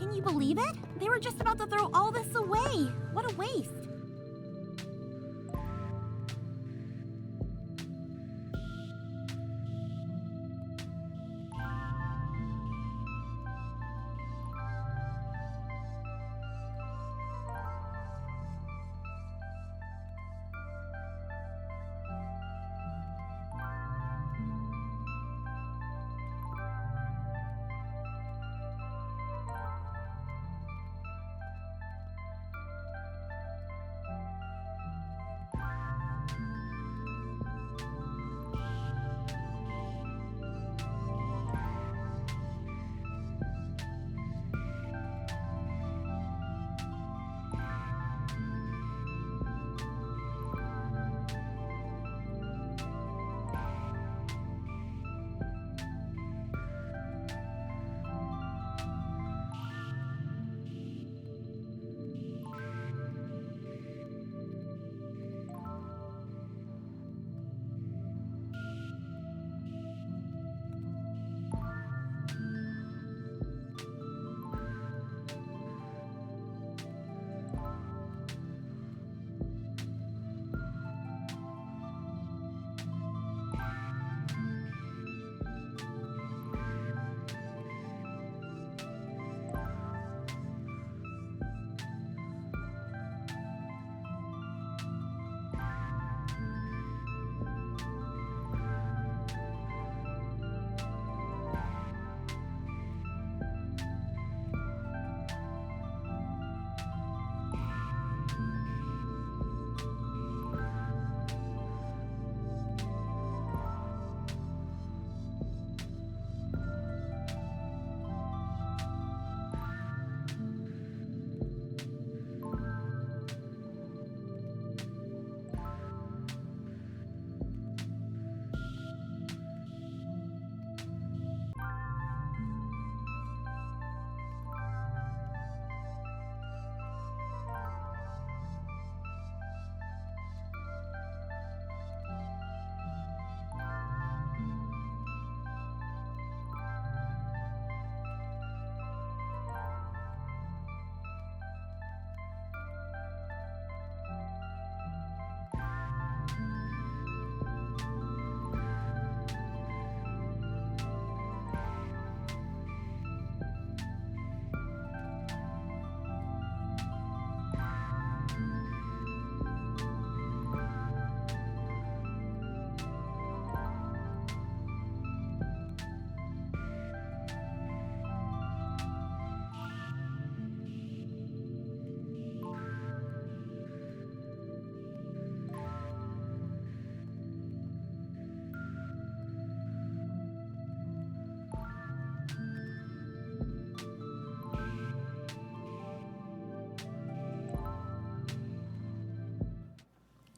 Can you believe it? They were just about to throw all this away. What a waste.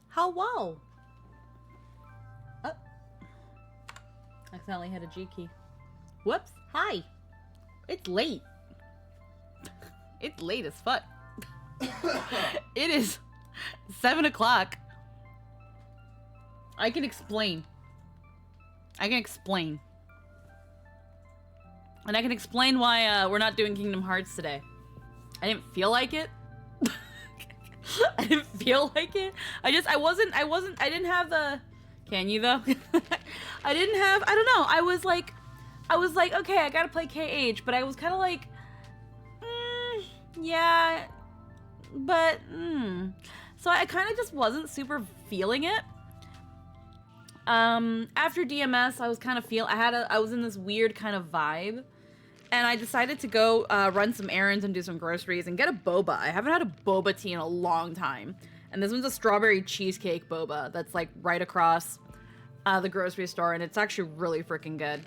Hello. Oh. Accidentally hit a G key. Whoops. Hi. It's late. It's late as fuck. It is 7 o'clock. I can explain. And I can explain why we're not doing Kingdom Hearts today. I didn't feel like it. I didn't feel like it. I didn't have the... Can you though? I don't know. I was like, okay, I gotta play KH, but I was kind of like, yeah, but, So I kind of just wasn't super feeling it. After DMS, I was kind of I was in this weird kind of vibe, and I decided to go run some errands and do some groceries and get a boba. I haven't had a boba tea in a long time, and this one's a strawberry cheesecake boba that's like right across the grocery store, and it's actually really freaking good.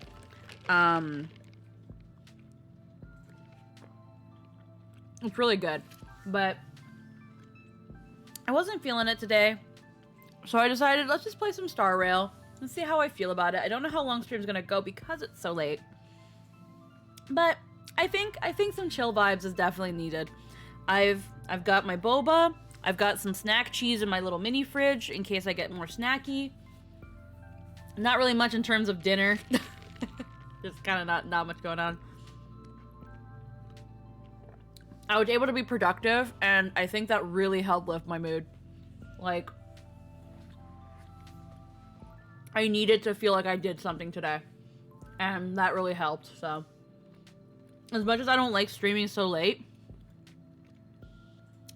It's really good, but I wasn't feeling it today. So I decided, let's just play some Star Rail and see how I feel about it. I don't know how long stream's gonna go because it's so late. But I think some chill vibes is definitely needed. I've got my boba, I've got some snack cheese in my little mini fridge in case I get more snacky. Not really much in terms of dinner. Just kind of not much going on. I was able to be productive, and I think that really helped lift my mood. Like, I needed to feel like I did something today, and that really helped. So, as much as I don't like streaming so late,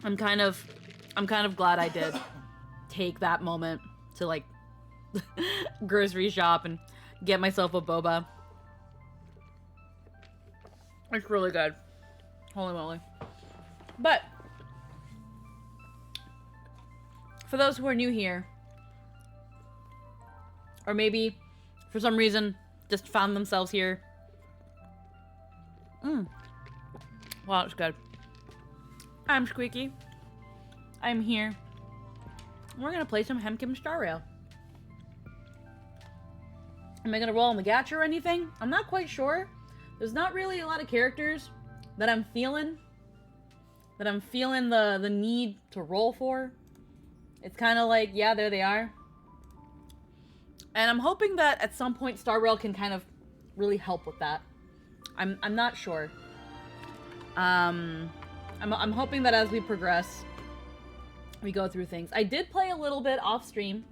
I'm kind of glad I did take that moment to like grocery shop and get myself a boba. It's really good. Holy moly. But for those who are new here, or maybe for some reason just found themselves here. Wow, it's good. I'm Squeaky. I'm here. We're gonna play some Hemkim Star Rail. Am I gonna roll on the gacha or anything? I'm not quite sure. There's not really a lot of characters that I'm feeling the need to roll for. It's kind of like, yeah, there they are. And I'm hoping that at some point Star Rail can kind of really help with that. I'm not sure. I'm hoping that as we progress, we go through things. I did play a little bit off stream,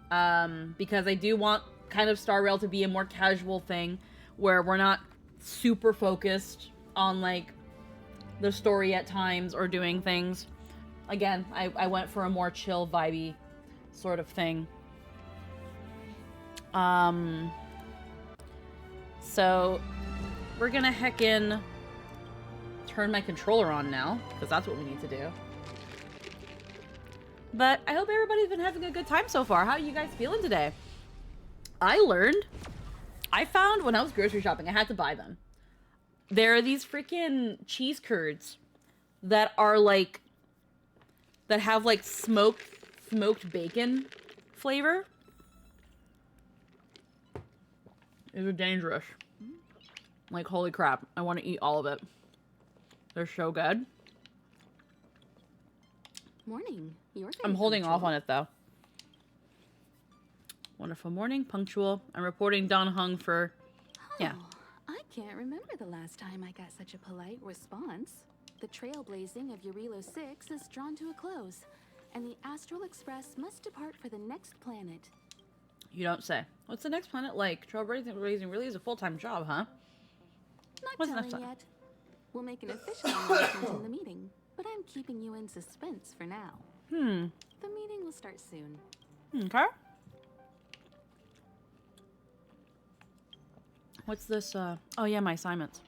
because I do want kind of Star Rail to be a more casual thing where we're not super focused on like the story at times or doing things. Again, I went for a more chill, vibey sort of thing. So we're gonna heckin' turn my controller on now, because that's what we need to do. But I hope everybody's been having a good time so far. How are you guys feeling today? I found when I was grocery shopping, I had to buy them. There are these freaking cheese curds that are like, that have like smoked bacon flavor. These are dangerous. Like, holy crap. I want to eat all of it. They're so good. Morning. I'm holding off on it, though. Wonderful morning. Punctual. I'm reporting Don Hung for... Yeah. I can't remember the last time I got such a polite response. The trailblazing of Eurilo 6 is drawn to a close, and the Astral Express must depart for the next planet. You don't say. What's the next planet like? Trailblazing really is a full-time job, huh? Not telling yet. We'll make an official announcement in the meeting, but I'm keeping you in suspense for now. The meeting will start soon. Okay. What's this, oh yeah, my assignments.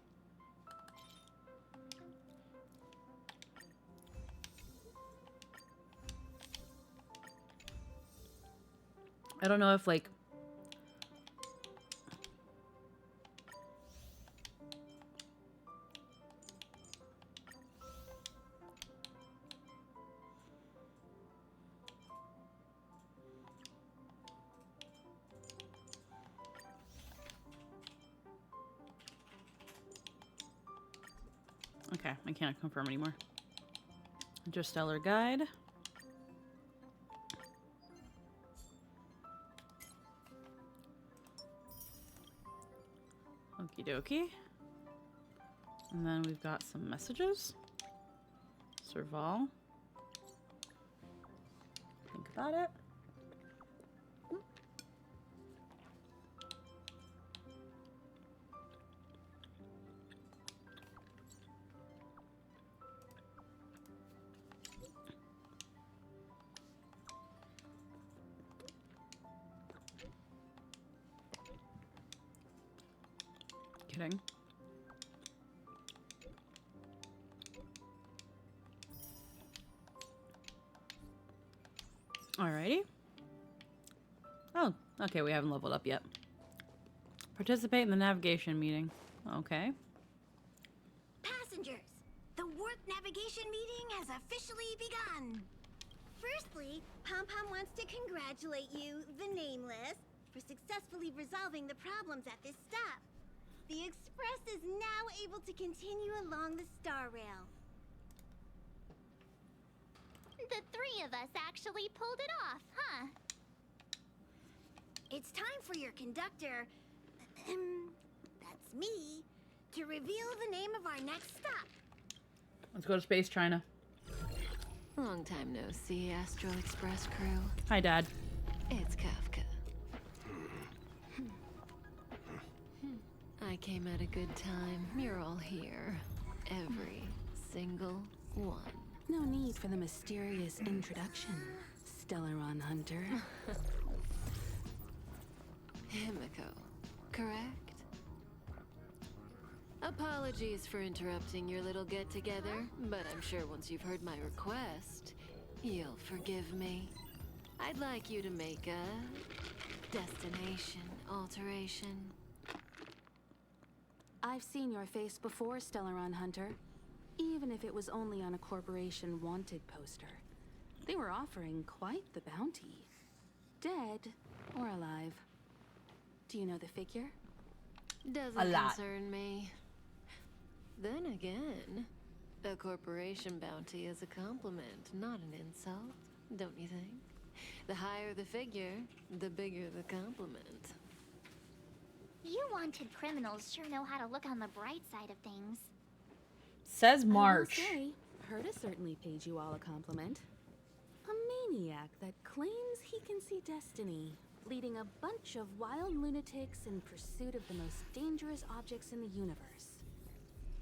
I don't know if, like... Okay, I can't confirm anymore. Interstellar Guide. Okie dokie. And then we've got some messages. Serval. Think about it. Kidding. Alrighty. Oh, okay, we haven't leveled up yet. Participate in the navigation meeting. Okay. Passengers, the warp navigation meeting has officially begun. Firstly, Pom-Pom wants to congratulate you, the Nameless, for successfully resolving the problems at this stop. The Express is now able to continue along the Star Rail. The three of us actually pulled it off, huh? It's time for your conductor, that's me, to reveal the name of our next stop. Let's go to space, China. Long time no see, Astral Express crew. Hi, Dad. It's Kafka. I came at a good time. You're all here. Every single one. No need for the mysterious introduction, Stellaron Hunter. Himiko, correct? Apologies for interrupting your little get-together, but I'm sure once you've heard my request, you'll forgive me. I'd like you to make a destination alteration. I've seen your face before, Stellaron Hunter. Even if it was only on a corporation wanted poster. They were offering quite the bounty. Dead or alive. Do you know the figure? Doesn't A lot. concern me. Then again, a corporation bounty is a compliment, not an insult, don't you think? The higher the figure, the bigger the compliment. You wanted criminals sure know how to look on the bright side of things. Says March. I will say, Herta certainly paid you all a compliment. A maniac that claims he can see destiny, leading a bunch of wild lunatics in pursuit of the most dangerous objects in the universe.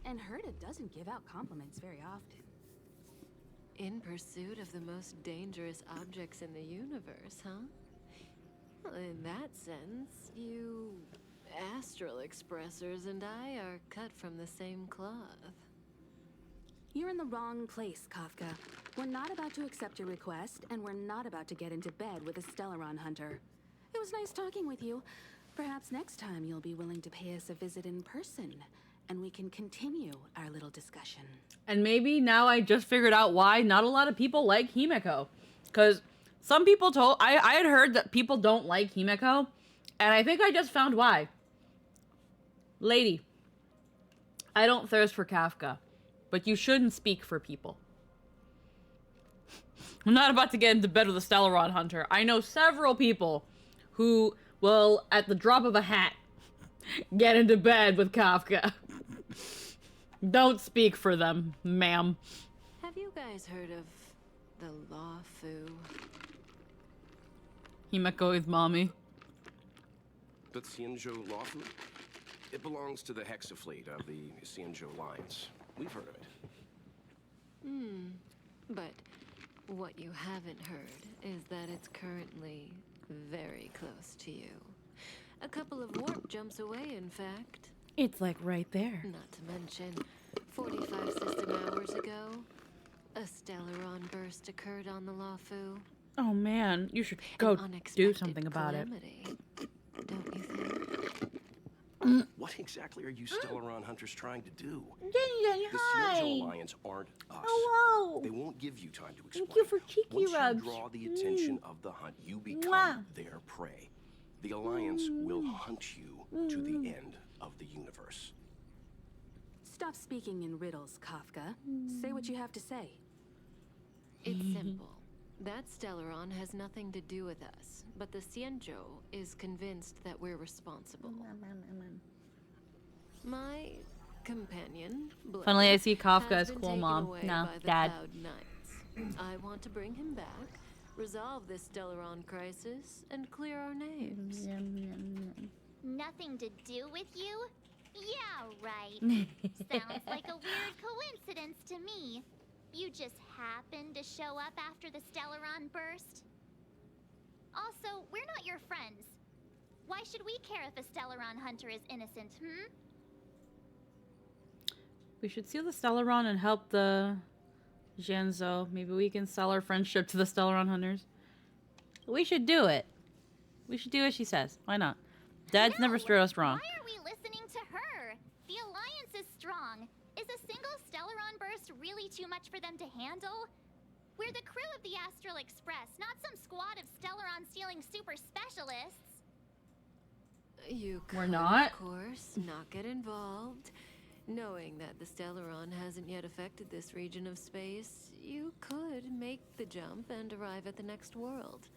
And Herta doesn't give out compliments very often. In pursuit of the most dangerous objects in the universe, huh? Well, in that sense, you Astral Expressers and I are cut from the same cloth. You're in the wrong place, Kafka. We're not about to accept your request, and we're not about to get into bed with a Stellaron Hunter. It was nice talking with you. Perhaps next time you'll be willing to pay us a visit in person, and we can continue our little discussion. And maybe now I just figured out why not a lot of people like Himiko. Because some people told... I had heard that people don't like Himiko. And I think I just found why. Lady, I don't thirst for Kafka. But you shouldn't speak for people. I'm not about to get into bed with a Stellaron Hunter. I know several people who will, at the drop of a hat, get into bed with Kafka. Don't speak for them, ma'am. Have you guys heard of the Law Fu? Himiko is mommy. The Xianzhou Lawful? It belongs to the Hexafleet of the Xianzhou Lines. We've heard of it. But what you haven't heard is that it's currently very close to you. A couple of warp jumps away, in fact. It's like right there. Not to mention, 45 system hours ago, a Stellaron burst occurred on the Lawfu. Oh man, you should An go unexpected do something about calamity, don't you think? What exactly are you Stellaron hunters trying to do? Jenny, The Xianzhou Alliance aren't us. Hello. They won't give you time to explain. Thank you for cheeky Once rubs. you draw the attention of the hunt, you become Mwah. their prey. The Alliance will hunt you to the end of the universe. Stop speaking in riddles, Kafka. Say what you have to say. It's simple. That Stellaron has nothing to do with us, but the Xianzhou is convinced that we're responsible. My companion, Blake, Finally, I see Kafka has as been cool, taken Mom. away No, by the Dad. Cloud Knights. I want to bring him back, resolve this Stellaron crisis, and clear our names. Nothing to do with you? Yeah, right. Sounds like a weird coincidence to me. You just happened to show up after the Stellaron burst? Also, we're not your friends. Why should we care if a Stellaron hunter is innocent, We should seal the Stellaron and help the Genzo. Maybe we can sell our friendship to the Stellaron hunters. We should do it. We should do as she says. Why not? Dad's never steered us wrong. Why are we listening to her? The Alliance is strong. Is a single Stellaron burst really too much for them to handle? We're the crew of the Astral Express, not some squad of Stellaron-stealing super specialists. You could, We're not? of course, not get involved. Knowing that the Stellaron hasn't yet affected this region of space, you could make the jump and arrive at the next world.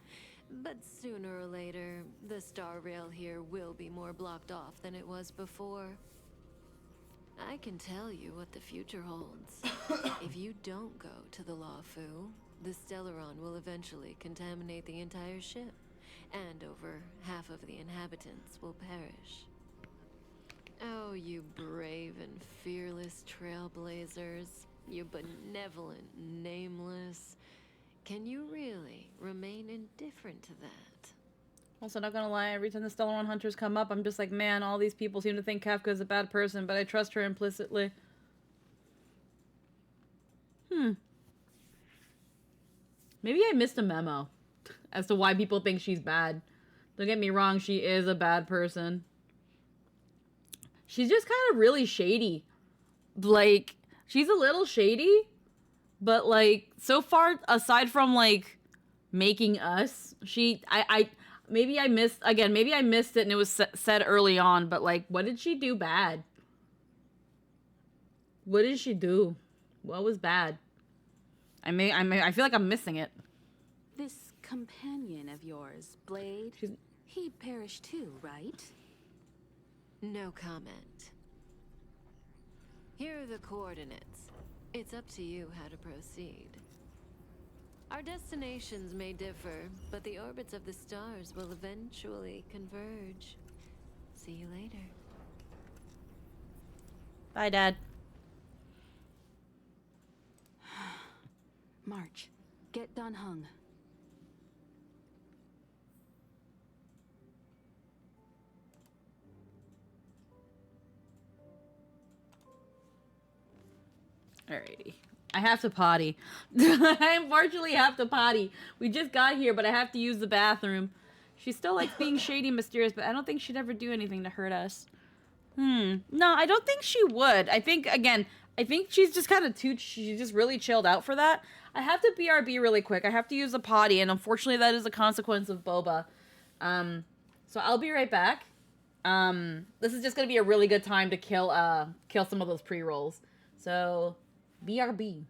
But sooner or later, the star rail here will be more blocked off than it was before. I can tell you what the future holds. If you don't go to the Lawfu, the Stellaron will eventually contaminate the entire ship, and over half of the inhabitants will perish. Oh, you brave and fearless trailblazers, you benevolent nameless. Can you really remain indifferent to that? Also, not gonna lie, every time the Stellaron hunters come up, I'm just like, man, all these people seem to think Kafka is a bad person, but I trust her implicitly. Maybe I missed a memo as to why people think she's bad. Don't get me wrong, she is a bad person. She's just kind of really shady. Like, she's a little shady, but like, so far, aside from like making us, maybe I missed it and it was said early on, but like, what did she do bad? What did she do? What was bad? I feel like I'm missing it. This companion of yours, Blade, he perished too, right? No comment. Here are the coordinates. It's up to you how to proceed. Our destinations may differ, but the orbits of the stars will eventually converge. See you later. Bye, Dad. March, get Dan Heng. Alrighty. I have to potty. I unfortunately have to potty. We just got here, but I have to use the bathroom. She still likes being shady and mysterious, but I don't think she'd ever do anything to hurt us. No, I don't think she would. I think she's just kind of she's just really chilled out for that. I have to BRB really quick. I have to use the potty, and unfortunately that is a consequence of boba. So I'll be right back. This is just gonna be a really good time to kill some of those pre-rolls. So, BRB.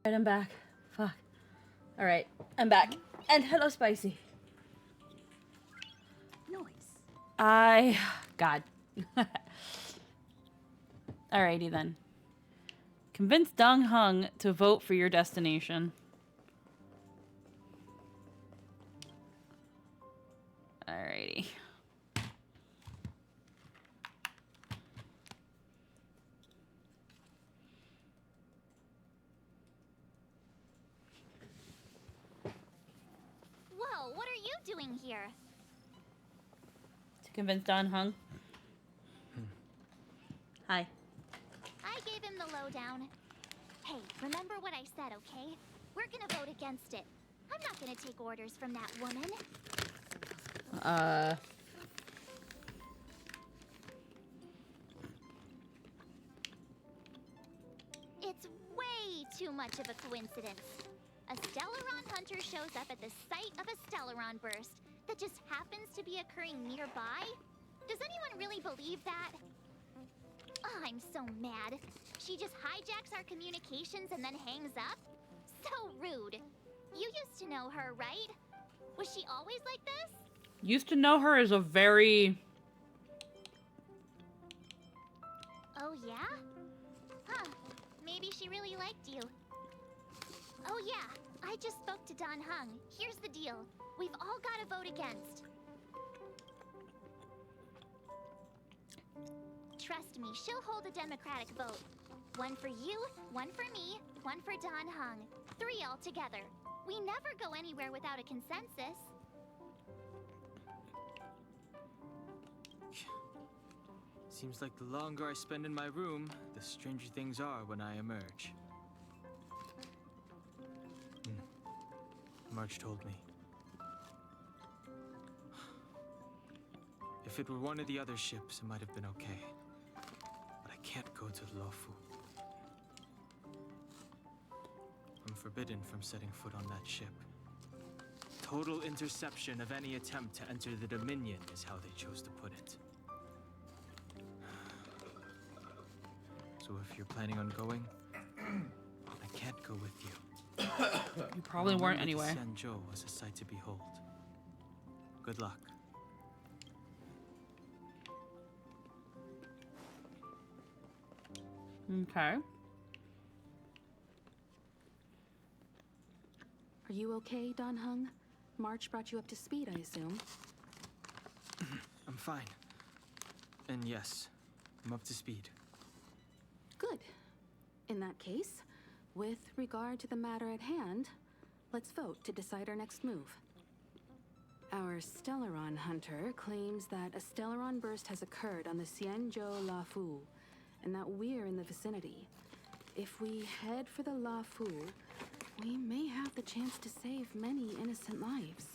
Alright, I'm back. Fuck. Alright, I'm back. And hello, Spicy. Noise. God. Alrighty then. Convince Dong Hung to vote for your destination. Alrighty. Whoa, what are you doing here? To convince Don Hung. Hi. I gave him the lowdown. Hey, remember what I said, okay? We're gonna vote against it. I'm not gonna take orders from that woman. It's way too much of a coincidence. A Stellaron hunter shows up at the site of a Stellaron burst that just happens to be occurring nearby? Does anyone really believe that? Oh, I'm so mad. She just hijacks our communications and then hangs up? So rude. You used to know her, right? Was she always like this? Used to know her as a very... Oh, yeah? Huh. Maybe she really liked you. Oh, yeah. I just spoke to Don Hung. Here's the deal. We've all got to vote against. Trust me, she'll hold a democratic vote. One for you, one for me, one for Don Hung. 3 all together. We never go anywhere without a consensus. Seems like the longer I spend in my room, the stranger things are when I emerge. March told me. If it were one of the other ships, it might have been okay. But I can't go to Lofu. I'm forbidden from setting foot on that ship. Total interception of any attempt to enter the Dominion is how they chose to put it. So if you're planning on going, I can't go with you. You probably weren't anyway. Sanzhou was a sight to behold. Good luck. Okay. Are you okay, Don Hung? March brought you up to speed, I assume. I'm fine. And yes, I'm up to speed. Good. In that case, with regard to the matter at hand, let's vote to decide our next move. Our Stellaron hunter claims that a Stellaron burst has occurred on the Xianzhou Lafu, and that we're in the vicinity. If we head for the Lafu, we may have the chance to save many innocent lives.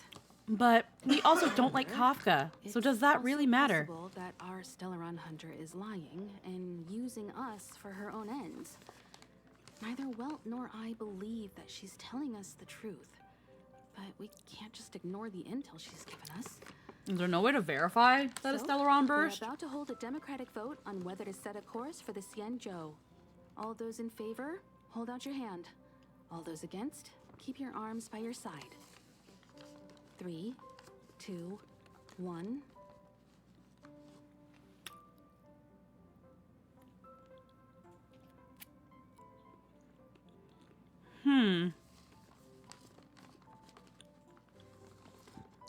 But we also don't like Kafka, so does that really matter? It's possible that our Stellaron hunter is lying and using us for her own ends. Neither Welt nor I believe that she's telling us the truth. But we can't just ignore the intel she's given us. Is there no way to verify that a Stellaron burst? We're about to hold a democratic vote on whether to set a course for the Xianzhou. All those in favor, hold out your hand. All those against, keep your arms by your side. 3, 2, 1.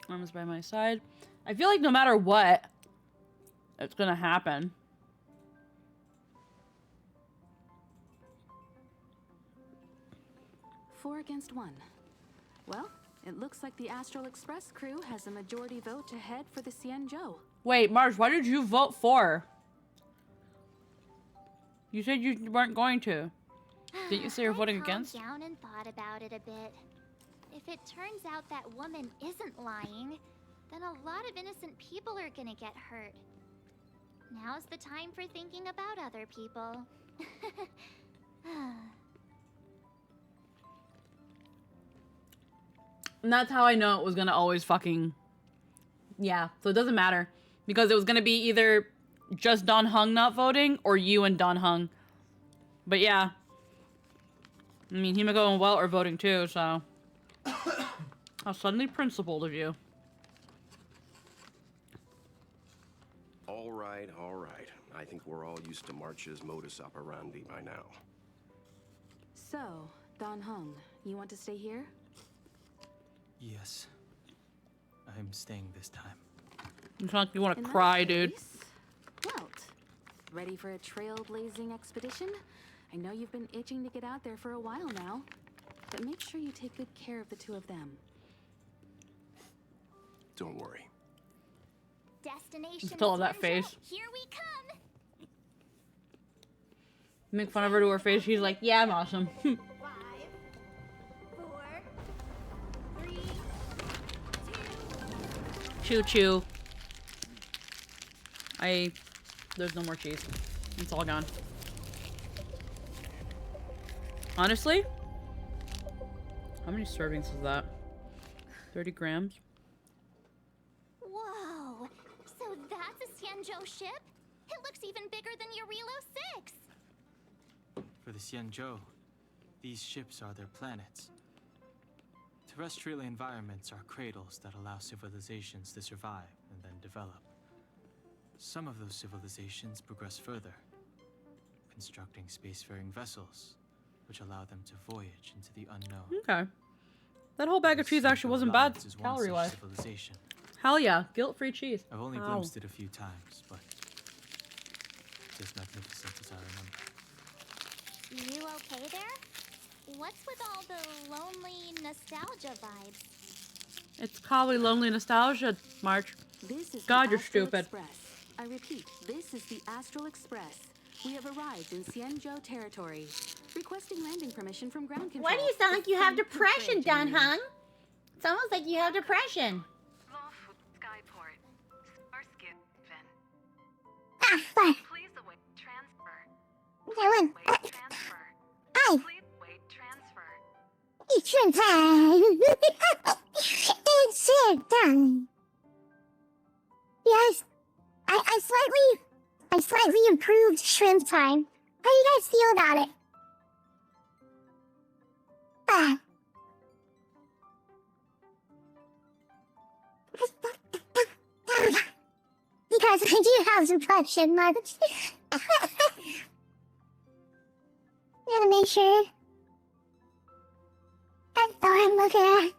Arms by my side. I feel like no matter what, it's gonna happen. Four against 1. Well, it looks like the Astral Express crew has a majority vote to head for the Xianzhou. Wait, Marge, why did you vote for? You said you weren't going to. Didn't you say you're voting against? I calmed down and thought about it a bit. If it turns out that woman isn't lying, then a lot of innocent people are gonna get hurt. Now's the time for thinking about other people. And that's how I know it was gonna always fucking... Yeah, so it doesn't matter. Because it was gonna be either just Don Hung not voting, or you and Don Hung. But yeah. I mean, Himiko and Welt are voting too, so. How suddenly principled of you. All right, all right. I think we're all used to March's modus operandi by now. So, Don Hung, you want to stay here? Yes. I'm staying this time. It's not like you want In to that cry, dude. case, Welt, ready for a trailblazing expedition? I know you've been itching to get out there for a while now, but make sure you take good care of the two of them. Don't worry. Destination Still have that Xianzhou, face. Here we come. Make fun of her to her face. She's like, yeah, I'm awesome. 5, 4, 3, 2. Choo choo. There's no more cheese. It's all gone. Honestly? How many servings is that? 30 grams? Whoa. So that's a Xianzhou ship? It looks even bigger than Eurilo 6. For the Xianzhou, these ships are their planets. Terrestrial environments are cradles that allow civilizations to survive and then develop. Some of those civilizations progress further, constructing spacefaring vessels, which allow them to voyage into the unknown. Okay. That whole bag of cheese actually wasn't bad calorie-wise. Civilization. Hell yeah. Guilt-free cheese. I've only Ow. glimpsed it a few times, but it's as magnificent as I remember. You okay there? What's with all the lonely nostalgia vibes? It's probably lonely nostalgia, March. This is God, the you're Astral stupid. Express. I repeat, this is the Astral Express. We have arrived in Xianzhou territory, requesting landing permission from ground control. Why do you sound like you have Thank depression, for Don joining. Hung? It's almost like you have depression. Skyport. Scarskiven. Ah, fuck. Please await transfer. Dylan. Wait transfer. Hi. Please wait transfer. It's your time. It's your time. Yes, I slightly improved shrimp time. How do you guys feel about it? Ah. Because I do have depression, much. Gotta make sure. That's all I'm looking at.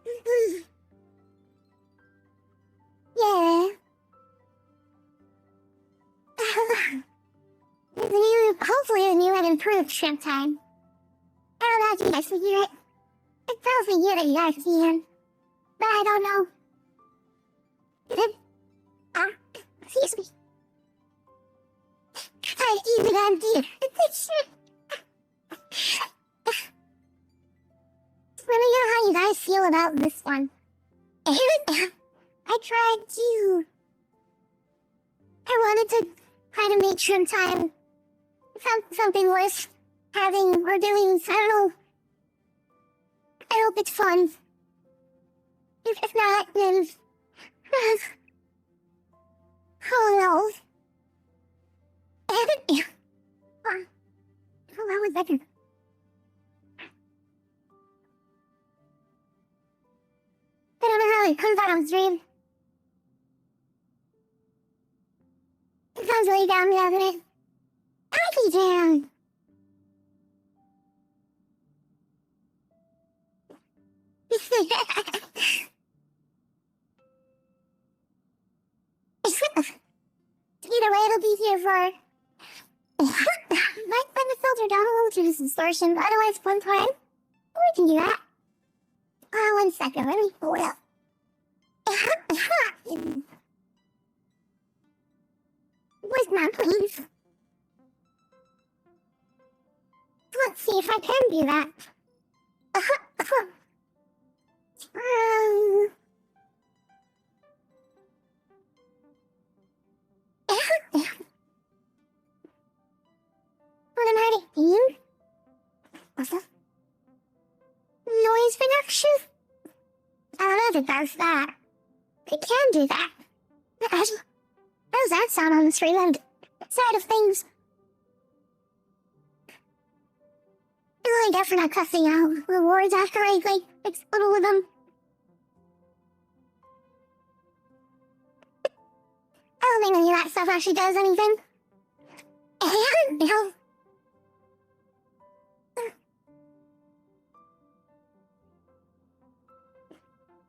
Yeah. Hopefully the new and improved shrimp time. I don't know if you guys can hear it. It tells me here that you guys can. But I don't know. Excuse me. I even empty. Let me know how you guys feel about this one. I wanted to try to make shrimp time something worth having or doing. I don't know. I hope it's fun. If not, then oh no. Hold on 1 second. I don't know how it comes out on stream. It sounds really dumb, doesn't it? Happy Jam! Either way, it'll be here for... Might find the filter down a little to this distortion, but otherwise, one time. We can do that. 1 second, let me pull it up. Where's my please? Let's see if I can do that. Automatic theme? What's that? Noise reduction? I don't know if it does that. It can do that. How does that sound on the stream end side of things? I get for not cussing out rewards after I, exploded with them. I don't think any of that stuff actually does anything. And,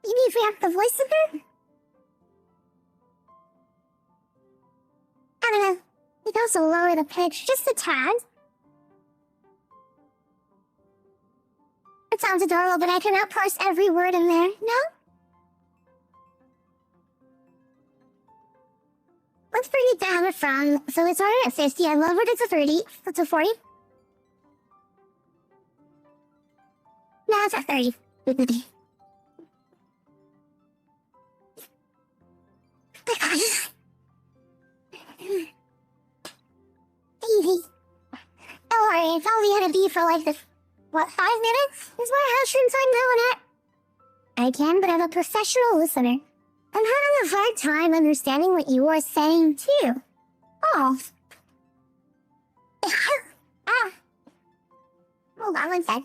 maybe if we have the voice of her? I don't know. We could also lower the pitch just a tad. It sounds adorable, but I cannot parse every word in there, no? Let's bring it down from, so it started at 50, I lowered it to 30, that's a 40. Now it's at 30. Easy. Don't worry, it's only gonna be for like this, 5 minutes? Is my house I'm going at? I can, but I'm a professional listener. I'm having a hard time understanding what you are saying, too. Oh. Ah. Hold on one sec.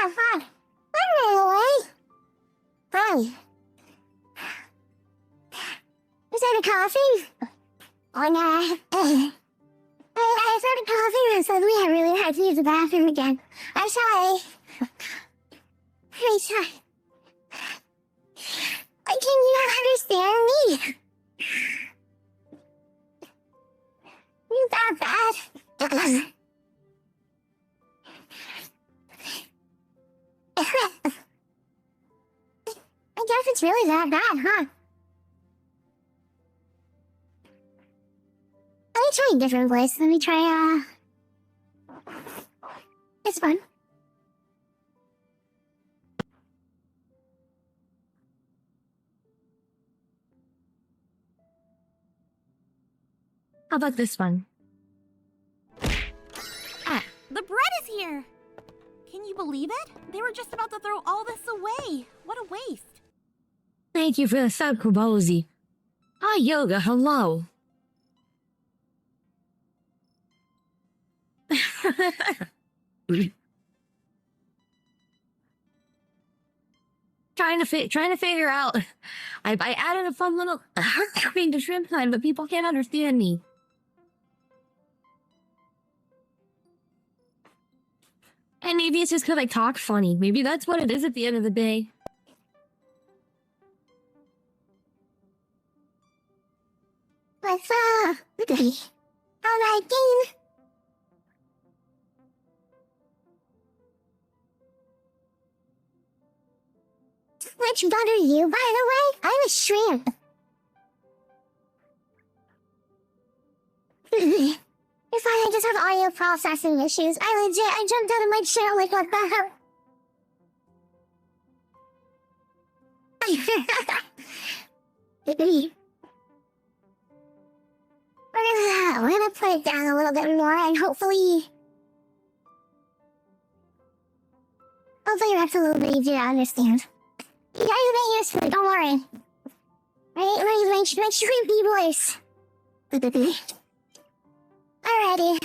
Fine. Anyway. Fine. Is that a coffee? Or not? I started coughing and suddenly I really had to use the bathroom again. I'm sorry. I'm sorry. Can you not understand me? Is that bad? I guess it's really that bad, huh? try a different place. Let me try, it's fun. How about this one? Ah, the bread is here! Can you believe it? They were just about to throw all this away. What a waste. Thank you for the sub, Kubozi. Hi, Yoga, hello. trying to figure out. I added a fun little thing to shrimp time, but people can't understand me. And maybe it's just because I talk funny. Maybe that's what it is at the end of the day. What's up? Alright, Dean. Which butter are you, by the way? I'm a shrimp. You're fine, I just have audio processing issues. I jumped out of my chair like, what the hell? We're gonna put it down a little bit more and hopefully that's a little bit easier to understand. You guys are used to it, don't worry. Right, make sure you be voice. Alrighty,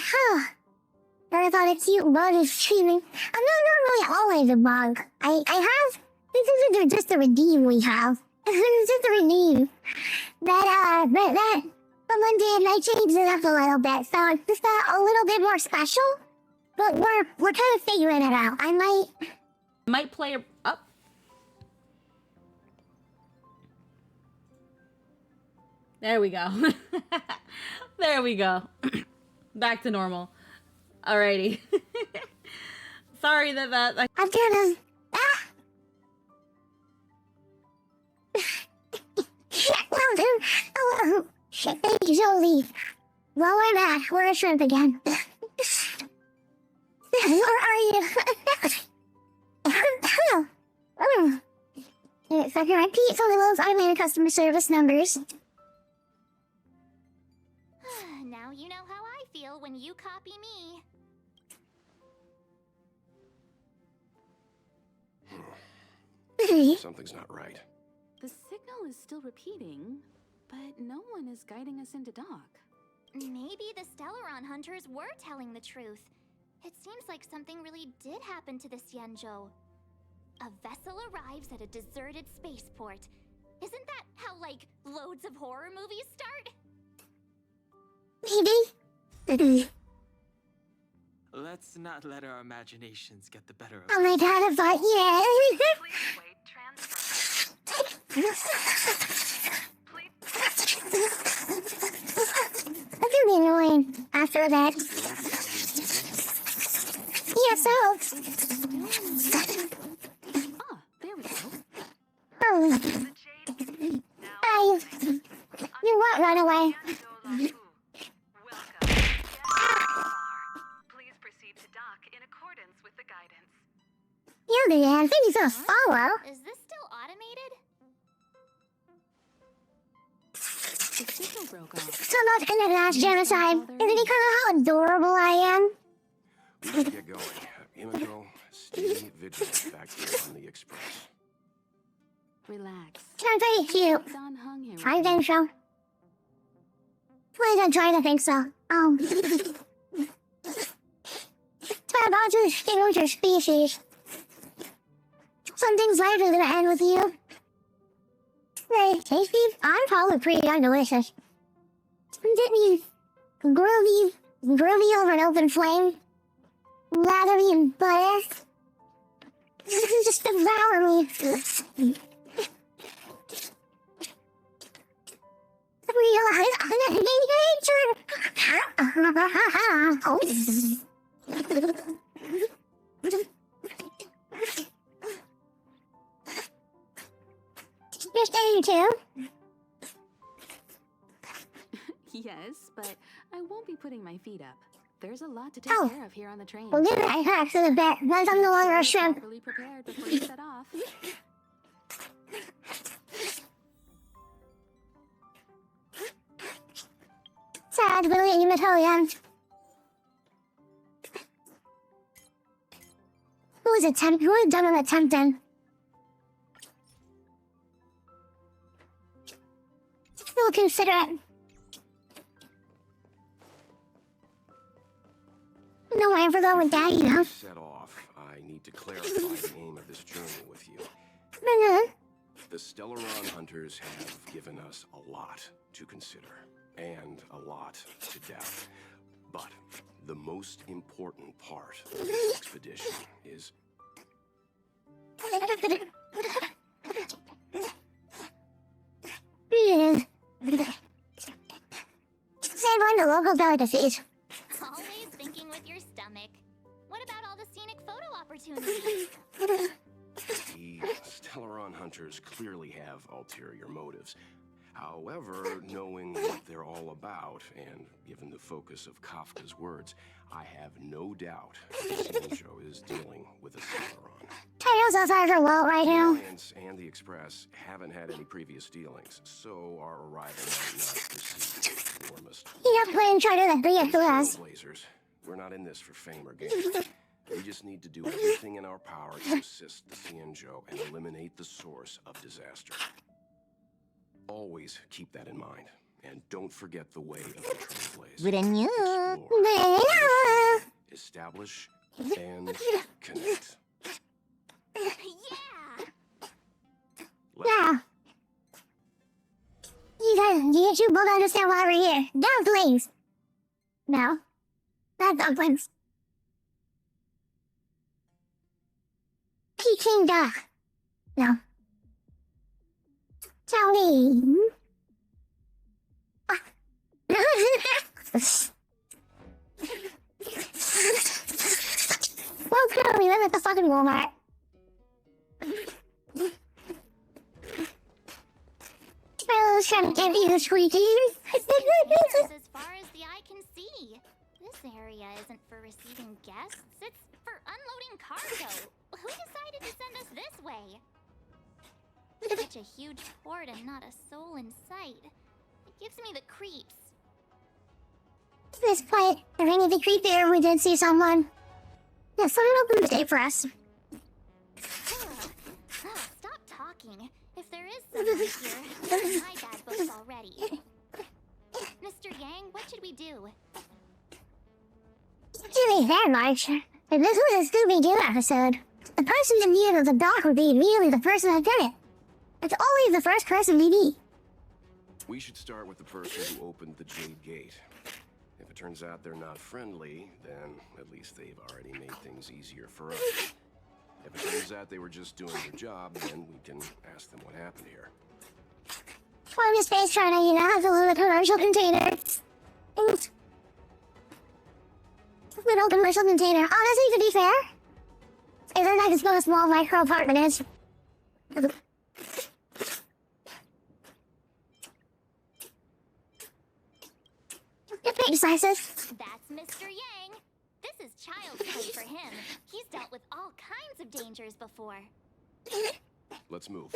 I thought a cute bug is screaming. I'm not normally always a bug. I have, this isn't just a redeem we have. It's just a redeem. But one day I changed it up a little bit, so it's just a little bit more special. But we're kind of figuring it out. I Might play up. There we go. There we go. Back to normal. Alrighty. Sorry that I'm gonna... Oh, shit, thank you, Jolie. Well, we're back. We're a shrimp again. Where are you? If I can repeat some of those automated customer service numbers. Now you know how I feel when you copy me. Something's not right. The signal is still repeating, but no one is guiding us into dock. Maybe the Stellaron hunters were telling the truth. It seems like something really did happen to the Xianzhou. A vessel arrives at a deserted spaceport. Isn't that how, like, loads of horror movies start? Maybe. Let's not let our imaginations get the better of Oh my god, I thought, yeah. Please wait transfer. That's gonna be annoying after that. Yeah, so. Ah, there we go. Oh. The Jade now Hi. You won't run away. Welcome. Please proceed to dock in accordance with the guidance. You the man, I think he's gonna follow. Is this still automated? The signal broke off. So about internet genocide. Isn't he kind of how adorable I am? We should get going. Imiko, stay vigilant back here on the express. Relax. I'm very cute. Don hung here. I think so. Please, I'm trying to think so. It's about to extinguish your species. Some things later gonna end with you. Hey, tasty? I'm probably pretty darn delicious. Didn't you groovy over an open flame? Lathery and butter? Just devour me. Realize I'm in nature. You're staying too? Yes, but I won't be putting my feet up. There's a lot to take Oh. care of here on the train. Well, then I have to the bet. Once I'm no longer a shrimp. Properly prepared before you set off. Sad, really, Italian. Who was done an attempt then? Still consider it. No, I ever go with Daddy, though. Set off, I need to clarify the aim of this journey with you. The Stellaron hunters have given us a lot to consider, and a lot to doubt. But the most important part of this expedition is... Say one to local delicacies. Always thinking with your stomach. What about all the scenic photo opportunities? The Stellaron hunters clearly have ulterior motives. However, knowing what they're all about, and given the focus of Kafka's words, I have no doubt Sanjo is dealing with a Stellaron. Titles outside her wall right The now. Alliance and the Express haven't had any previous dealings, so our arrival might not proceed warmest. You have playing try to be a glass. Trailblazers, we're not in this for fame or gain. We just need to do everything in our power to assist the Sanjo and eliminate the source of disaster. Always keep that in mind, and don't forget the way of the Trailblaze. Explore, establish, and connect. Yeah! Yeah. You two both understand why we're here. Dumplings! No. Not dumplings. Peking duck. No. Tony. Well, girl, we live at the fucking Walmart. I was trying to give you a squeaky. As far as the eye can see. This area isn't for receiving guests, it's for unloading cargo. Who decided to send us this way? Such a huge port and not a soul in sight. It gives me the creeps. This quiet, the ring of the creep there, we did see someone. Yeah, someone opened the day for us. Stop talking. If there is someone here, there's my bad books already. Mr. Yang, what should we do? To be fair, March, if this was a Scooby-Doo episode, the person in need of the dock would be immediately the person that did it. It's always the first person we meet. We should start with the person who opened the Jade Gate. If it turns out they're not friendly, then at least they've already made things easier for us. If it turns out they were just doing their job, then we can ask them what happened here. From the space trying to, have a little commercial container. Little commercial container. Honestly, to be fair, isn't that just what a small micro apartment is? Get big sizes. That's Mr. Yang. This is child's play for him. He's dealt with all kinds of dangers before. Let's move.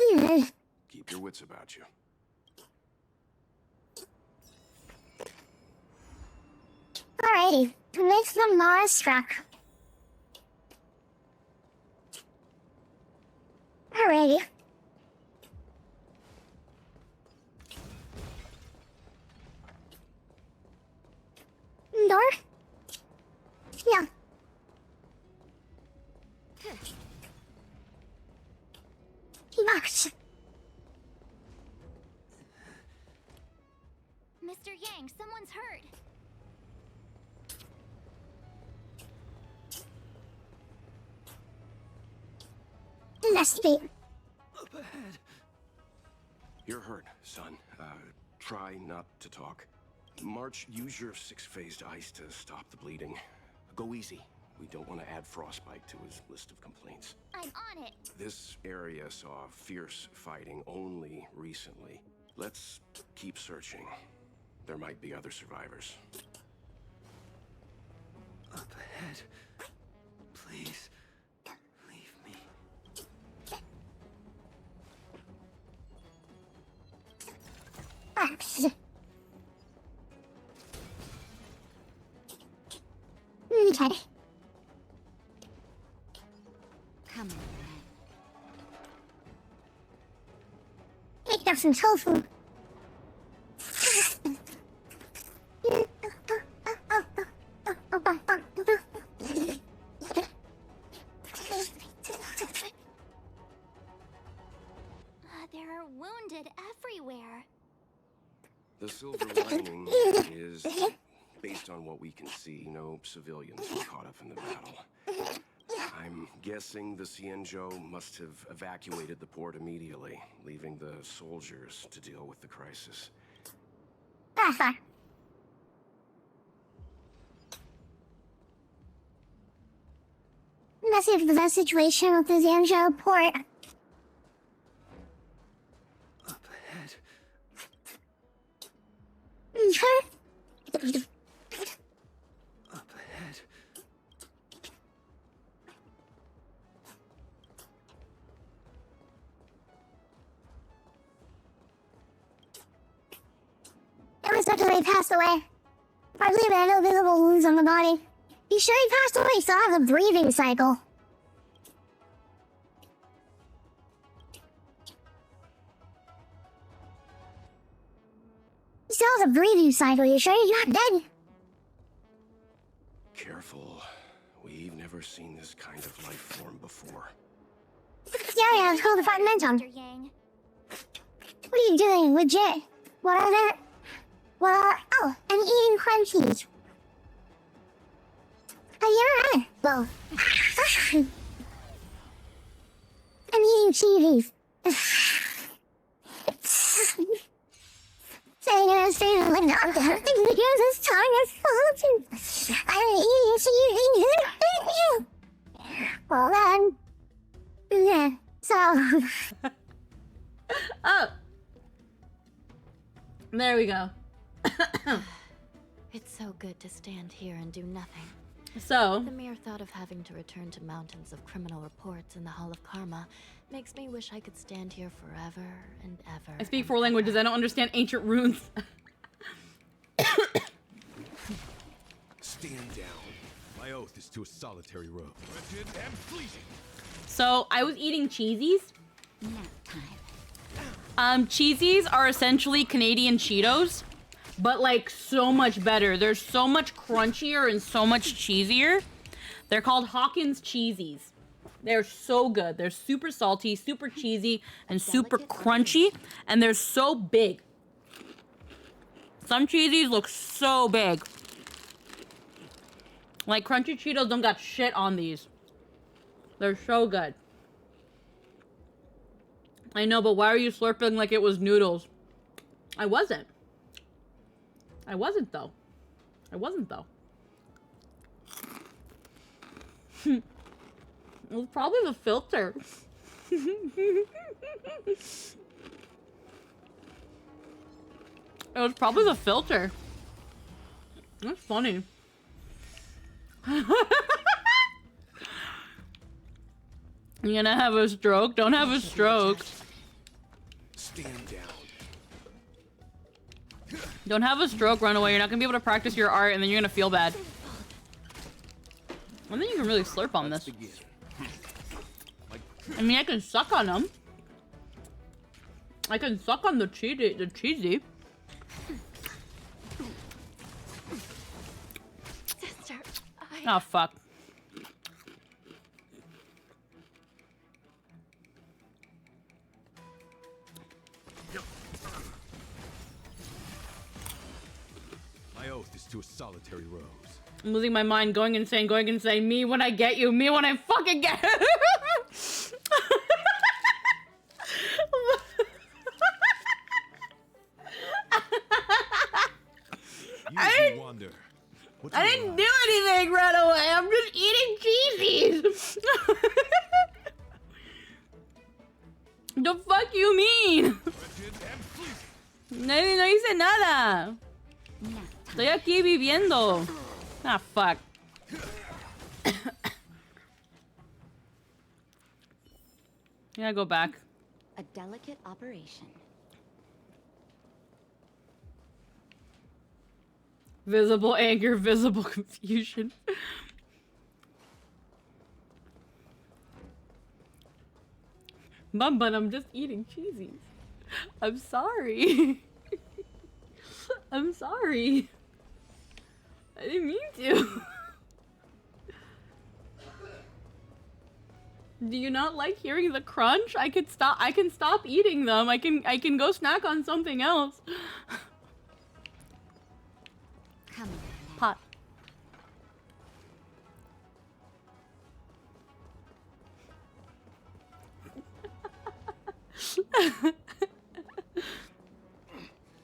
Keep your wits about you. Alrighty, makes the Mars struck. Alrighty. Door? Yeah. Box. Mr. Yang, someone's hurt. Investigate. Up ahead. You're hurt, son. Try not to talk. March, use your six-phased ice to stop the bleeding. Go easy. We don't want to add frostbite to his list of complaints. I'm on it. This area saw fierce fighting only recently. Let's keep searching. there might be other survivors. Up ahead. Please. Leave me. Okay. Come on. Make up some tofu. There are wounded everywhere. The silver lining is, based on what we can see, no civilians were caught up in the battle. I'm guessing the Xianzhou must have evacuated the port immediately, leaving the soldiers to deal with the crisis. That's fine. Let's see if the situation with the Xianzhou port. Up ahead. Okay. Up ahead. It was after they passed away. I believe there are no visible wounds on the body. You sure he passed away? He still has a breathing cycle. He still has a breathing cycle. You sure he's not dead? Careful. We've never seen this kind of life form before. Yeah, it's called the Fragmentum. Mr. Yang. What are you doing? Legit. What are there? What are... Oh, I'm eating crunchies. Oh, you're right. Well... I'm eating cheesies. Saying I'm staying in the doctor because this time is falling. I'm eating cheesies. Well then... Yeah, so... Oh! There we go. It's so good to stand here and do nothing. So, The mere thought of having to return to mountains of criminal reports in the Hall of Karma makes me wish I could stand here forever and ever. I speak four languages. I don't understand ancient runes. Stand down. My oath is to a solitary road. Wretched and fleeting. So, I was eating cheesies. Nap time. Cheesies are essentially Canadian Cheetos, but like so much better. They're so much crunchier and so much cheesier. They're called Hawkins Cheesies. They're so good. They're super salty, super cheesy, and super crunchy, and they're so big. Some cheesies look so big. Like crunchy Cheetos don't got shit on these. They're so good. I know, but why are you slurping like it was noodles? I wasn't. I wasn't, though. I wasn't, though. It was probably the filter. It was probably the filter. That's funny. You're gonna have a stroke? Don't have a stroke. Stand down. Don't have a stroke, run away. You're not gonna be able to practice your art, and then you're gonna feel bad. I think you can really slurp on this. I mean, I can suck on them. I can suck on the cheesy. Sister, Oh, fuck. My oath is to a solitary rose. I'm losing my mind, going insane. Me when I get you. Me when I fucking get I didn't do anything right away. I'm just eating cheesies. The fuck you mean? No, you said nada. Estoy aquí viviendo. Ah, fuck. Yeah, go back. A delicate operation. Visible anger, visible confusion. Mom, but I'm just eating cheesies. I'm sorry. I'm sorry. I didn't mean to. Do you not like hearing the crunch? I can stop eating them. I can go snack on something else. Come on. Pot.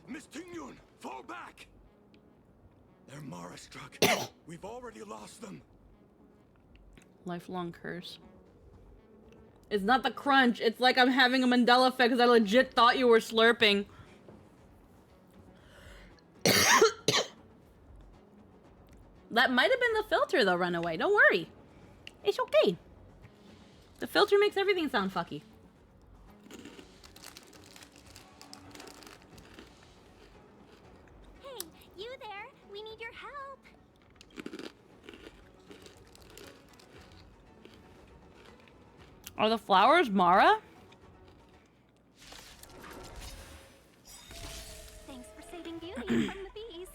Miss Tingyun, fall back! They're Mara struck. We've already lost them. Lifelong curse. It's not the crunch. It's like I'm having a Mandela effect because I legit thought you were slurping. That might have been the filter though, Runaway. Don't worry. It's okay. The filter makes everything sound fucky. Hey, you there? We need your help. Are the flowers Mara? Thanks for saving Beauty from the beast.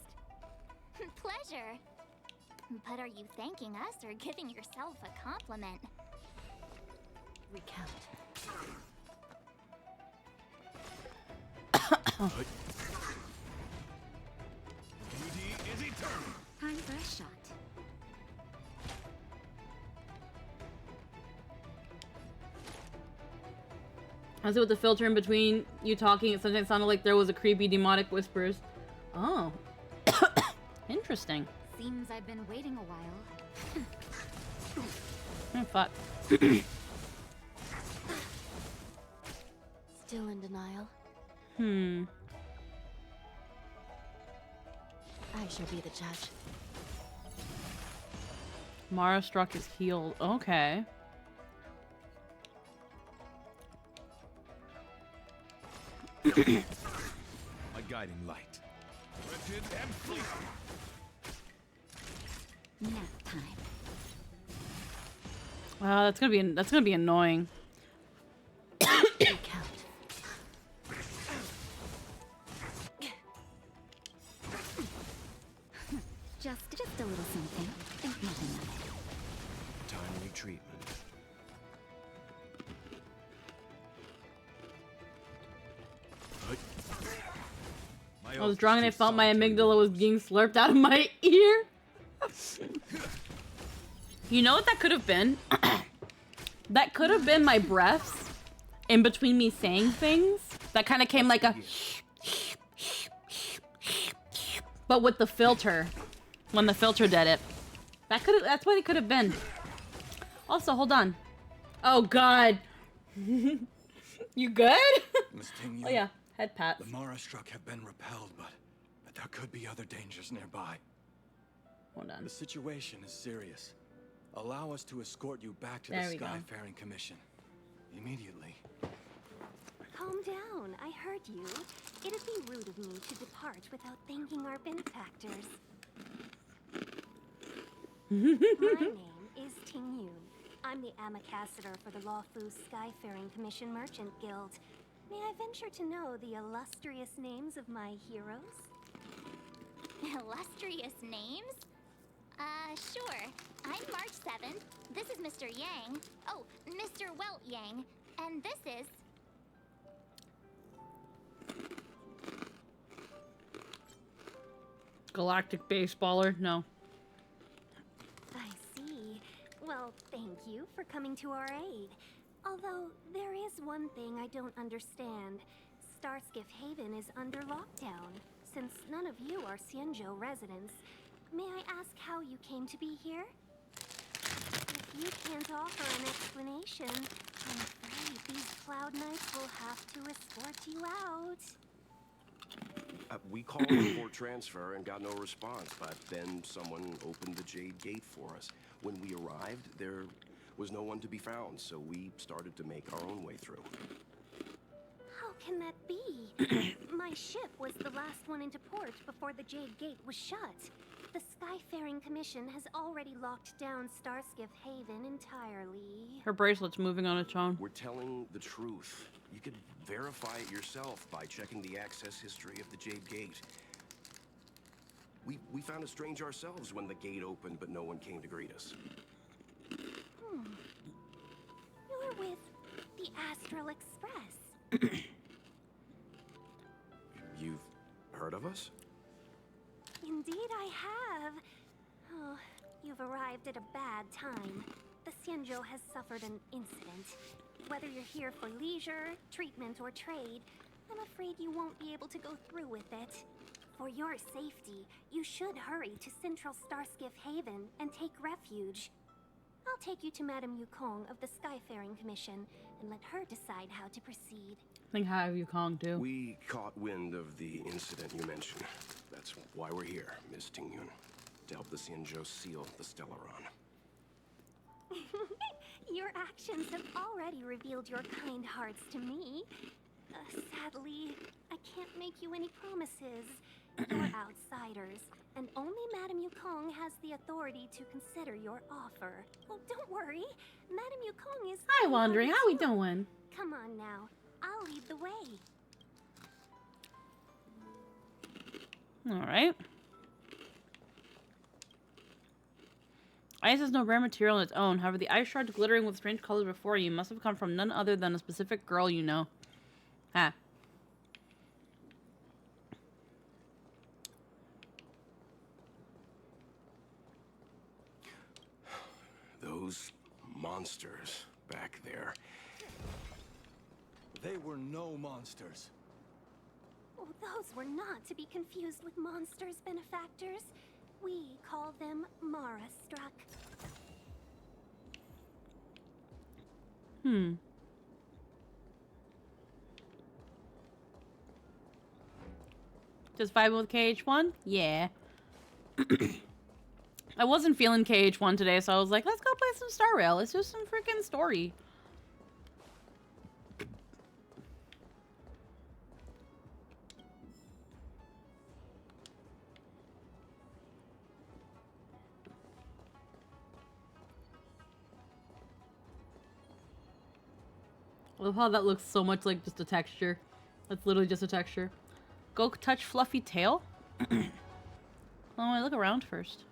Pleasure. But are you thanking us or giving yourself a compliment? Recount. Beauty is eternal. Time for a shot. I see with the filter in between you talking, it sometimes sounded like there was a creepy demonic whispers. Oh. Interesting. Seems I've been waiting a while. Oh, fuck. Still in denial? I shall be the judge. Mara struck is healed. Okay. A guiding light. Wretched and fleeting. Nap time. Wow, that's gonna be annoying. Recount. Just a little something. Think nothing of it. Timely treatment. I was drunk and I felt my amygdala was being slurped out of my ear. You know what that could have been? That could have been my breaths in between me saying things. That kind of came like a... But with the filter. When the filter did it. That's what it could have been. Also, hold on. Oh, God. You good? Miss Tingyun, Oh, yeah. Head pat. the Mara struck have been repelled, but there could be other dangers nearby. Hold on. The situation is serious. Allow us to escort you back to There the we go. Skyfaring Commission. Immediately. Calm down. I heard you. It'd be rude of me to depart without thanking our benefactors. My name is Ting Yun. I'm the ambassador for the Lawfu Skyfaring Commission Merchant Guild. May I venture to know the illustrious names of my heroes? Illustrious names? Sure. I'm March 7th. This is Mr. Yang. Oh, Mr. Welt Yang. And this is... Galactic baseballer? No. I see. Well, thank you for coming to our aid. Although, there is one thing I don't understand. Starskiff Haven is under lockdown. Since none of you are Xianzhou residents, may I ask how you came to be here? If you can't offer an explanation, I'm afraid these Cloud Knights will have to escort you out. We called for transfer and got no response, but then someone opened the Jade Gate for us. When we arrived, there was no one to be found, so we started to make our own way through. How can that be? My ship was the last one into port before the Jade Gate was shut. The Skyfaring Commission has already locked down Starskiff Haven entirely. Her bracelet's moving on its own. We're telling the truth. You could verify it yourself by checking the access history of the Jade Gate. We found it strange ourselves when the gate opened, but no one came to greet us. You're with the Astral Express. You've heard of us? Indeed I have. Oh, you've arrived at a bad time. The Xianzhou has suffered an incident. Whether you're here for leisure, treatment, or trade, I'm afraid you won't be able to go through with it. For your safety, you should hurry to Central Starskiff Haven and take refuge. I'll take you to Madame Yukong of the Skyfaring Commission and let her decide how to proceed. I think I have Yukong too. We caught wind of the incident you mentioned. That's why we're here, Ms. Tingyun, to help the Xianzhou seal the Stellaron. Your actions have already revealed your kind hearts to me. Sadly, I can't make you any promises. You're outsiders, and only Madame Yukong has the authority to consider your offer. Oh, don't worry. Madame Yukong is... Hi, Wandering. How we doing? Come on now. I'll lead the way. Alright. Ice is no rare material on its own. However, the ice shards glittering with strange colors before you must have come from none other than a specific girl you know. Ah. Those monsters back there. They were no monsters. Oh, those were not to be confused with monsters, benefactors. We call them Mara-struck. Just vibing with KH1? Yeah. I wasn't feeling KH1 today, so I was like, let's go play some Star Rail. Let's do some freaking story. I love how that looks so much like just a texture. That's literally just a texture. Go touch fluffy tail? Oh, I look around first.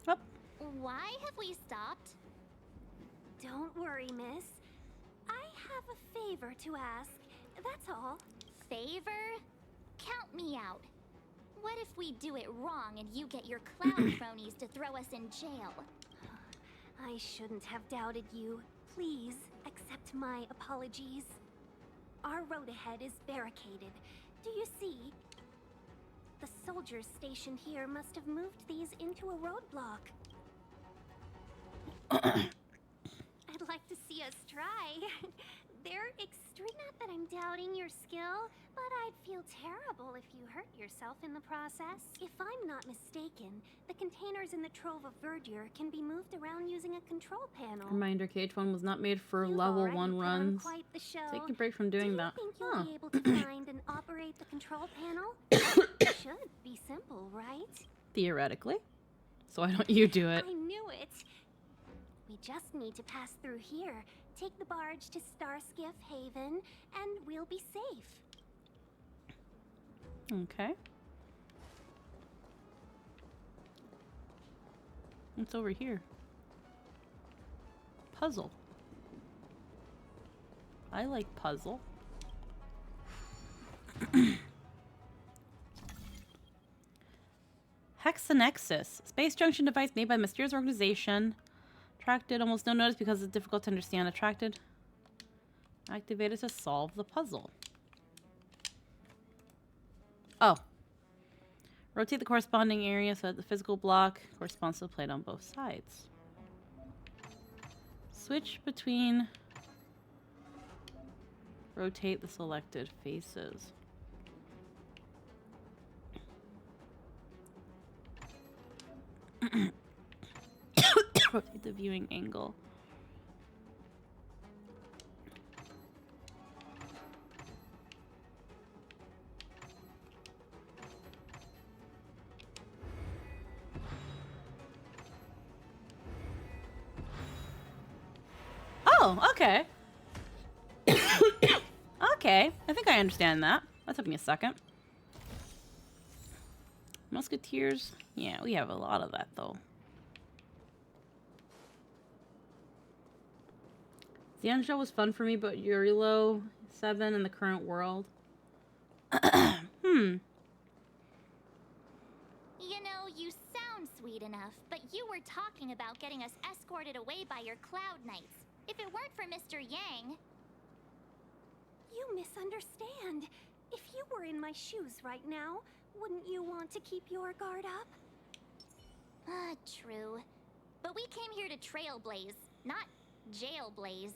Up. Why have we stopped? Don't worry, miss. I have a favor to ask. That's all. Favor? Count me out. What if we do it wrong and you get your clown cronies to throw us in jail? I shouldn't have doubted you. Please accept my apologies. Our road ahead is barricaded. Do you see? The soldiers stationed here must have moved these into a roadblock. I'd like to see us try. They're extreme. Not that I'm doubting your skill, but I'd feel terrible if you hurt yourself in the process. If I'm not mistaken, the containers in the Trove of Verdure can be moved around using a control panel. Reminder, KH1 was not made for You've level already 1 put on runs. quite the show. Take a break from doing that. Do you think you'll be able to find and operate the control panel? It should be simple, right? Theoretically. So why don't you do it? I knew it. We just need to pass through here, take the barge to Starskiff Haven, and we'll be safe. Okay. What's over here? Puzzle. I like puzzle. Hexanexus. Space junction device made by a mysterious organization. Attracted. Almost no notice because it's difficult to understand. Attracted. Activated to solve the puzzle. Oh. Rotate the corresponding area so that the physical block corresponds to the plate on both sides. Switch between... Rotate the selected faces. Rotate the viewing angle. Oh, okay. Okay, I think I understand that. That took me a second. Musketeers. Yeah, we have a lot of that, though. The end show was fun for me, but Yurilo 7 in the current world. You know, you sound sweet enough, but you were talking about getting us escorted away by your Cloud Knights. If it weren't for Mr. Yang... You misunderstand. If you were in my shoes right now, wouldn't you want to keep your guard up? True. But we came here to trailblaze, not jailblaze.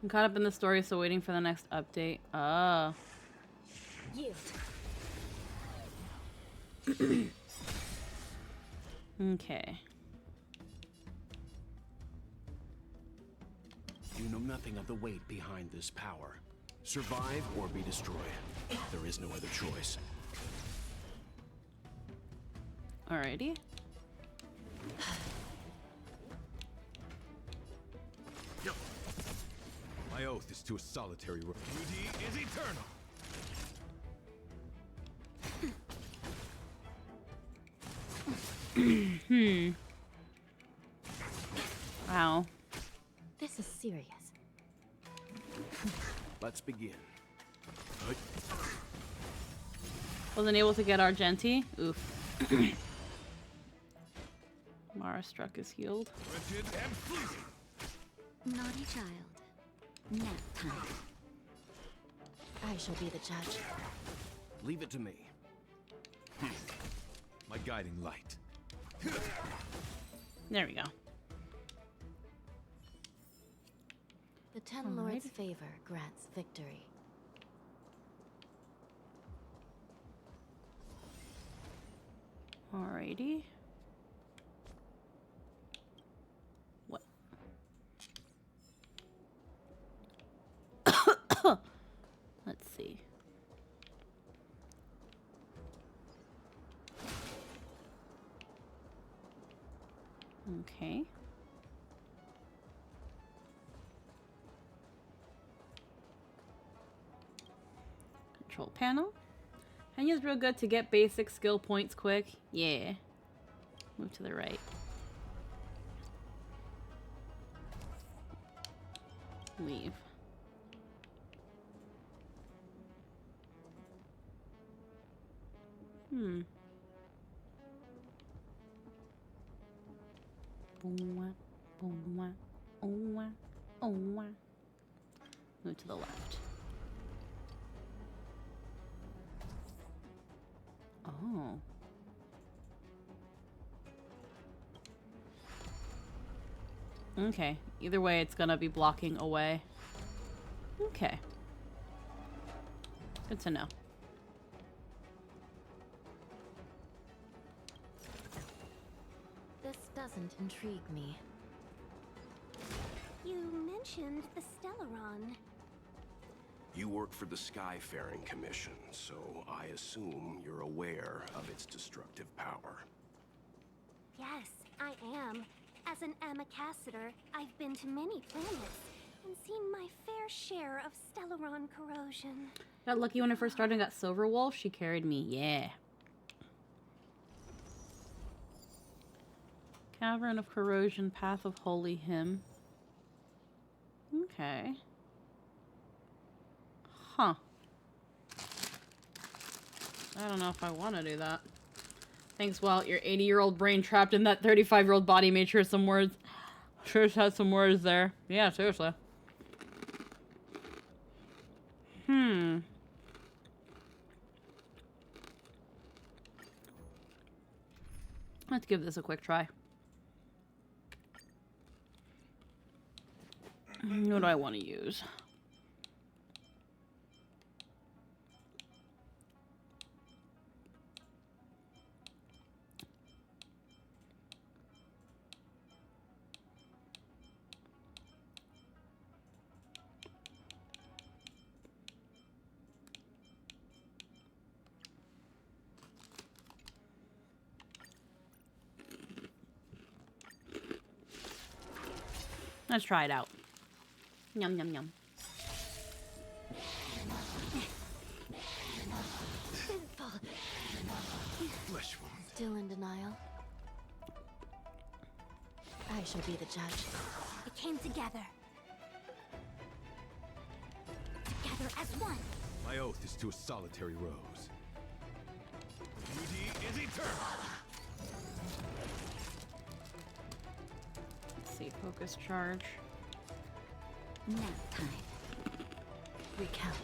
I'm caught up in the story, so waiting for the next update. Ah. Okay. You know nothing of the weight behind this power. Survive or be destroyed. There is no other choice. Alrighty. My oath is to a solitary road. Duty is eternal. Wow. This is serious. Let's begin. Wasn't able to get Argenti. Oof. Mara struck is healed. Wretched and fleeting. Naughty child. Nap time. I shall be the judge. Leave it to me. My guiding light. There we go. The Ten Lords' favor grants victory. Alrighty. What? Let's see. Okay. Control panel. Henya's real good to get basic skill points quick. Yeah. Move to the right. Leave. Move to the left. Oh. Okay. Either way, it's gonna be blocking away. Okay. Good to know. This doesn't intrigue me. You mentioned the Stellaron. You work for the Skyfaring Commission, so I assume you're aware of its destructive power. Yes, I am. As an Amicassator, I've been to many planets and seen my fair share of Stellaron corrosion. Got lucky when I first started and got Silver Wolf. She carried me. Yeah. Cavern of Corrosion, Path of Holy Hymn. Okay. Huh. I don't know if I want to do that. Thanks, Walt. Your 80-year-old brain trapped in that 35-year-old body made sure some words. Sure had some words there. Yeah, seriously. Let's give this a quick try. What do I want to use? Let's try it out. Yum, yum, yum. Flesh wound. Still in denial? I shall be the judge. It came together. Together as one. My oath is to a solitary rose. Beauty is eternal. Let's see, focus charge. Nap time. Recount.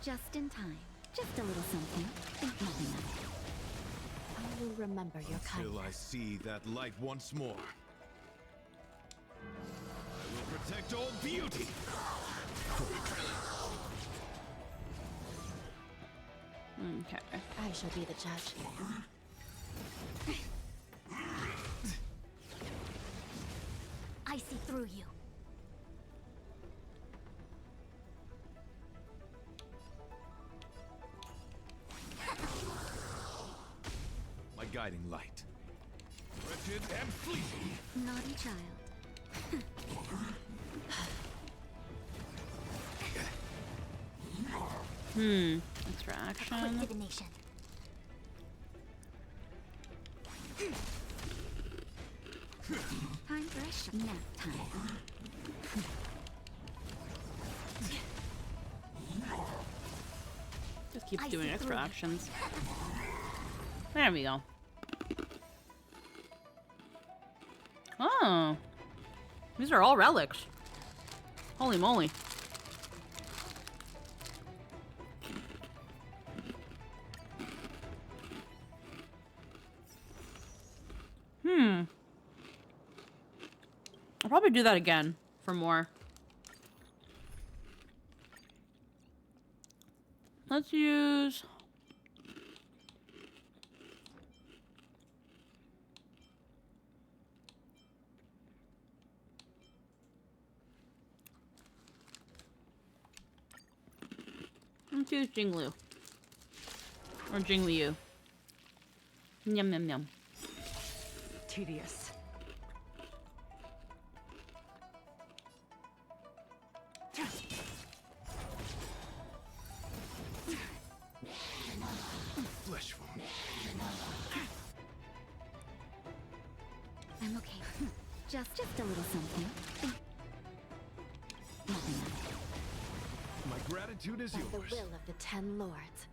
Just in time. Just a little something. Think nothing of it. I will remember your kindness. Till I see that light once more. I will protect all beauty. Okay. I shall be the judge. I see through you. My guiding light. Wretched and fleeting. Naughty child. Extra Quick action. divination. Time for a nap time. Just keeps I doing see extra through you. actions. There we go. Oh. These are all relics. Holy moly. I'll probably do that again for more. Let's use... Let's use Jinglu. Or Jingliu. Yum, yum, yum. Tedious. Flesh wound. I'm okay. Just a little something. Think nothing of it. My gratitude is By the yours. will of the 10 lords.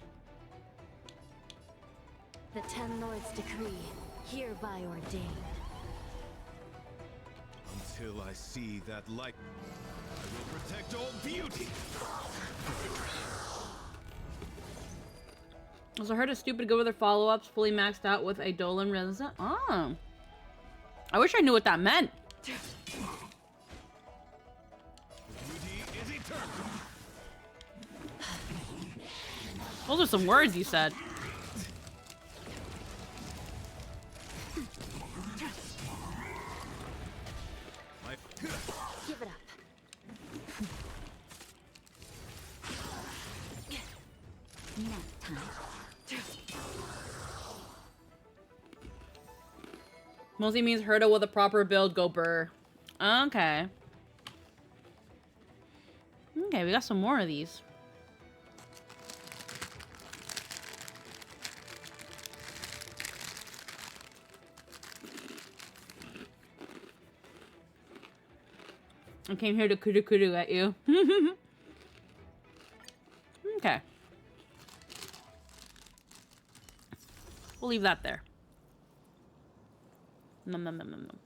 The 10 lords decree, hereby ordained. Until I see that light, I will protect all beauty. Also heard it's stupid to go with their follow-ups fully maxed out with a Dolan Renaissance. Oh. I wish I knew what that meant. Beauty is eternal. Those are some words you said. My Give it up. Nap time. Mostly means Herda with a proper build, go burr. Okay. Okay, we got some more of these. I came here to kudu at you. Okay. We'll leave that there. Nom nom nom nom nom.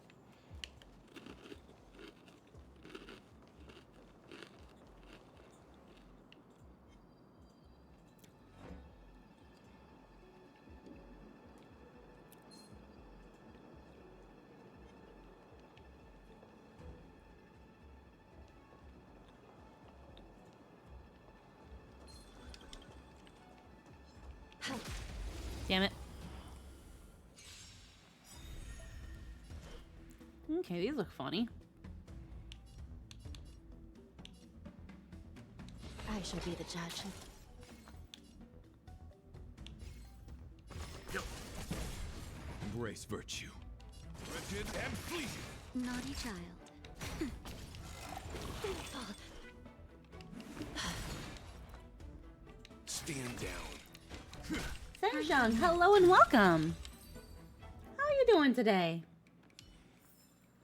Damn it. Okay, these look funny. I shall be the judge. Embrace virtue. Wretched and fleeting. Naughty child. Stand down. Sanjang, hello and welcome. How are you doing today?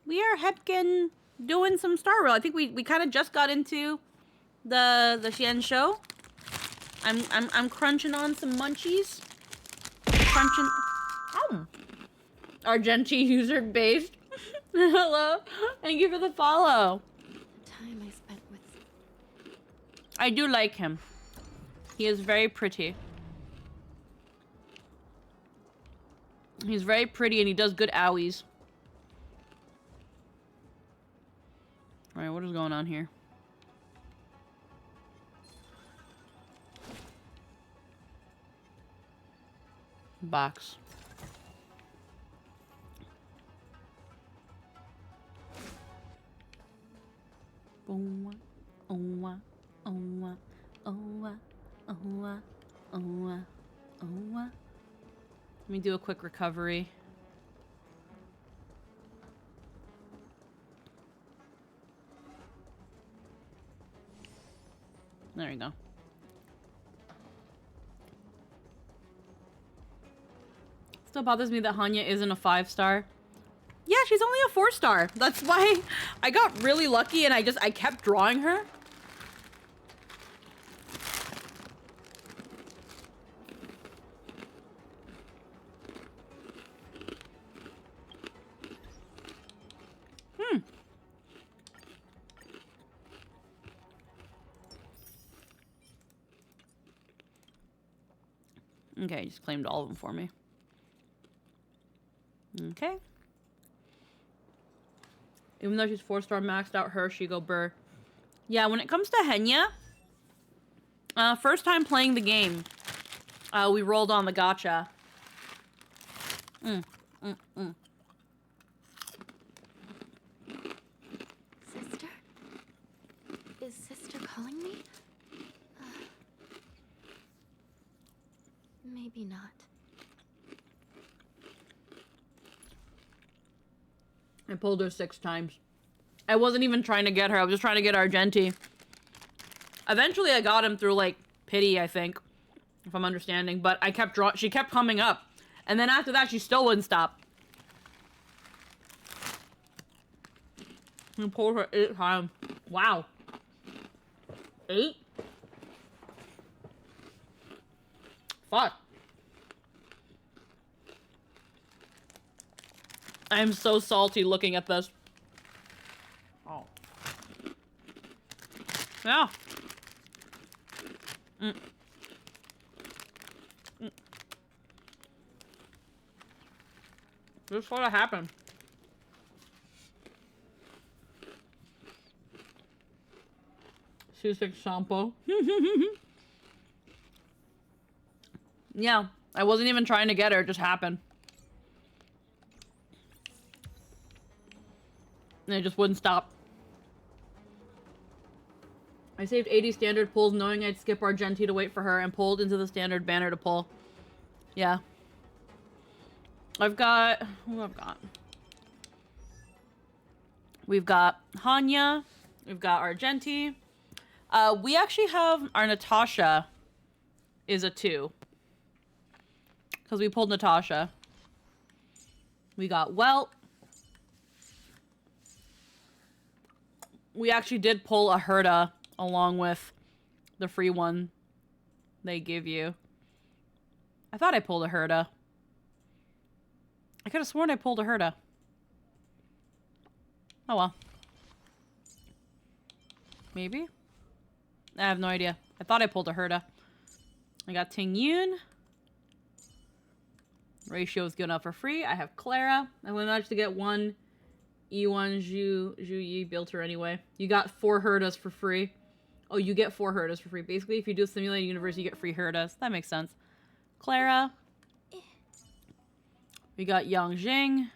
We are Hepkin doing some Star Rail. I think we kind of just got into the Xian show. I'm crunching on some munchies. Crunching. Oh. Argenti user based. Hello. Thank you for the follow. The time I spent with. I do like him. He is very pretty. He's very pretty and he does good owies. Alright, what is going on here? Box. Boom. Oh, oh, oh, oh, oh, oh. Let me do a quick recovery. There you go. Still bothers me that Hanya isn't a 5-star. Yeah, she's only a 4-star. That's why I got really lucky and I kept drawing her. Okay, just claimed all of them for me. Okay. Even though she's 4-star maxed out her, she go burr. Yeah, when it comes to Henya, first time playing the game, we rolled on the gacha. Sister? Is sister calling me? Maybe not. I pulled her 6 times. I wasn't even trying to get her. I was just trying to get Argenti. Eventually, I got him through, like, pity, I think. If I'm understanding. But I kept drawing. She kept coming up. And then after that, she still wouldn't stop. I pulled her 8 times. Wow. 8? Fuck. I'm so salty looking at this. Oh. Yeah. This sort of happened. C6 shampoo. Yeah, I wasn't even trying to get her, it just happened. And it just wouldn't stop. I saved 80 standard pulls knowing I'd skip Argenti to wait for her and pulled into the standard banner to pull. Yeah. I've got... Who I've got? We've got Hanya. We've got Argenti. We actually have... Our Natasha is a 2. Because we pulled Natasha. We got Welt. we actually did pull a Herda along with the free one they give you. I thought I pulled a Herda. I could have sworn I pulled a Herda. Oh well. Maybe? I have no idea. I thought I pulled a Herda. I got Ting Yun. Ratio is good enough for free. I have Clara. I only managed to get one E1 Zhu Yi built her anyway. You got 4 Herdas for free. Oh, you get 4 Herdas for free. Basically, if you do a simulated universe, you get free Herdas. That makes sense. Clara. We got Yang Jing.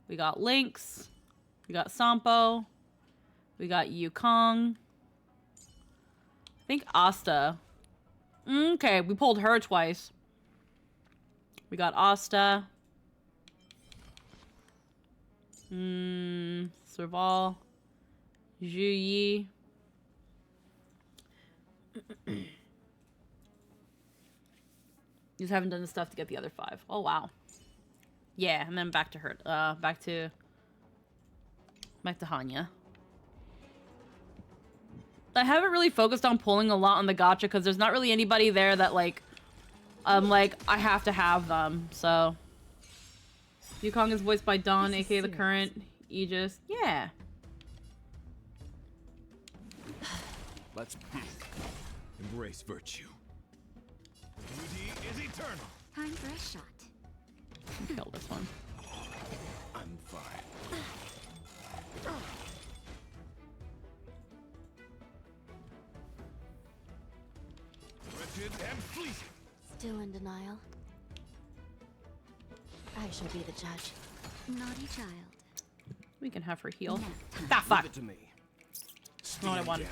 We got Lynx. We got Sampo. We got Yukong. I think Asta. Okay, we pulled her twice. We got Asta. Serval. Zhu Yi. Just haven't done the stuff to get the other 5. Oh, wow. Yeah, and then back to her. Back to Hanya. I haven't really focused on pulling a lot on the gacha because there's not really anybody there that like I have to have them. So Yukong is voiced by Dawn, aka the current Aegis. Yeah. Let's embrace virtue. Beauty is eternal. Time for a shot. Kill this one. I'm fine. Wretched and fleeting. Still in denial? I shall be the judge. Naughty child. We can have her heal. Ah, fuck. Give it to me. Not what I wanted.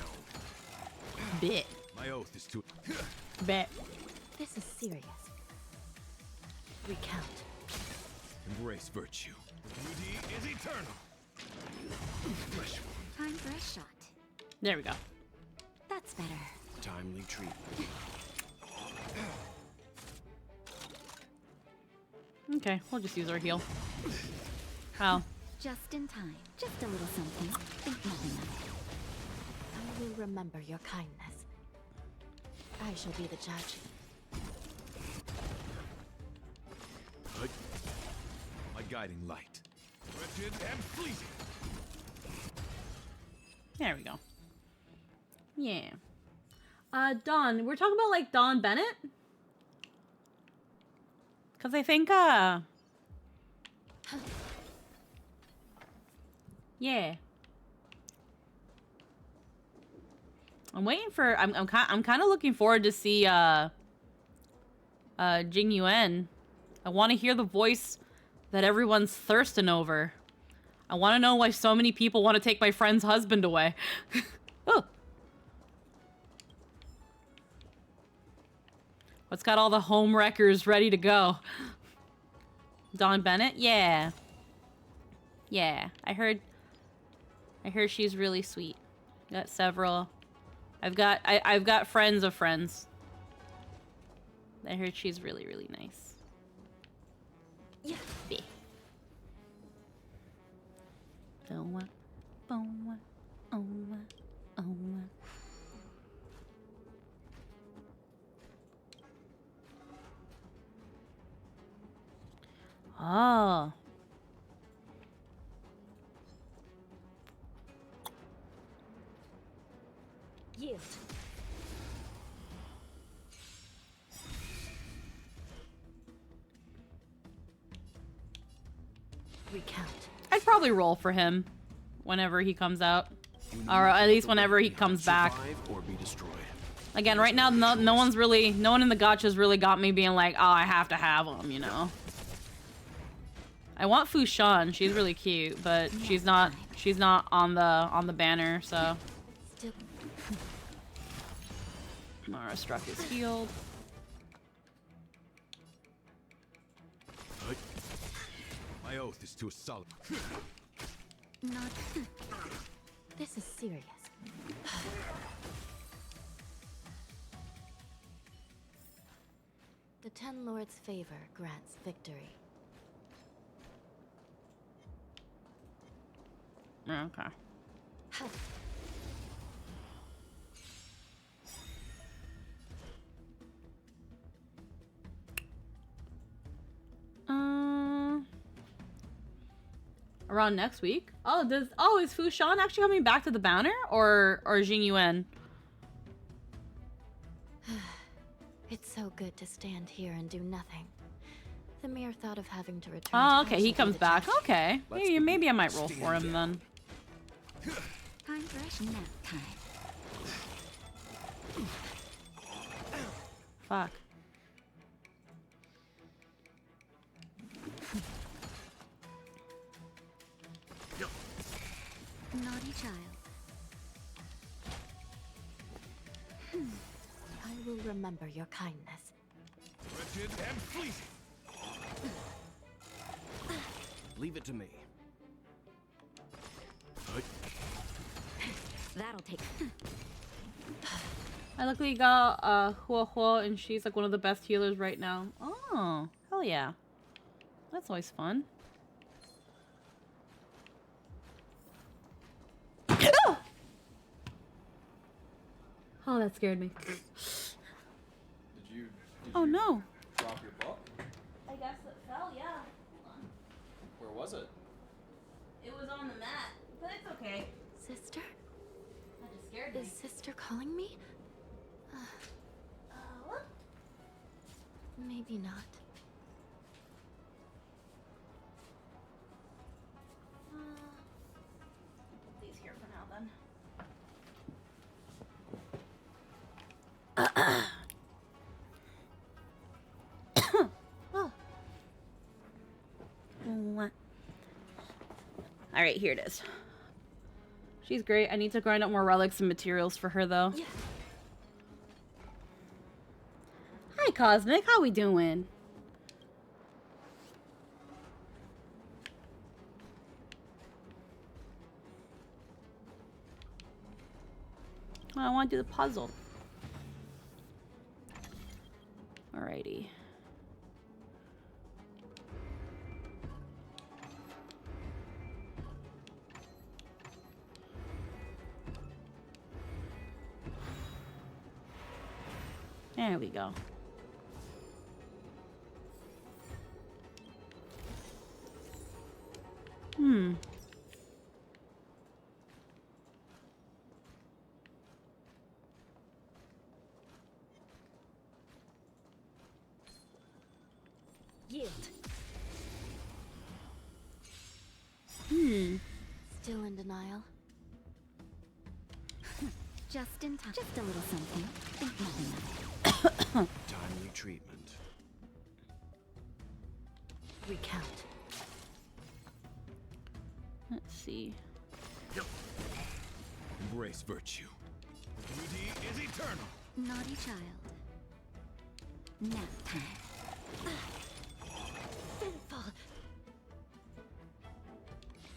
Bit. My oath is to Bet. This is serious. Recount. embrace virtue. Beauty is eternal. Fresh one. Time for a shot. There we go. That's better. Timely treatment. Okay, we'll just use our heal. How? Just in time. Just a little something. Think nothing of it. I will remember your kindness. I shall be the judge. My guiding light. Wretched and fleeting. There we go. Yeah. Dawn. We're talking about, like, Dawn Bennett? Because I think, yeah. I'm waiting for... I'm kind of looking forward to see, Jing Yuan. I want to hear the voice that everyone's thirsting over. I want to know why so many people want to take my friend's husband away. Oh. What's got all the home wreckers ready to go? Dawn Bennett? Yeah. Yeah. I heard she's really sweet. Got several. I've got friends of friends. I heard she's really, really nice. Yeah. Be. Boa, boa, oa, oa. Oh. Yield. Recount. I'd probably roll for him whenever he comes out. Or at least whenever he comes back. Or be destroyed. Again, right now, no one in the gotchas really got me being like, oh, I have to have him, you know? I want Fushan. She's really cute, but she's not on the banner, so. Still. Mara Struck is healed. My oath is to a solid. Not. This is serious. The Ten Lords' favor grants victory. Okay. Around next week? Oh, is Fu Shan actually coming back to the banner, or Jing Yuan? It's so good to stand here and do nothing. The mere thought of having to return. Oh, to okay, Ash he will be comes the back. judge. Okay, maybe I might roll for him then. Time for a nap time. Fuck. Naughty child. I will remember your kindness. Wretched and fleeting. Leave it to me. That'll take. I luckily got Hua Hua, and she's like one of the best healers right now. Oh, hell yeah. That's always fun. Oh, that scared me. Did you Oh no. drop your book? I guess it fell, yeah. Hold on. Where was it? It was on the mat, but it's okay. Sister? That just scared me. Is Sister calling me? What? Maybe not. Put these here for now then. Oh. All right, here it is. She's great. I need to grind up more relics and materials for her, though. Yeah. Hi, Cosmic. How we doing? Oh, I want to do the puzzle. Alrighty. There we go. Yield. Still in denial. Just in time. Just a little something. Think nothing of it. Timely treatment. Recount. Let's see. Embrace virtue. Duty is eternal. Naughty child. Nap time. Sinful.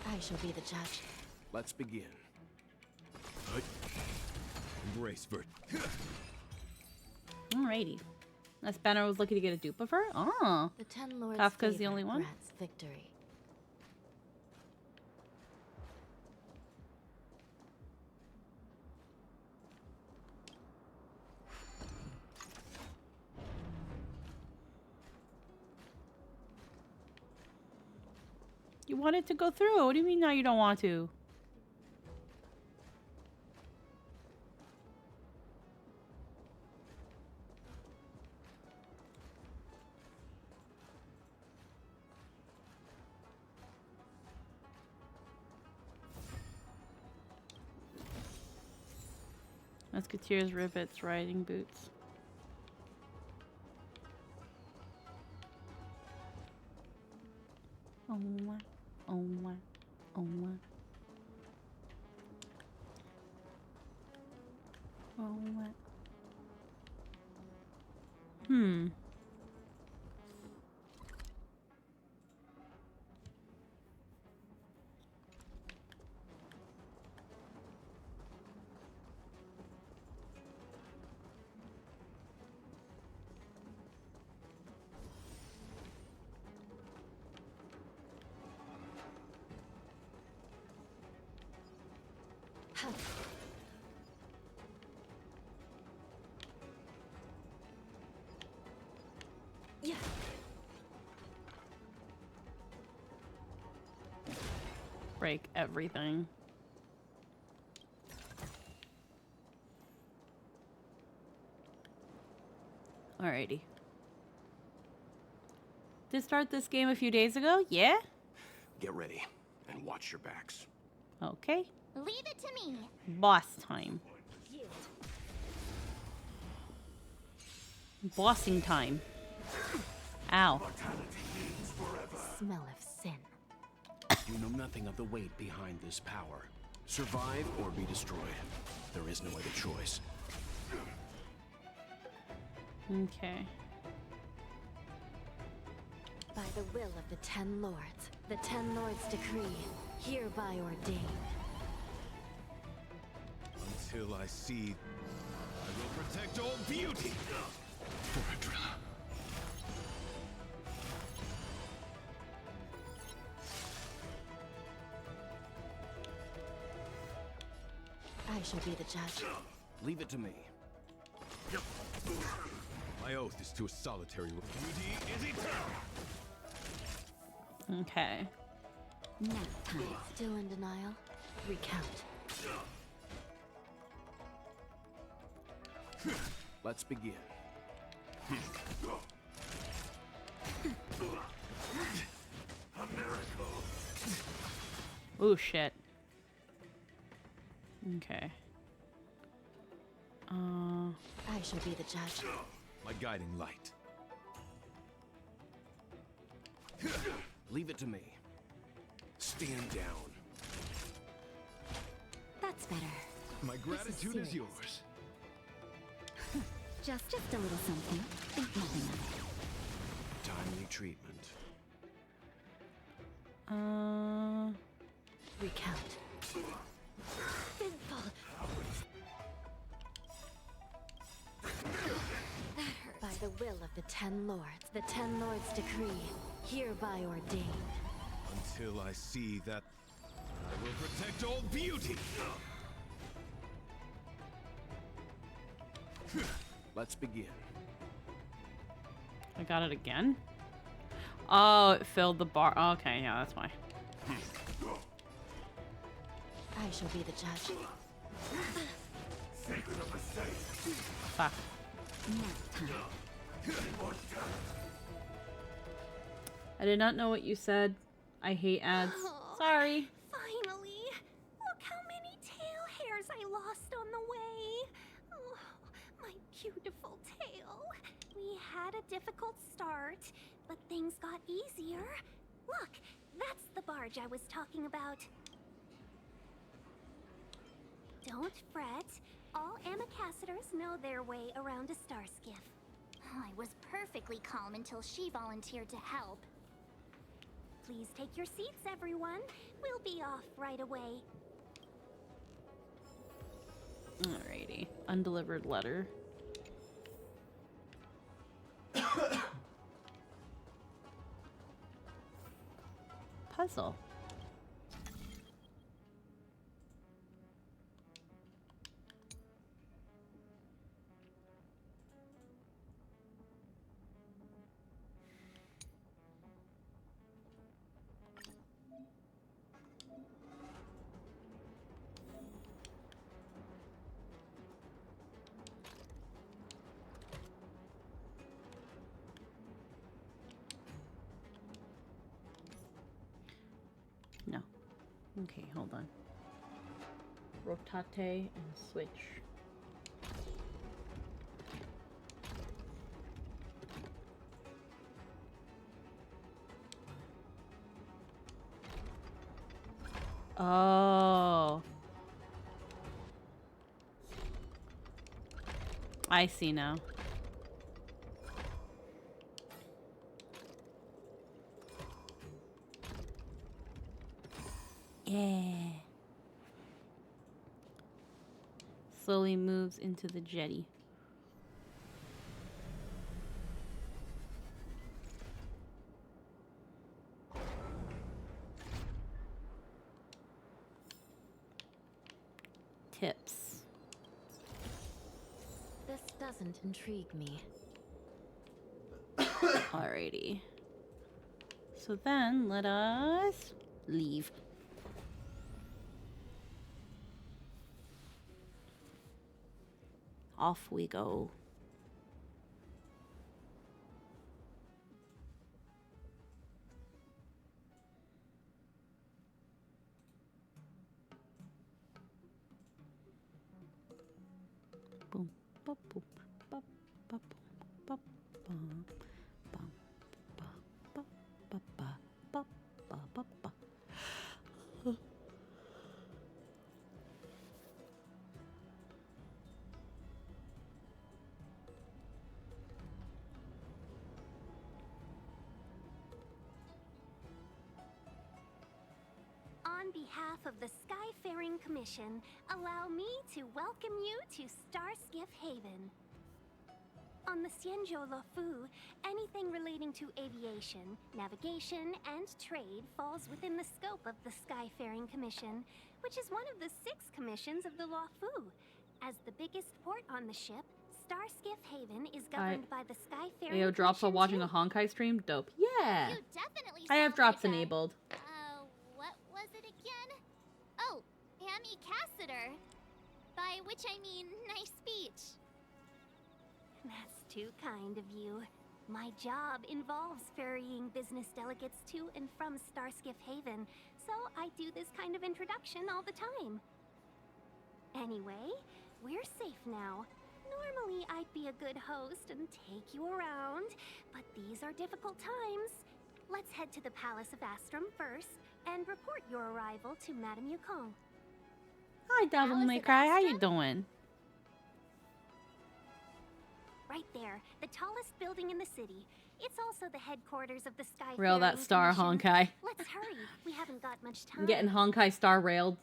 I shall be the judge. Let's begin. Embrace virtue. Alrighty. This banner was lucky to get a dupe of her. Oh. The Ten Lords Kafka's the favor only one? grants victory. You wanted to go through. What do you mean now you don't want to? Musketeers, rivets, riding boots. Oh my, oh my, oh my. Oh my. Yeah. Break everything. Alrighty. Did start this game a few days ago? Yeah? Get ready and watch your backs. Okay. Leave it to me. Boss time. Bossing time. Ow. Smell of sin. You know nothing of the weight behind this power. Survive or be destroyed. There is no other choice. Okay. By the will of the 10 lords, the 10 lords decree, hereby ordained. Until I see, I will protect all beauty. Foradrilla. I shall be the judge. Leave it to me. My oath is to a solitary beauty is eternal. Okay. Nap time. Still in denial? Recount. Let's begin. Ooh, shit. Okay. I shall be the judge. My guiding light. Leave it to me. Stand down. That's better. My gratitude is yours. Just a little something. Think nothing of it. Timely treatment. Recount. By the will of the 10 lords, the 10 lords decree, hereby ordained. Until I see that I will protect all beauty. Let's begin. I got it again? Oh, it filled the bar. Okay, yeah, that's why. I shall be the judge. Fuck. Nap time. I did not know what you said. I hate ads. Sorry. Finally! Look how many tail hairs I lost on the way. Oh, my beautiful tail. We had a difficult start, but things got easier. Look, that's the barge I was talking about. Don't fret. All ambassadors know their way around a star skiff. I was perfectly calm until she volunteered to help. Please take your seats, everyone. We'll be off right away. Alrighty. Undelivered letter. Puzzle. No. Okay, hold on. Rotate and switch. Oh. I see now. Yeah. Slowly moves into the jetty. tips. This doesn't intrigue me. Alrighty. So then, let us leave. Off we go. Boom, ba, boom, ba, ba, boom, ba, ba, ba, ba, ba, ba, ba, ba, ba, ba. On behalf of the Skyfaring Commission, allow me to welcome you to Starskiff Haven. On the Xianzhou Luofu, anything relating to aviation, navigation, and trade falls within the scope of the Skyfaring Commission, which is one of the 6 commissions of the Luofu. As the biggest port on the ship, Starskiff Haven is governed by the Skyfaring Yo, drops while Commission watching a Honkai stream? Dope. Yeah! You definitely I have sound drops like enabled. what was it again? Oh, Amy Cassiter. By which I mean, nice speech. That's too kind of you. My job involves ferrying business delegates to and from Starskiff Haven, so I do this kind of introduction all the time. Anyway, we're safe now. Normally, I'd be a good host and take you around, but these are difficult times. Let's head to the Palace of Astrum first and report your arrival to Madame Yukong. Hi, Devil May Cry. How you doing? Right there, the tallest building in the city. It's also the headquarters of the Skyfaring Rail that star, Commission. Honkai. Let's hurry. We haven't got much time. I'm getting Honkai star railed.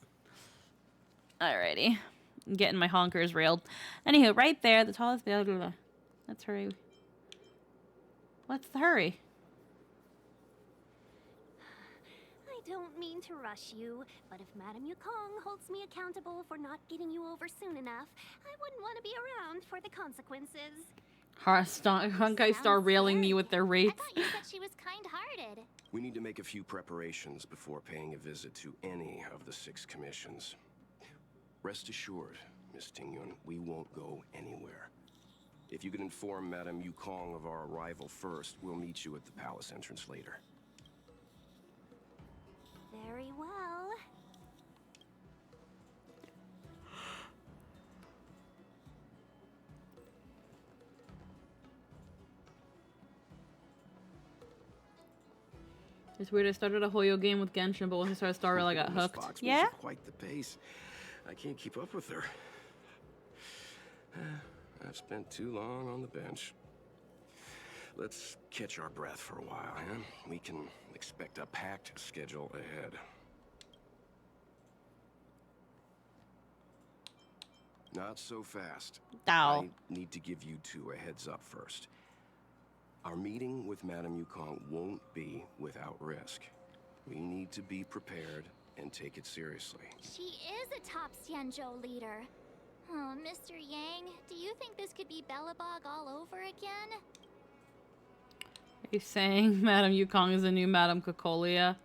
Alrighty. I'm getting my honkers railed. Anywho, right there, the tallest building. Let's hurry. What's the hurry? I don't mean to rush you, but if Madame Yukong holds me accountable for not getting you over soon enough, I wouldn't want to be around for the consequences. Honkai star railing me with their I wraiths. thought you said she was kind-hearted. We need to make a few preparations before paying a visit to any of the 6 commissions. Rest assured, Miss Tingyun, we won't go anywhere. If you could inform Madame Yukong of our arrival first, we'll meet you at the palace entrance later. Very well. It's weird, I started a Hoyo game with Genshin, but once I started Star Rail, I got Miss hooked. Fox moves Yeah? at quite the pace. I can't keep up with her. I've spent too long on the bench. Let's catch our breath for a while, huh? We can expect a packed schedule ahead. Not so fast. Ow. I need to give you 2 a heads up first. Our meeting with Madame Yukong won't be without risk. We need to be prepared and take it seriously. She is a top Xianzhou leader. Oh, Mr. Yang, do you think this could be Bellabog all over again? Are you saying Madame Yukong is the new Madame Cocolia?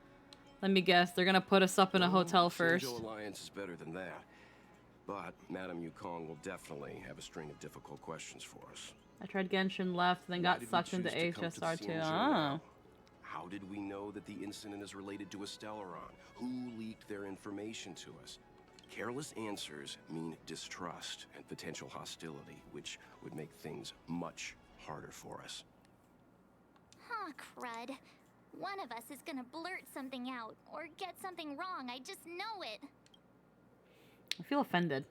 Let me guess, they're gonna put us up in a hotel first. Xianzhou Alliance is better than that. But Madame Yukong will definitely have a string of difficult questions for us. I tried Genshin left, then Why got did we sucked into choose to come to HSR too. Xianzhou Oh. now? How did we know that the incident is related to a Stellaron? Who leaked their information to us? Careless answers mean distrust and potential hostility, which would make things much harder for us. Huh, crud. One of us is gonna blurt something out, or get something wrong, I just know it. I feel offended.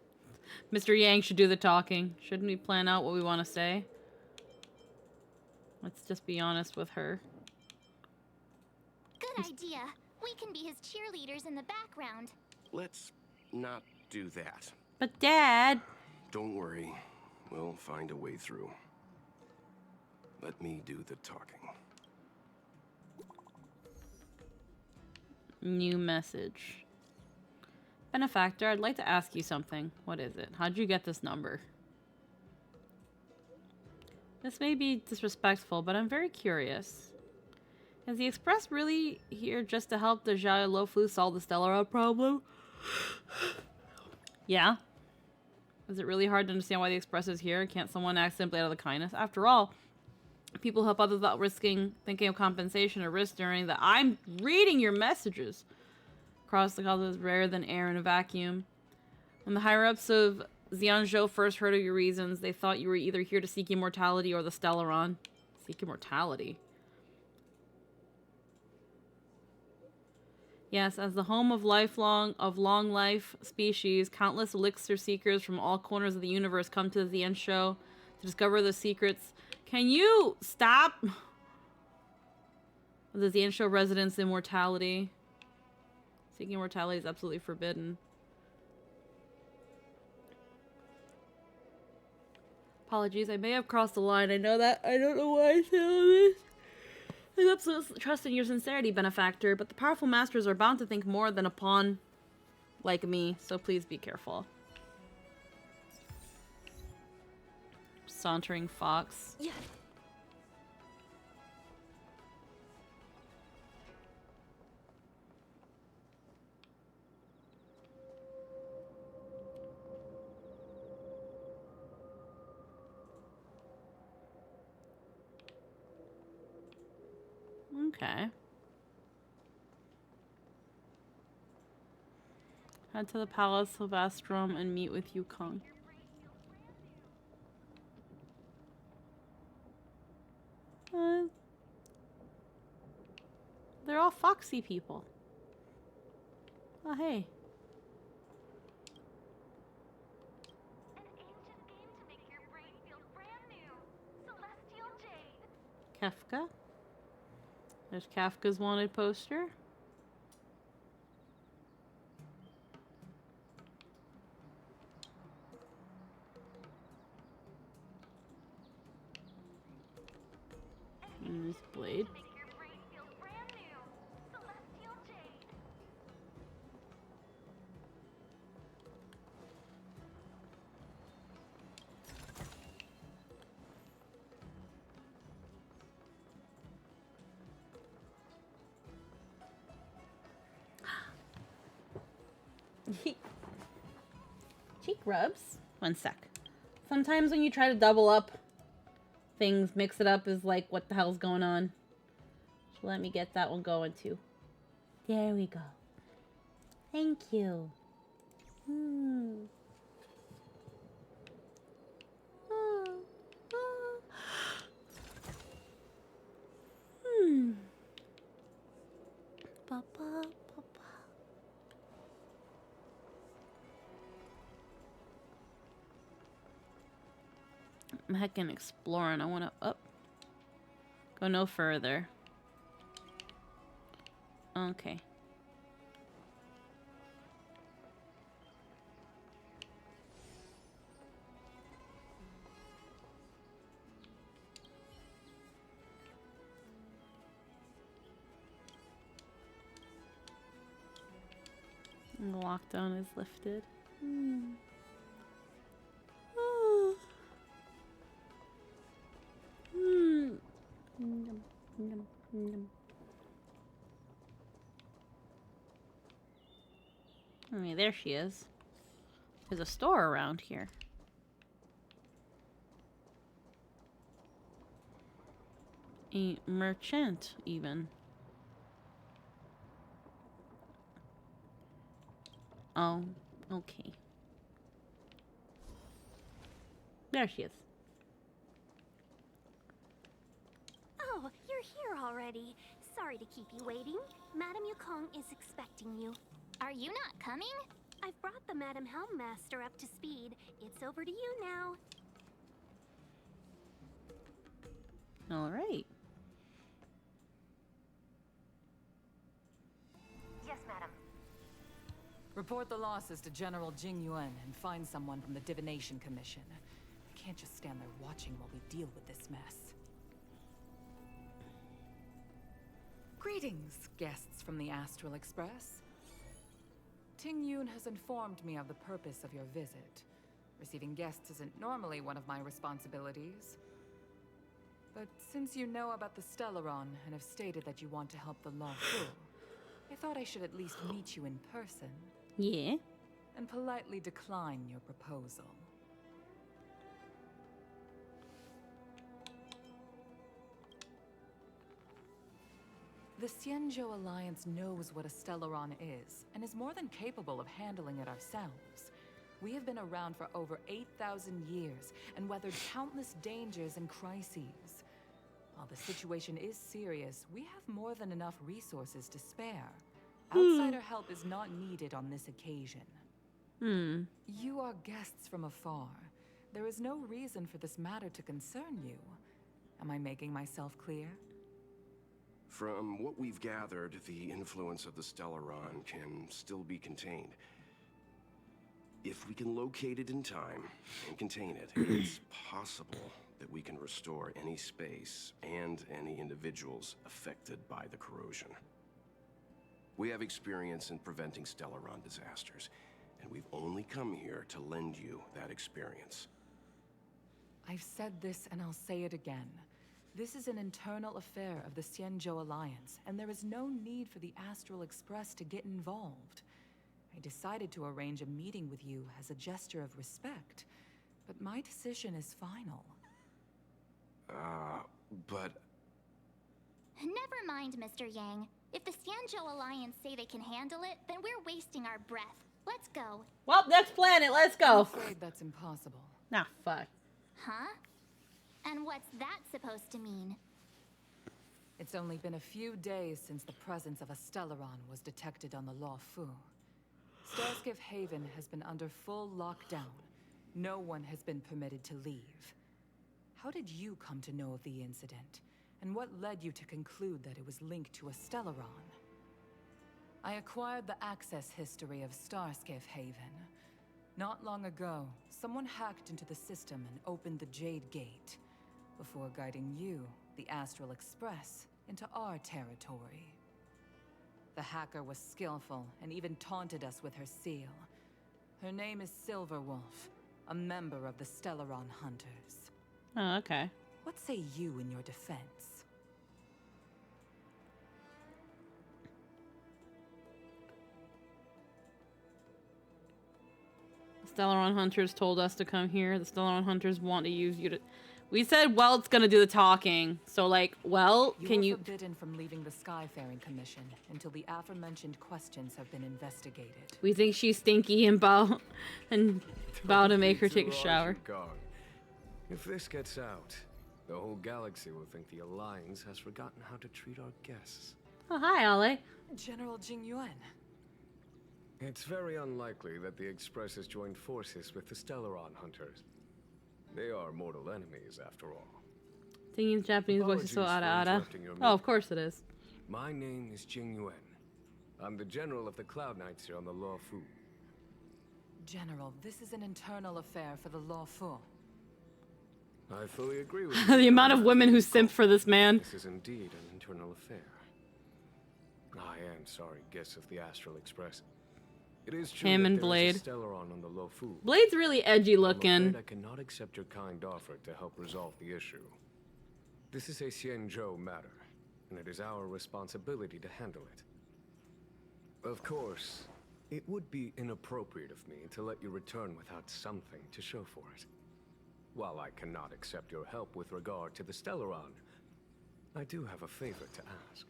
Mr. Yang should do the talking. Shouldn't we plan out what we want to say? Let's just be honest with her. Good idea. We can be his cheerleaders in the background. Let's not do that. But Dad! Don't worry. We'll find a way through. Let me do the talking. New message. Benefactor, I'd like to ask you something. What is it? How'd you get this number? This may be disrespectful, but I'm very curious. Is the Express really here just to help the Jaya Lofu solve the Stellaron problem? Yeah. Is it really hard to understand why the Express is here? Can't someone act simply out of the kindness? After all, people help others without thinking of compensation or risk during the— I'm reading your messages. Cross the cause is rarer than air in a vacuum. When the higher-ups of Xianzhou first heard of your reasons, they thought you were either here to seek immortality or the Stellaron. Seek immortality? Yes, as the home of long life species, countless elixir seekers from all corners of the universe come to the Xianzhou to discover the secrets. Can you stop? The Xianzhou residents' immortality. Seeking immortality is absolutely forbidden. Apologies, I may have crossed the line. I know that. I don't know why I said all this. I have absolute trust in your sincerity, Benefactor, but the powerful masters are bound to think more than a pawn like me, so please be careful. Sauntering fox. Yeah. Okay. Head to the Palace of Astrum and meet with Yukong. They're all foxy people. Oh, hey. Kefka. There's Kafka's wanted poster. And this blade. Cheek rubs. One sec. Sometimes when you try to double up things, mix it up, is like, what the hell's going on? So let me get that one going too. There we go. Thank you. I'm heckin' exploring. I want to go no further. Okay. And the lockdown is lifted. Okay, there she is. There's a store around here. A merchant, even. Oh, okay. There she is. Oh, you're here already. Sorry to keep you waiting. Madame Yukong is expecting you. Are you not coming? I've brought the Madame Helmmaster up to speed. It's over to you now. All right. Yes, madam. Report the losses to General Jing Yuan and find someone from the Divination Commission. I can't just stand there watching while we deal with this mess. Greetings, guests from the Astral Express. Ting Yun has informed me of the purpose of your visit. Receiving guests isn't normally one of my responsibilities. But since you know about the Stellaron and have stated that you want to help the Lawful, I thought I should at least meet you in person. Yeah. And politely decline your proposal. The Xianzhou Alliance knows what a Stellaron is, and is more than capable of handling it ourselves. We have been around for over 8,000 years, and weathered countless dangers and crises. While the situation is serious, we have more than enough resources to spare. Outsider help is not needed on this occasion. You are guests from afar. There is no reason for this matter to concern you. Am I making myself clear? From what we've gathered, the influence of the Stellaron can still be contained. If we can locate it in time and contain it, it's possible that we can restore any space and any individuals affected by the corrosion. We have experience in preventing Stellaron disasters, and we've only come here to lend you that experience. I've said this and I'll say it again. This is an internal affair of the Xianzhou Alliance, and there is no need for the Astral Express to get involved. I decided to arrange a meeting with you as a gesture of respect, but my decision is final. But... Never mind, Mr. Yang. If the Xianzhou Alliance say they can handle it, then we're wasting our breath. Let's go. Well, next planet, let's go. I'm afraid that's impossible. Nah, fuck. Huh? And what's that supposed to mean? It's only been a few days since the presence of a Stellaron was detected on the Lawfu. Starskiff Haven has been under full lockdown. No one has been permitted to leave. How did you come to know of the incident? And what led you to conclude that it was linked to a Stellaron? I acquired the access history of Starskiff Haven. Not long ago, someone hacked into the system and opened the Jade Gate, before guiding you, the Astral Express, into our territory. The hacker was skillful and even taunted us with her seal. Her name is Silverwolf, a member of the Stellaron Hunters. Oh, okay. What say you in your defense? The Stellaron Hunters told us to come here. The Stellaron Hunters want to use you to... We said Welt's gonna do the talking. So, like, well, can you... You are forbidden from leaving the Skyfaring Commission until the aforementioned questions have been investigated. We think she's stinky and bow to make her take a shower. If this gets out, the whole galaxy will think the Alliance has forgotten how to treat our guests. Oh, hi, Ale. General Jing Yuan. It's very unlikely that the Express has joined forces with the Stellaron Hunters. They are mortal enemies, after all. Singing Japanese voice is so ada. Oh, of course it is. My name is Jing Yuan. I'm the general of the Cloud Knights here on the Lawfu. General, this is an internal affair for the Lawfu. I fully agree with you. The amount of women who simp for this man. This is indeed an internal affair. I am sorry, guests of the Astral Express. It is true Him that and there Blade. is a Stellaron on the Lawfu. Blade's really edgy looking. I'm afraid I cannot accept your kind offer to help resolve the issue. This is a Xianzhou matter, and it is our responsibility to handle it. Of course, it would be inappropriate of me to let you return without something to show for it. While I cannot accept your help with regard to the Stellaron, I do have a favor to ask.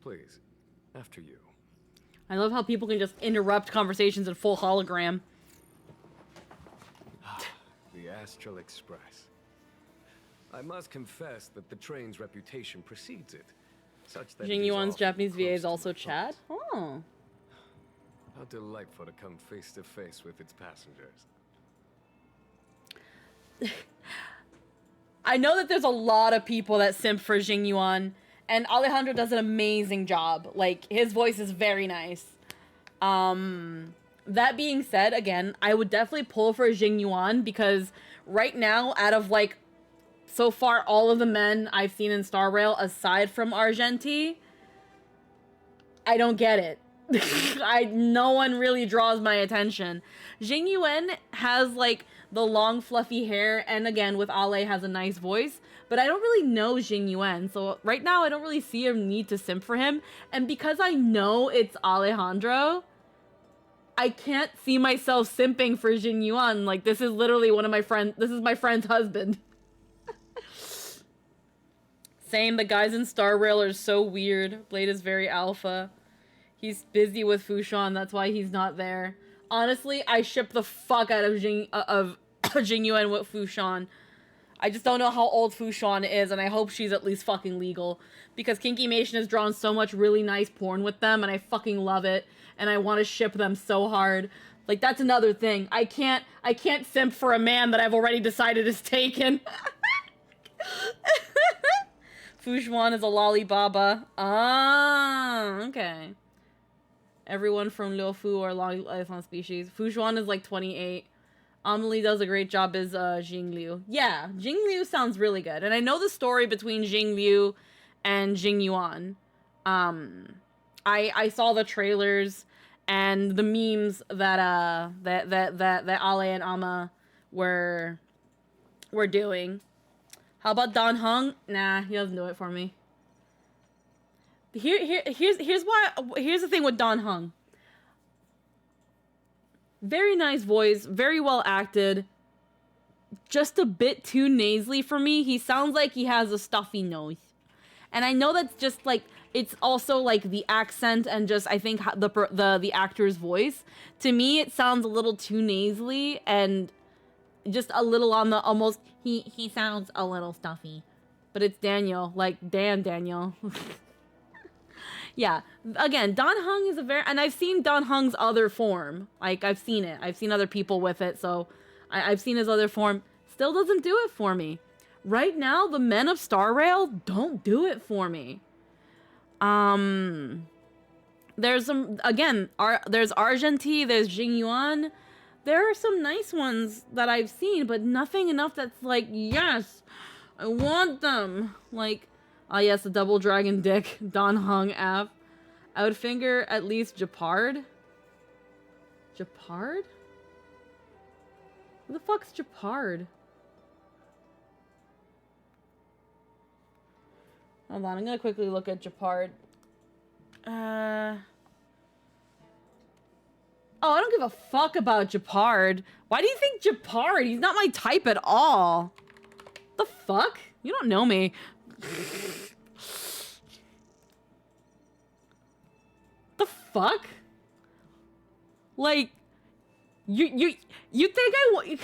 Please, after you. I love how people can just interrupt conversations in full hologram. The Astral Express. I must confess that the train's reputation precedes it, such that Jing Yuan's Japanese VA is also Chad? Oh. How delightful to come face to face with its passengers. I know that there's a lot of people that simp for Jing Yuan, and Alejandro does an amazing job. Like, his voice is very nice. That being said, again, I would definitely pull for Jing Yuan, because right now, out of, like, so far, all of the men I've seen in Star Rail, aside from Argenti, I don't get it. No one really draws my attention. Jing Yuan has like the long fluffy hair, and again with Ale has a nice voice, but I don't really know Jing Yuan, so right now I don't really see a need to simp for him. And because I know it's Alejandro, I can't see myself simping for Jing Yuan. Like, this is literally one of my friends. This is my friend's husband. Same, the guys in Star Rail are so weird. Blade is very alpha. He's busy with Fushan, that's why he's not there. Honestly, I ship the fuck out of Jing Yuan with Fushan. I just don't know how old Fushan is, and I hope she's at least fucking legal. Because Kinky Mation has drawn so much really nice porn with them, and I fucking love it. And I want to ship them so hard. Like, that's another thing. I can't simp for a man that I've already decided is taken. Fushuan is a lollibaba. Ah, okay. Everyone from Luofu are lifelong species. Fushuan is like 28. Amelie does a great job as Jingliu. Yeah, Jingliu sounds really good. And I know the story between Jingliu and Jing Yuan. I saw the trailers and the memes that that Ale and Ama were doing. How about Don Hung? Nah, he doesn't do it for me. Here's the thing with Don Hung. Very nice voice, very well acted. Just a bit too nasally for me. He sounds like he has a stuffy nose. And I know that's just like, it's also like the accent and just, I think the actor's voice. To me, it sounds a little too nasally and just a little on the almost, he sounds a little stuffy. But it's Daniel, like, damn Daniel. Yeah, again, Don Hung is and I've seen Don Hung's other form. Like, I've seen it. I've seen other people with it, so I've seen his other form. Still doesn't do it for me. Right now, the men of Star Rail don't do it for me. There's some, again, there's Argenti, there's Jing Yuan. There are some nice ones that I've seen, but nothing enough that's like, yes, I want them. Like, ah, yes, the double dragon dick, Don Hung app. I would finger at least Japard. Japard? Who the fuck's Japard? Hold on, I'm gonna quickly look at Japard. Oh, I don't give a fuck about Japard. Why do you think Japard? He's not my type at all. The fuck? You don't know me. The fuck? Like, you think I want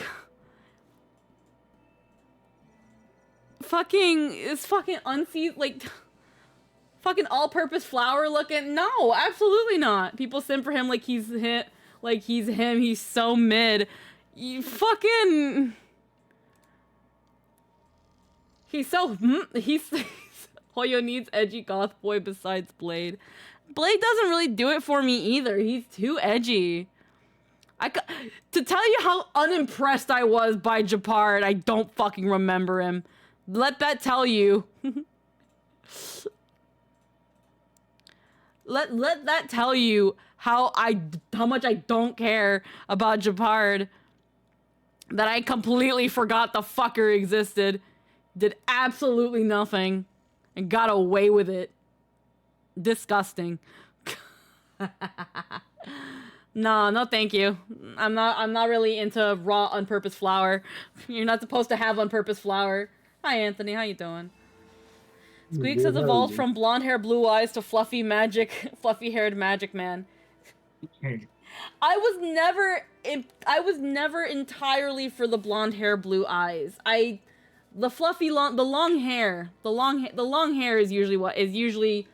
fucking is fucking unseasoned, like fucking all-purpose flour looking? No, absolutely not. People simp for him like he's him. He's so mid. You fucking. He's so. He's. Hoyo needs edgy goth boy besides Blade. Blade doesn't really do it for me either. He's too edgy. To tell you how unimpressed I was by Japard, I don't fucking remember him. Let that tell you. Let that tell you how much I don't care about Japard. That I completely forgot the fucker existed. Did absolutely nothing. And got away with it. Disgusting. No, thank you. I'm not really into raw on-purpose flour. You're not supposed to have on-purpose flour. Hi Anthony, how you doing? Squeaks has evolved from blonde hair, blue eyes to fluffy haired magic man. I was never entirely for the blonde hair, blue eyes. The long hair is usually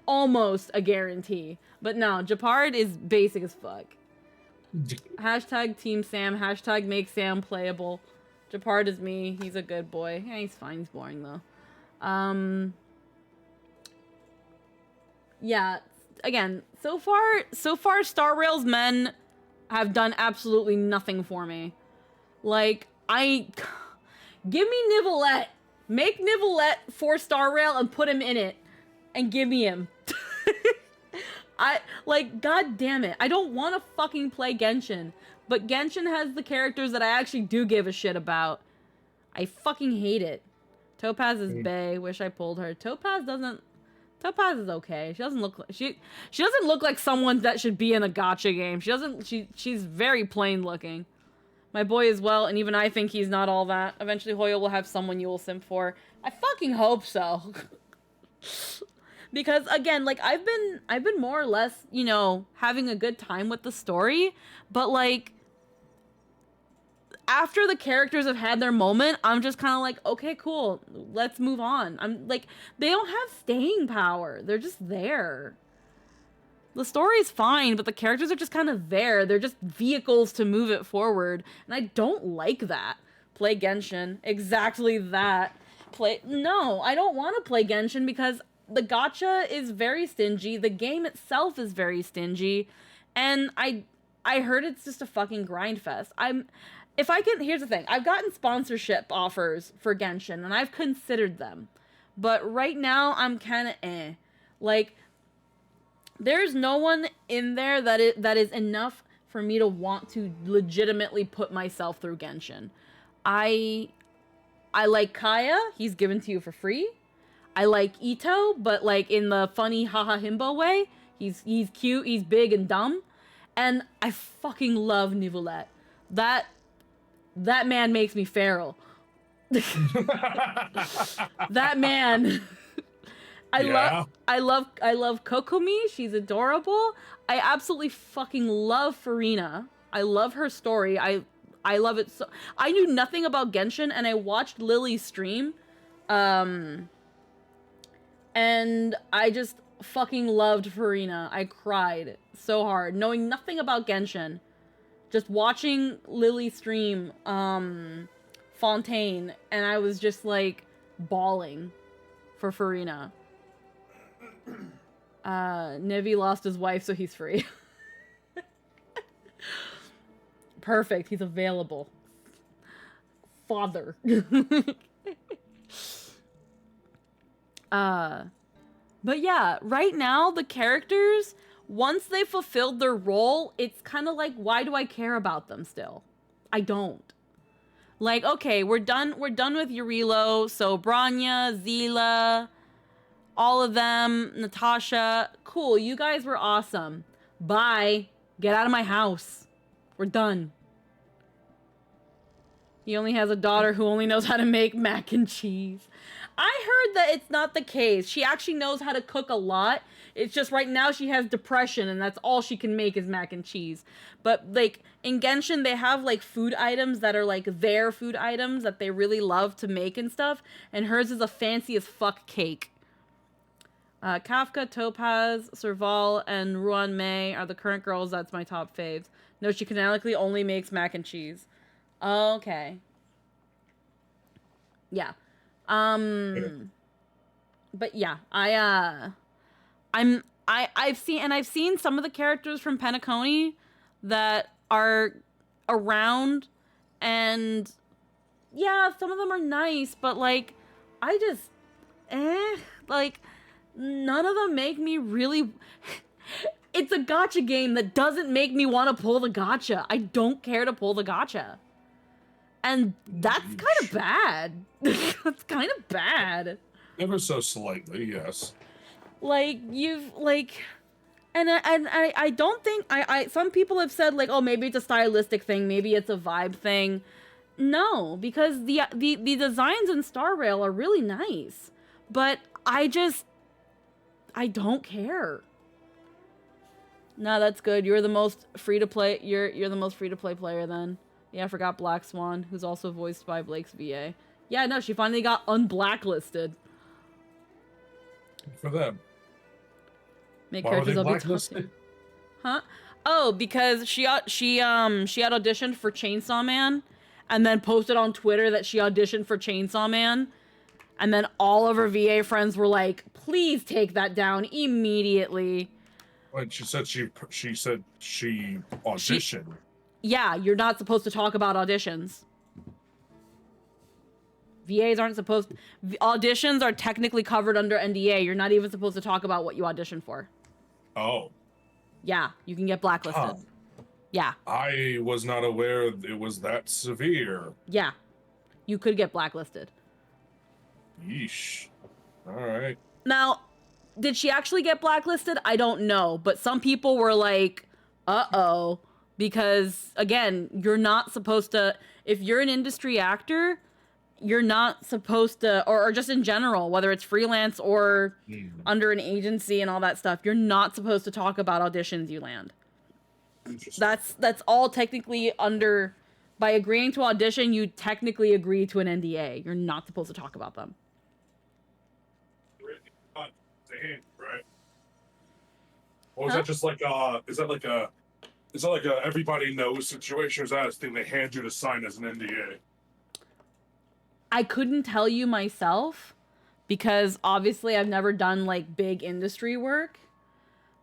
almost a guarantee. But no, Japard is basic as fuck. Hashtag Team Sam, hashtag make Sam playable. Japard is me, he's a good boy. Yeah, he's fine, he's boring though. Yeah, again, so far Star Rail's men have done absolutely nothing for me. Like, give me Nivolette. Make Nivolette for Star Rail and put him in it. And give me him. God damn it. I don't want to fucking play Genshin. But Genshin has the characters that I actually do give a shit about. I fucking hate it. Topaz is bae. Wish I pulled her. Topaz is okay. She doesn't look like she doesn't look like someone that should be in a gacha game. She's very plain looking. My boy as well, and even I think he's not all that. Eventually Hoyo will have someone you will simp for. I fucking hope so. Because again, like I've been more or less, you know, having a good time with the story, but like after the characters have had their moment, I'm just kind of like, okay, cool, let's move on. I'm like, they don't have staying power. They're just there. The story's fine, but the characters are just kind of there. They're just vehicles to move it forward, and I don't like that. Play Genshin. Exactly that. No, I don't want to play Genshin because the gacha is very stingy. The game itself is very stingy, and I heard it's just a fucking grind fest. Here's the thing. I've gotten sponsorship offers for Genshin, and I've considered them, but right now I'm kind of Like, there's no one in there that is enough for me to want to legitimately put myself through Genshin. I like Kaya. He's given to you for free. I like Ito, but like in the funny haha himbo way. He's cute, he's big and dumb. And I fucking love Nivolette. That man makes me feral. That man. I love Kokomi. She's adorable. I absolutely fucking love Farina. I love her story. I love it so. I knew nothing about Genshin, and I watched Lily's stream. And I just fucking loved Farina. I cried so hard, knowing nothing about Genshin. Just watching Lily stream Fontaine, and I was just like bawling for Farina. Nevi lost his wife, so he's free. Perfect, he's available. Father. But yeah, right now, the characters, once they fulfilled their role, it's kind of like, why do I care about them still? I don't. Like, okay, we're done with Yurilo, so Branya, Zila, all of them, Natasha, cool, you guys were awesome. Bye. Get out of my house. We're done. He only has a daughter who only knows how to make mac and cheese. I heard that it's not the case. She actually knows how to cook a lot. It's just right now she has depression and that's all she can make is mac and cheese. But like in Genshin, they have like food items that are like their food items that they really love to make and stuff. And hers is a fancy as fuck cake. Kafka, Topaz, Serval, and Ruan Mei are the current girls. That's my top faves. No, she canonically only makes mac and cheese. Okay. Yeah. But yeah, I've seen some of the characters from Penacony that are around, and yeah, some of them are nice, but like, I just, like, none of them make me really. It's a gacha game that doesn't make me want to pull the gacha. I don't care to pull the gacha. And that's kind of bad. That's kind of bad. Ever so slightly, yes. Like, you've, like... And I don't think... some people have said, like, oh, maybe it's a stylistic thing. Maybe it's a vibe thing. No, because the designs in Star Rail are really nice. But I don't care. No, that's good. You're the most free-to-play... You're the most free-to-play player, then. Yeah, I forgot Black Swan, who's also voiced by Blake's VA. Yeah, no, she finally got unblacklisted. For them. Make Why were they characters blacklisted? Huh? Oh, because she had auditioned for Chainsaw Man, and then posted on Twitter that she auditioned for Chainsaw Man, and then all of her VA friends were like, "Please take that down immediately." Like she said she auditioned. Yeah, you're not supposed to talk about auditions. VAs aren't supposed... Auditions are technically covered under NDA. You're not even supposed to talk about what you auditioned for. Oh. Yeah, you can get blacklisted. Huh. Yeah. I was not aware it was that severe. Yeah. You could get blacklisted. Yeesh. All right. Now, did she actually get blacklisted? I don't know, but some people were like, uh-oh, because again, you're not supposed to, if you're an industry actor, you're not supposed to, or just in general, whether it's freelance or under an agency and all that stuff, you're not supposed to talk about auditions you land. That's all technically under, by agreeing to audition, you technically agree to an NDA. You're not supposed to talk about them. Right. Or is that just like is that like a everybody knows situation, or is that a thing they hand you to sign as an NDA? I couldn't tell you myself because obviously I've never done like big industry work,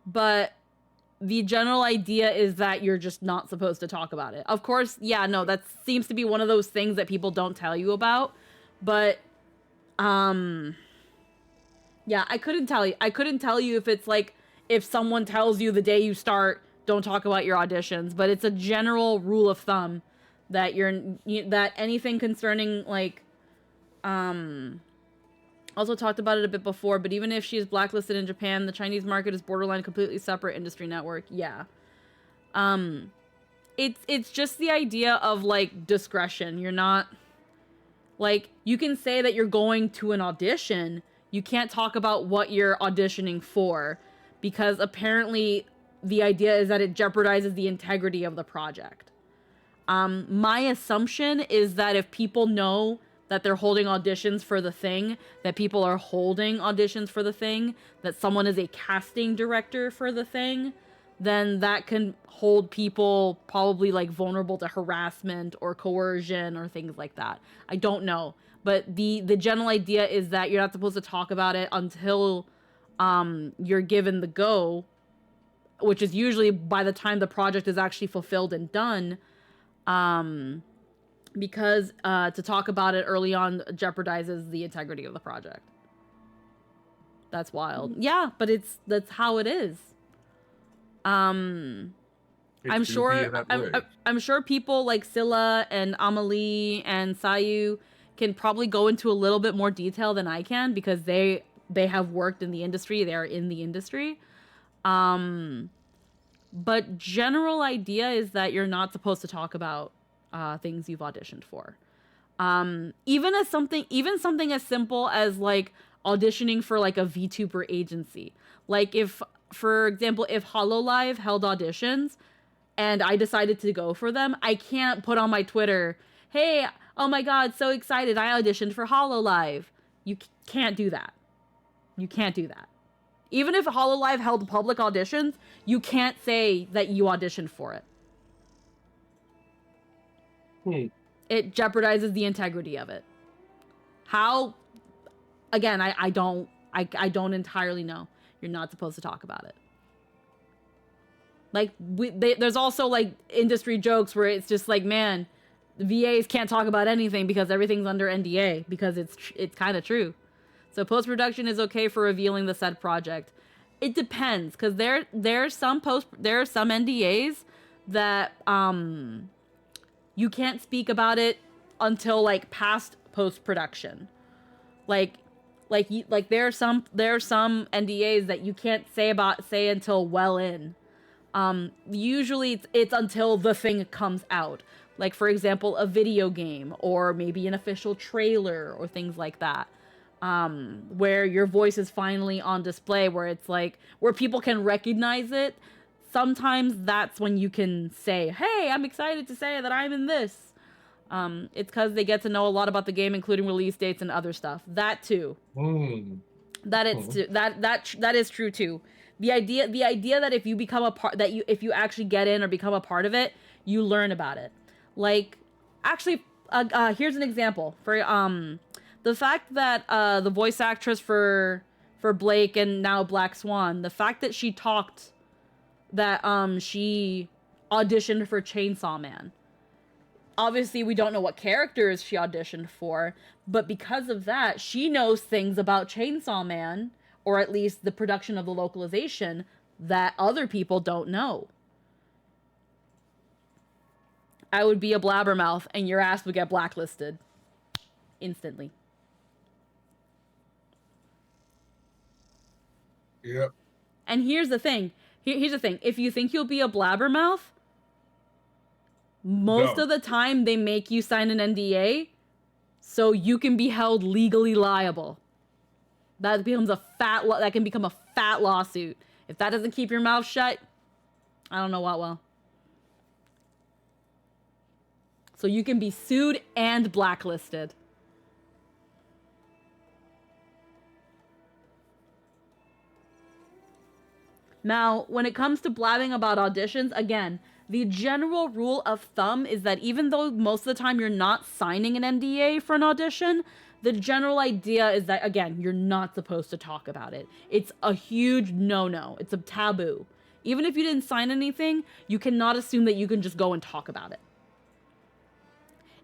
but the general idea is that you're just not supposed to talk about it. Of course, yeah, no, that seems to be one of those things that people don't tell you about, but yeah, I couldn't tell you. I couldn't tell you if it's like, if someone tells you the day you start, don't talk about your auditions, but it's a general rule of thumb that that anything concerning like, also talked about it a bit before, but even if she is blacklisted in Japan, the Chinese market is borderline completely separate industry network. Yeah. It's just the idea of like discretion. You're not, like, you can say that you're going to an audition, you can't talk about what you're auditioning for, because apparently the idea is that it jeopardizes the integrity of the project. My assumption is that if people know that they're holding auditions for the thing, that people are holding auditions for the thing, that someone is a casting director for the thing, then that can hold people probably like vulnerable to harassment or coercion or things like that. I don't know. But the general idea is that you're not supposed to talk about it until you're given the go, which is usually by the time the project is actually fulfilled and done, because to talk about it early on jeopardizes the integrity of the project. That's wild. Yeah, but that's how it is. I'm sure people like Scylla and Amelie and Sayu can probably go into a little bit more detail than I can, because they have worked in the industry. They are in the industry. But general idea is that you're not supposed to talk about things you've auditioned for. Even something as simple as like auditioning for like a VTuber agency. Like if, for example, if HoloLive held auditions and I decided to go for them, I can't put on my Twitter, hey, oh my god, so excited, I auditioned for HoloLive. You can't do that. You can't do that. Even if HoloLive held public auditions, you can't say that you auditioned for it. It jeopardizes the integrity of it. How? Again, I don't entirely know. You're not supposed to talk about it. Like, there's also like industry jokes where it's just like, man, the VAs can't talk about anything because everything's under NDA, because it's kind of true. So post-production is okay for revealing the said project. It depends, because there are some NDAs that you can't speak about it until like past post-production. Like there are some NDAs that you can't say until well in. Usually it's until the thing comes out. Like, for example, a video game, or maybe an official trailer, or things like that. Where your voice is finally on display, where it's like, where people can recognize it. Sometimes that's when you can say, hey, I'm excited to say that I'm in this. It's because they get to know a lot about the game, including release dates and other stuff. That too. That is true too. The idea that if you become a part, if you actually get in or become a part of it, you learn about it. Like, actually, here's an example for the fact that the voice actress for Blake and now Black Swan, the fact that she talked that she auditioned for Chainsaw Man. Obviously, we don't know what characters she auditioned for, but because of that, she knows things about Chainsaw Man, or at least the production of the localization, that other people don't know. I would be a blabbermouth and your ass would get blacklisted instantly. Yep. And here's the thing. Here's the thing. If you think you'll be a blabbermouth, most of the time they make you sign an NDA so you can be held legally liable. That becomes that can become a fat lawsuit. If that doesn't keep your mouth shut, I don't know what will. So you can be sued and blacklisted. Now, when it comes to blabbing about auditions, again, the general rule of thumb is that even though most of the time you're not signing an NDA for an audition, the general idea is that, again, you're not supposed to talk about it. It's a huge no-no. It's a taboo. Even if you didn't sign anything, you cannot assume that you can just go and talk about it.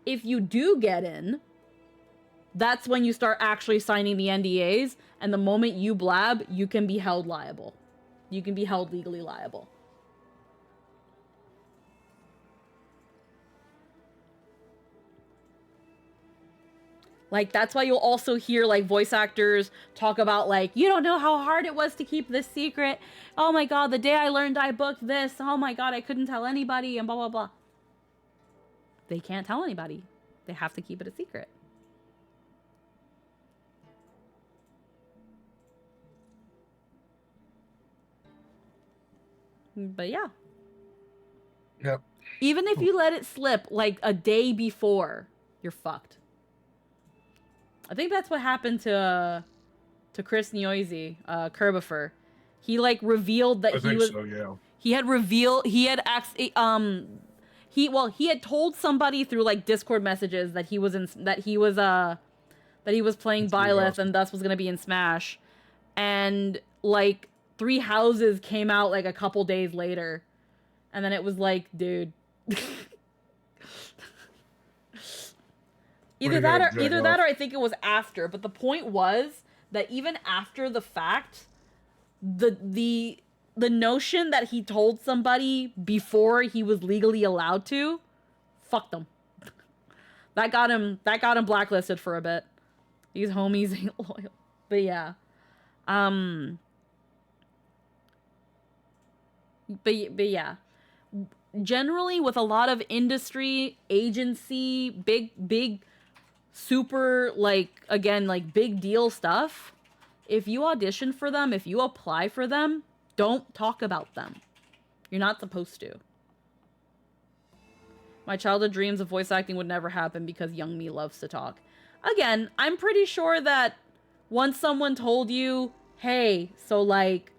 If you do get in, that's when you start actually signing the NDAs, and the moment you blab, you can be held liable. You can be held legally liable. Like, that's why you'll also hear, like, voice actors talk about, like, you don't know how hard it was to keep this secret. Oh my god, the day I learned I booked this. Oh my god, I couldn't tell anybody, and blah, blah, blah. They can't tell anybody. They have to keep it a secret. But yeah. Yep. Even if you let it slip like a day before, you're fucked. I think that's what happened to Chris Nioisi, Kerbifer. He like revealed that he had told somebody through like Discord messages that he was playing Byleth and thus was gonna be in Smash, and like 3 houses came out like a couple days later, and then it was like, dude. Either that or I think it was after. But the point was that even after the fact, the notion that he told somebody before he was legally allowed to, fucked him. That got him blacklisted for a bit. These homies ain't loyal. But yeah. But yeah. Generally, with a lot of industry, agency, big, super, like, again, like, big deal stuff, if you audition for them, if you apply for them, don't talk about them. You're not supposed to. My childhood dreams of voice acting would never happen because young me loves to talk. Again, I'm pretty sure that once someone told you, hey, so, like,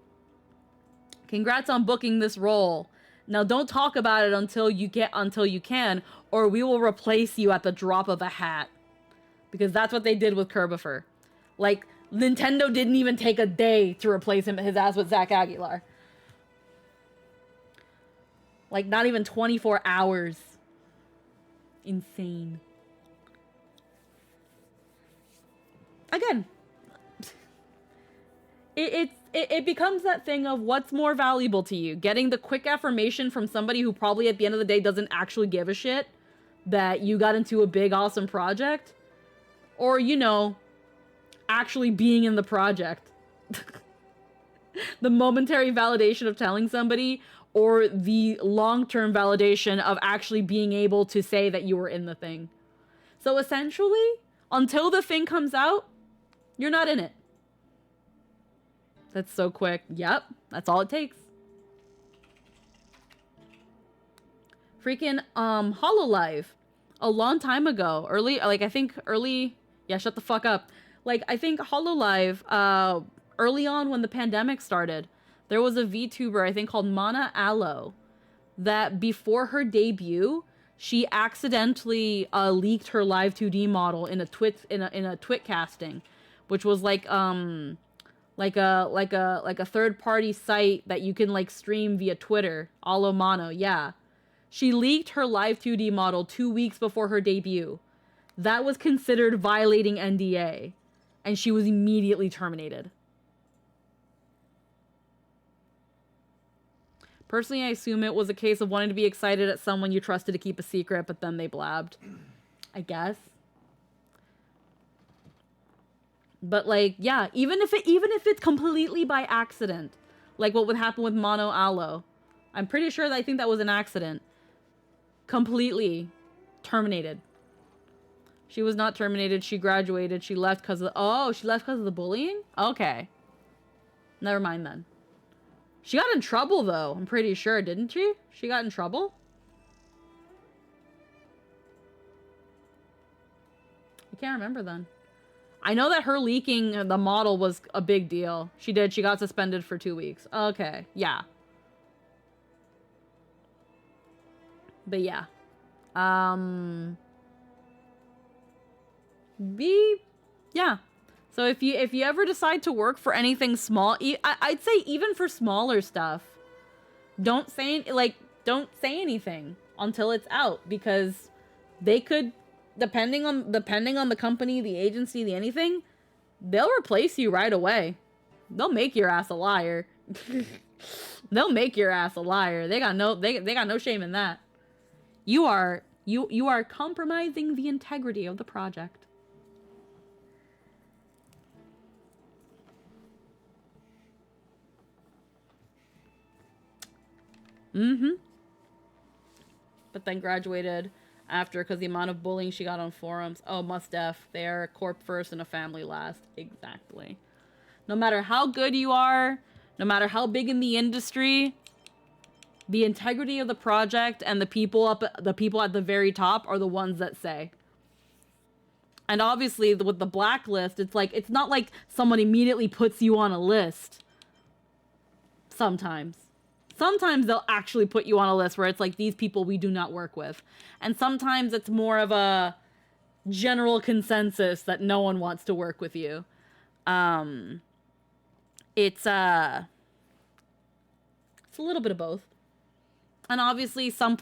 congrats on booking this role. Now don't talk about it until you can, or we will replace you at the drop of a hat. Because that's what they did with Kerbifer. Like, Nintendo didn't even take a day to replace his ass with Zach Aguilar. Like, not even 24 hours. Insane. Again, it becomes that thing of what's more valuable to you. Getting the quick affirmation from somebody who probably at the end of the day doesn't actually give a shit that you got into a big, awesome project. Or, you know, actually being in the project. The momentary validation of telling somebody, or the long-term validation of actually being able to say that you were in the thing. So essentially, until the thing comes out, you're not in it. That's so quick. Yep, that's all it takes. Freaking HoloLive. A long time ago, yeah, shut the fuck up. Like, I think HoloLive, early on when the pandemic started, there was a VTuber, I think called Mana Aloe, that before her debut, she accidentally leaked her live 2D model in a twit casting, which was like a third party site that you can like stream via Twitter. Alo Mano, yeah. She leaked her live 2D model 2 weeks before her debut. That was considered violating NDA, and she was immediately terminated. Personally, I assume it was a case of wanting to be excited at someone you trusted to keep a secret, but then they blabbed. I guess. But like, yeah, even if it's completely by accident, like what would happen with Mono Aloe, I'm pretty sure that I think that was an accident. Completely terminated. She was not terminated. She graduated. She left because of she left because of the bullying? Okay. Never mind then. She got in trouble though, I'm pretty sure, didn't she? She got in trouble? I can't remember then. I know that her leaking the model was a big deal. She did. She got suspended for 2 weeks. Okay. Yeah. But yeah. Yeah. So if you ever decide to work for anything small, I'd say even for smaller stuff, don't say anything until it's out, because they could, depending on the company, the agency, the anything, they'll replace you right away. They'll make your ass a liar. They'll make your ass a liar. They got no shame in that. You are compromising the integrity of the project. But then graduated after because the amount of bullying she got on forums. Oh, must def. They're a corp first and a family last. Exactly. No matter how good you are, no matter how big in the industry, the integrity of the project and the people at the very top are the ones that say. And obviously with the blacklist, it's not like someone immediately puts you on a list. Sometimes they'll actually put you on a list where it's like, these people we do not work with. And sometimes it's more of a general consensus that no one wants to work with you. It's a little bit of both. And obviously some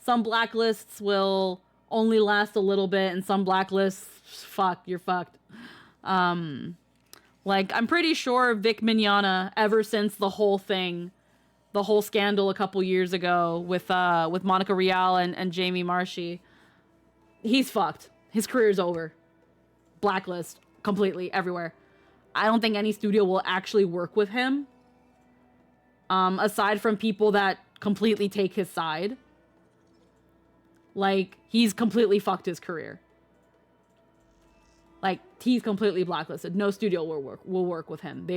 blacklists will only last a little bit, and some blacklists, you're fucked. Like, I'm pretty sure Vic Mignogna, ever since the whole scandal a couple years ago with Monica Rial and Jamie Marshy, he's fucked. His career's over. Blacklist completely everywhere. I don't think any studio will actually work with him. Aside from people that completely take his side. Like, he's completely fucked his career. Like, he's completely blacklisted. No studio will work with him.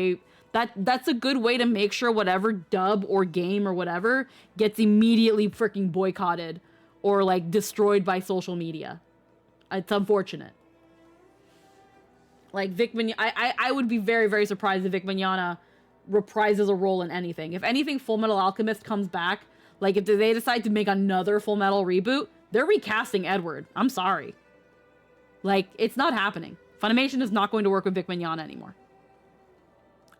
That's a good way to make sure whatever dub or game or whatever gets immediately freaking boycotted or like destroyed by social media. It's unfortunate. Like Vic Mignogna, I would be very, very surprised if Vic Mignogna reprises a role in anything. If anything, Full Metal Alchemist comes back, like if they decide to make another Full Metal reboot, they're recasting Edward. I'm sorry. Like, it's not happening. Funimation is not going to work with Vic Mignogna anymore.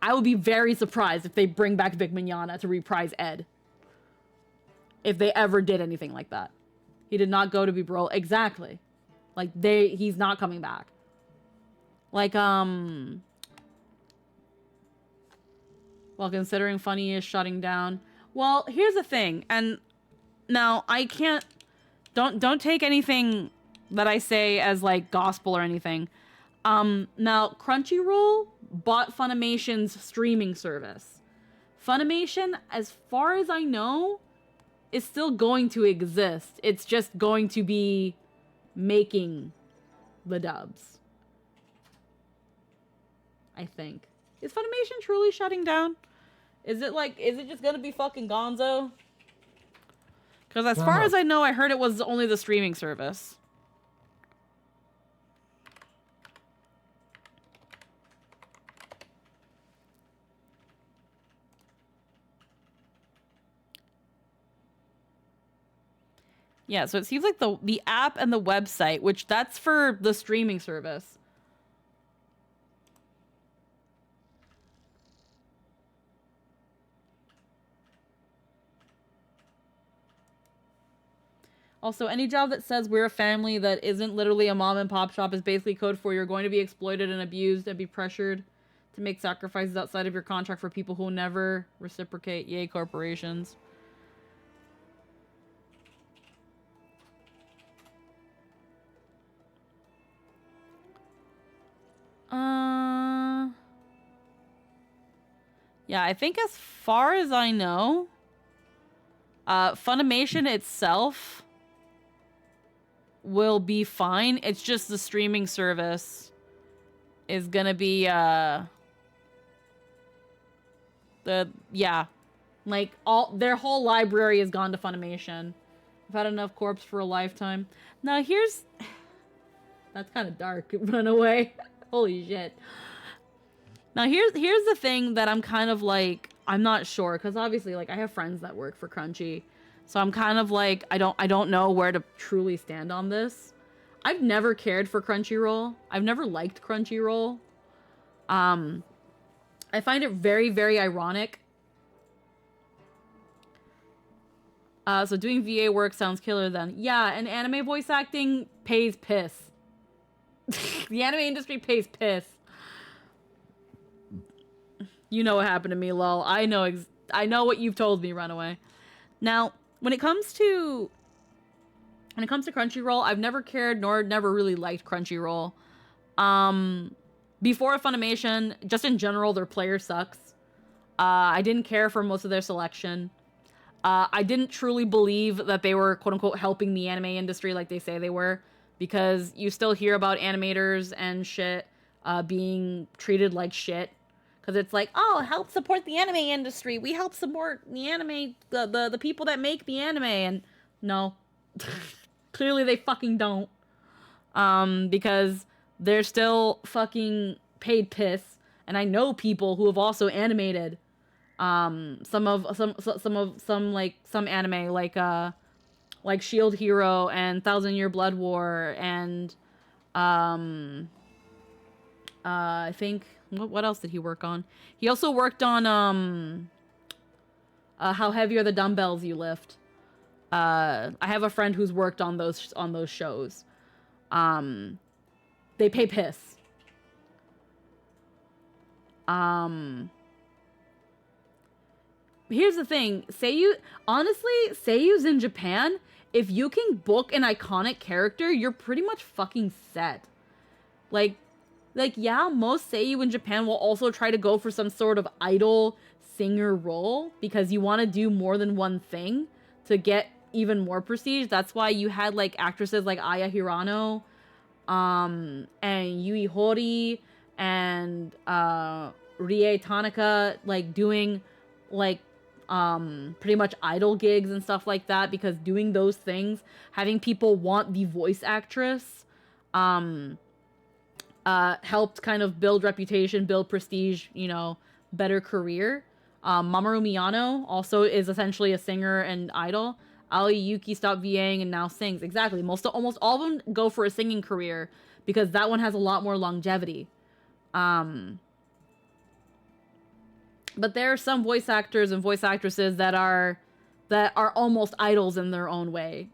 I would be very surprised if they bring back Vic Mignogna to reprise Ed. If they ever did anything like that. He did not go to be Bro. Exactly. Like, he's not coming back. Like, well, considering Funny is shutting down. Well, here's the thing, and now I can't, don't take anything that I say as like gospel or anything. Now Crunchyroll bought Funimation's streaming service. Funimation, as far as I know, is still going to exist. It's just going to be making the dubs. I think. Is Funimation truly shutting down? Is it just gonna be fucking Gonzo? Because as far as I know, I heard it was only the streaming service. Yeah, so it seems like the app and the website, which that's for the streaming service. Also, any job that says we're a family that isn't literally a mom and pop shop is basically code for you're going to be exploited and abused and be pressured to make sacrifices outside of your contract for people who will never reciprocate. Yay, corporations. Yeah, I think as far as I know, Funimation itself will be fine. It's just the streaming service is gonna be, like, their whole library has gone to Funimation. I've had enough corpse for a lifetime. Now here's, that's kind of dark. Run away. Holy shit. Now here's the thing that I'm kind of like, I'm not sure, because obviously, like, I have friends that work for Crunchy, so I'm kind of like, I don't know where to truly stand on this. I've never cared for Crunchyroll. I've never liked Crunchyroll. I find it very, very ironic. So doing VA work sounds killer then. Yeah, and anime voice acting pays piss. The anime industry pays piss. You know what happened to me, lol. I know what you've told me, Runaway. Now, when it comes to Crunchyroll, I've never cared nor never really liked Crunchyroll. Before Funimation, just in general, their player sucks. I didn't care for most of their selection. I didn't truly believe that they were, quote-unquote, helping the anime industry like they say they were, because you still hear about animators and shit being treated like shit. Because it's like, oh, help support the anime industry. We help support the anime, the people that make the anime. And no. Clearly they fucking don't. Because they're still fucking paid piss. And I know people who have also animated some anime like Shield Hero and Thousand Year Blood War and I think what else did he work on? He also worked on How Heavy Are the Dumbbells You Lift. I have a friend who's worked on those shows. They pay piss. Here's the thing, seiyus in Japan, if you can book an iconic character, you're pretty much fucking set. Like, yeah, most seiyu in Japan will also try to go for some sort of idol singer role because you want to do more than one thing to get even more prestige. That's why you had, like, actresses like Aya Hirano, and Yui Hori, and, Rie Tanaka, like, doing, like, pretty much idol gigs and stuff like that, because doing those things, having people want the voice actress, helped kind of build reputation, build prestige, you know, better career. Mamoru Miyano also is essentially a singer and idol. Aoi Yuki stopped VAing and now sings. Exactly. Almost all of them go for a singing career because that one has a lot more longevity. But there are some voice actors and voice actresses that are almost idols in their own way.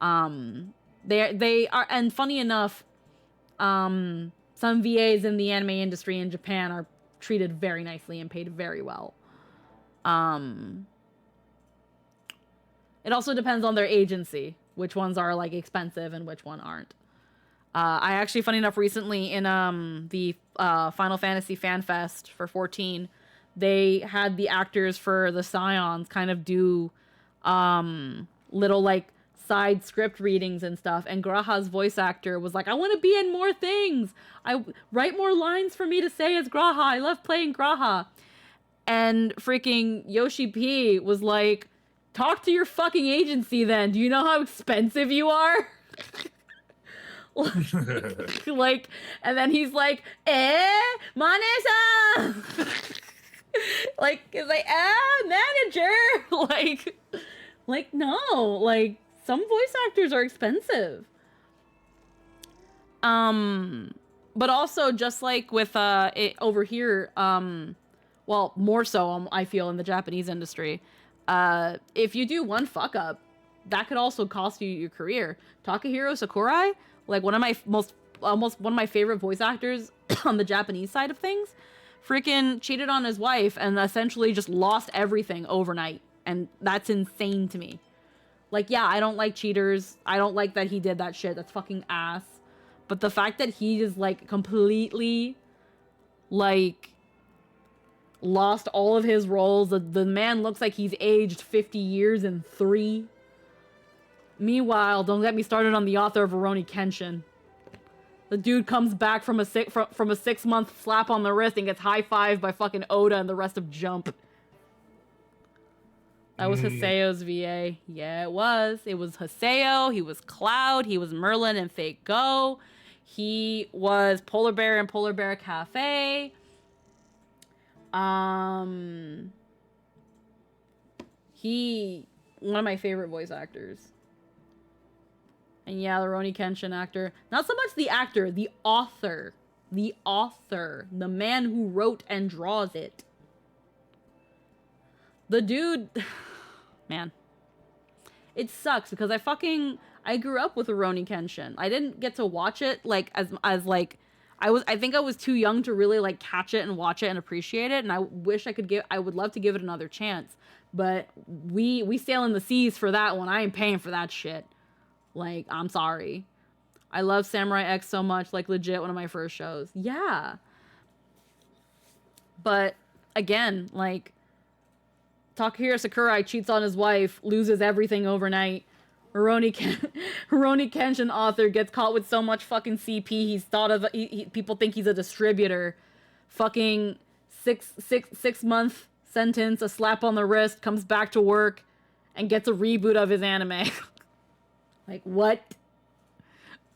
They are, and funny enough, some VAs in the anime industry in Japan are treated very nicely and paid very well. It also depends on their agency, which ones are, like, expensive and which one aren't. I actually, funny enough, recently in the Final Fantasy Fan Fest for 14, they had the actors for the Scions kind of do little, like, side script readings and stuff, and Graha's voice actor was like, I want to be in more things. Write more lines for me to say as Graha. I love playing Graha. And freaking Yoshi P was like, talk to your fucking agency then. Do you know how expensive you are? Like, and then he's like, Mane-san! Like, it's like, manager! Like, no, like, some voice actors are expensive. But also, just like with, over here, well, more so, I feel, in the Japanese industry, if you do one fuck up, that could also cost you your career. Takahiro Sakurai, like one of my favorite voice actors on the Japanese side of things, freaking cheated on his wife and essentially just lost everything overnight. And that's insane to me. Like, yeah, I don't like cheaters. I don't like that he did that shit. That's fucking ass. But the fact that he is, like, completely, like, lost all of his roles. The man looks like he's aged 50 years in 3. Meanwhile, don't get me started on the author of Rurouni Kenshin. The dude comes back from a 6-month slap on the wrist and gets high-fived by fucking Oda and the rest of Jump. That was Haseo's VA. Yeah, it was. It was Haseo. He was Cloud. He was Merlin and Fate Go. He was Polar Bear in Polar Bear Cafe. He... one of my favorite voice actors. And yeah, the Rurouni Kenshin actor. Not so much the actor, the author. The author. The man who wrote and draws it. The dude... man. It sucks because I grew up with Rurouni Kenshin. I didn't get to watch it like as like I think I was too young to really like catch it and watch it and appreciate it, and I would love to give it another chance. But we sail in the seas for that one. I ain't paying for that shit. Like, I'm sorry. I love Samurai X so much, like legit one of my first shows. Yeah. But again, like Takahiro Sakurai cheats on his wife, loses everything overnight. Rurouni Kenshin author gets caught with so much fucking CP. He's thought of people think he's a distributor. Fucking six month sentence, a slap on the wrist, comes back to work, and gets a reboot of his anime. Like, what?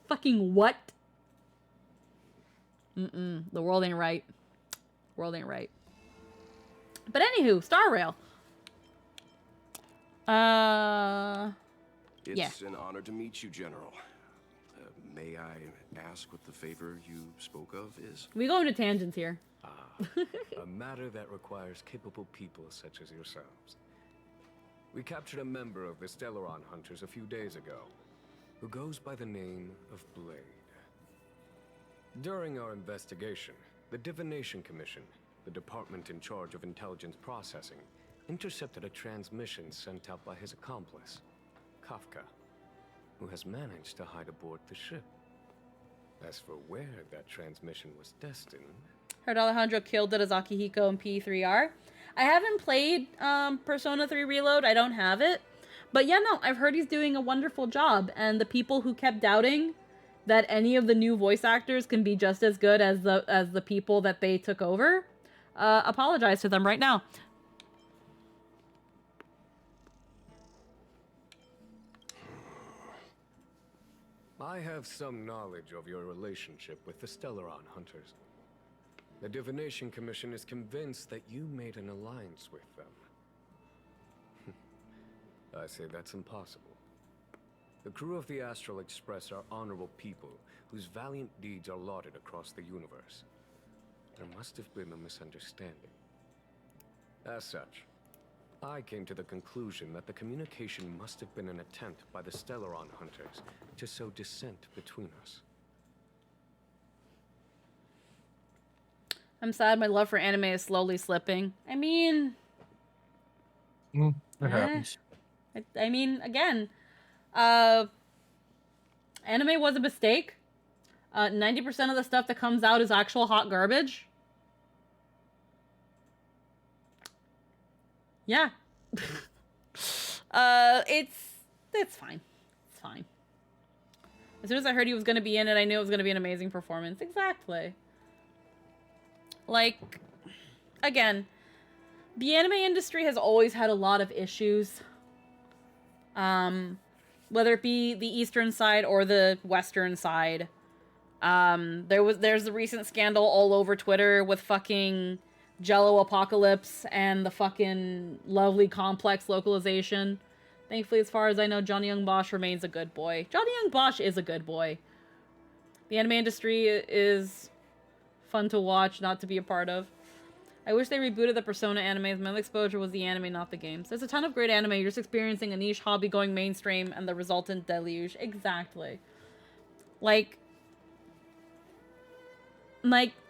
Fucking what? The world ain't right. World ain't right. But anywho, Star Rail. It's an honor to meet you, General. May I ask what the favor you spoke of is? We go into tangents here. A matter that requires capable people such as yourselves. We captured a member of the Stellaron Hunters a few days ago, who goes by the name of Blade. During our investigation, the Divination Commission, the department in charge of intelligence processing, intercepted a transmission sent out by his accomplice, Kafka, who has managed to hide aboard the ship. As for where that transmission was destined... Heard Alejandro killed it as Akihiko in P3R. I haven't played Persona 3 Reload. I don't have it. But yeah, no, I've heard he's doing a wonderful job. And the people who kept doubting that any of the new voice actors can be just as good as the people that they took over, apologize to them right now. I have some knowledge of your relationship with the Stellaron Hunters. The Divination Commission is convinced that you made an alliance with them. I say that's impossible. The crew of the Astral Express are honorable people whose valiant deeds are lauded across the universe. There must have been a misunderstanding. As such, I came to the conclusion that the communication must have been an attempt by the Stellaron Hunters to sow dissent between us. I'm sad my love for anime is slowly slipping. I mean... it happens. I mean, again, anime was a mistake. 90% of the stuff that comes out is actual hot garbage. Yeah. It's fine. It's fine. As soon as I heard he was going to be in it, I knew it was going to be an amazing performance. Exactly. Like, again, the anime industry has always had a lot of issues. Whether it be the eastern side or the western side. There's the recent scandal all over Twitter with fucking Jello Apocalypse and the fucking lovely complex localization. Thankfully, as far as I know, Johnny Young Bosch remains a good boy. Johnny Young Bosch is a good boy. The anime industry is fun to watch, not to be a part of. I wish they rebooted the Persona animes. My exposure was the anime, not the games. There's a ton of great anime. You're just experiencing a niche hobby going mainstream and the resultant deluge. Exactly. Like,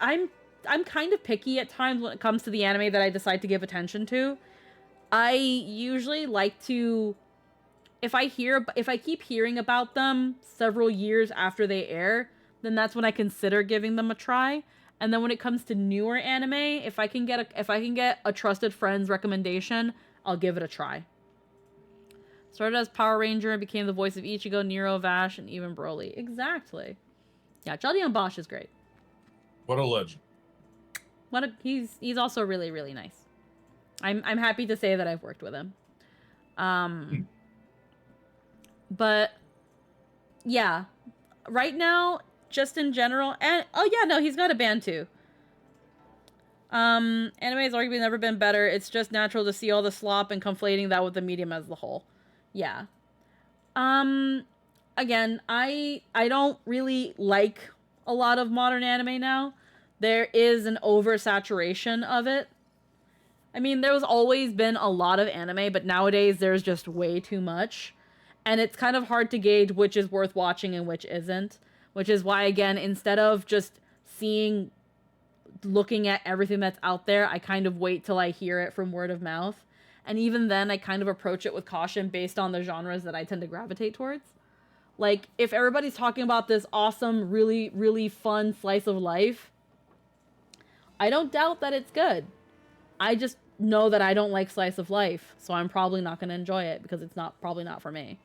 I'm I'm kind of picky at times when it comes to the anime that I decide to give attention to. I usually like to, if I keep hearing about them several years after they air, then that's when I consider giving them a try. And then when it comes to newer anime, if I can get a trusted friend's recommendation, I'll give it a try. Started as Power Ranger and became the voice of Ichigo, Nero, Vash, and even Broly. Exactly. Yeah, Jolyon Bosch is great. What a legend. He's also really, really nice. I'm happy to say that I've worked with him. But yeah, right now, just in general, and oh yeah, no, he's got a band too. Anime has arguably never been better. It's just natural to see all the slop and conflating that with the medium as a whole. Yeah. Again, I don't really like a lot of modern anime now. There is an oversaturation of it. I mean, there's always been a lot of anime, but nowadays there's just way too much. And it's kind of hard to gauge which is worth watching and which isn't. Which is why, again, instead of just looking at everything that's out there, I kind of wait till I hear it from word of mouth. And even then, I kind of approach it with caution based on the genres that I tend to gravitate towards. Like, if everybody's talking about this awesome, really, really fun slice of life, I don't doubt that it's good. I just know that I don't like slice of life, so I'm probably not going to enjoy it because it's probably not for me.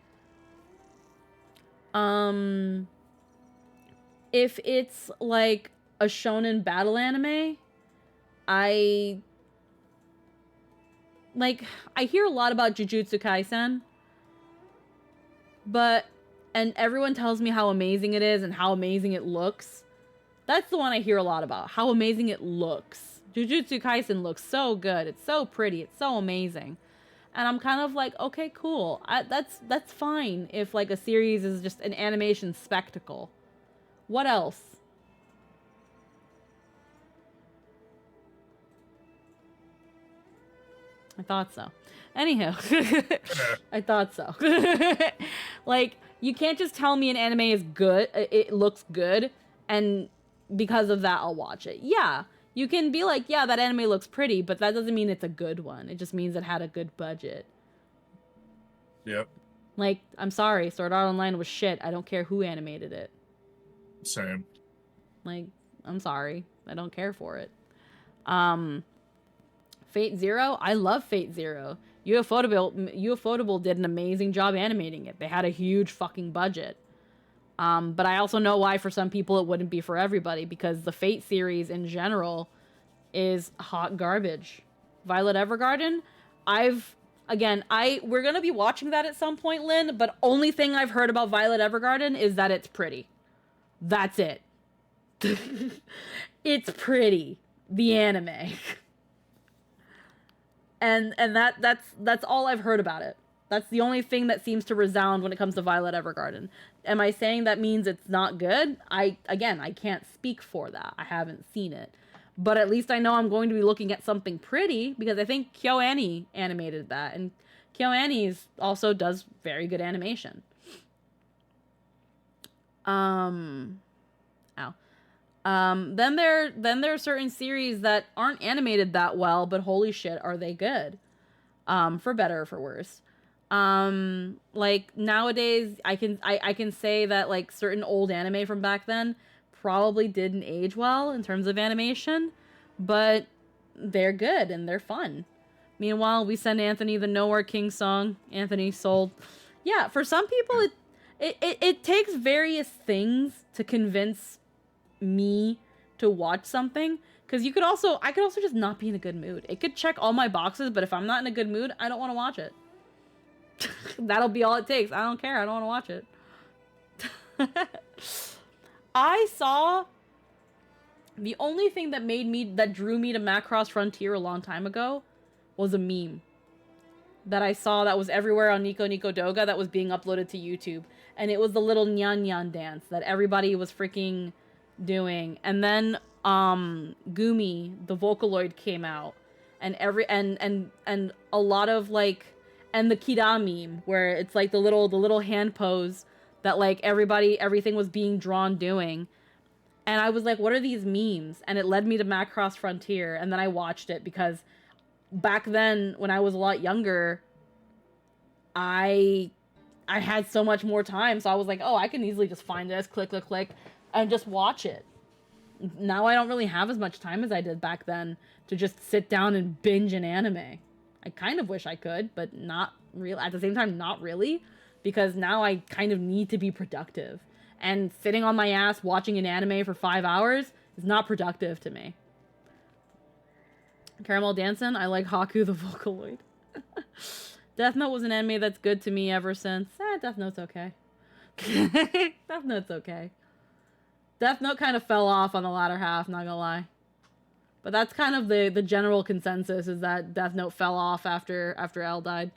If it's like a shonen battle anime, I hear a lot about Jujutsu Kaisen, and everyone tells me how amazing it is and how amazing it looks. That's the one I hear a lot about, how amazing it looks. Jujutsu Kaisen looks so good. It's so pretty. It's so amazing. And I'm kind of like, okay, cool. That's fine if like a series is just an animation spectacle. What else? I thought so. Anywho, I thought so. Like, you can't just tell me an anime is good, it looks good, and because of that, I'll watch it. Yeah, you can be like, yeah, that anime looks pretty, but that doesn't mean it's a good one. It just means it had a good budget. Yep. Like, I'm sorry, Sword Art Online was shit. I don't care who animated it. Same. Like, I'm sorry. I don't care for it. Fate Zero? I love Fate Zero. Ufotable did an amazing job animating it. They had a huge fucking budget. But I also know why for some people it wouldn't be for everybody, because the Fate series in general is hot garbage. Violet Evergarden, we're gonna be watching that at some point, Lynn, but only thing I've heard about Violet Evergarden is that it's pretty. That's it. It's pretty. The anime. And that's all I've heard about it. That's the only thing that seems to resound when it comes to Violet Evergarden. Am I saying that means it's not good? I can't speak for that. I haven't seen it. But at least I know I'm going to be looking at something pretty, because I think KyoAni animated that, and KyoAni also does very good animation. Then there are certain series that aren't animated that well, but holy shit, are they good? For better or for worse. Like nowadays, I can say that like certain old anime from back then probably didn't age well in terms of animation, but they're good and they're fun. Meanwhile, we send Anthony the Nowhere King song. Anthony sold. Yeah, for some people, it takes various things to convince me to watch something, because I could also just not be in a good mood. It could check all my boxes, but if I'm not in a good mood, I don't want to watch it. That'll be all it takes. I don't care. I don't want to watch it. I saw the only thing that drew me to Macross Frontier a long time ago was a meme that I saw that was everywhere on Nico Nico Doga that was being uploaded to YouTube, and it was the little nyan nyan dance that everybody was freaking doing. And then Gumi the Vocaloid came out, and a lot of like, and the Kira meme where it's like the little hand pose that like everything was being drawn doing. And I was like, what are these memes? And it led me to Macross Frontier, and then I watched it because back then, when I was a lot younger, I had so much more time, so I was like, oh, I can easily just find this, click, click, click, and just watch it. Now I don't really have as much time as I did back then to just sit down and binge an anime. I kind of wish I could, but not really. At the same time, not really, because now I kind of need to be productive. And sitting on my ass watching an anime for 5 hours is not productive to me. Caramel Dancing, I like Haku the Vocaloid. Death Note was an anime that's good to me ever since. Death Note's okay. Death Note's okay. Death Note kind of fell off on the latter half, not gonna lie. But that's kind of the general consensus, is that Death Note fell off after L died.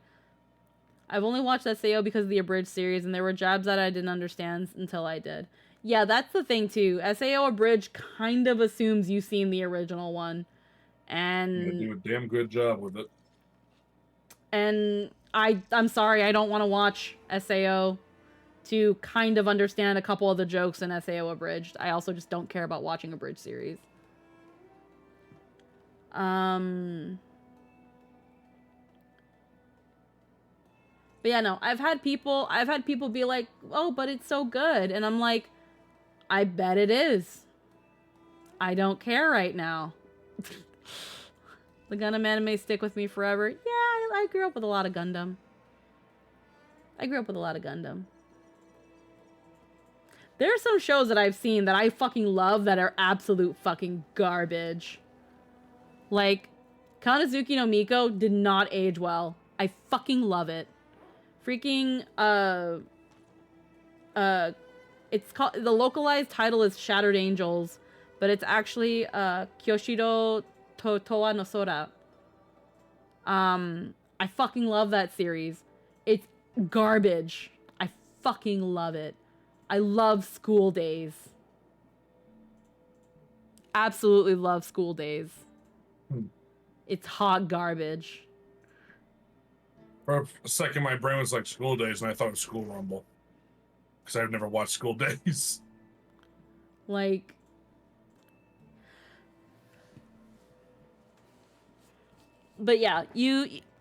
I've only watched SAO because of the abridged series, and there were jabs that I didn't understand until I did. Yeah, that's the thing too. SAO abridged kind of assumes you've seen the original one. And they do a damn good job with it. And I'm sorry, I don't want to watch SAO to kind of understand a couple of the jokes in SAO abridged. I also just don't care about watching abridged series. But yeah, no, I've had people be like, oh, but it's so good. And I'm like, I bet it is. I don't care right now. The Gundam anime stick with me forever. Yeah, I grew up with a lot of Gundam. There are some shows that I've seen that I fucking love that are absolute fucking garbage. Like, Kanazuki no Miko did not age well. I fucking love it. Freaking, it's called, the localized title is Shattered Angels, but it's actually, Kyoshiro Towa no Sora. I fucking love that series. It's garbage. I fucking love it. I love School Days. Absolutely love School Days. It's hot garbage. For a second, my brain was like School Days, and I thought it was School Rumble. Because I've never watched School Days. Like... But yeah,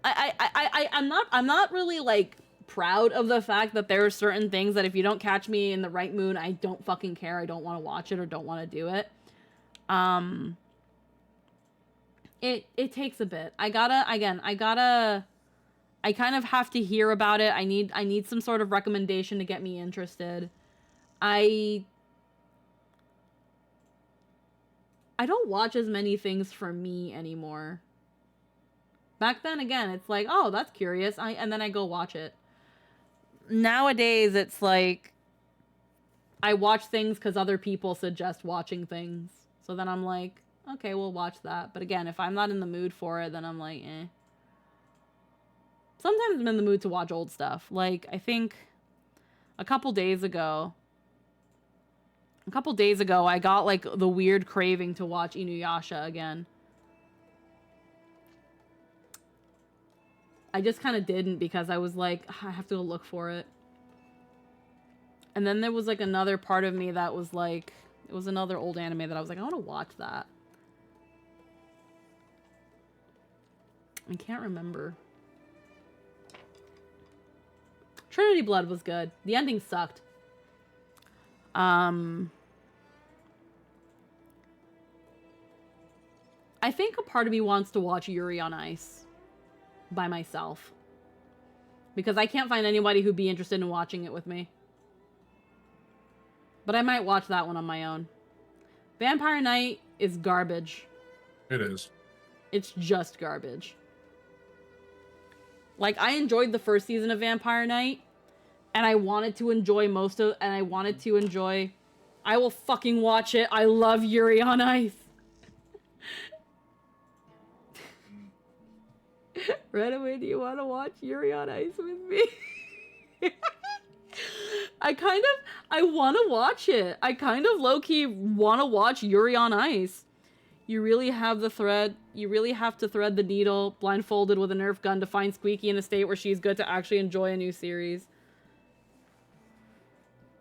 I'm not really, like, proud of the fact that there are certain things that if you don't catch me in the right mood, I don't fucking care. I don't want to watch it or don't want to do it. It takes a bit. I kind of have to hear about it. I need some sort of recommendation to get me interested. I don't watch as many things for me anymore. Back then, again, it's like, oh, that's curious. And then I go watch it. Nowadays, it's like, I watch things because other people suggest watching things. So then I'm like, okay, we'll watch that. But again, if I'm not in the mood for it, then I'm like, eh. Sometimes I'm in the mood to watch old stuff. Like, I think a couple days ago, I got, like, the weird craving to watch Inuyasha again. I just kind of didn't because I was like, I have to go look for it. And then there was, like, another part of me that was like, it was another old anime that I was like, I want to watch that. I can't remember. Trinity Blood was good. The ending sucked. I think a part of me wants to watch Yuri on Ice by myself. Because I can't find anybody who'd be interested in watching it with me. But I might watch that one on my own. Vampire Knight is garbage. It is. It's just garbage. Like, I enjoyed the first season of Vampire Knight, and I wanted to enjoy I will fucking watch it. I love Yuri on Ice. Redaway, do you want to watch Yuri on Ice with me? I want to watch it. I kind of low-key want to watch Yuri on Ice. You really have to thread the needle blindfolded with a Nerf gun to find Squeaky in a state where she's good to actually enjoy a new series.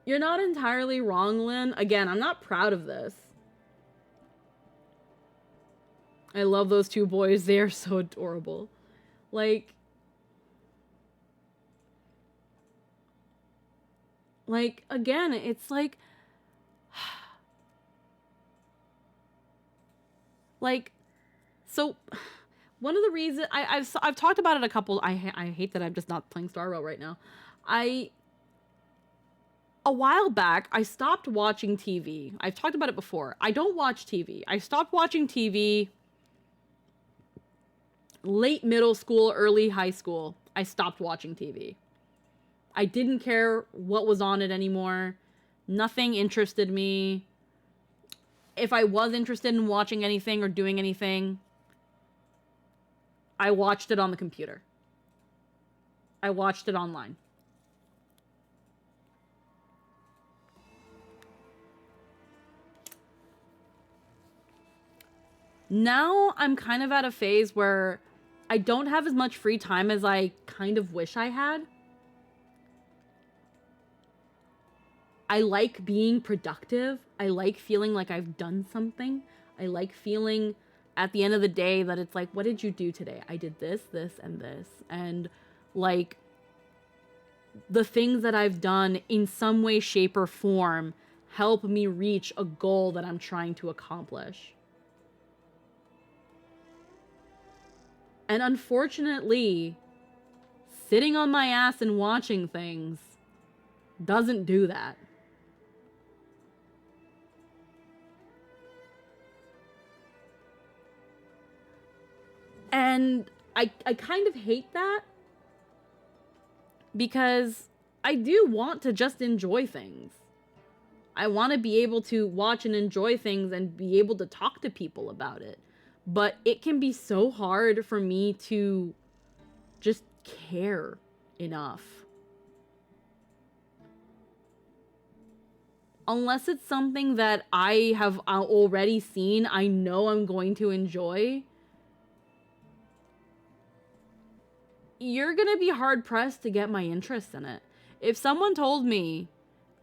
You're not entirely wrong, Lynn. Again, I'm not proud of this. I love those two boys. They are so adorable. Like, again, it's like, so one of the reasons I've talked about it a couple. I hate that I'm just not playing Star Rail right now. A while back, I stopped watching TV. I've talked about it before. I don't watch TV. I stopped watching TV late middle school, early high school. I stopped watching TV. I didn't care what was on it anymore. Nothing interested me. If I was interested in watching anything or doing anything, I watched it on the computer. I watched it online. Now I'm kind of at a phase where I don't have as much free time as I kind of wish I had. I like being productive. I like feeling like I've done something. I like feeling at the end of the day that it's like, what did you do today? I did this, this, and this. And like the things that I've done in some way, shape, or form help me reach a goal that I'm trying to accomplish. And unfortunately, sitting on my ass and watching things doesn't do that. And I kind of hate that because I do want to just enjoy things. I want to be able to watch and enjoy things and be able to talk to people about it. But it can be so hard for me to just care enough. Unless it's something that I have already seen, I know I'm going to enjoy, you're gonna be hard-pressed to get my interest in it. If someone told me,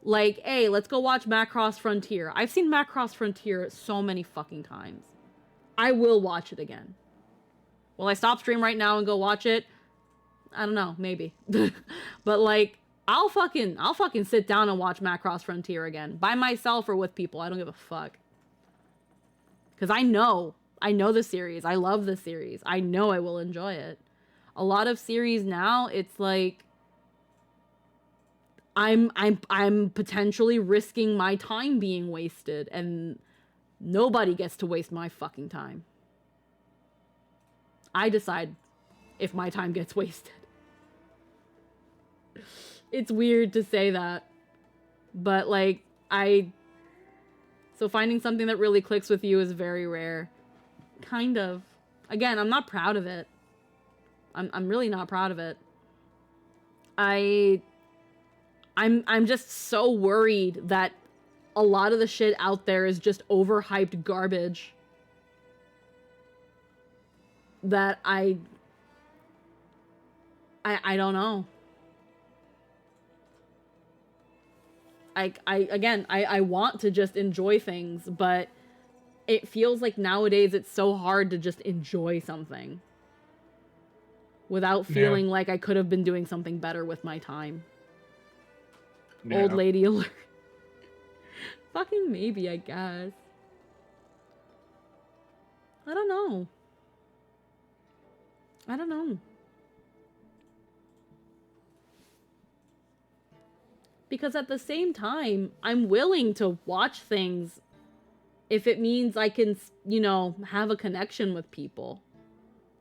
like, hey, let's go watch Macross Frontier. I've seen Macross Frontier so many fucking times. I will watch it again. Will I stop stream right now and go watch it? I don't know, maybe. But like, I'll fucking sit down and watch Macross Frontier again. By myself or with people, I don't give a fuck. Because I know the series. I love the series. I know I will enjoy it. A lot of series now, it's like I'm potentially risking my time being wasted, and nobody gets to waste my fucking time. I decide if my time gets wasted. It's weird to say that, but like so finding something that really clicks with you is very rare. Kind of. Again, I'm not proud of it. I'm really not proud of it. I'm just so worried that a lot of the shit out there is just overhyped garbage. That I don't know. I want to just enjoy things, but it feels like nowadays it's so hard to just enjoy something without feeling like I could have been doing something better with my time. Yeah. Old lady alert. Fucking maybe, I guess. I don't know. Because at the same time, I'm willing to watch things if it means I can, you know, have a connection with people.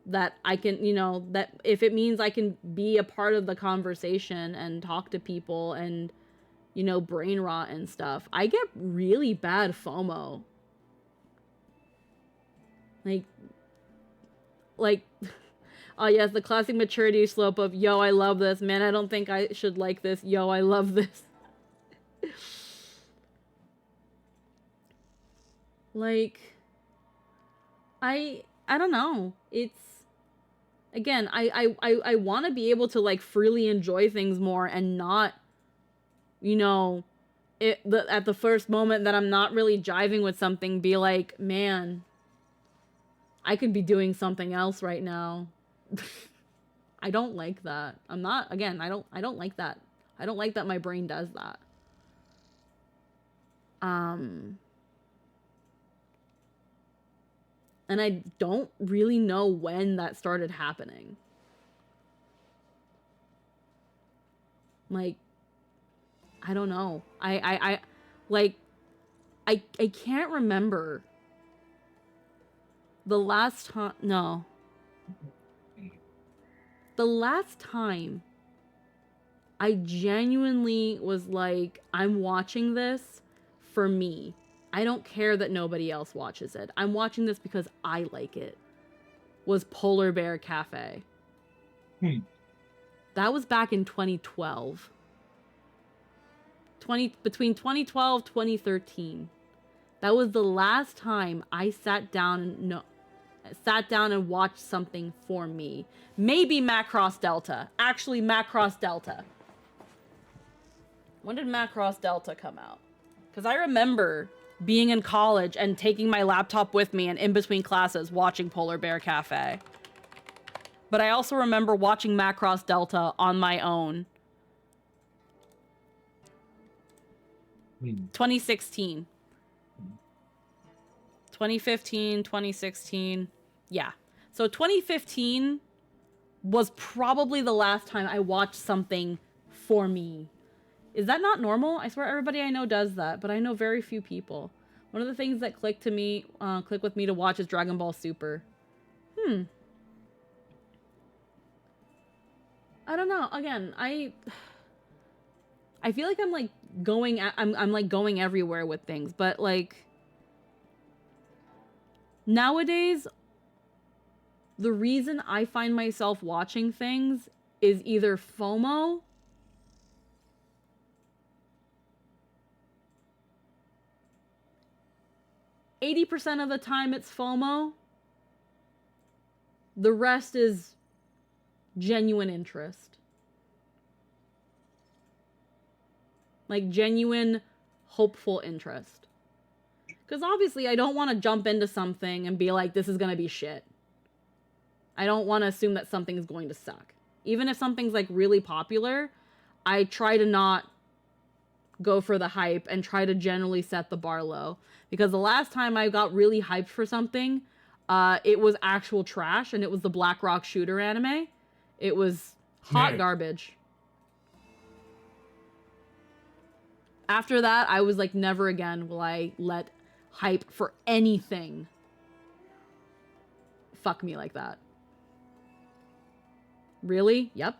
That I can, you know, that if it means I can be a part of the conversation and talk to people and, you know, brain rot and stuff. I get really bad FOMO. Like, oh yes, the classic maturity slope of, yo, I love this. Man, I don't think I should like this. Yo, I love this. Like, I don't know. It's, again, I want to be able to, like, freely enjoy things more and not, you know, at the first moment that I'm not really jiving with something, be like, man, I could be doing something else right now. I don't like that. I'm not, again, I don't like that. I don't like that my brain does that. And I don't really know when that started happening. Like, I don't know. I can't remember the last time. No. The last time I genuinely was like, I'm watching this for me. I don't care that nobody else watches it. I'm watching this because I like it. Was Polar Bear Cafe. That was back in 2012. Between 2012 2013. That was the last time I sat down and watched something for me. Maybe Macross Delta. Actually, Macross Delta. When did Macross Delta come out? Because I remember being in college and taking my laptop with me and in between classes watching Polar Bear Cafe. But I also remember watching Macross Delta on my own. 2016. 2015, 2016. Yeah. So 2015 was probably the last time I watched something for me. Is that not normal? I swear everybody I know does that, but I know very few people. One of the things that click with me to watch is Dragon Ball Super. I don't know. Again, I feel like I'm like going I'm like going everywhere with things, but like nowadays the reason I find myself watching things is either FOMO %, of the time it's FOMO. The rest is genuine interest. Like genuine, hopeful interest. Because obviously I don't want to jump into something and be like, this is going to be shit. I don't want to assume that something's going to suck. Even if something's like really popular, I try to not go for the hype and try to generally set the bar low. Because the last time I got really hyped for something, it was actual trash, and it was the Black Rock Shooter anime. It was hot garbage. After that, I was like, never again will I let hype for anything fuck me like that. Really? Yep.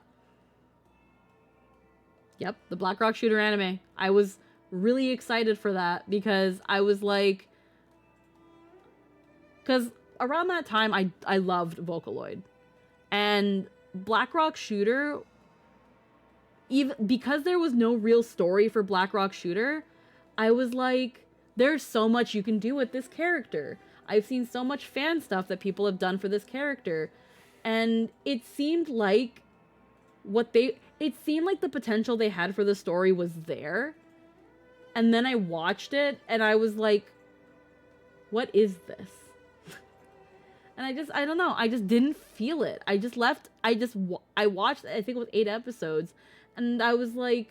Yep, the Black Rock Shooter anime. I was really excited for that because I was like... Because around that time, I loved Vocaloid. And Black Rock Shooter... Even because there was no real story for Black Rock Shooter, I was like, there's so much you can do with this character. I've seen so much fan stuff that people have done for this character. And it seemed like it seemed like the potential they had for the story was there. And then I watched it and I was like, what is this? And I don't know, I just didn't feel it. I just left, I watched, I think it was 8 episodes, and I was like,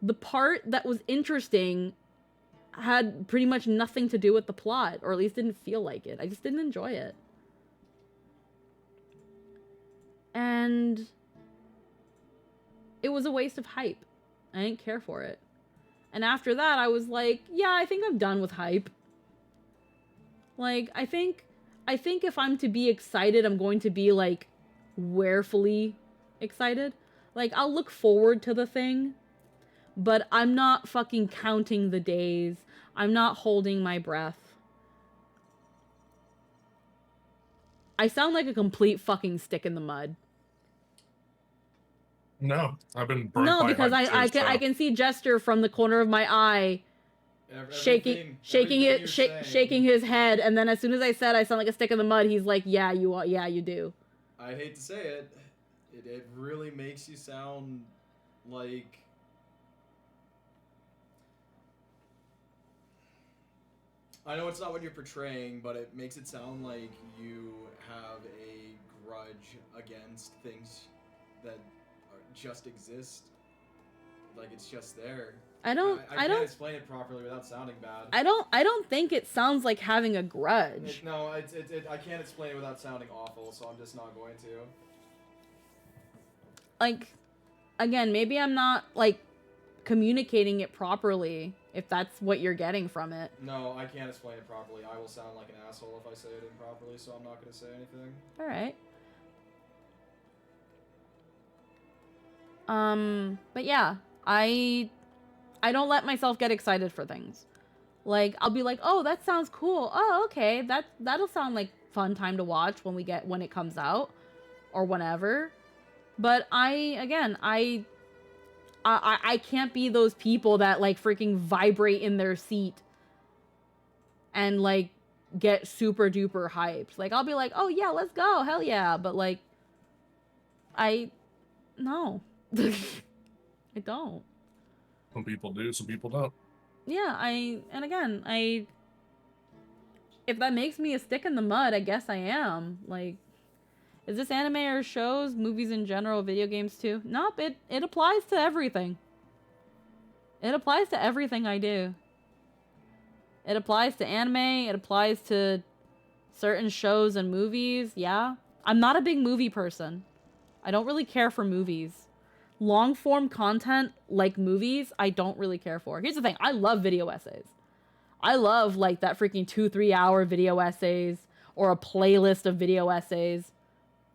the part that was interesting had pretty much nothing to do with the plot, or at least didn't feel like it. I just didn't enjoy it. And it was a waste of hype. I didn't care for it. And after that, I was like, yeah, I think I'm done with hype. Like, I think if I'm to be excited, I'm going to be, like, warefully excited. Like, I'll look forward to the thing, but I'm not fucking counting the days. I'm not holding my breath. I sound like a complete fucking stick in the mud. No, I've been burnt No, by because hype too, I can see Jester from the corner of my eye shaking his head, and then as soon as I said I sound like a stick in the mud, he's like, yeah, you are, yeah, you do. I hate to say it, it really makes you sound like I know it's not what you're portraying, but it makes it sound like you have a grudge against things that just exist. Like it's just there. I can't explain it properly without sounding bad. I don't think it sounds like having a grudge. I can't explain it without sounding awful, so I'm just not going to. Like, again, maybe I'm not, like, communicating it properly, if that's what you're getting from it. No, I can't explain it properly. I will sound like an asshole if I say it improperly, so I'm not going to say anything. Alright. But yeah, I don't let myself get excited for things. Like, I'll be like, oh, that sounds cool. Oh, okay, that'll sound like fun time to watch when it comes out, or whenever. But I can't be those people that, like, freaking vibrate in their seat and, like, get super duper hyped. Like, I'll be like, oh yeah, let's go, hell yeah. But, like, no. I don't. Some people do, some people don't. Yeah, if that makes me a stick in the mud, I guess I am. Like, is this anime or shows, movies in general, video games too? Nope, it applies to everything. It applies to everything I do. It applies to anime, it applies to certain shows and movies, yeah. I'm not a big movie person. I don't really care for movies. Long form content like movies, I don't really care for. Here's the thing, I love video essays. I love, like, that freaking 2-3 hour video essays, or a playlist of video essays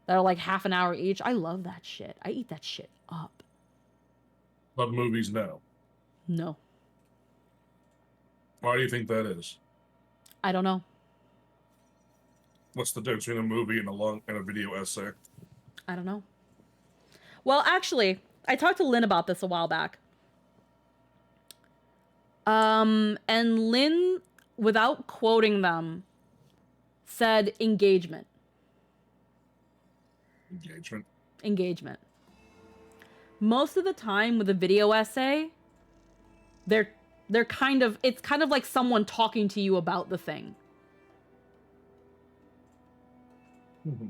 that are like half an hour each. I love that shit. I eat that shit up. But movies, no. No. Why do you think that is? I don't know. What's the difference between a movie and a video essay? I don't know. Well, actually, I talked to Lynn about this a while back. And Lynn, without quoting them, said engagement. Engagement. Most of the time with a video essay, it's kind of like someone talking to you about the thing. Mm-hmm.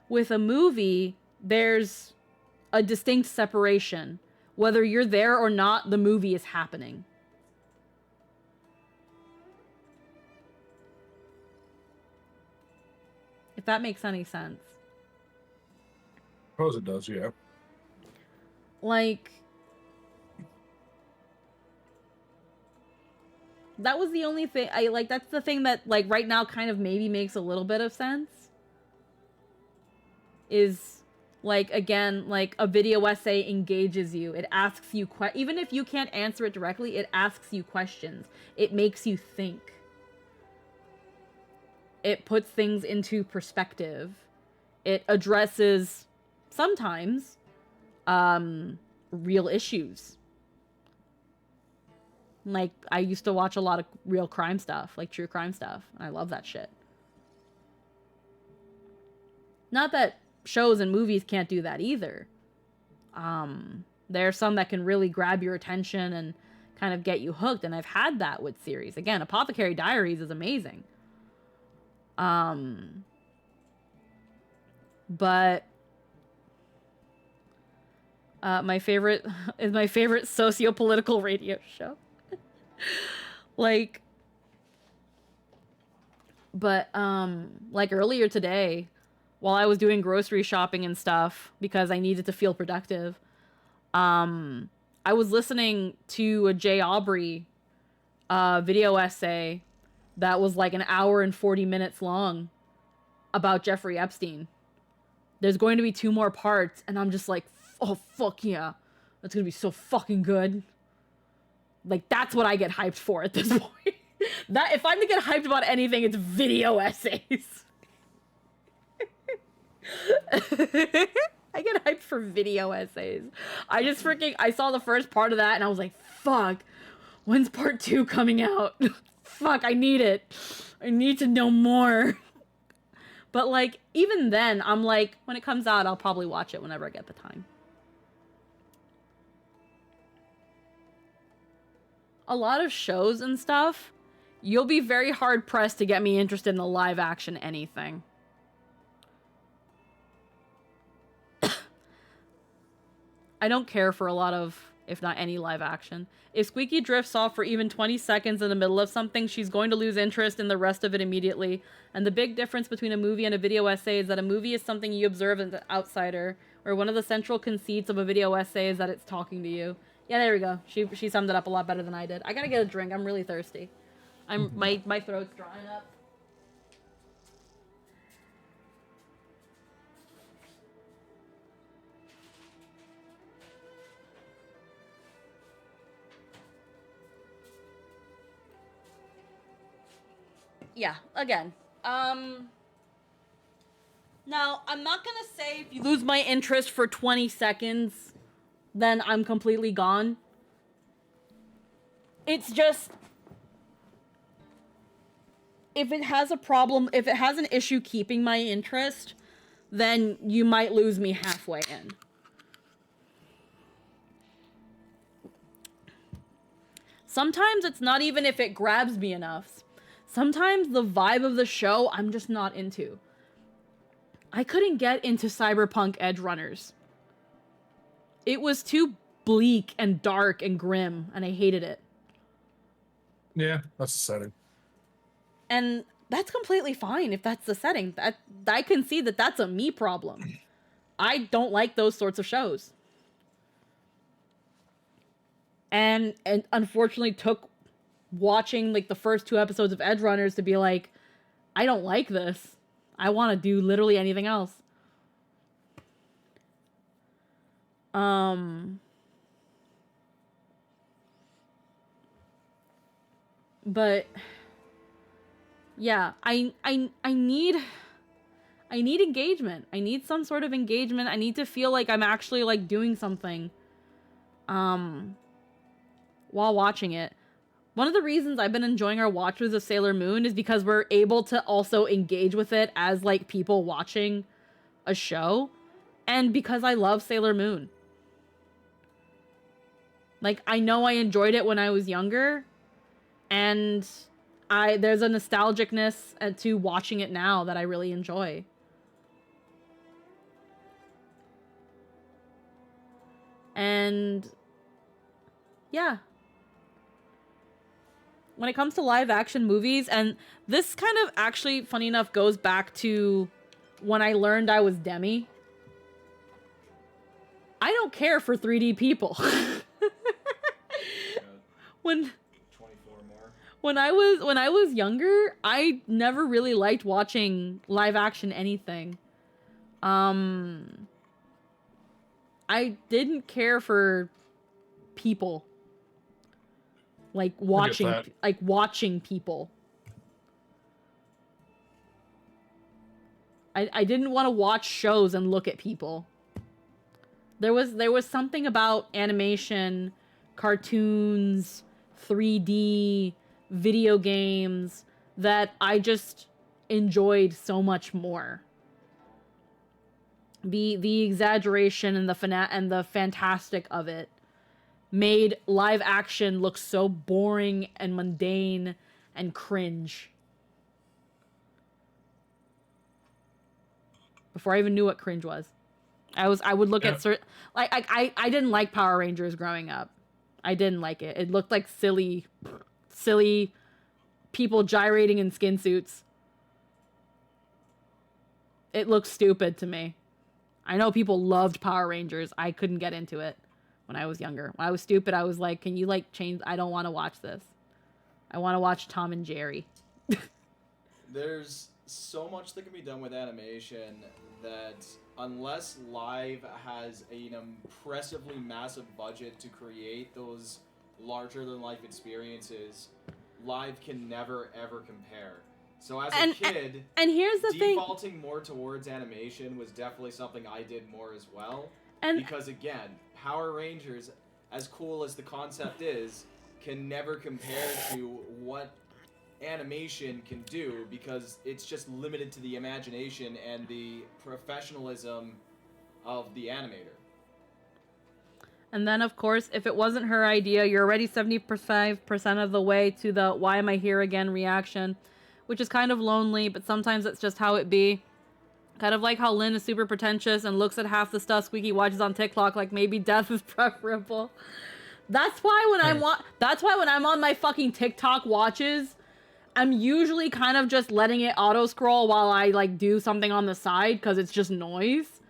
With a movie, there's a distinct separation. Whether you're there or not, the movie is happening. If that makes any sense. I suppose it does, yeah. Like, that was the only thing, that's the thing that, like, right now kind of maybe makes a little bit of sense. Is, like, again, like, a video essay engages you. It asks you, even if you can't answer it directly, it asks you questions. It makes you think. It puts things into perspective. It addresses, sometimes, real issues. Like, I used to watch a lot of real crime stuff, like true crime stuff. And I love that shit. Not that shows and movies can't do that either. There are some that can really grab your attention and kind of get you hooked, and I've had that with series. Again, Apothecary Diaries is amazing. But my favorite is my favorite socio-political radio show. Like, but like earlier today, while I was doing grocery shopping and stuff because I needed to feel productive, I was listening to a Jay Aubrey video essay that was like 1 hour and 40 minutes long about Jeffrey Epstein. There's going to be 2 more parts, and I'm just like, oh, fuck yeah. That's going to be so fucking good. Like, that's what I get hyped for at this point. That, if I'm to get hyped about anything, it's video essays. I get hyped for video essays. I saw the first part of that, and I was like, fuck, when's part 2 coming out? Fuck, I need it. I need to know more. But, like, even then, I'm like, when it comes out, I'll probably watch it whenever I get the time. A lot of shows and stuff, you'll be very hard pressed to get me interested in a live action anything. I don't care for a lot of, if not any, live action. If Squeaky drifts off for even 20 seconds in the middle of something, she's going to lose interest in the rest of it immediately. And the big difference between a movie and a video essay is that a movie is something you observe as an outsider, where one of the central conceits of a video essay is that it's talking to you. Yeah, there we go. She summed it up a lot better than I did. I gotta get a drink. I'm really thirsty. My throat's drying up. Yeah, again. Now, I'm not gonna say if you lose my interest for 20 seconds, then I'm completely gone. It's just, if it has a problem, if it has an issue keeping my interest, then you might lose me halfway in. Sometimes it's not even if it grabs me enough. Sometimes the vibe of the show I'm just not into. I couldn't get into Cyberpunk Edge Runners. It was too bleak and dark and grim, and I hated it. Yeah, that's the setting. And that's completely fine if that's the setting. I can see that that's a me problem. I don't like those sorts of shows. And unfortunately took watching like the first 2 episodes of Edge Runners to be like, I don't like this. I want to do literally anything else. But yeah, I need engagement. I need some sort of engagement. I need to feel like I'm actually like doing something while watching it. One of the reasons I've been enjoying our watchthroughs of Sailor Moon is because we're able to also engage with it as like people watching a show, and because I love Sailor Moon. Like, I know I enjoyed it when I was younger, and there's a nostalgicness to watching it now that I really enjoy. And yeah. When it comes to live action movies, and this kind of actually, funny enough, goes back to when I learned I was Demi. I don't care for 3D people. When I was younger, I never really liked watching live action anything. I didn't care for people. Like watching people. I didn't want to watch shows and look at people. There was something about animation, cartoons, 3D, video games that I just enjoyed so much more. The exaggeration and the fantastic of it made live action look so boring and mundane and cringe. Before I even knew what cringe was. I would look at certain, like I didn't like Power Rangers growing up. I didn't like it. It looked like silly people gyrating in skin suits. It looked stupid to me. I know people loved Power Rangers. I couldn't get into it when I was younger. When I was stupid, I was like, can you like change? I don't want to watch this. I want to watch Tom and Jerry. There's so much that can be done with animation that unless Live has an impressively massive budget to create those larger-than-life experiences, Live can never, ever compare. So as a kid, and here's the thing, defaulting more towards animation was definitely something I did more as well. Because again, Power Rangers, as cool as the concept is, can never compare to what animation can do, because it's just limited to the imagination and the professionalism of the animator. And then, of course, if it wasn't her idea, you're already 75% of the way to the why am I here again reaction, which is kind of lonely, but sometimes that's just how it be. Kind of like how Lynn is super pretentious and looks at half the stuff Squeaky watches on TikTok like maybe death is preferable. That's why when I'm on my fucking TikTok watches, I'm usually kind of just letting it auto scroll while I like do something on the side because it's just noise.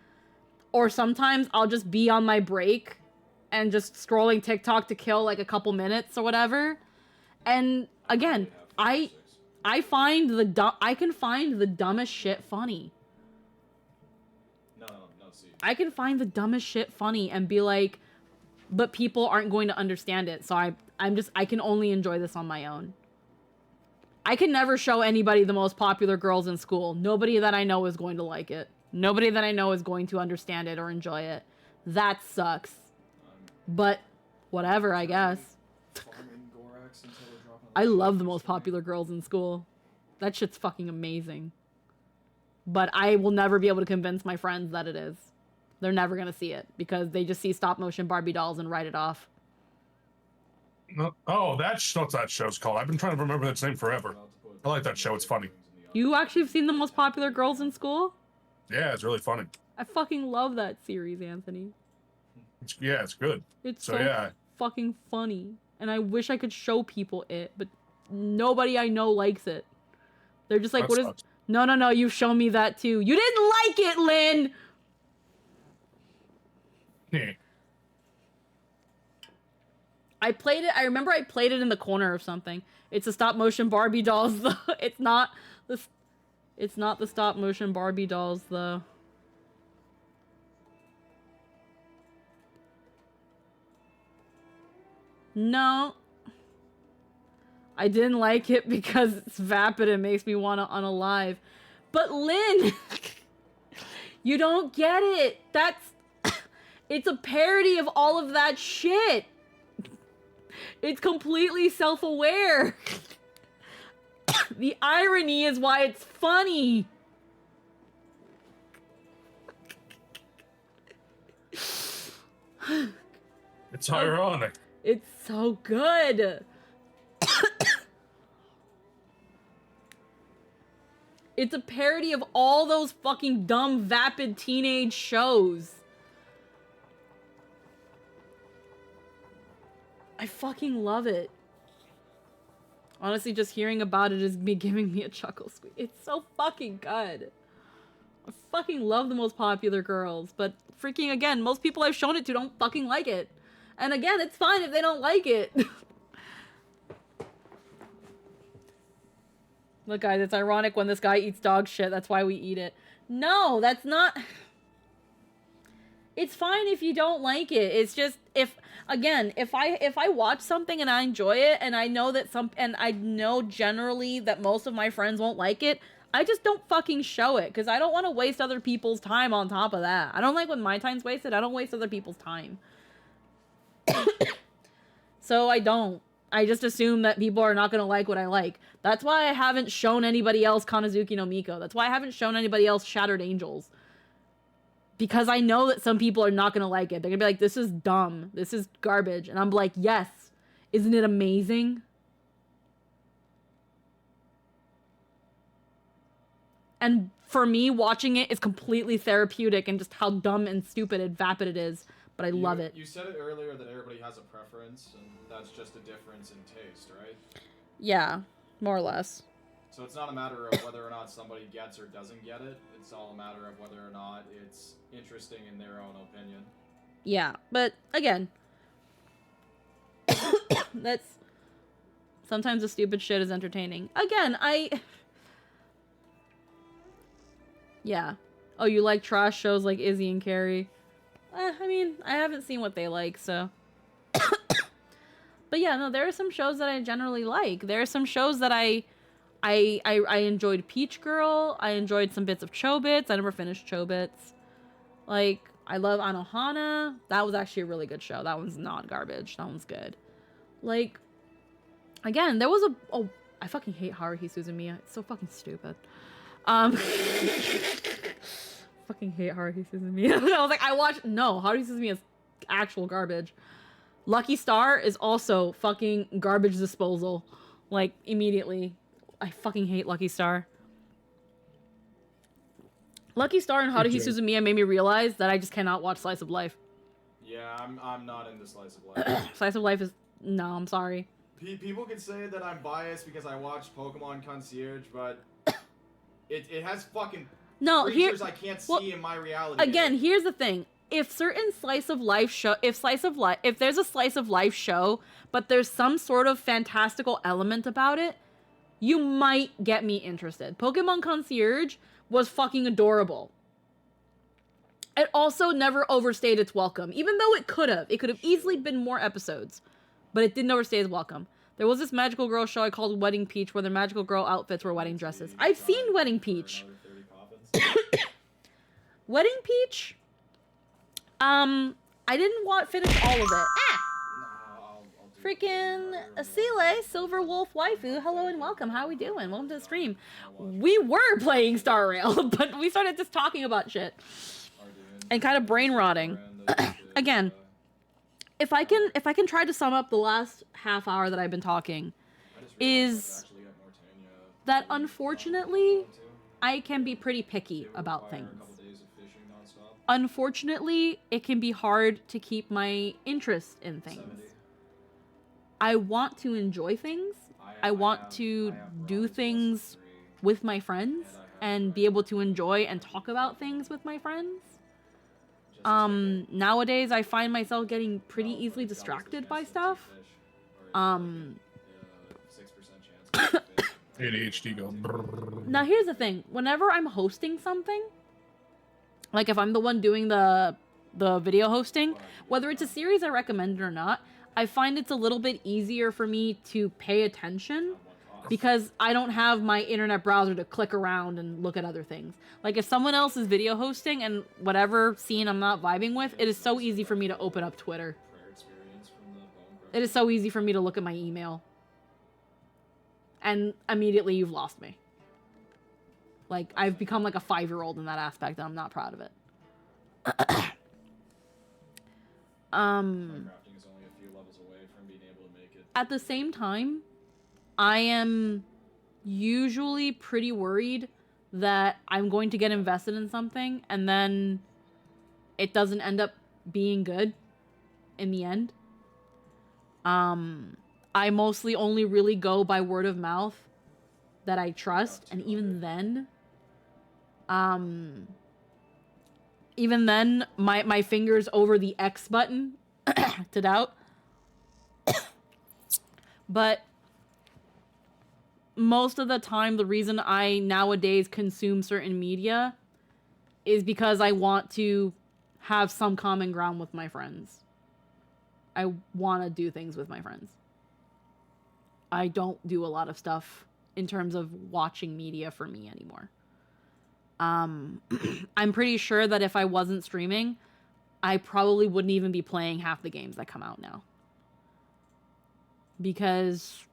Or sometimes I'll just be on my break and just scrolling TikTok to kill like a couple minutes or whatever. And again, I can find the dumbest shit funny. I can find the dumbest shit funny and be like, but people aren't going to understand it. So I can only enjoy this on my own. I can never show anybody the most popular girls in school. Nobody that I know is going to like it. Nobody that I know is going to understand it or enjoy it. That sucks. But whatever, I guess. I love the most popular girls in school. That shit's fucking amazing. But I will never be able to convince my friends that it is. They're never gonna see it because they just see stop motion Barbie dolls and write it off. No, oh, that's what that show's called. I've been trying to remember its name forever. I like that show. It's funny. You actually have seen the most popular girls in school? Yeah, it's really funny. I fucking love that series, Anthony. Yeah, it's good. It's so yeah. Fucking funny. And I wish I could show people it, but nobody I know likes it. They're just like, that what sucks. is... No, you've shown me that too. You didn't like it, Lynn! Yeah. I remember I played it in the corner of something. It's a stop motion Barbie dolls though. It's not the stop motion Barbie dolls though. No. I didn't like it because it's vapid and makes me want to unalive. But Lynn, you don't get it. It's a parody of all of that shit. It's completely self-aware. The irony is why it's funny. It's ironic. It's so good. It's a parody of all those fucking dumb, vapid teenage shows. I fucking love it. Honestly, just hearing about it is giving me a chuckle squeak. It's so fucking good. I fucking love the most popular girls, but freaking again, most people I've shown it to don't fucking like it. And again, it's fine if they don't like it. Look, guys, it's ironic when this guy eats dog shit. That's why we eat it. No, that's not... It's fine if you don't like it. It's just, if I watch something and I enjoy it, and I know that and I know generally that most of my friends won't like it, I just don't fucking show it, because I don't want to waste other people's time on top of that. I don't like when my time's wasted. I don't waste other people's time. So I don't. I just assume that people are not going to like what I like. That's why I haven't shown anybody else Kanazuki no Miko. That's why I haven't shown anybody else Shattered Angels. Because I know that some people are not going to like it. They're going to be like, this is dumb. This is garbage. And I'm like, yes. Isn't it amazing? And for me, watching it is completely therapeutic and just how dumb and stupid and vapid it is. But I love it. You said it earlier that everybody has a preference, and that's just a difference in taste, right? Yeah, more or less. So it's not a matter of whether or not somebody gets or doesn't get it. It's all a matter of whether or not it's interesting in their own opinion. Yeah, but again, that's... Sometimes the stupid shit is entertaining. Again, yeah. Oh, you like trash shows like Izzy and Carrie? I mean, I haven't seen what they like, so... But yeah, no, there are some shows that I generally like. There are some shows that I enjoyed Peach Girl. I enjoyed some bits of Chobits. I never finished Chobits. Like, I love Anohana. That was actually a really good show. That one's not garbage. That one's good. Like, again, there was I fucking hate Haruhi Suzumiya. It's so fucking stupid. Fucking hate Haruhi Suzumiya. I was like, Haruhi Suzumiya is actual garbage. Lucky Star is also fucking garbage disposal. Like, immediately. I fucking hate Lucky Star. Lucky Star and Haruhi Suzumiya made me realize that I just cannot watch Slice of Life. Yeah, I'm not into Slice of Life. Slice of Life is... No, I'm sorry. People could say that I'm biased because I watched Pokemon Concierge, but it has fucking creatures I can't see in my reality. Again, here's the thing. If certain Slice of Life show... if there's a Slice of Life show, but there's some sort of fantastical element about it, you might get me interested. Pokemon Concierge was fucking adorable. It also never overstayed its welcome, even though it could have. It could have easily been more episodes, but it didn't overstay its welcome. There was this magical girl show I called Wedding Peach, where their magical girl outfits were wedding dresses. I've seen Wedding Peach. Wedding Peach? I didn't finish all of it. Freaking Asile, Silver Wolf Waifu, hello and welcome. How are we doing? Welcome to the stream. We were playing Star Rail, but we started just talking about shit. And kind of brain rotting. Again, if I can try to sum up the last half hour that I've been talking, is that unfortunately, I can be pretty picky about things. Unfortunately, it can be hard to keep my interest in things. I want to enjoy things. I want to do things with my friends and be able to enjoy and talk about things with my friends. Nowadays I find myself getting pretty easily distracted by stuff. ADHD go. Now here's the thing. Whenever I'm hosting something, like if I'm the one doing the video hosting, whether it's a series I recommend or not, I find it's a little bit easier for me to pay attention because I don't have my internet browser to click around and look at other things. Like if someone else is video hosting and whatever scene I'm not vibing with, it is so easy for me to open up Twitter. It is so easy for me to look at my email. And immediately you've lost me. Like I've become like a 5-year-old in that aspect and I'm not proud of it. At the same time, I am usually pretty worried that I'm going to get invested in something and then it doesn't end up being good in the end. I mostly only really go by word of mouth that I trust, and even then my fingers over the X button to doubt. But most of the time, the reason I nowadays consume certain media is because I want to have some common ground with my friends. I want to do things with my friends. I don't do a lot of stuff in terms of watching media for me anymore. I'm pretty sure that if I wasn't streaming, I probably wouldn't even be playing half the games that come out now. Because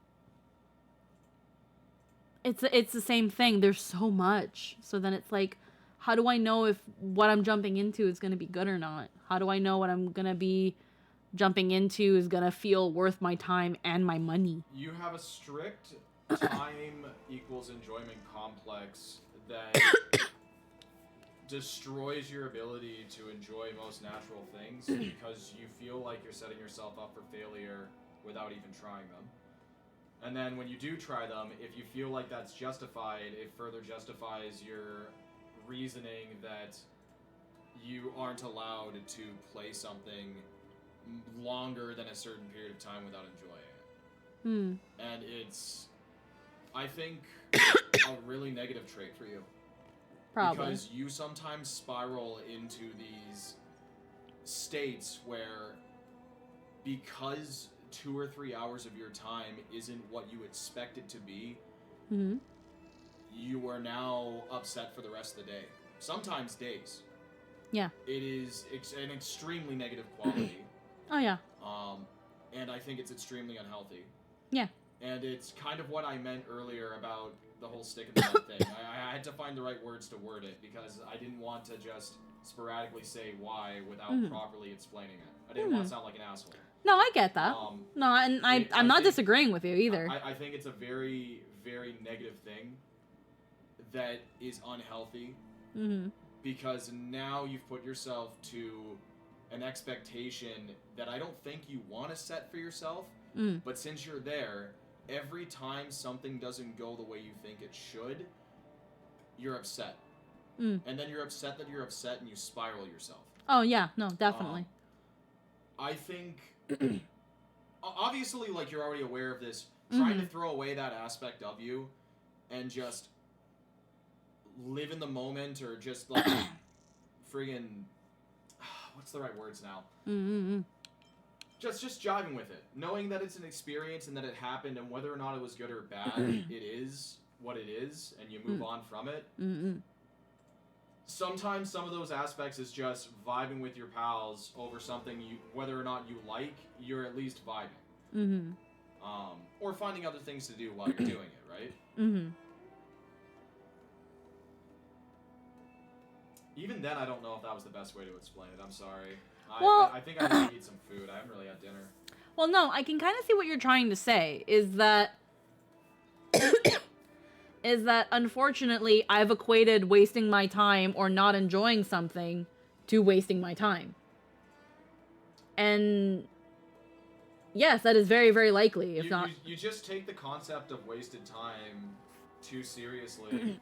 it's the same thing. There's so much. So then it's like, how do I know if what I'm jumping into is going to be good or not? How do I know what I'm going to be jumping into is going to feel worth my time and my money? You have a strict time equals enjoyment complex that destroys your ability to enjoy most natural things because you feel like you're setting yourself up for failure without even trying them. And then when you do try them, if you feel like that's justified, it further justifies your reasoning that you aren't allowed to play something longer than a certain period of time without enjoying it. And it's, I think, a really negative trait for you. Probably. Because you sometimes spiral into these states where, because 2 or 3 hours of your time isn't what you expect it to be, you are now upset for the rest of the day. Sometimes days. Yeah. It is an extremely negative quality. Oh, yeah. And I think it's extremely unhealthy. Yeah. And it's kind of what I meant earlier about the whole stick in the mud thing. I had to find the right words to word it because I didn't want to just sporadically say why without properly explaining it. I didn't want to sound like an asshole. No, I get that. No, and I'm not disagreeing with you either. I think it's a very, very negative thing that is unhealthy because now you've put yourself to an expectation that I don't think you want to set for yourself, but since you're there, every time something doesn't go the way you think it should, you're upset. And then you're upset that you're upset and you spiral yourself. Oh, yeah. No, definitely. I think, obviously, like, you're already aware of this. Trying to throw away that aspect of you and just live in the moment or just, like, friggin', what's the right words now? Just jiving with it. Knowing that it's an experience and that it happened and whether or not it was good or bad, it is what it is and you move on from it. Sometimes some of those aspects is just vibing with your pals over something you, whether or not you like, you're at least vibing. Or finding other things to do while you're doing it, right? Even then, I don't know if that was the best way to explain it. I'm sorry. Well, I think I need to eat some food. I haven't really had dinner. Well, no, I can kind of see what you're trying to say. Is that unfortunately I've equated wasting my time or not enjoying something to wasting my time. And yes, that is very, very likely. If not, you just take the concept of wasted time too seriously,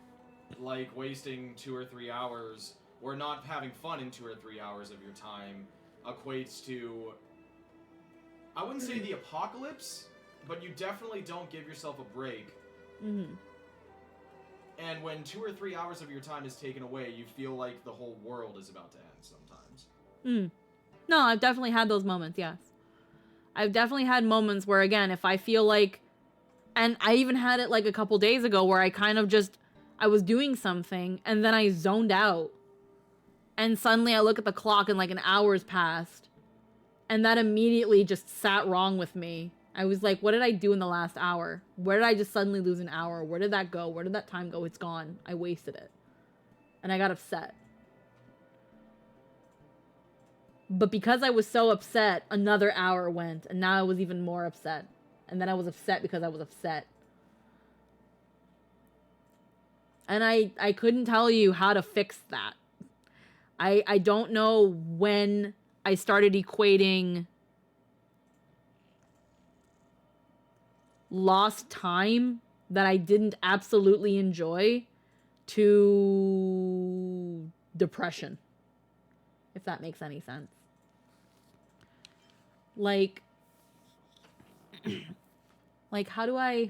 like wasting 2 or 3 hours or not having fun in 2 or 3 hours of your time equates to, I wouldn't say the apocalypse, but you definitely don't give yourself a break. And when 2 or 3 hours of your time is taken away, you feel like the whole world is about to end sometimes. No, I've definitely had those moments, yes. I've definitely had moments where, again, if I feel like, and I even had it like a couple days ago where I kind of just, I was doing something and then I zoned out. And suddenly I look at the clock and like an hour's passed. And that immediately just sat wrong with me. I was like, what did I do in the last hour? Where did I just suddenly lose an hour? Where did that go? Where did that time go? It's gone. I wasted it. And I got upset. But because I was so upset, another hour went. And now I was even more upset. And then I was upset because I was upset. And I couldn't tell you how to fix that. I don't know when I started equating lost time that I didn't absolutely enjoy to depression, if that makes any sense. Like how do I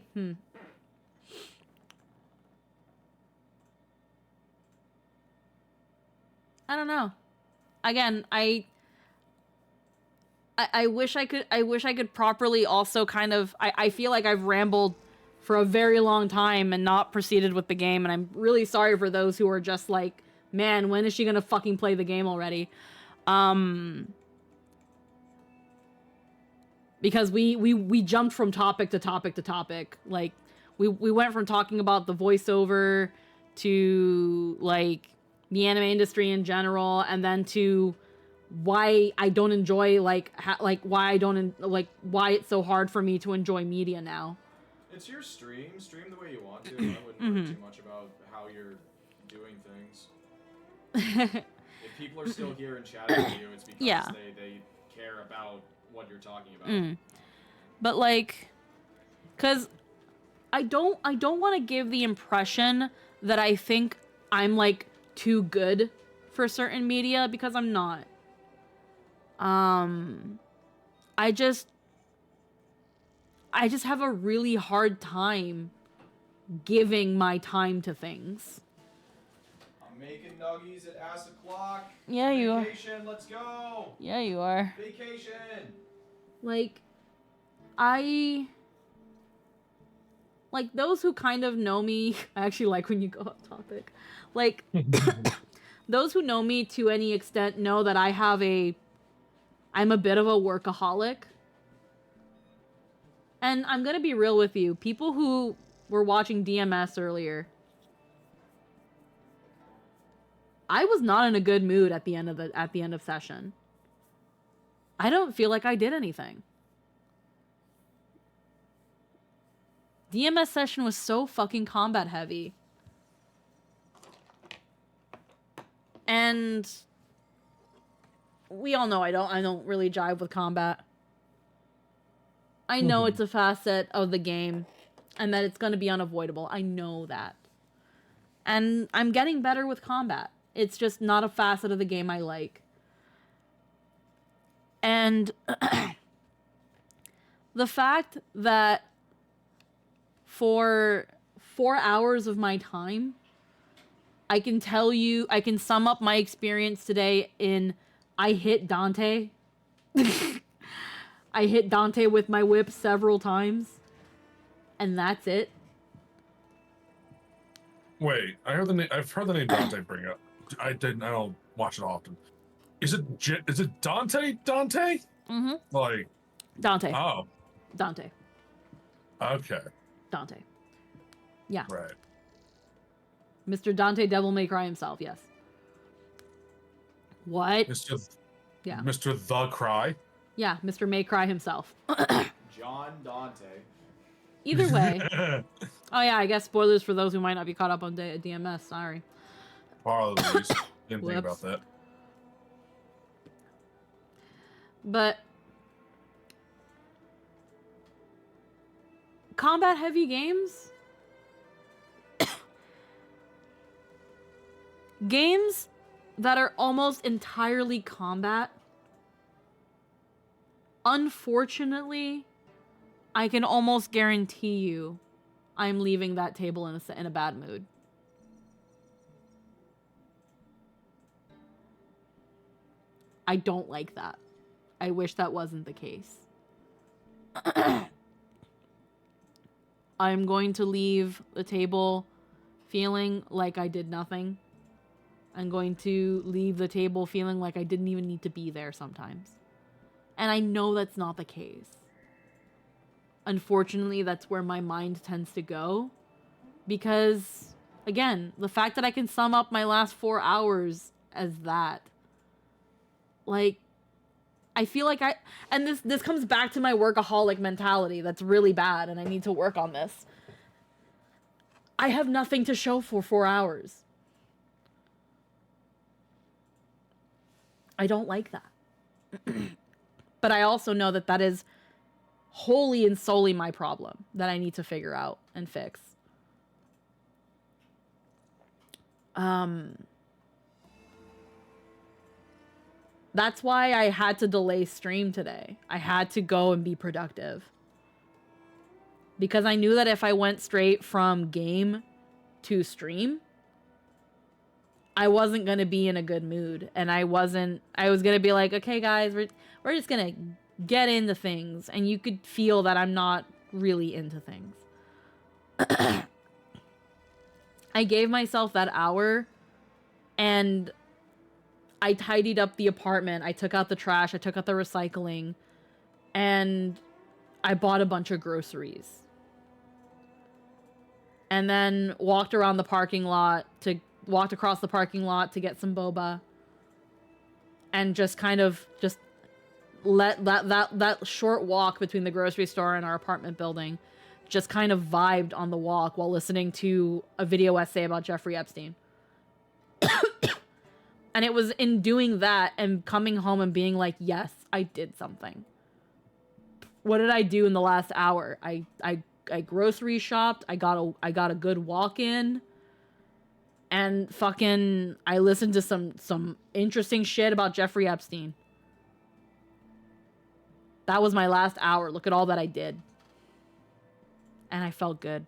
I don't know. Again, I wish I could properly also kind of, I feel like I've rambled for a very long time and not proceeded with the game, and I'm really sorry for those who are just like, man, when is she gonna fucking play the game already? Because we jumped from topic to topic to topic. Like, we went from talking about the voiceover to, like, the anime industry in general, and then to why I don't enjoy, why it's so hard for me to enjoy media now. It's your stream. Stream the way you want to. I wouldn't worry too much about how you're doing things. If people are still here and chatting with you, it's because they care about what you're talking about. But like, cause I don't want to give the impression that I think I'm like too good for certain media, because I'm not. I just have a really hard time giving my time to things. I'm making nuggies at ass o'clock. Yeah, you are. Vacation, let's go. Yeah, you are. Vacation. Like, those who kind of know me, I actually like when you go off topic. Like, those who know me to any extent know that I'm a bit of a workaholic. And I'm gonna be real with you. People who were watching DMS earlier, I was not in a good mood at the end of session. I don't feel like I did anything. DMS session was so fucking combat heavy. And we all know I don't really jive with combat. I know it's a facet of the game and that it's going to be unavoidable. I know that. And I'm getting better with combat. It's just not a facet of the game I like. And the fact that for 4 hours of my time, I can sum up my experience today in I hit Dante. I hit Dante with my whip several times. And that's it. Wait, I've heard the name Dante bring up. I don't watch it often. Is it Dante? Dante? Mm-hmm. Like Dante. Oh. Dante. Okay. Dante. Yeah. Right. Mr. Dante Devil May Cry himself, yes. What? Yeah. Mr. The Cry? Yeah, Mr. May Cry himself. John Dante. Either way. Oh yeah, I guess spoilers for those who might not be caught up on DMS, sorry. Apologies. Didn't think about that. But combat heavy games, games that are almost entirely combat, unfortunately, I can almost guarantee you I'm leaving that table in a bad mood. I don't like that. I wish that wasn't the case. I'm going to leave the table feeling like I did nothing. I'm going to leave the table feeling like I didn't even need to be there sometimes. And I know that's not the case. Unfortunately, that's where my mind tends to go. Because, again, the fact that I can sum up my last 4 hours as that. Like, I feel like and this comes back to my workaholic mentality that's really bad and I need to work on this. I have nothing to show for 4 hours. I don't like that. But I also know that that is wholly and solely my problem that I need to figure out and fix. That's why I had to delay stream today. I had to go and be productive. Because I knew that if I went straight from game to stream, I wasn't going to be in a good mood. And I was going to be like, okay, guys, we're just going to get into things. And you could feel that I'm not really into things. I gave myself that hour and I tidied up the apartment. I took out the trash. I took out the recycling. And I bought a bunch of groceries. And then walked across the parking lot to get some boba. And just kind of let that short walk between the grocery store and our apartment building just kind of vibed on the walk while listening to a video essay about Jeffrey Epstein. And it was in doing that and coming home and being like, yes, I did something. What did I do in the last hour? I grocery shopped. I got a good walk in. And fucking I listened to some interesting shit about Jeffrey Epstein. That was my last hour. Look at all that I did. And I felt good.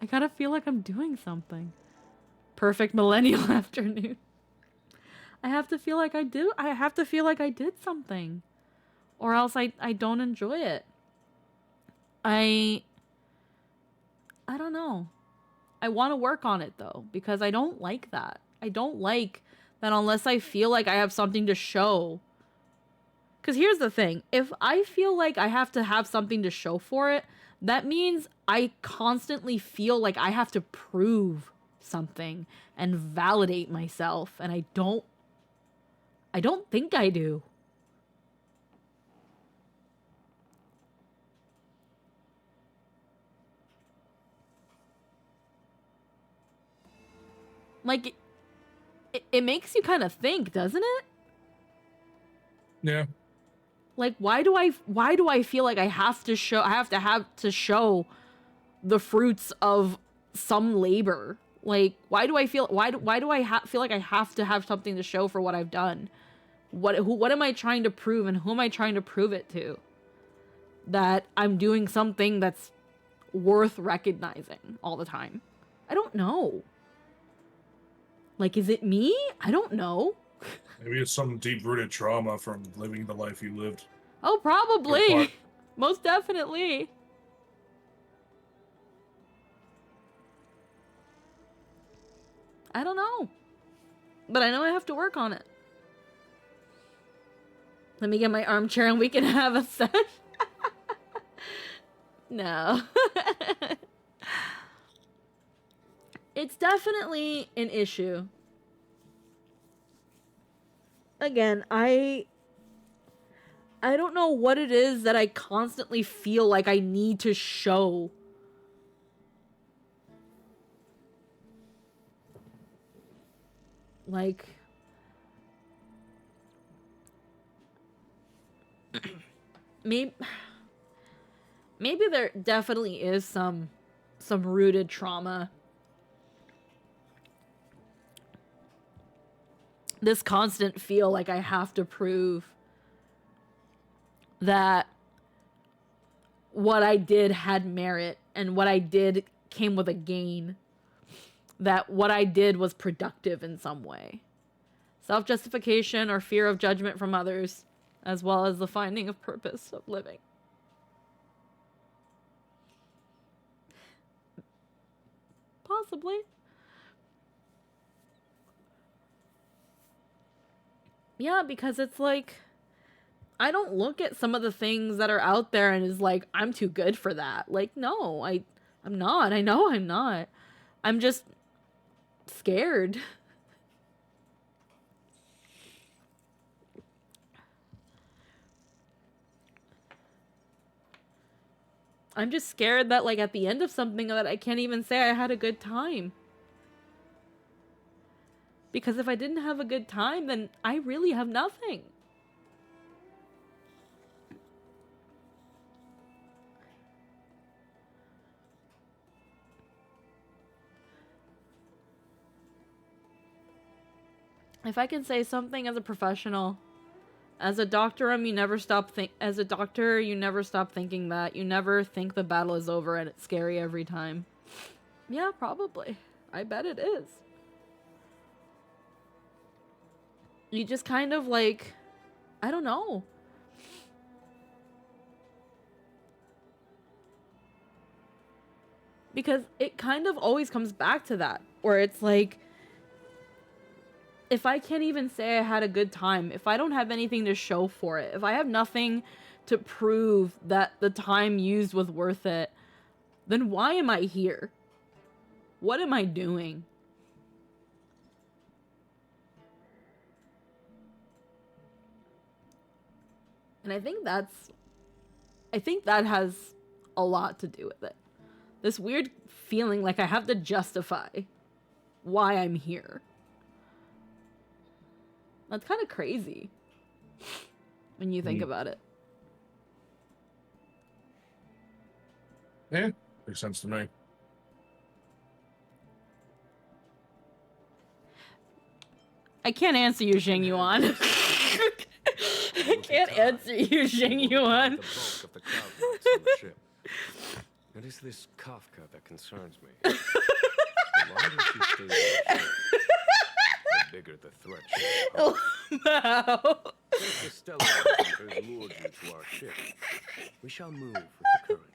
I gotta feel like I'm doing something. Perfect millennial afternoon. I have to feel like I do. I have to feel like I did something. Or else I don't enjoy it. I don't know. I want to work on it though, because I don't like that. I don't like that unless I feel like I have something to show. Because here's the thing. If I feel like I have to have something to show for it, that means I constantly feel like I have to prove something and validate myself. And I don't think I do. Like, it makes you kind of think, doesn't it? Yeah. Like, why do I feel like I have to show the fruits of some labor? Like, why do I feel feel like I have to have something to show for what I've done? What am I trying to prove, and who am I trying to prove it to? That I'm doing something that's worth recognizing all the time. I don't know. Like, is it me? I don't know. Maybe it's some deep-rooted trauma from living the life you lived. Oh, probably. Most definitely. I don't know. But I know I have to work on it. Let me get my armchair and we can have a session. No. It's definitely an issue. Again, I don't know what it is that I constantly feel like I need to show. Like, maybe there definitely is some rooted trauma. This constant feel like I have to prove that what I did had merit and what I did came with a gain. That what I did was productive in some way. Self-justification or fear of judgment from others, as well as the finding of purpose of living. Possibly. Yeah, because it's like, I don't look at some of the things that are out there and is like, I'm too good for that. Like, no, I'm not. I know I'm not. I'm just scared. I'm just scared that, like, at the end of something that I can't even say I had a good time. Because if I didn't have a good time, then I really have nothing. If I can say something as a professional, as a doctor, you never stop thinking that. You never think the battle is over and it's scary every time. Yeah, probably. I bet it is. You just kind of like, I don't know. Because it kind of always comes back to that, where it's like, if I can't even say I had a good time, if I don't have anything to show for it, if I have nothing to prove that the time used was worth it, then why am I here? What am I doing? And I think that has a lot to do with it. This weird feeling like I have to justify why I'm here. That's kind of crazy when you think about it. Yeah, makes sense to me. I can't answer you, Xing Yuan. I can't answer you, Xing Yuan. It is this Kafka that concerns me. The longer she stays on ship, the bigger the threat she becomes. Wow. If the stellar hunters lured you to our ship, we shall move with the current.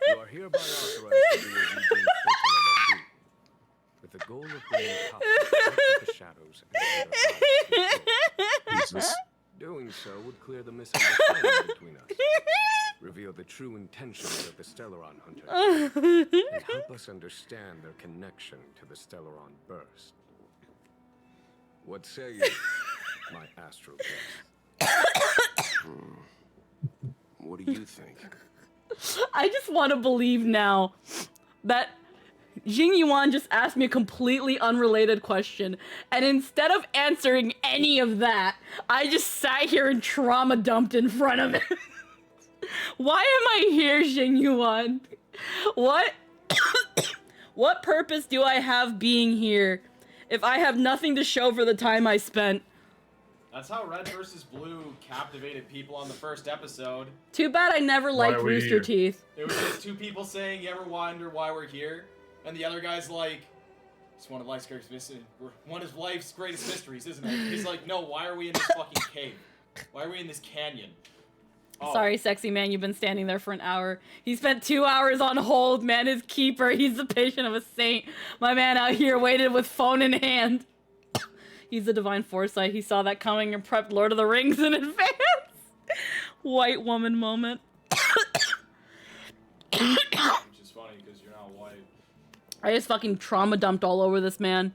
You are hereby authorized to do as you deem fit on the Lofu. with the goal of bringing Kafka out of the shadows and under our control. Jesus. Doing so would clear the misunderstanding between us, reveal the true intentions of the Stellaron Hunters, and help us understand their connection to the Stellaron Burst. What say you, my astral guest? What do you think? I just want to believe now that Jing Yuan just asked me a completely unrelated question, and instead of answering any of that, I just sat here and trauma dumped in front of him. Why am I here, Jing Yuan? What? What purpose do I have being here if I have nothing to show for the time I spent? That's how Red versus Blue captivated people on the first episode. Too bad I never liked Rooster Teeth. It was just two people saying, "You ever wonder why we're here?" And the other guy's like, "It's one of life's greatest mysteries, isn't it?" He's like, "No, why are we in this fucking cave? Why are we in this canyon?" Oh. Sorry, sexy man, you've been standing there for an hour. He spent 2 hours on hold, man, his keeper. He's the patient of a saint. My man out here waited with phone in hand. He's a divine foresight. He saw that coming and prepped Lord of the Rings in advance. White woman moment. Which is funny because you're not white. I just fucking trauma dumped all over this man.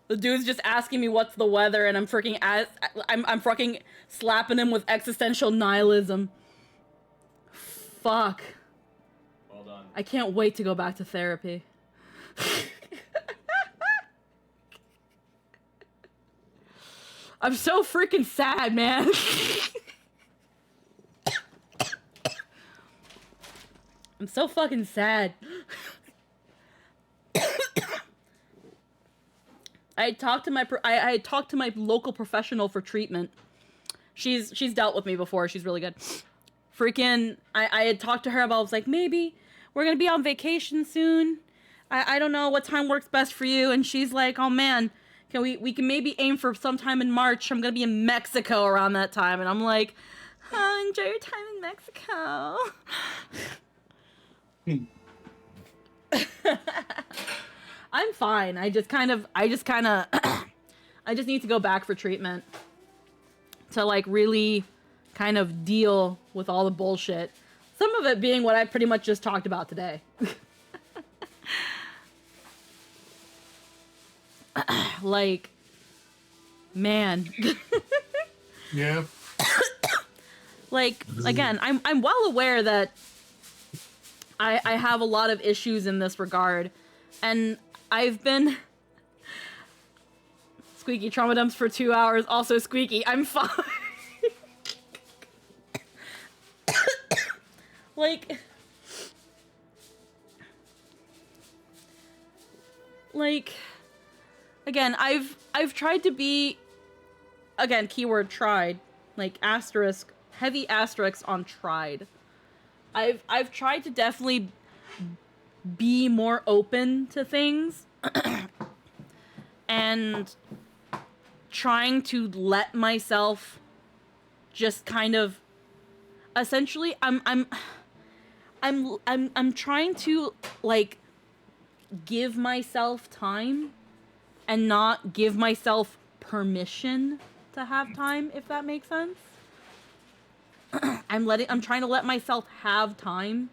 The dude's just asking me what's the weather, and I'm freaking I'm fucking slapping him with existential nihilism. Fuck. Well done. I can't wait to go back to therapy. I'm so freaking sad, man. I'm so fucking sad. I had talked to my local professional for treatment. She's dealt with me before. She's really good. Freaking, I had talked to her about, I was like, maybe we're gonna be on vacation soon. I don't know what time works best for you. And she's like, oh man, we can maybe aim for sometime in March. I'm gonna be in Mexico around that time. And I'm like, oh, enjoy your time in Mexico. I'm fine. I just need to go back for treatment to like really kind of deal with all the bullshit. Some of it being what I pretty much just talked about today. Like, man. Yeah. Like, again, I'm well aware that I have a lot of issues in this regard, and I've been squeaky trauma dumps for 2 hours. Also squeaky. I'm fine. like again, I've tried to be, again, keyword tried, like asterisk, heavy asterisks on tried. I've tried to definitely be more open to things and trying to let myself just kind of essentially I'm trying to like give myself time and not give myself permission to have time, if that makes sense. I'm trying to let myself have time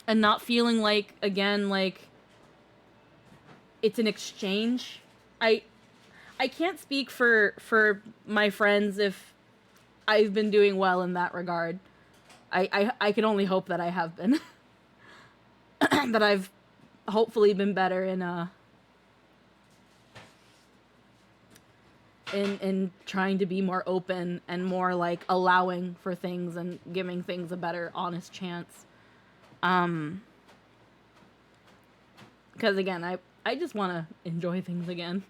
and not feeling like, again, like it's an exchange. I can't speak for my friends if I've been doing well in that regard. I can only hope that I have been. That I've hopefully been better in trying to be more open and more like allowing for things and giving things a better honest chance. Because again, I just want to enjoy things again.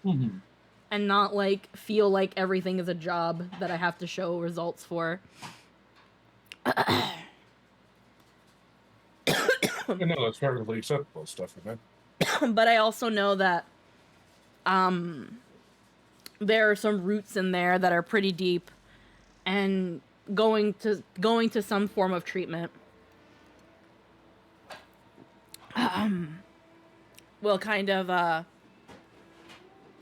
Mm-hmm. And not like feel like everything is a job that I have to show results for. No, that's perfectly acceptable stuff, man. But I also know that there are some roots in there that are pretty deep, and going to some form of treatment will kind of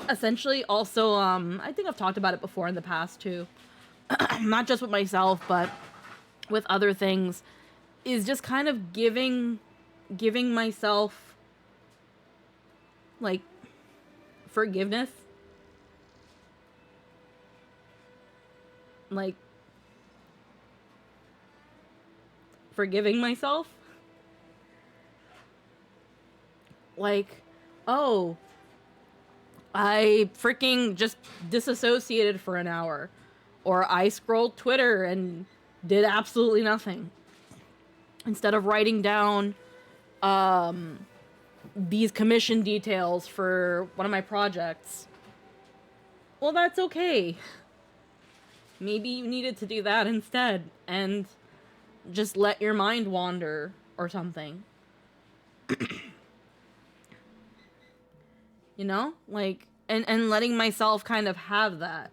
essentially also I think I've talked about it before in the past too. Not just with myself, but with other things, is just kind of giving myself like forgiveness. Like forgiving myself. Like, oh, I freaking just disassociated for an hour. Or I scrolled Twitter and did absolutely nothing. Instead of writing down these commission details for one of my projects. Well, that's okay. Maybe you needed to do that instead. And just let your mind wander or something. You know? Like, and letting myself kind of have that.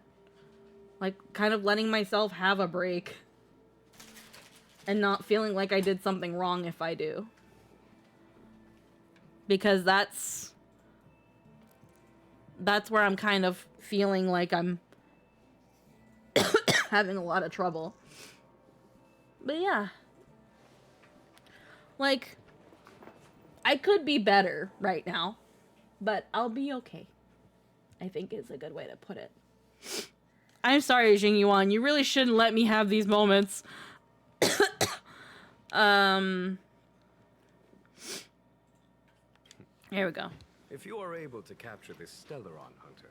Like, kind of letting myself have a break. And not feeling like I did something wrong if I do. Because that's where I'm kind of feeling like I'm having a lot of trouble. But yeah. Like, I could be better right now. But I'll be okay. I think is a good way to put it. I'm sorry, Jing Yuan. You really shouldn't let me have these moments. Here we go. If you are able to capture this Stellaron hunter,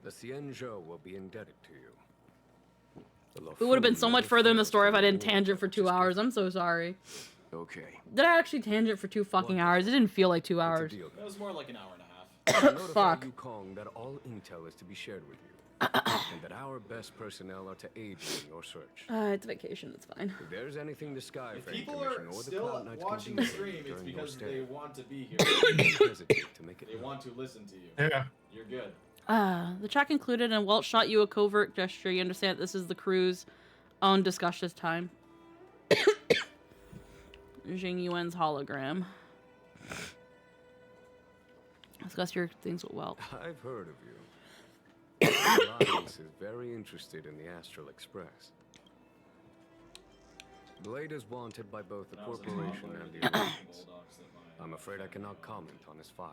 the Xianzhou will be indebted to you. It would have been so much further in the story if I didn't tangent for 2 hours. I'm so sorry. Okay. Did I actually tangent for two fucking hours? It didn't feel like 2 hours. It was more like an hour and a half. Fuck. Yukong that all intel is to be shared with you, and that our best personnel are to aid you in your search. It's vacation. It's fine. If there's anything the Sky If Fairy people Commission are or the still Cloud Knights watching can the do stream, it's during your because stay, they want to be here. don't hesitate to make it They known. want to listen to you. Yeah. You're good. The track included and Walt shot you a covert gesture. You understand this is the crew's own discussion time. Jing Yuan's hologram. Discuss your things with Walt. I've heard of you. The Alliance is very interested in the Astral Express. Blade is wanted by both the corporation and the Alliance. I'm afraid I cannot comment on his file.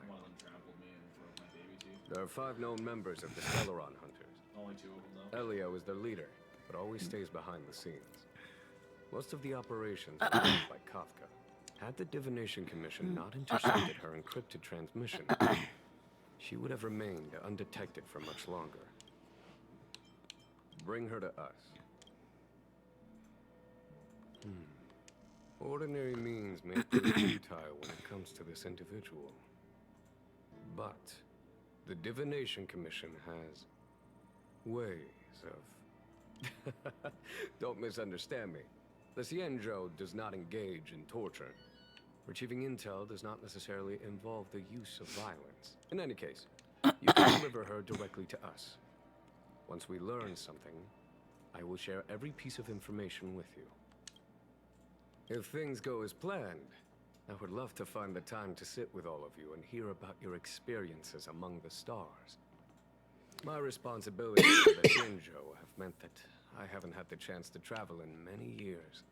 There are 5 known members of the Stellaron Hunters. Only 2 of them, though. Elio is their leader, but always stays behind the scenes. Most of the operations are led by Kafka. Had the Divination Commission not intercepted her encrypted transmission, she would have remained undetected for much longer. Bring her to us. Ordinary means may prove futile when it comes to this individual. But the Divination Commission has ways of... Don't misunderstand me. The Xianzhou does not engage in torture. Retrieving intel does not necessarily involve the use of violence. In any case, you can deliver her directly to us. Once we learn something, I will share every piece of information with you. If things go as planned, I would love to find the time to sit with all of you and hear about your experiences among the stars. My responsibilities for the Xianzhou have meant that I haven't had the chance to travel in many years.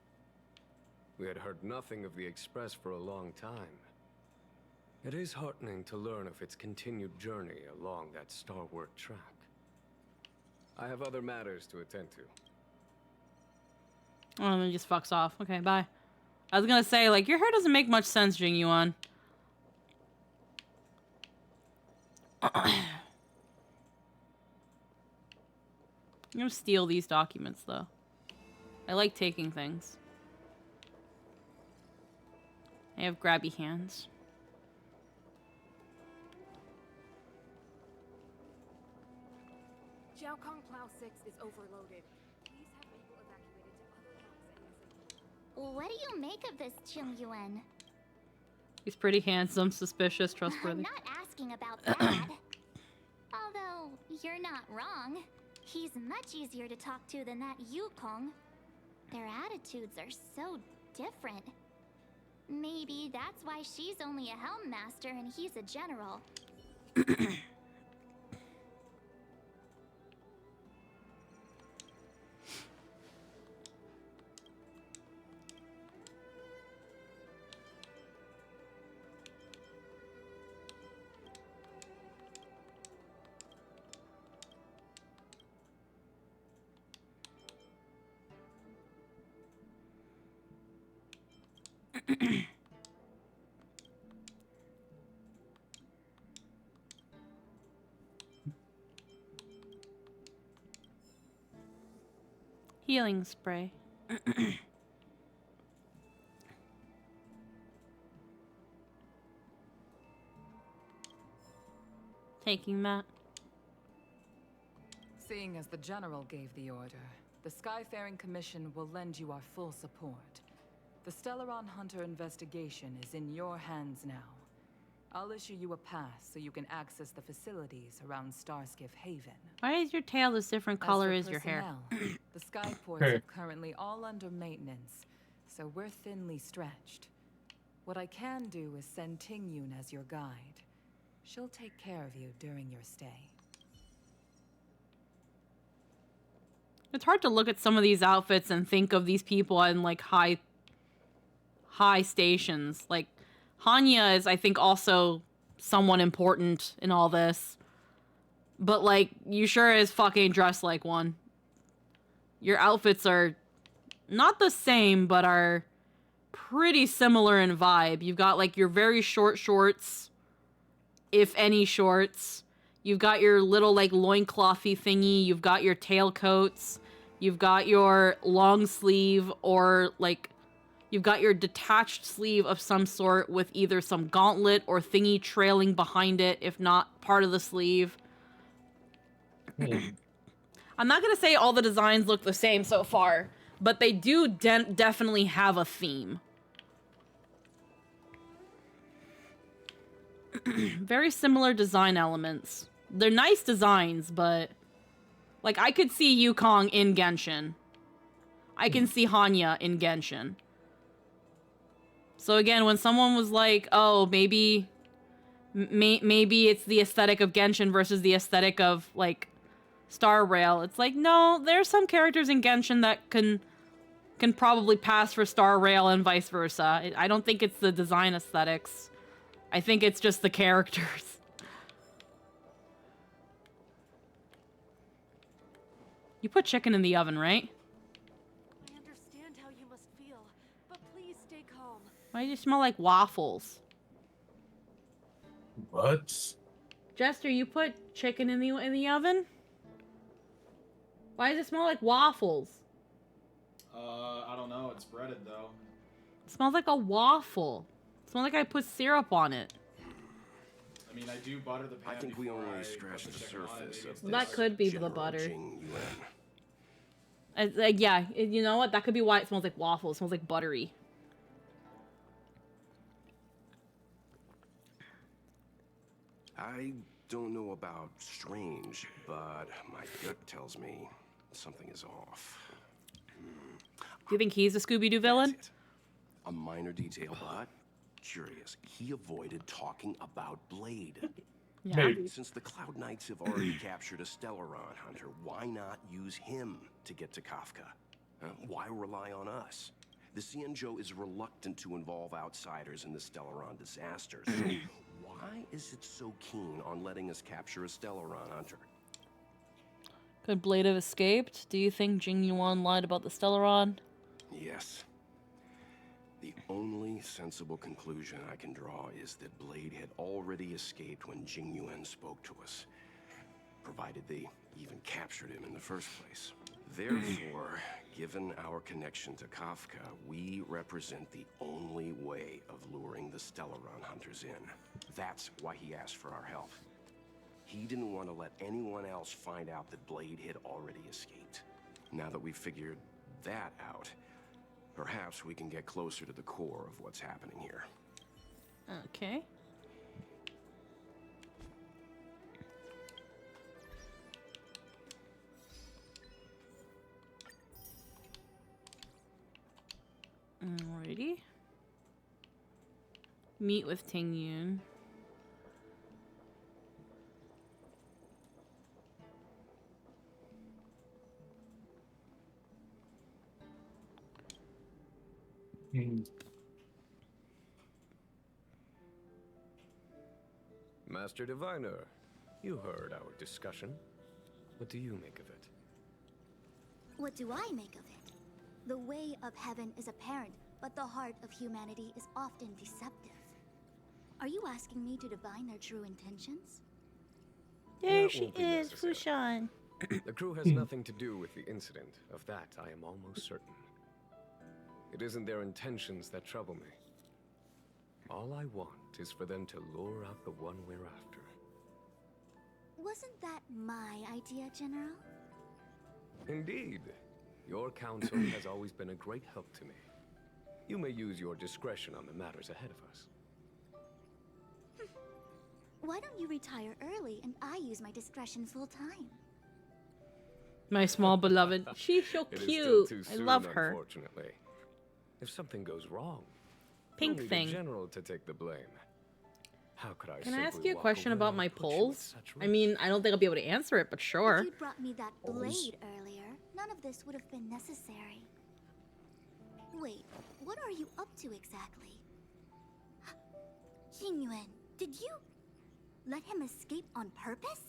We had heard nothing of the Express for a long time. It is heartening to learn of its continued journey along that starward track. I have other matters to attend to. Oh, and then just fucks off. Okay, bye. I was gonna say, like, your hair doesn't make much sense, Jing Yuan. I'm gonna steal these documents, though. I like taking things. I have grabby hands. Jiaokong Plow 6 is overloaded. Please have people evacuated to other routes ASAP. What do you make of this, Jing Yuan? He's pretty handsome, suspicious, I'm trustworthy. not asking about that. Although, you're not wrong. He's much easier to talk to than that Yukong. Their attitudes are so different. Maybe that's why she's only a helm master and he's a general. Healing spray. Taking that. Seeing as the General gave the order, the Skyfaring Commission will lend you our full support. The Stellaron Hunter investigation is in your hands now. I'll issue you a pass so you can access the facilities around Starskiff Haven. Why is your tail this different color as your hair? Personnel, the Skyports are currently all under maintenance, so we're thinly stretched. What I can do is send Tingyun as your guide. She'll take care of you during your stay. It's hard to look at some of these outfits and think of these people in like high stations. Like Hanya is, I think, also someone important in all this. But like, you sure as fucking dress like one. Your outfits are not the same, but are pretty similar in vibe. You've got like your very short shorts, if any shorts. You've got your little like loinclothy thingy. You've got your tailcoats. You've got your long sleeve or like you've got your detached sleeve of some sort with either some gauntlet or thingy trailing behind it, if not part of the sleeve. I'm not going to say all the designs look the same so far, but they do definitely have a theme. Very similar design elements. They're nice designs, but like I could see Yukong in Genshin. I can see Hanya in Genshin. So again, when someone was like, "Oh, maybe it's the aesthetic of Genshin versus the aesthetic of like Star Rail," it's like, no, there's some characters in Genshin that can probably pass for Star Rail and vice versa. I don't think it's the design aesthetics. I think it's just the characters. You put chicken in the oven, right? I understand how you must feel, but please stay calm. Why do you smell like waffles? What? Jester, you put chicken in the oven? Why does it smell like waffles? I don't know. It's breaded though. It smells like a waffle. It smells like I put syrup on it. I mean, I do butter the pan. I think we only scratched the surface of That this could be the General butter. Jing Yeah, you know what? That could be why it smells like waffles. It smells like buttery. I don't know about strange, but my gut tells me something is off. Do you think he's a Scooby-Doo villain? A minor detail, but curious. He avoided talking about Blade. Yeah. Maybe. Since the Cloud Knights have already captured a Stellaron hunter, why not use him to get to Kafka? Why rely on us? The Xianzhou is reluctant to involve outsiders in the Stellaron disaster, so why is it so keen on letting us capture a Stellaron hunter? Could Blade have escaped? Do you think Jing Yuan lied about the Stellaron? Yes. The only sensible conclusion I can draw is that Blade had already escaped when Jing Yuan spoke to us, provided they even captured him in the first place. Therefore, given our connection to Kafka, we represent the only way of luring the Stellaron hunters in. That's why he asked for our help. He didn't want to let anyone else find out that Blade had already escaped. Now that we've figured that out, perhaps we can get closer to the core of what's happening here. Okay. Alrighty. Meet with Ting Yun. Master Diviner, you heard our discussion. What do you make of it? What do I make of it? The way of heaven is apparent, but the heart of humanity is often deceptive. Are you asking me to divine their true intentions? There That she won't be is, necessary. Fushan. The crew has nothing to do with the incident. Of that, I am almost certain. It isn't their intentions that trouble me. All I want is for them to lure out the one we're after. Wasn't that my idea, General? Indeed. Your counsel has always been a great help to me. You may use your discretion on the matters ahead of us. Why don't you retire early and I use my discretion full time? My small beloved. She's so It is cute. still too I soon, love her. Unfortunately. If something goes wrong, Pink you'll need thing. a general to take the blame. How could I Can I ask simply you a walk question away about and my put you at polls? such I mean, I don't think I'll be able to answer it, but sure. If you'd brought me that blade earlier, none of this would have been necessary. Wait, what are you up to exactly? Xingyuan, did you let him escape on purpose?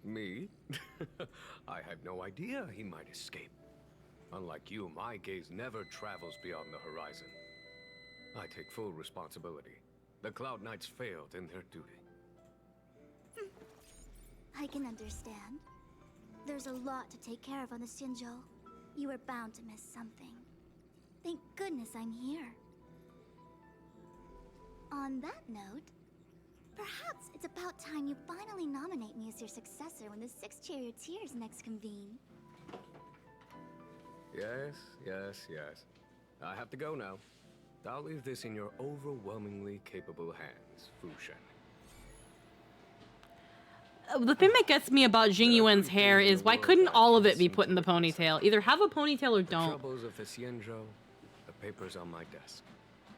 Me? I had no idea he might escape. Unlike you, my gaze never travels beyond the horizon. I take full responsibility. The Cloud Knights failed in their duty. I can understand. There's a lot to take care of on the Xinzhou. You were bound to miss something. Thank goodness I'm here. On that note, perhaps it's about time you finally nominate me as your successor when the Six Charioteers next convene. Yes, yes, yes. I have to go now. I'll leave this in your overwhelmingly capable hands, Fushan. The thing that gets me about Jingyuan's hair is why couldn't all of it be put in the ponytail? Either have a ponytail or The don't. troubles of the Xianzhou, the papers on my desk.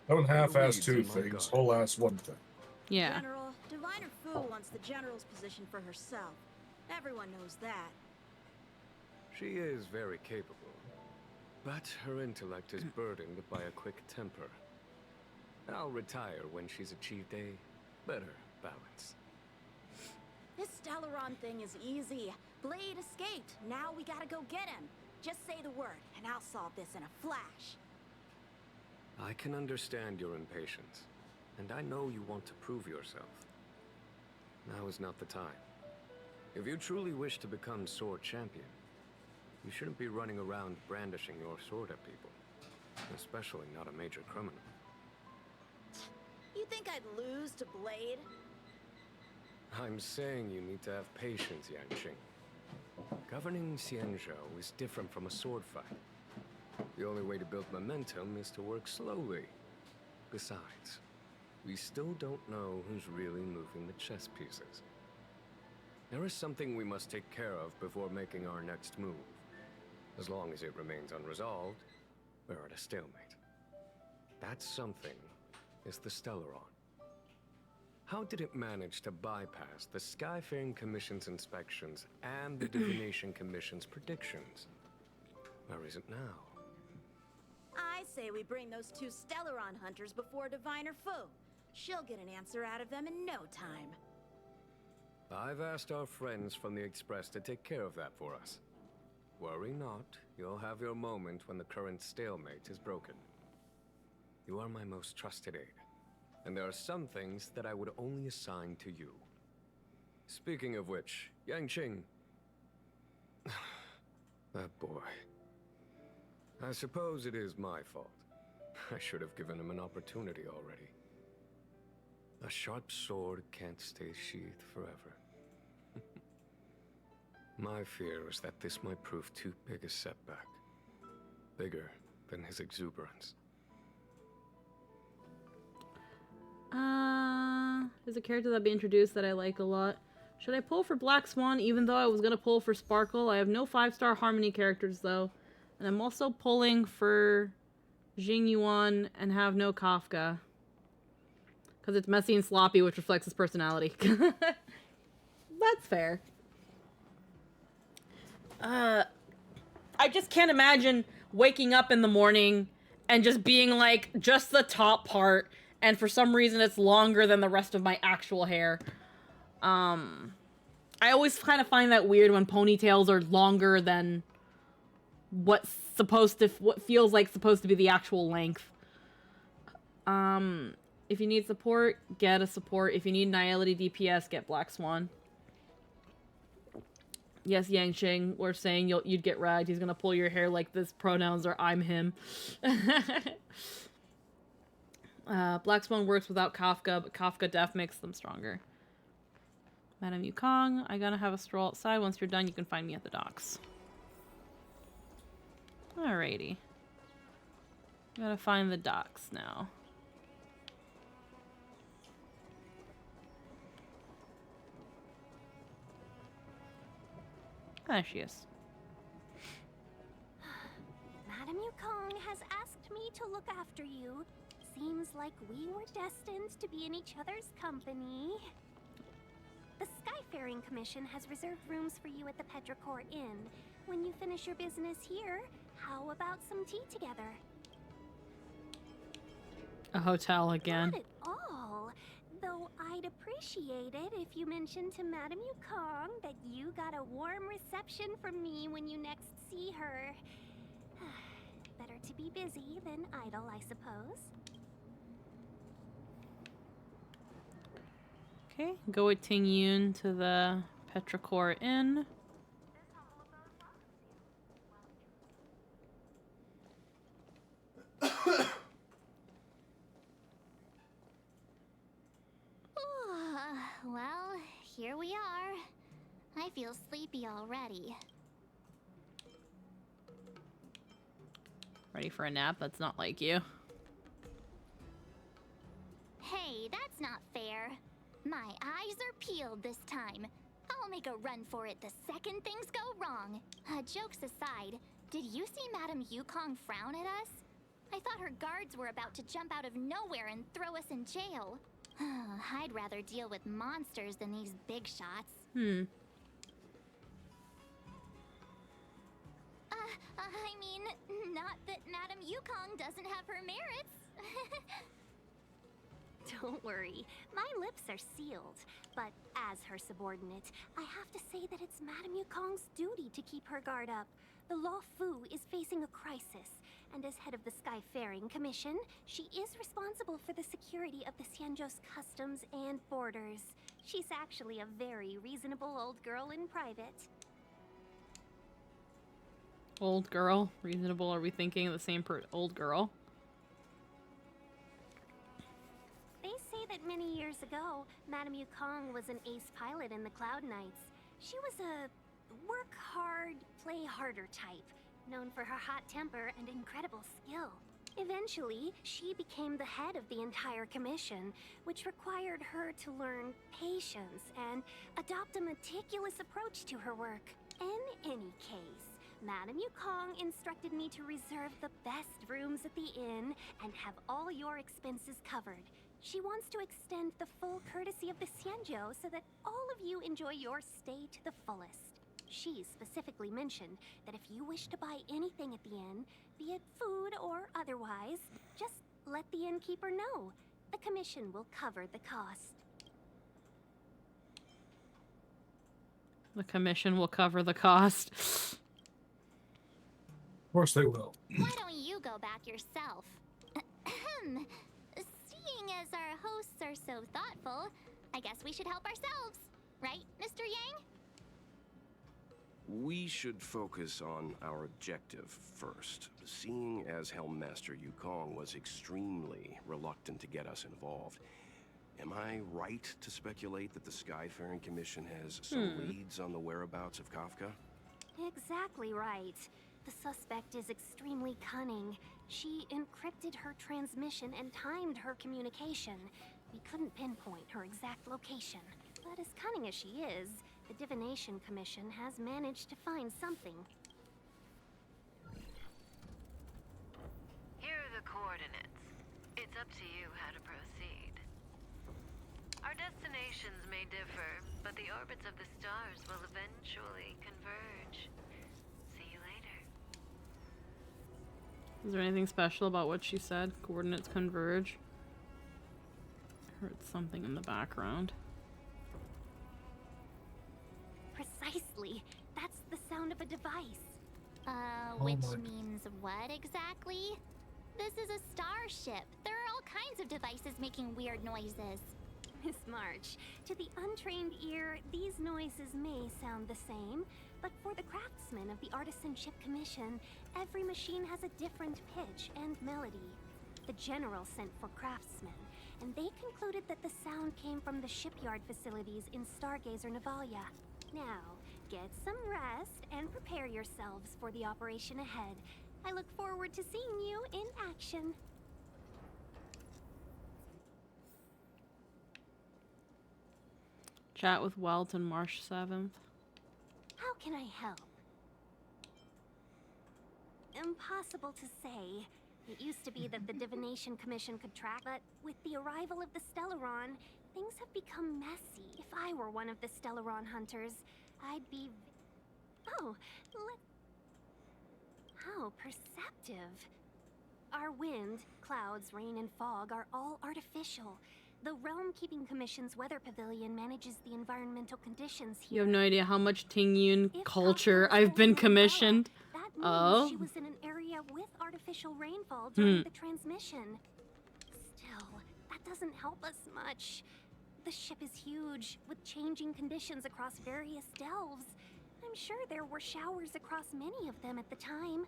Don't half-ass Weeds two in my things, garden. whole-ass one thing. Yeah. General, Diviner Fu wants the general's position for herself. Everyone knows that. She is very capable, but her intellect is burdened by a quick temper. I'll retire when she's achieved a better balance. This Stellaron thing is easy. Blade escaped. Now we gotta go get him. Just say the word, and I'll solve this in a flash. I can understand your impatience, and I know you want to prove yourself. Now is not the time. If you truly wish to become sword champion, you shouldn't be running around brandishing your sword at people, especially not a major criminal. You think I'd lose to Blade? I'm saying you need to have patience, Yanqing. Governing Xianzhou is different from a sword fight. The only way to build momentum is to work slowly. Besides, we still don't know who's really moving the chess pieces. There is something we must take care of before making our next move. As long as it remains unresolved, we're at a stalemate. That something is the Stellaron. How did it manage to bypass the Skyfaring Commission's inspections and the Divination Commission's predictions? Where is it now? I say we bring those two Stellaron hunters before Diviner Fu. She'll get an answer out of them in no time. I've asked our friends from the Express to take care of that for us. Worry not, you'll have your moment when the current stalemate is broken. You are my most trusted aide, and there are some things that I would only assign to you. Speaking of which, Yanqing... that boy... I suppose it is my fault. I should have given him an opportunity already. A sharp sword can't stay sheathed forever. My fear is that this might prove too big a setback. Bigger than his exuberance. There's a character that'll be introduced that I like a lot. Should I pull for Black Swan even though I was gonna pull for Sparkle? I have no 5-star Harmony characters though. And I'm also pulling for Jingyuan and have no Kafka. Because it's messy and sloppy, which reflects his personality. That's fair. I just can't imagine waking up in the morning and just being like, just the top part, and for some reason it's longer than the rest of my actual hair. I always kind of find that weird when ponytails are longer than what feels like supposed to be the actual length. If you need support, get a support. If you need Nihility DPS, get Black Swan. Yes, Yangsheng, we're saying you'd get ragged. He's gonna pull your hair like this. Pronouns are I'm him. Black Swan works without Kafka, but Kafka def makes them stronger. Madame Yukong, I gotta have a stroll outside. Once you're done, you can find me at the docks. Alrighty. Gotta find the docks now. There she is. Madame Yukong has asked me to look after you. Seems like we were destined to be in each other's company. The Skyfaring Commission has reserved rooms for you at the Petrichor Inn. When you finish your business here, how about some tea together? A hotel again. Not at all. Though I'd appreciate it if you mentioned to Madame Yukong that you got a warm reception from me when you next see her. Better to be busy than idle, I suppose. Okay, go with Ting Yun to the Petrichor Inn. Well, here we are. I feel sleepy already. Ready for a nap? That's not like you. Hey, that's not fair. My eyes are peeled this time. I'll make a run for it the second things go wrong. Jokes aside, did you see Madame Yukong frown at us? I thought her guards were about to jump out of nowhere and throw us in jail. I'd rather deal with monsters than these big shots. I mean, not that Madame Yukong doesn't have her merits. Don't worry, my lips are sealed. But as her subordinate, I have to say that it's Madame Yukong's duty to keep her guard up. The Law Fu is facing a crisis, and as head of the Skyfaring Commission, she is responsible for the security of the Xianzhou's customs and borders. She's actually a very reasonable old girl in private. Old girl? Reasonable? Are we thinking of the same old girl? They say that many years ago, Madame Yukong was an ace pilot in the Cloud Knights. She was a work hard, play harder type, known for her hot temper and incredible skill. Eventually, she became the head of the entire commission, which required her to learn patience and adopt a meticulous approach to her work. In any case, Madame Yukong instructed me to reserve the best rooms at the inn and have all your expenses covered. She wants to extend the full courtesy of the Xianzhou so that all of you enjoy your stay to the fullest. She specifically mentioned that if you wish to buy anything at the inn, be it food or otherwise, just let the innkeeper know. The commission will cover the cost. The commission will cover the cost. Of course they will. Why don't you go back yourself? Seeing as our hosts are so thoughtful, I guess we should help ourselves. Right, Mr. Yang? We should focus on our objective first. Seeing as Helmmaster Yukong was extremely reluctant to get us involved, am I right to speculate that the Skyfaring Commission has some leads on the whereabouts of Kafka? Exactly right. The suspect is extremely cunning. She encrypted her transmission and timed her communication. We couldn't pinpoint her exact location. But as cunning as she is, the Divination Commission has managed to find something. Here are the coordinates. It's up to you how to proceed. Our destinations may differ, but the orbits of the stars will eventually converge. See you later. Is there anything special about what she said? Coordinates converge. I heard something in the background. Precisely. That's the sound of a device. Which means what exactly? This is a starship. There are all kinds of devices making weird noises. Miss March, to the untrained ear, these noises may sound the same, but for the craftsmen of the Artisanship Commission, every machine has a different pitch and melody. The General sent for craftsmen, and they concluded that the sound came from the shipyard facilities in Stargazer Navalia. Now, get some rest and prepare yourselves for the operation ahead. I look forward to seeing you in action. Chat with Welt on March 7th. How can I help? Impossible to say. It used to be that the Divination Commission could track, but with the arrival of the Stellaron, things have become messy. If I were one of the Stellaron hunters, I'd be... Oh, how perceptive. Our wind, clouds, rain, and fog are all artificial. The Realm Keeping Commission's weather pavilion manages the environmental conditions here. You have no idea how much Tingyun culture I've been commissioned. That means she was in an area with artificial rainfall during the transmission. Still, that doesn't help us much. The ship is huge, with changing conditions across various delves. I'm sure there were showers across many of them at the time.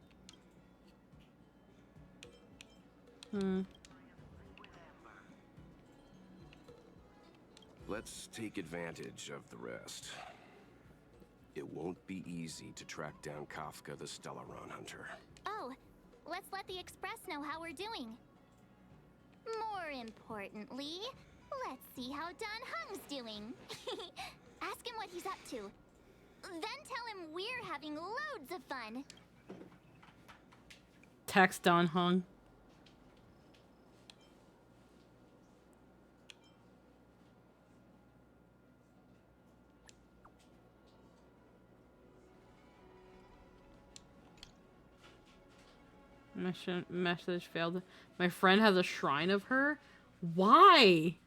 Let's take advantage of the rest. It won't be easy to track down Kafka the Stellaron Hunter. Oh, let's let the Express know how we're doing. More importantly, let's see how Don Hung's doing. Ask him what he's up to. Then tell him we're having loads of fun. Text Don Hung. Message failed. My friend has a shrine of her? Why?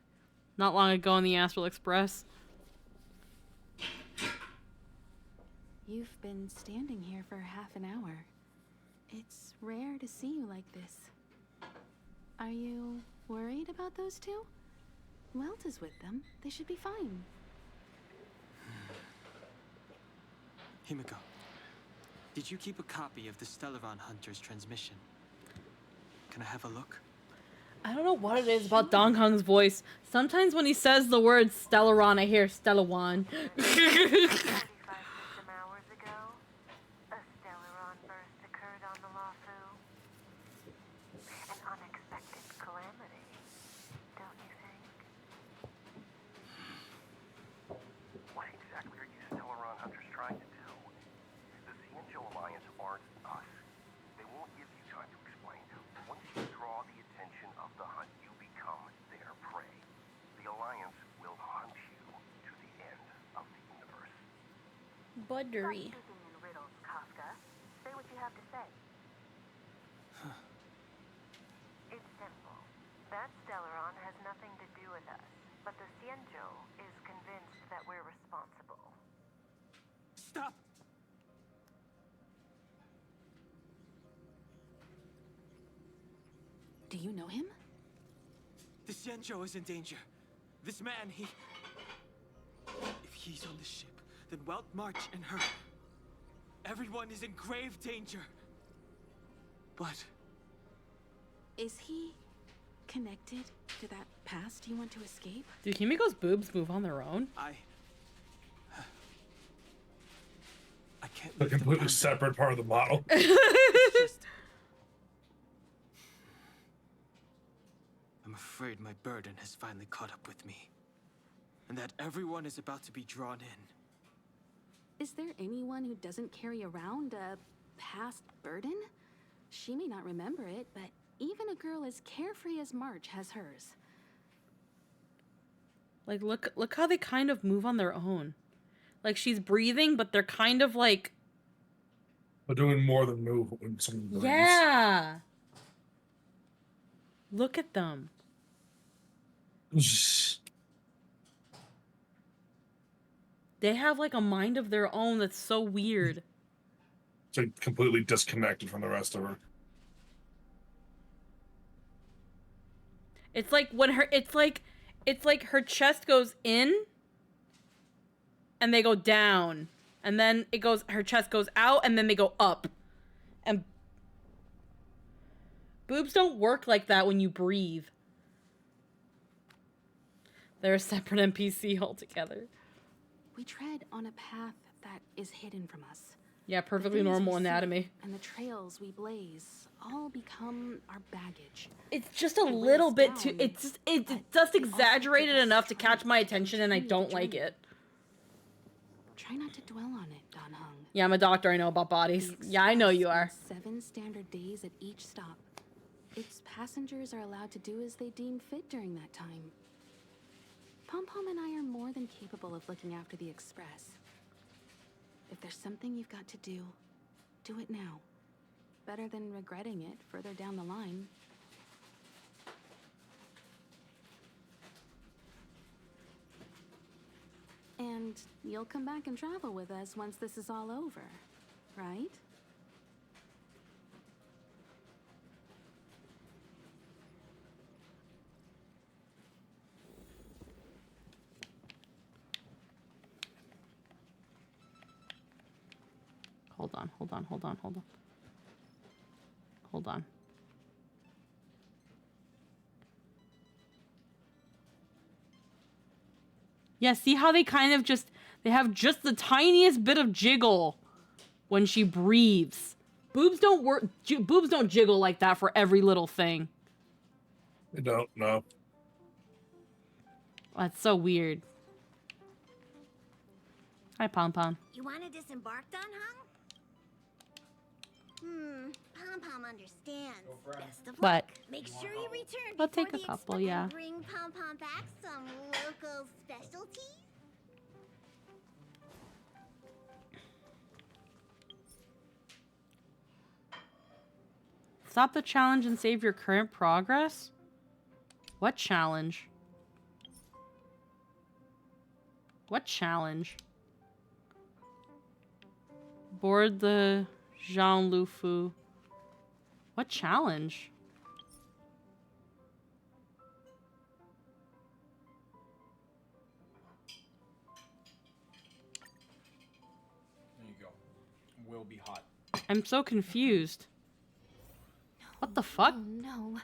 Not long ago in the Astral Express. You've been standing here for half an hour. It's rare to see you like this. Are you worried about those two? Welt is with them. They should be fine. Himiko, did you keep a copy of the Stellaron Hunter's transmission? Can I have a look? I don't know what it is about Dong Hung's voice. Sometimes when he says the word Stellaron, I hear Stellawan. Buttery. Kafka. Say what you have to say. It's simple. That Stellaron has nothing to do with us, but the Xianzhou is convinced that we're responsible. Stop! Do you know him? The Xianzhou is in danger. This man, he... If he's on the ship, then Welt March and her... Everyone is in grave danger. But... Is he connected to that past you want to escape? Do Himiko's boobs move on their own? I can't A live completely separate part of the model. It's just... I'm afraid my burden has finally caught up with me. And that everyone is about to be drawn in. Is there anyone who doesn't carry around a past burden? She may not remember it, but even a girl as carefree as March has hers. Like, look how they kind of move on their own. Like, she's breathing, but they're kind of like... They're doing more than move when someone breathes. Yeah! Look at them. They have, like, a mind of their own that's so weird. It's like completely disconnected from the rest of her. It's like when her... It's like her chest goes in, and they go down. And then it goes... Her chest goes out, and then they go up. And... Boobs don't work like that when you breathe. They're a separate NPC altogether. We tread on a path that is hidden from us. Yeah, perfectly The things normal we see anatomy. and the trails we blaze all become our baggage. It's just a little bit too... It's just exaggerated enough to catch my attention, and I don't like it. Try not to dwell on it, Don Hung. Yeah, I'm a doctor. I know about bodies. Yeah, I know you are. 7 standard days at each stop. Its passengers are allowed to do as they deem fit during that time. Pom Pom and I are more than capable of looking after the Express. If there's something you've got to do, do it now. Better than regretting it further down the line. And you'll come back and travel with us once this is all over, right? Hold on. Yeah, see how they kind of just... They have just the tiniest bit of jiggle when she breathes. Boobs don't work... Boobs don't jiggle like that for every little thing. They don't, no. That's so weird. Hi, Pom Pom. You want to disembark, Don Hung? Pom Pom understands. Best of What? luck. Make sure you return I'll before take a the couple, expo- yeah. and bring Pom Pom back some local specialties. Stop the challenge and save your current progress? What challenge? What challenge? Board the Jean Lufu. What challenge? There you go. Will be hot. I'm so confused. What the fuck? Oh no.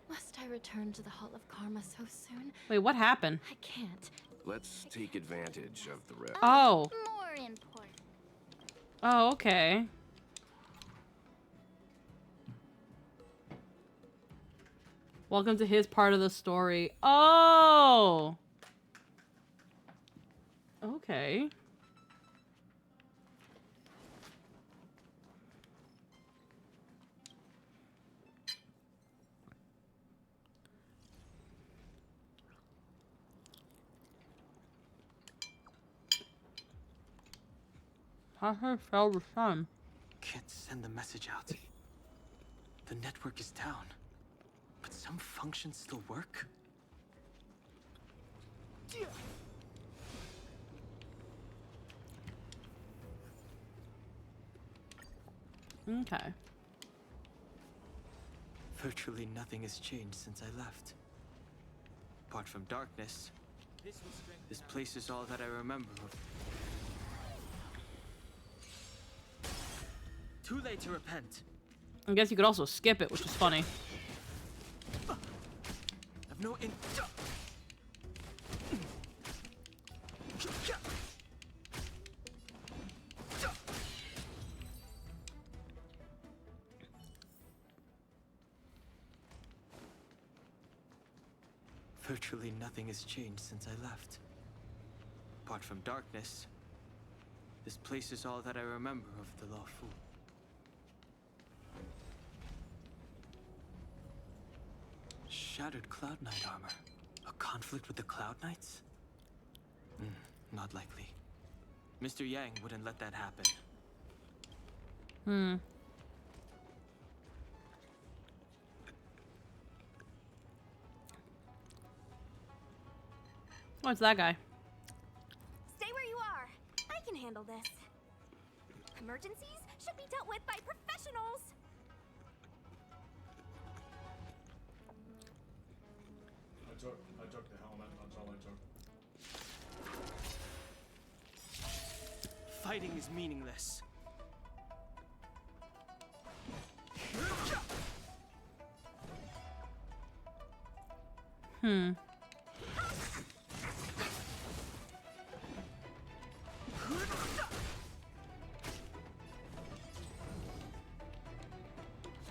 Must I return to the Hall of Karma so soon? Wait, what happened? I can't. Let's take advantage of the rest. Oh. More important. Oh, okay. Welcome to his part of the story. Oh! Okay. How her fell the sun? Can't send the message out. The network is down. But some functions still work? Okay. Virtually nothing has changed since I left. Apart from darkness, this place is all that I remember of. Too late to repent. I guess you could also skip it, which is funny. I've no Virtually nothing has changed since I left. Apart from darkness, this place is all that I remember of the Law Fu. Shattered Cloud Knight armor. A conflict with the Cloud Knights? Not likely. Mr. Yang wouldn't let that happen. What's that guy? Stay where you are. I can handle this. Emergencies should be dealt with by professionals. I took the helmet. That's all I took. Fighting is meaningless.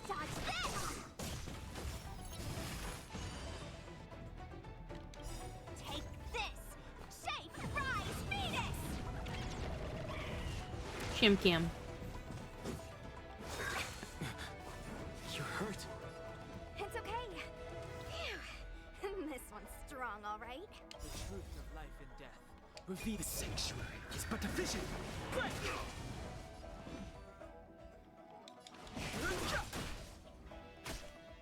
Dodge this! Take this! Shape, rise, Venus! Chim Cam. You're hurt. It's okay. Phew. This one's strong, all right. The truth of life and death. Reveal the sanctuary is but a vision. Break!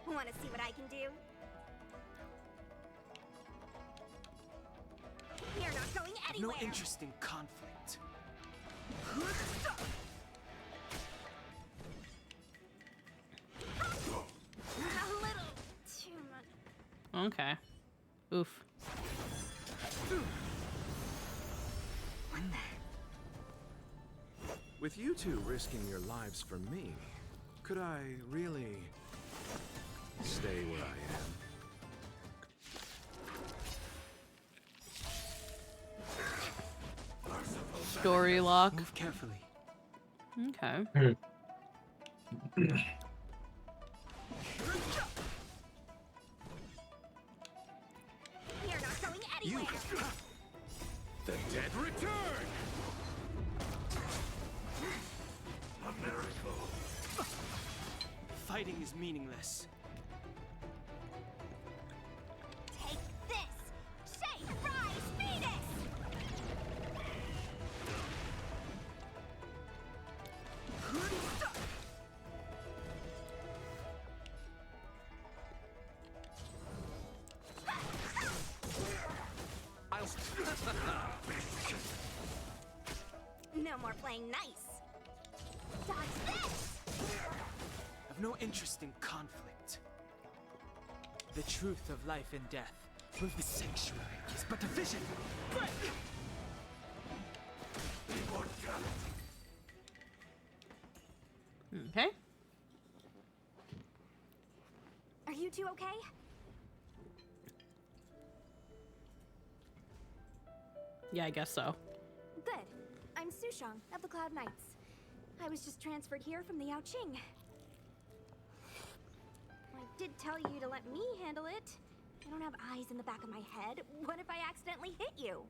Want to see what I can do? You're not going anywhere. No interest in conflict. A little too much. Okay. Oof. With you two risking your lives for me, could I really stay where I am? Story lock. Move carefully. Okay. You're not going anywhere. The dead return! A miracle. Fighting is meaningless. Take this! Shape, rise, Venus! No more playing nice. Dodge this! I've no interest in conflict. The truth of life and death. Prove the sanctuary is but a vision. Break! Okay. Are you two okay? Yeah, I guess so. Good. I'm Sushang of the Cloud Knights. I was just transferred here from the Yaoqing. I did tell you to let me handle it. I don't have eyes in the back of my head. What if I accidentally hit you?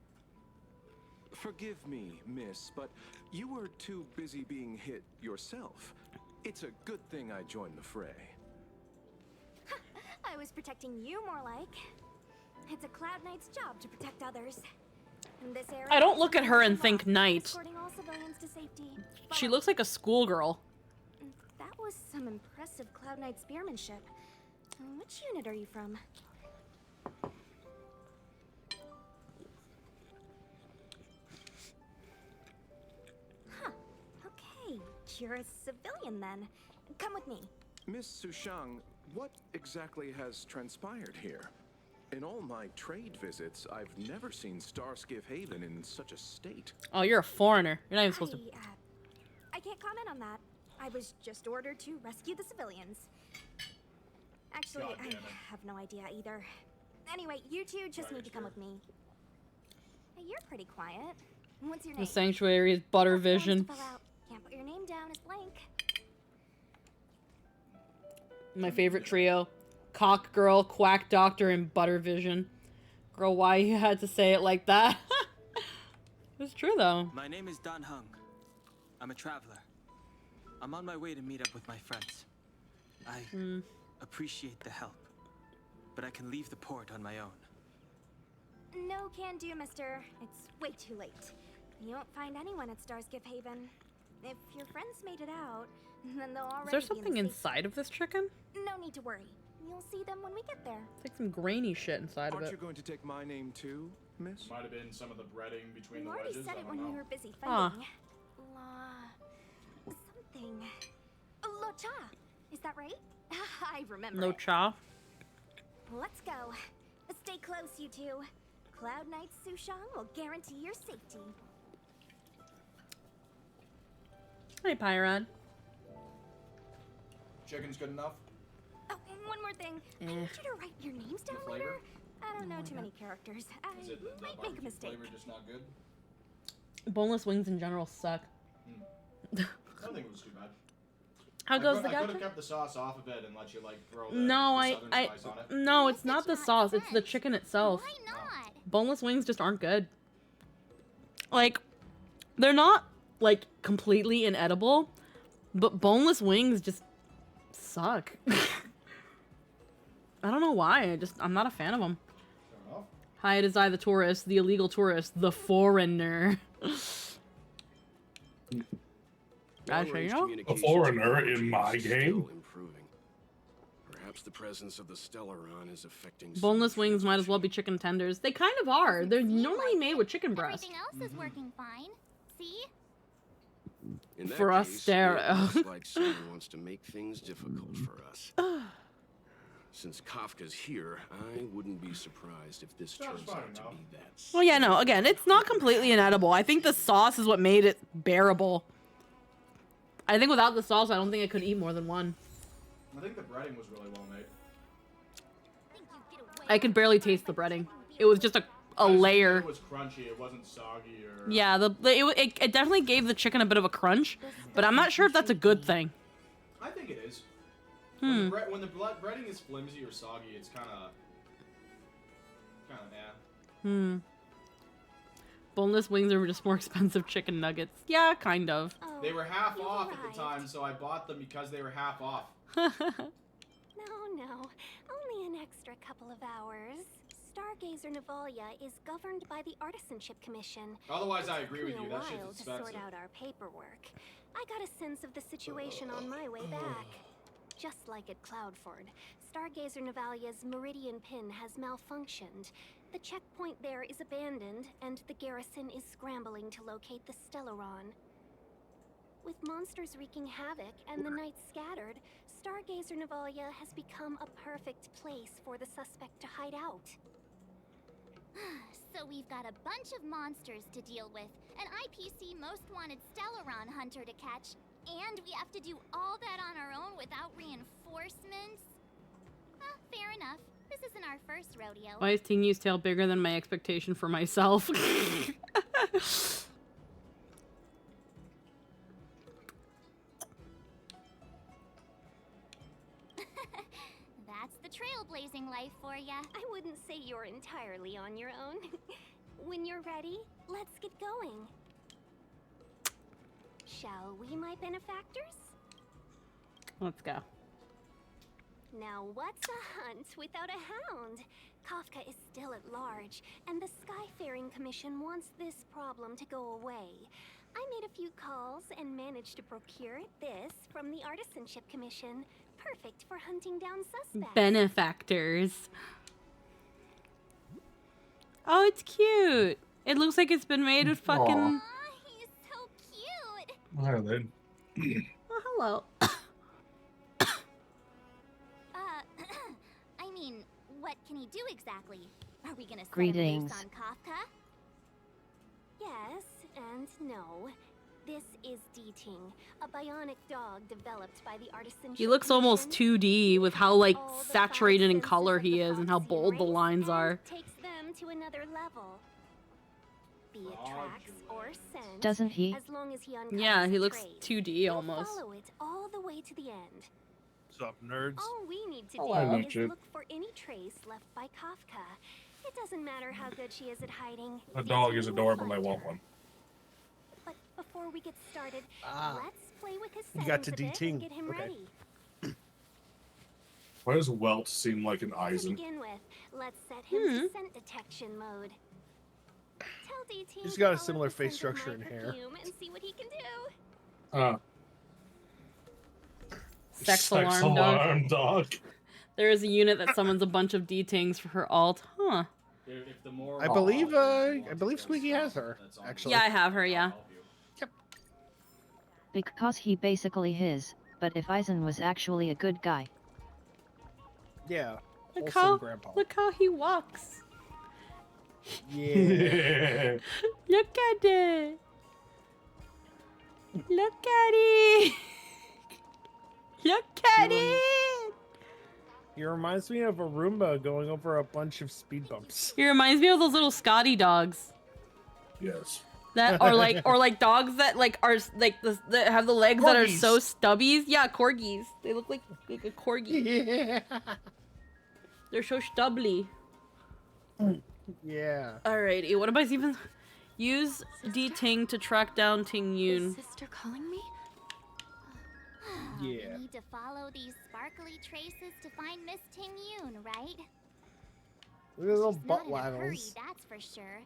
Forgive me, miss, but you were too busy being hit yourself. It's a good thing I joined the fray. I was protecting you more like. It's a Cloud Knight's job to protect others. In this area, I don't look at her and think knight. escorting all civilians to safety. She looks like a schoolgirl. That was some impressive Cloud Knight spearmanship. Which unit are you from? Huh. Okay, you're a civilian then. Come with me. Miss Sushang, what exactly has transpired here? In all my trade visits, I've never seen Starskiff Haven in such a state. Oh, you're a foreigner. You're not even supposed to. I can't comment on that. I was just ordered to rescue the civilians. Actually, God I damn it. have no idea either. Anyway, you two just need to come with me. Hey, you're pretty quiet. What's your name? The sanctuary is butter vision. Fill out. Can't put your name down as blank. My favorite trio. Cock Girl, Quack Doctor, and Butter Vision. Girl, why you had to say it like that? It's true though. My name is Dan Hung. I'm a traveler. I'm on my way to meet up with my friends. I appreciate the help, but I can leave the port on my own. No can do, mister. It's way too late. You won't find anyone at Starsgift Haven. If your friends made it out, then they'll already Is there be something in the inside of this chicken? No need to worry. You'll see them when we get there. It's like some grainy shit inside of Aren't it. you going to take my name too, miss? Might have been some of the breading between You the already wedges. said I it don't when we know. were busy Huh. fighting. Something. Locha. Is that right? I remember. No it. cha. Let's go. Stay close, you two. Cloud Knight Sushang will guarantee your safety. Hey, Pyron. Chicken's good enough. Oh, one more thing. I need you to write your names down flavor? later. I don't know too many characters. I Is it the might make a barbecue mistake. flavor just not good? Boneless wings in general suck. I don't think it was too bad. How goes the I could gacha? have kept the sauce off of it and let you like throw the, No, the southern spice on it. no, it's not the sauce. It's the chicken itself. Why not? Boneless wings just aren't good. Like, they're not like completely inedible, but boneless wings just suck. I don't know why. I'm not a fan of them. Fair enough. Hi, it is I, the tourist, the illegal tourist, the foreigner. Actually, you know? A foreigner in my game. Improving. Perhaps the presence of the Stellaron is affecting. Boneless wings might as well be chicken tenders. They kind of are. They're normally made with chicken breast. Everything else is working fine. See? In that For us, case, Sarah. it looks like someone wants to make things difficult for us. Since Kafka's here, I wouldn't be surprised if this turns out to be that. Well, yeah, no. Again, it's not completely inedible. I think the sauce is what made it bearable. I think without the sauce, I don't think I could eat more than one. I think the breading was really well made. I could barely taste the breading. It was just a layer. It was crunchy. It wasn't soggy or. Yeah, it definitely gave the chicken a bit of a crunch, but I'm not sure if that's a good thing. I think it is. Hmm. When the breading is flimsy or soggy, it's kind of eh. Boneless wings are just more expensive chicken nuggets. Yeah, kind of. They were half off at the time, so I bought them because they were half off. No, only an extra couple of hours. Stargazer Navalia is governed by the Artisanship Commission. Otherwise, I It took agree with me you. a That while shit's to sort expensive. out our paperwork. I got a sense of the situation on my way back. Just like at Cloudford, Stargazer Navalia's Meridian Pin has malfunctioned. The checkpoint there is abandoned, and the garrison is scrambling to locate the Stellaron. With monsters wreaking havoc and the night scattered, Stargazer Navalia has become a perfect place for the suspect to hide out. So we've got a bunch of monsters to deal with, an IPC most wanted Stellaron hunter to catch, and we have to do all that on our own without reinforcements? Fair enough. This isn't our first rodeo. Why is Tingyu's tail bigger than my expectation for myself? That's the trailblazing life for ya. I wouldn't say you're entirely on your own. When you're ready, let's get going. Shall we, my benefactors? Let's go. Now, what's a hunt without a hound? Kafka is still at large, and the Skyfaring Commission wants this problem to go away. I made a few calls and managed to procure this from the Artisanship Commission. Perfect for hunting down suspects. Benefactors. Oh, it's cute. It looks like it's been made with fucking... Aw, he's so cute. Well, then. Oh, hello. I mean, what can he do exactly? Are we gonna set him Greetings. loose on Kafka? Yes and no. This is D-Ting, a bionic dog developed by the Artisanship He looks almost Commission. 2D with how, like, saturated in color he is and how bold the lines are. Takes them to another level. Be it tracks or scent. Doesn't he? As long as he uncovers Yeah, he a looks trace, 2D he'll almost. follow it all the way to the end. What's up, nerds? All we need to Hello. do is Chip. look for any trace left by Kafka. It doesn't matter how good she is at hiding. A dog D-Ting is will adorable. I find want her. one. But before we get started, Ah. let's play with his You settings got to a bit D-Ting. and get him Okay. ready. Why does Welt seem like an To Eisen? begin with, let's set him to scent detection mode. D-Team He's got a follow similar the face scent of structure my and hair. perfume and see what he can do. Sex alarm dog. There is a unit that summons a bunch of D-Tings for her alt. Huh. If the more I believe Squeaky has her, actually. Yeah, I have her, yeah. Because he basically his, but if Eisen was actually a good guy. Yeah. Look Wholesome grandpa. look how he walks. Yeah. Look at it. Look at it. Look at it. He reminds me of a Roomba going over a bunch of speed bumps. He reminds me of those little Scotty dogs. Yes. That or like dogs that like are like that have the legs that are Corgis. so stubbies. Yeah, corgis. They look like a corgi. Yeah. They're so stubbly. Yeah. Alrighty, what am I even? Use D-Ting to track down Ting Yun. Sister calling me? Yeah. We need to follow these sparkly traces to find Miss Ting Yun, right? Look at those little She's butt not in a hurry, waggles. that's for sure.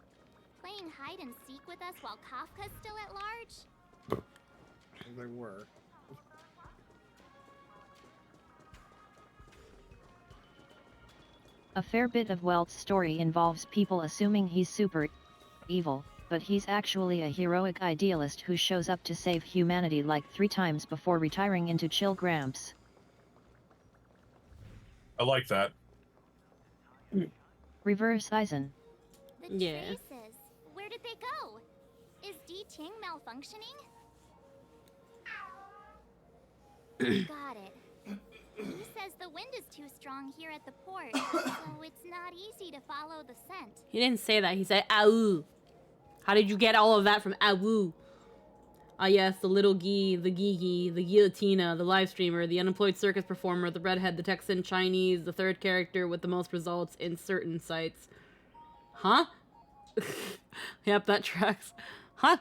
Playing hide and seek with us while Kafka's still at large? They were. A fair bit of Welt's story involves people assuming he's super evil, but he's actually a heroic idealist who shows up to save humanity like 3 times before retiring into chill Gramps. I like that. Reverse Eisen. The traces. Where did they go? Is D-Ting malfunctioning? Got it. He says the wind is too strong here at the port, so it's not easy to follow the scent. He didn't say that. He said "Awu." How did you get all of that from "Awu"? Ah yes, the little Guy, the Gigi, the Guillotina, the live streamer, the unemployed circus performer, the redhead, the Texan Chinese, the third character with the most results in certain sites. Huh? Yep, that tracks. Huh?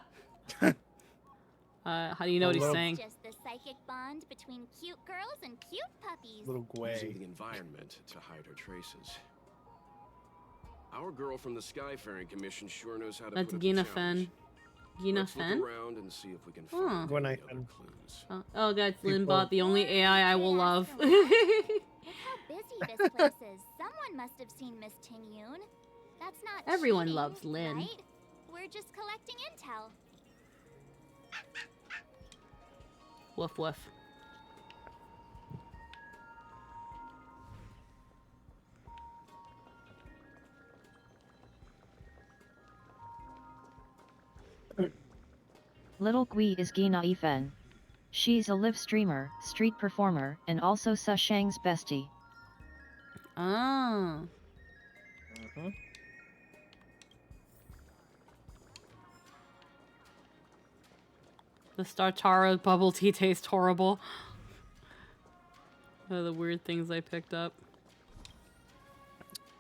How do you know what he's saying? Just the psychic bond between cute girls and cute puppies. Little Using Gway. the environment to hide her traces. Our girl from the Skyfaring Commission sure knows how to That's put up Gina a challenge. Fen. Gina Let's look Fen? around and see if we can Huh. find Gwen any Fen. other clues. Oh, guys, People- Linbot, the only AI I will love. Look how busy this place is. Someone must have seen Miss Ting Yun. That's not Everyone cheating, loves Lin. Right? We're just collecting intel. Woof woof. Little Gui is Gina Ifen. She's a live streamer, street performer, and also Sa Shang's bestie. Ah. The Startara bubble tea tastes horrible. One of the weird things I picked up.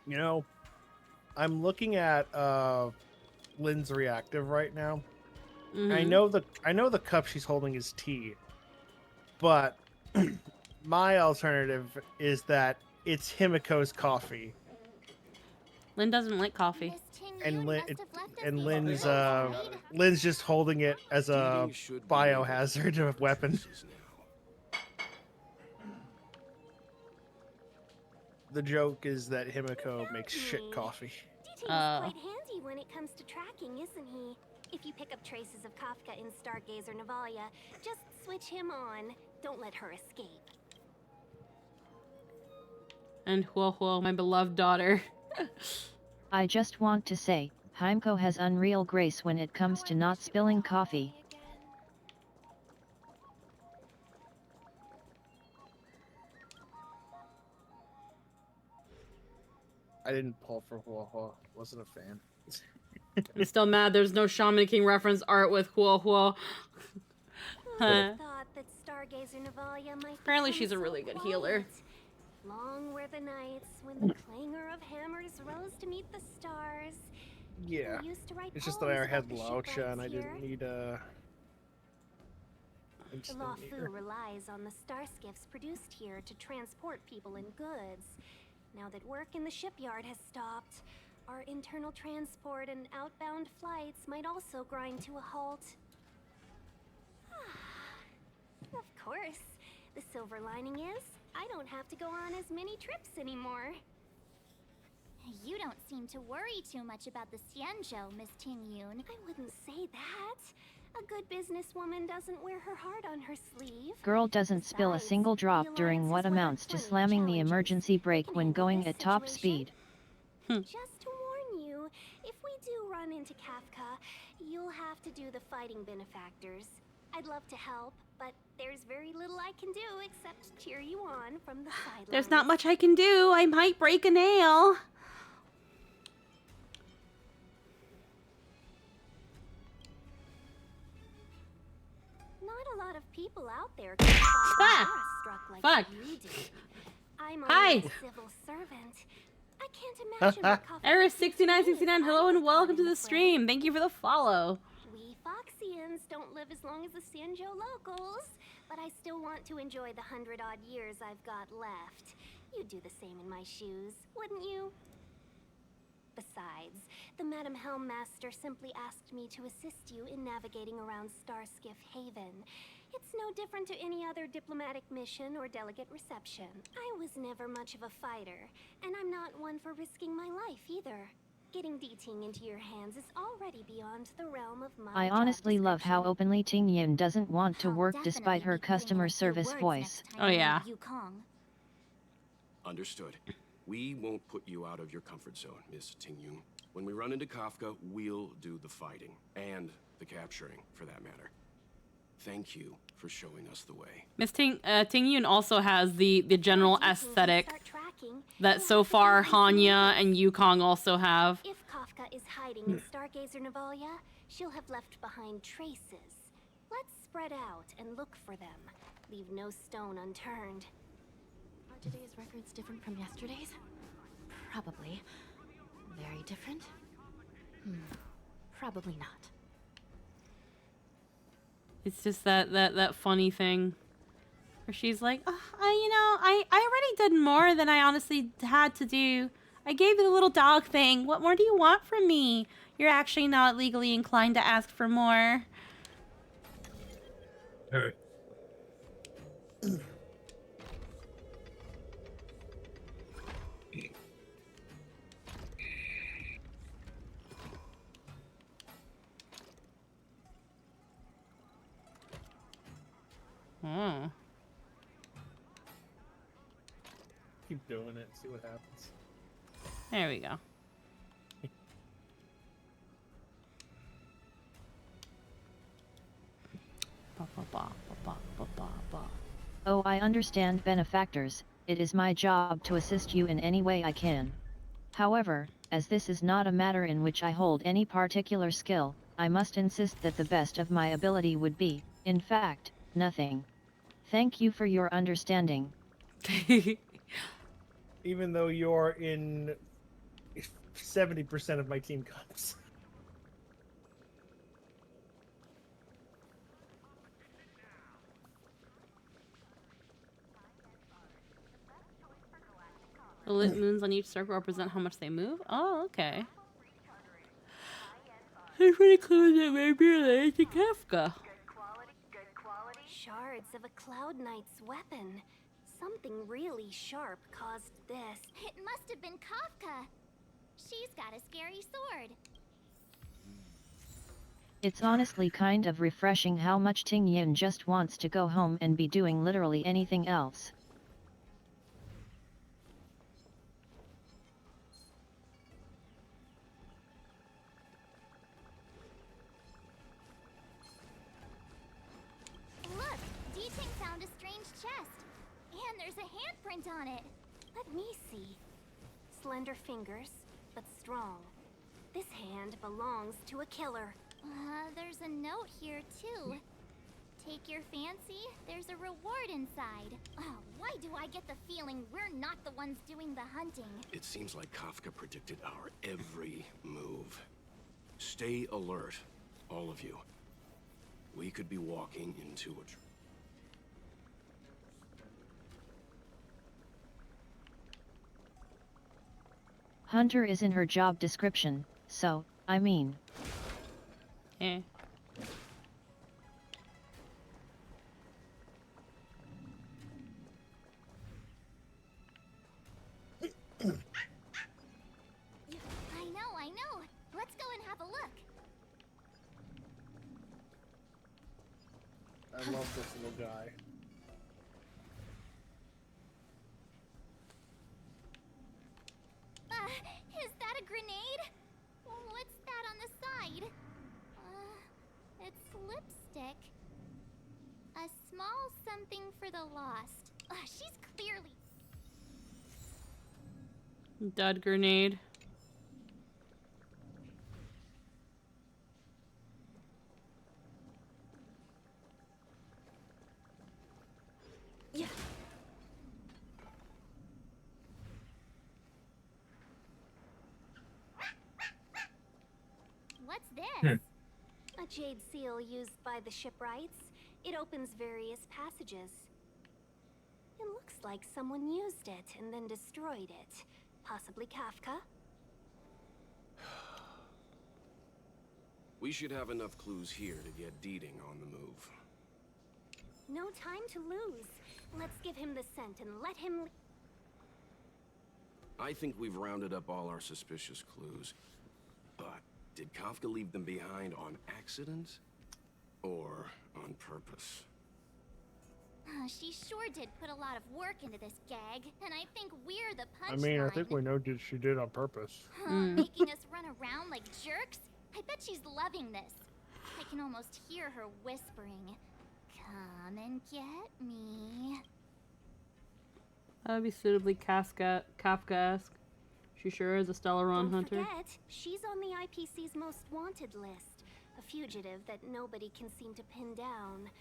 You know, I'm looking at Lynn's reactive right now. I know the cup she's holding is tea, but my alternative is that it's Himiko's coffee, Lynn doesn't like coffee. and Lynn's just holding it as a biohazard weapon. The joke is that Himiko makes shit coffee. D-Ting is quite handy when it comes to tracking, isn't he? If you pick up traces of Kafka in Stargazer Navalia, just switch him on. Don't let her escape. And Huo, my beloved daughter. I just want to say, Himiko has unreal grace when it comes to not spilling coffee. I didn't pull for Huo. Wasn't a fan. I'm still mad there's no Shaman King reference art with Huo. I thought that Stargazer Navalia might Apparently become she's a so really good healer. quiet. Long were the nights when the clangor of hammers rose to meet the stars. Yeah. People used to write It's just that I poems had about the Laucha and I shipwrights didn't here. need I The just Law didn't need Fu her. relies on the star skiffs produced here to transport people and goods. Now that work in the shipyard has stopped, Our internal transport and outbound flights might also grind to a halt. Of course. The silver lining is, I don't have to go on as many trips anymore. You don't seem to worry too much about the Xianzhou, Miss Tingyun. I wouldn't say that. A good businesswoman doesn't wear her heart on her sleeve. Girl doesn't spill a single drop during what amounts to slamming the emergency brake when going at top speed. Just to warn you, if we do run into Kafka, you'll have to do the fighting benefactors. I'd love to help, but there's very little I can do except cheer you on from the sidelines. There's not much I can do. I might break a nail. Not a lot of people out there can spot struck like you do. I'm only a civil servant. I can't imagine what Kafka Eris6969, hello and welcome to the stream. Thank you for the follow. We Foxians don't live as long as the Xianzhou locals, but I still want to enjoy the 100-odd years I've got left. You'd do the same in my shoes, wouldn't you? Besides, the Madam Helmmaster simply asked me to assist you in navigating around Starskiff Haven. It's no different to any other diplomatic mission or delegate reception. I was never much of a fighter, and I'm not one for risking my life either. Getting D-Ting into your hands is already beyond the realm of my I honestly love how openly Ting Yin doesn't want to work despite her customer service voice. Oh yeah. Understood. We won't put you out of your comfort zone, Miss Tingyun. When we run into Kafka, we'll do the fighting. And the capturing, for that matter. Thank you for showing us the way. Miss Tingyun also has the general aesthetic that so far Hanya and Yukong also have. If Kafka is hiding in Stargazer Navalia, she'll have left behind traces. Let's spread out and look for them. Leave no stone unturned. Are today's records different from yesterday's? Probably. Very different? Probably not. It's just that funny thing where she's like, oh, I already did more than I honestly had to do. I gave you the little dog thing. What more do you want from me? You're actually not legally inclined to ask for more. Hey. Hmm. Keep doing it, see what happens. There we go. Oh, I understand, benefactors. It is my job to assist you in any way I can. However, as this is not a matter in which I hold any particular skill, I must insist that the best of my ability would be, in fact, nothing. Thank you for your understanding. Even though you're in 70% of my team comps. The lit moons on each circle represent how much they move? Oh, okay. It's pretty clear that may be related to Kafka. Shards of a Cloud Knight's weapon. Something really sharp caused this. It must have been Kafka. She's got a scary sword. It's honestly kind of refreshing how much Ting Yin just wants to go home and be doing literally anything else. Look, D-Ting found a strange chest. And there's a handprint on it. Let me see. Slender fingers, but strong. This hand belongs to a killer. There's a note here, too. Take your fancy, there's a reward inside. Why do I get the feeling we're not the ones doing the hunting? It seems like Kafka predicted our every move. Stay alert, all of you. We could be walking into a... Hunter is in her job description, so, I mean. Eh. I know. Let's go and have a look. I love this little guy. Is that a grenade? What's that on the side? It's lipstick. A small something for the lost. She's clearly... Dud grenade. Yeah. What's this? A jade seal used by the shipwrights. It opens various passages. It looks like someone used it and then destroyed it. Possibly Kafka? We should have enough clues here to get Deeding on the move. No time to lose. Let's give him the scent and let him... I think we've rounded up all our suspicious clues. But did Kafka leave them behind on accident? Or on purpose? She sure did put a lot of work into this gag, and I think we're the punchline. I mean, I think we know she did on purpose. Making us run around like jerks? I bet she's loving this. I can almost hear her whispering, "Come and get me." That would be suitably Kafkaesque. She sure is a Stellaron hunter. Don't forget, she's on the IPC's most wanted list. A fugitive that nobody can seem to pin down.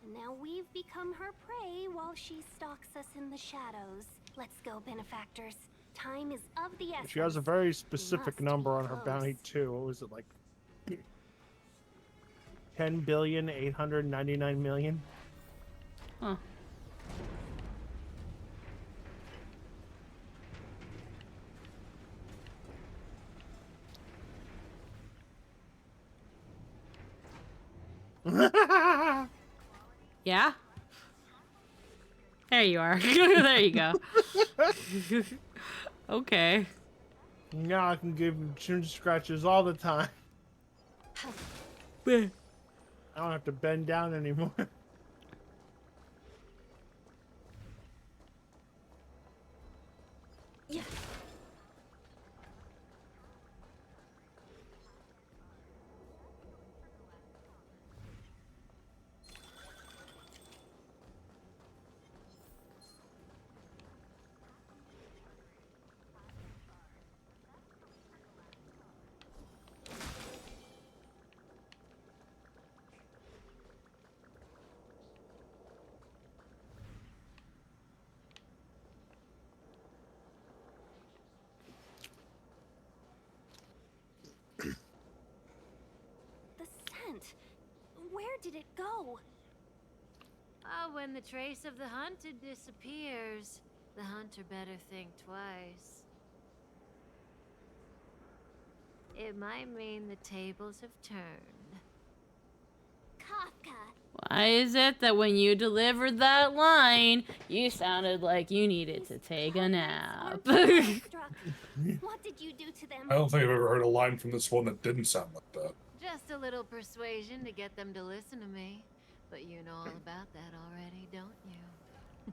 And now we've become her prey while she stalks us in the shadows. Let's go, benefactors. Time is of the essence. She has a very specific number on her bounty too. What was it, like 10,899,000,000? Huh. Yeah? There you are. There you go. Okay. Now I can give him chin scratches all the time. I don't have to bend down anymore. Yeah. Where did it go? Oh, when the trace of the hunted disappears, the hunter better think twice. It might mean the tables have turned. Kafka. Why is it that when you delivered that line, you sounded like you needed to take a nap? What did you do to them? I don't think I've ever heard a line from this one that didn't sound like that. Just a little persuasion to get them to listen to me. But you know all about that already, don't you?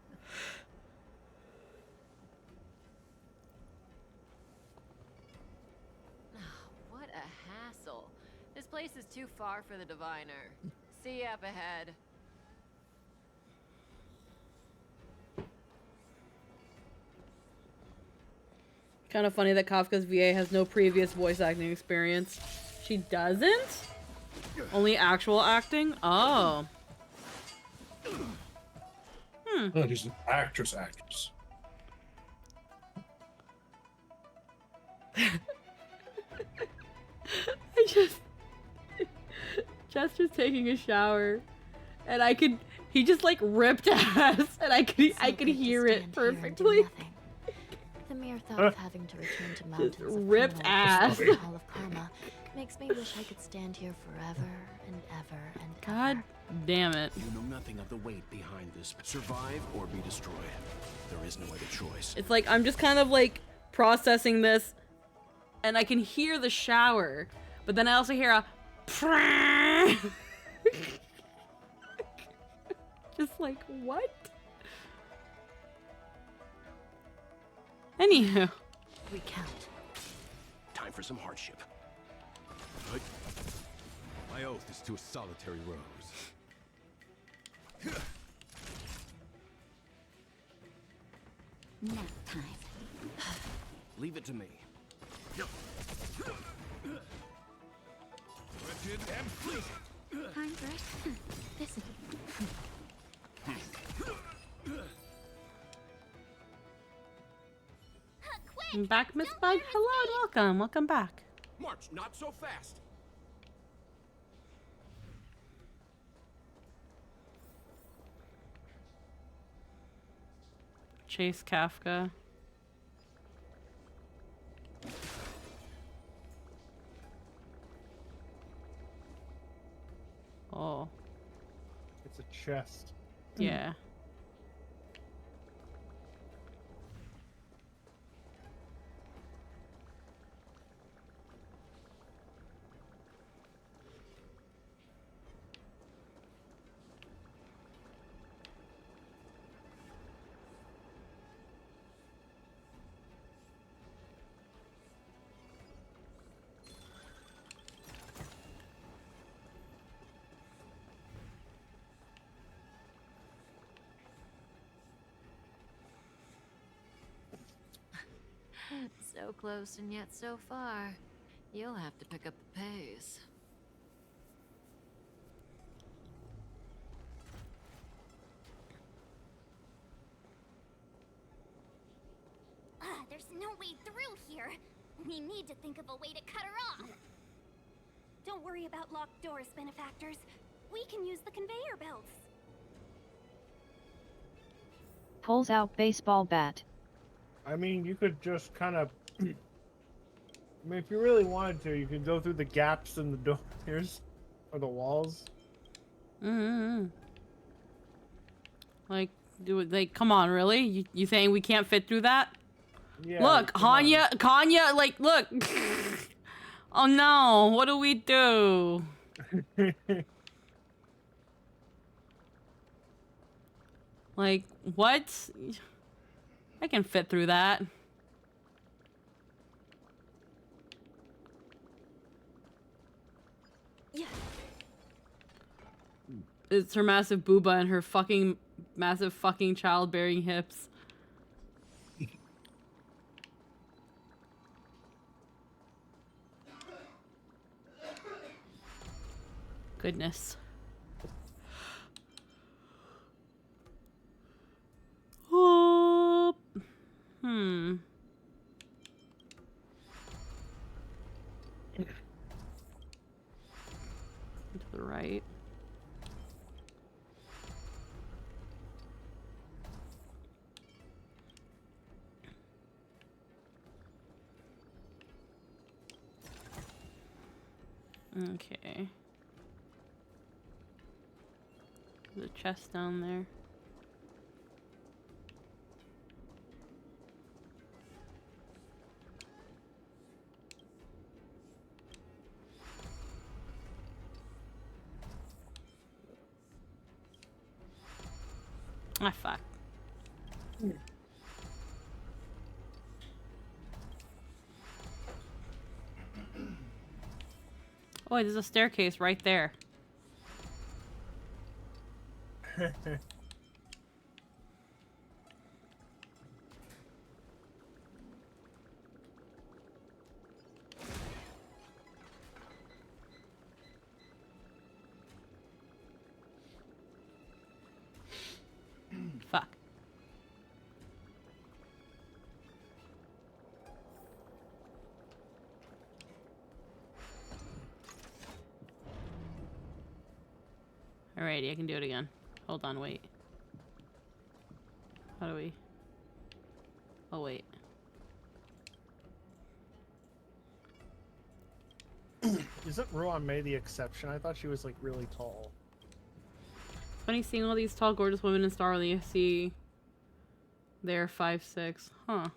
What a hassle. This place is too far for the diviner. See you up ahead. Kind of funny that Kafka's VA has no previous voice acting experience. She doesn't? Only actual acting? Oh. Oh, she's an actress. I just... Chester's taking a shower. And he just like ripped ass. And I could hear it perfectly. The mere thought of having to return to mountains of ripped criminal ass. in the Hall of Karma makes me wish I could stand here forever and ever and God damn it. You know nothing of the weight behind this. Survive or be destroyed. There is no other choice. It's like I'm just kind of like processing this, and I can hear the shower, but then I also hear a just like, what? Anywho. Recount. Time for some hardship. My oath is to a solitary rose. Nap time. Leave it to me. Wretched and fleeting. Time for this. I'm back, Miss Bug. Hello and welcome. Welcome back. March, not so fast. Chase Kafka. Oh. It's a chest. Yeah. So close and yet so far. You'll have to pick up the pace. There's no way through here. We need to think of a way to cut her off. Don't worry about locked doors, benefactors. We can use the conveyor belts. Pulls out baseball bat. I mean, you could just kind of... I mean, if you really wanted to, you could go through the gaps in the doors or the walls. Like, come on, really? You saying we can't fit through that? Yeah, look, Kanya, like, look. Oh no, what do we do? Like, what? I can fit through that. Yeah. It's her massive booba and her fucking massive fucking childbearing hips. Goodness. Oh. To the right. Okay. There's a chest down there. Ah, fuck. Oh, there's a staircase right there. Fuck. Alrighty, I can do it again. Hold on, wait. How do we... Oh, wait. Wasn't Ruan May the exception? I thought she was like really tall. It's funny seeing all these tall, gorgeous women in Star Wars. You see they're 5'6". Huh.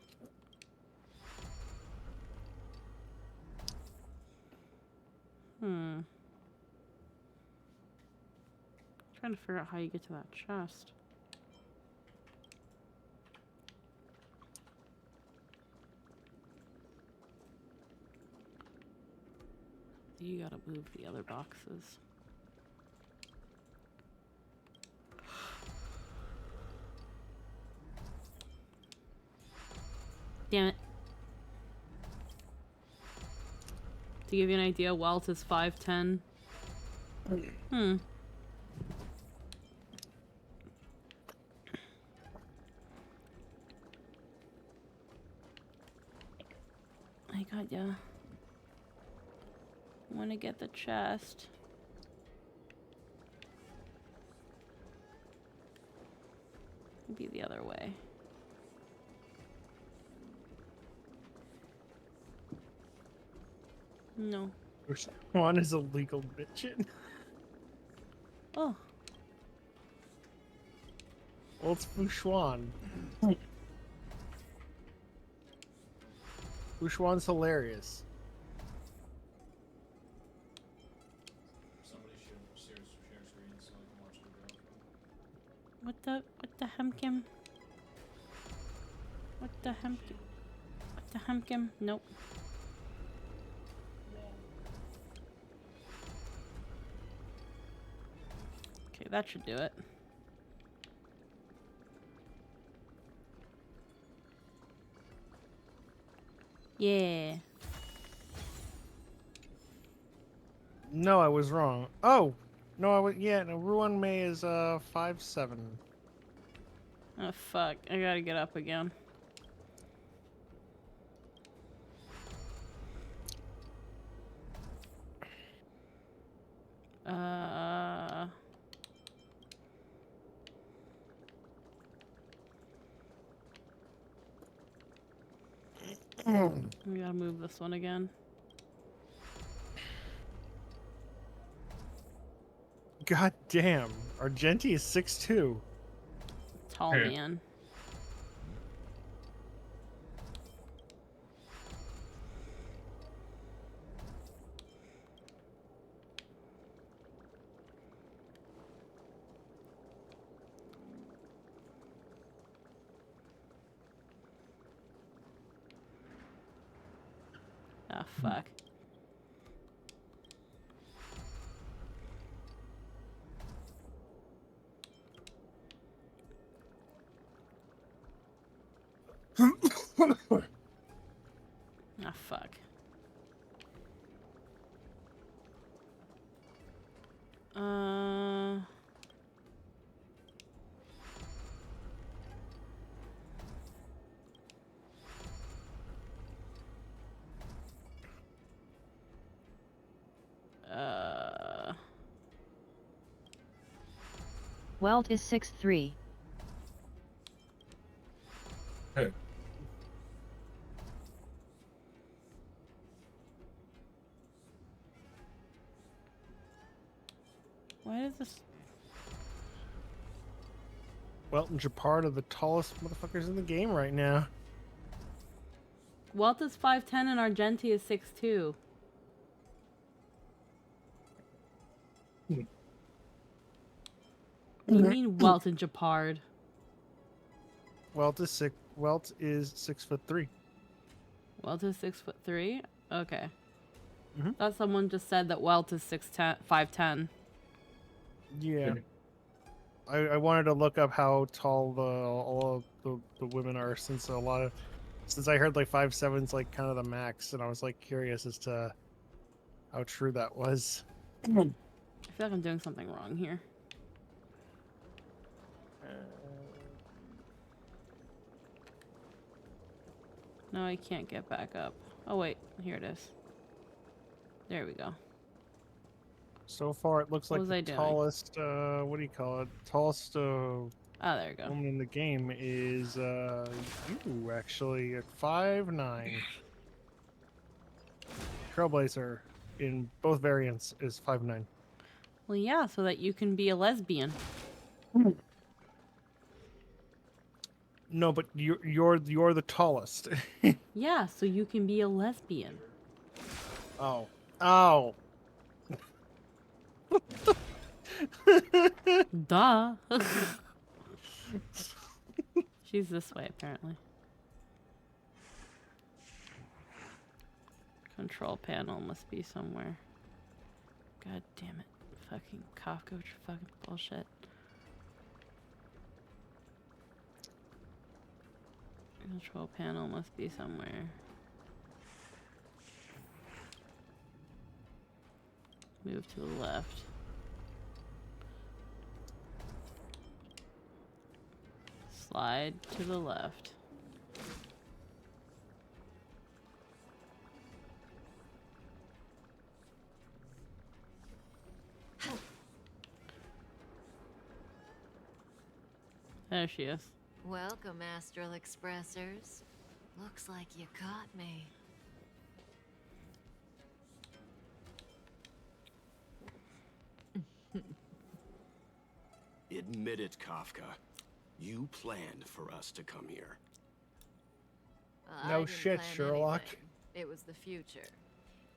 Trying to figure out how you get to that chest. You gotta move the other boxes. Damn it. To give you an idea, Walt is 5'10". I got ya. Want to get the chest. Maybe the other way. No. One is a legal bitchin'. Oh. Well, it's Fushuan. Fushuan's hilarious. Somebody should share screen so I can watch the girl. What the hemkim? What the hemkim? What the hemkim? Nope. Okay, that should do it. Yeah. No, I was wrong. Oh! No, I was. Yeah, no, Ruan May is 5'7". Oh fuck, I gotta get up again. We gotta move this one again. God damn. Argenti is 6'2". Tall man. Ah, fuck. Ah, fuck. Welt is 6'3". Hey. Why does this... Welt and Japard are the tallest motherfuckers in the game right now. Walt is 5'10" and Argenti is 6'2". What do you mean Welt and Japard? Welt is 6'3". Welt is 6'3"? Okay. Mhm. Thought someone just said that Welt is 5'10". Yeah. I wanted to look up how tall all of the women are since I heard like 5'7's like kind of the max, and I was like curious as to how true that was. I feel like I'm doing something wrong here. No, I can't get back up. Oh wait, here it is. There we go. So far, it looks What like was I the doing? tallest, what do you call it? Tallest Oh, there you go. woman in the game is you actually at 5'9". Trailblazer. in both variants is 5'9". Well, yeah, so that you can be a lesbian. No, but you're the tallest. Yeah, so you can be a lesbian. Oh. Oh. Duh. She's this way, apparently. Control panel must be somewhere. God damn it. Fucking Kafka, which fucking bullshit. Control panel must be somewhere. Move to the left. Slide to the left. There she is. Welcome, Astral Expressors. Looks like you caught me. Admit it, Kafka. You planned for us to come here. I No didn't shit, plan Sherlock. anything. It was the future.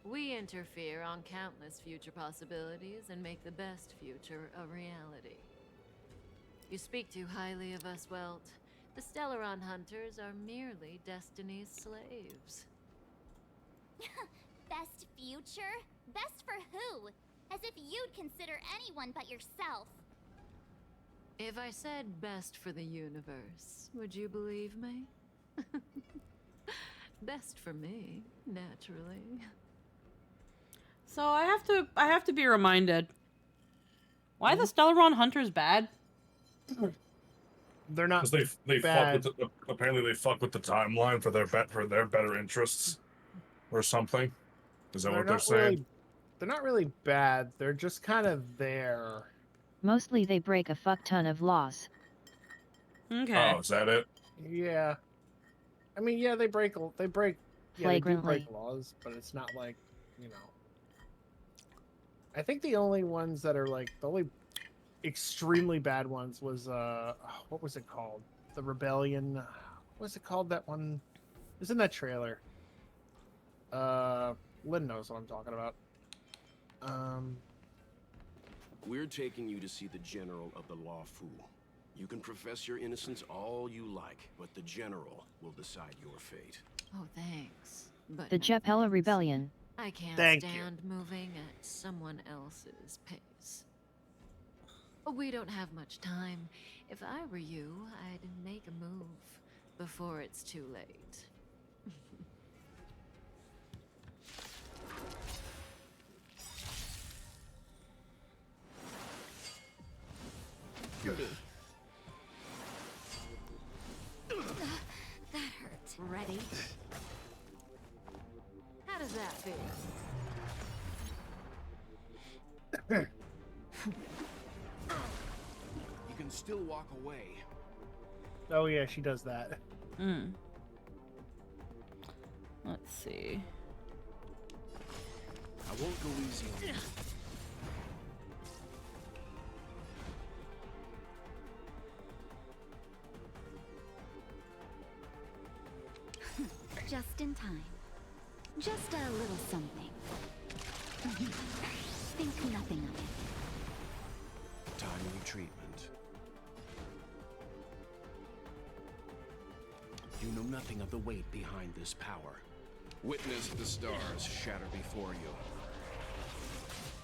We interfere on countless future possibilities and make the best future a reality. You speak too highly of us, Welt. The Stellaron Hunters are merely Destiny's slaves. Best future? Best for who? As if you'd consider anyone but yourself. If I said best for the universe, would you believe me? Best for me, naturally. So I have to be reminded. Why the Stellaron Hunters bad? They're not. Because they fuck bad. with apparently they fuck with the timeline for their better interests, or something. Is that what they're not saying? really, they're not really bad. They're just kind of there. Mostly they break a fuck ton of laws. Okay. Oh, is that it? Yeah. I mean, yeah, they break. Yeah, they do break Flagrantly. laws, but it's not like, you know. I think the only ones that are like the only extremely bad ones was what was it called? The Rebellion. What was it called? That one. It's in that trailer. Lynn knows what I'm talking about. We're taking you to see the General of the Law Fu. You can profess your innocence all you like, but the General will decide your fate. Oh, thanks. But The Jepella Rebellion. I can't Thank you. stand moving at someone else's pace. We don't have much time. If I were you, I'd make a move before it's too late. That hurt. Ready? How does that feel? You can still walk away. Oh yeah, she does that. Hmm. Let's see. I won't go easy on you. Just in time. Just a little something. Think nothing of it. Timely treatment. You know nothing of the weight behind this power. Witness the stars shatter before you.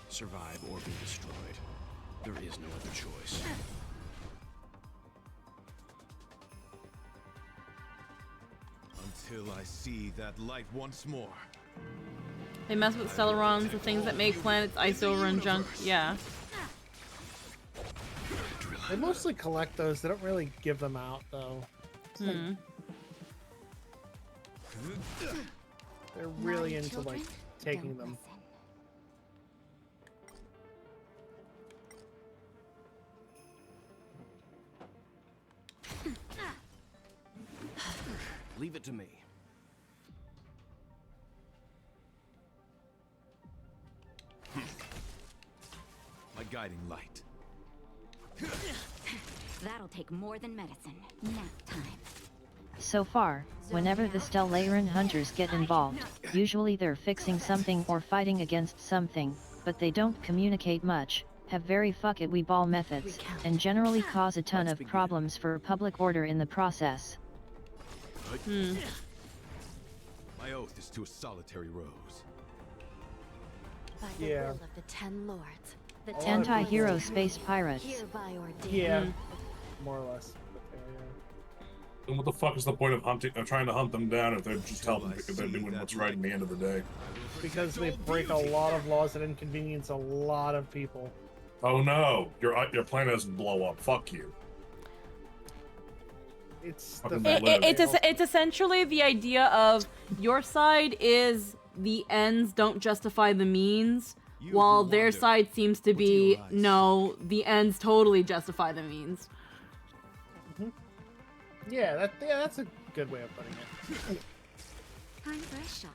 Survive or be destroyed. There is no other choice. Until I see that light once more. They mess with Stellarons, the things that make planets ice over and junk. Yeah. They mostly collect those. They don't really give them out though. Hmm. They're really Naughty into children, like taking don't them. Leave it to me. guiding light. That'll take more than medicine. Nap time. So far, whenever the Stellaron hunters get involved, usually they're fixing something or fighting against something, but they don't communicate much, have very fuck it we ball methods, and generally cause a ton of problems for public order in the process. My oath is to a solitary rose. By the will of the 10 lords. The Anti-hero space pirates. hereby ordained. Yeah, more or less. And what the fuck is the point of trying to hunt them down if they're just helping if they're doing what's right in the end of the day? Because they break a lot of laws and inconvenience a lot of people. Oh no, your planet doesn't blow up. Fuck you. It's it's essentially the idea of your side is the ends don't justify the means, while their side seems to be no, the ends totally justify the means. Yeah, that's a good way of putting it. Time for a shot.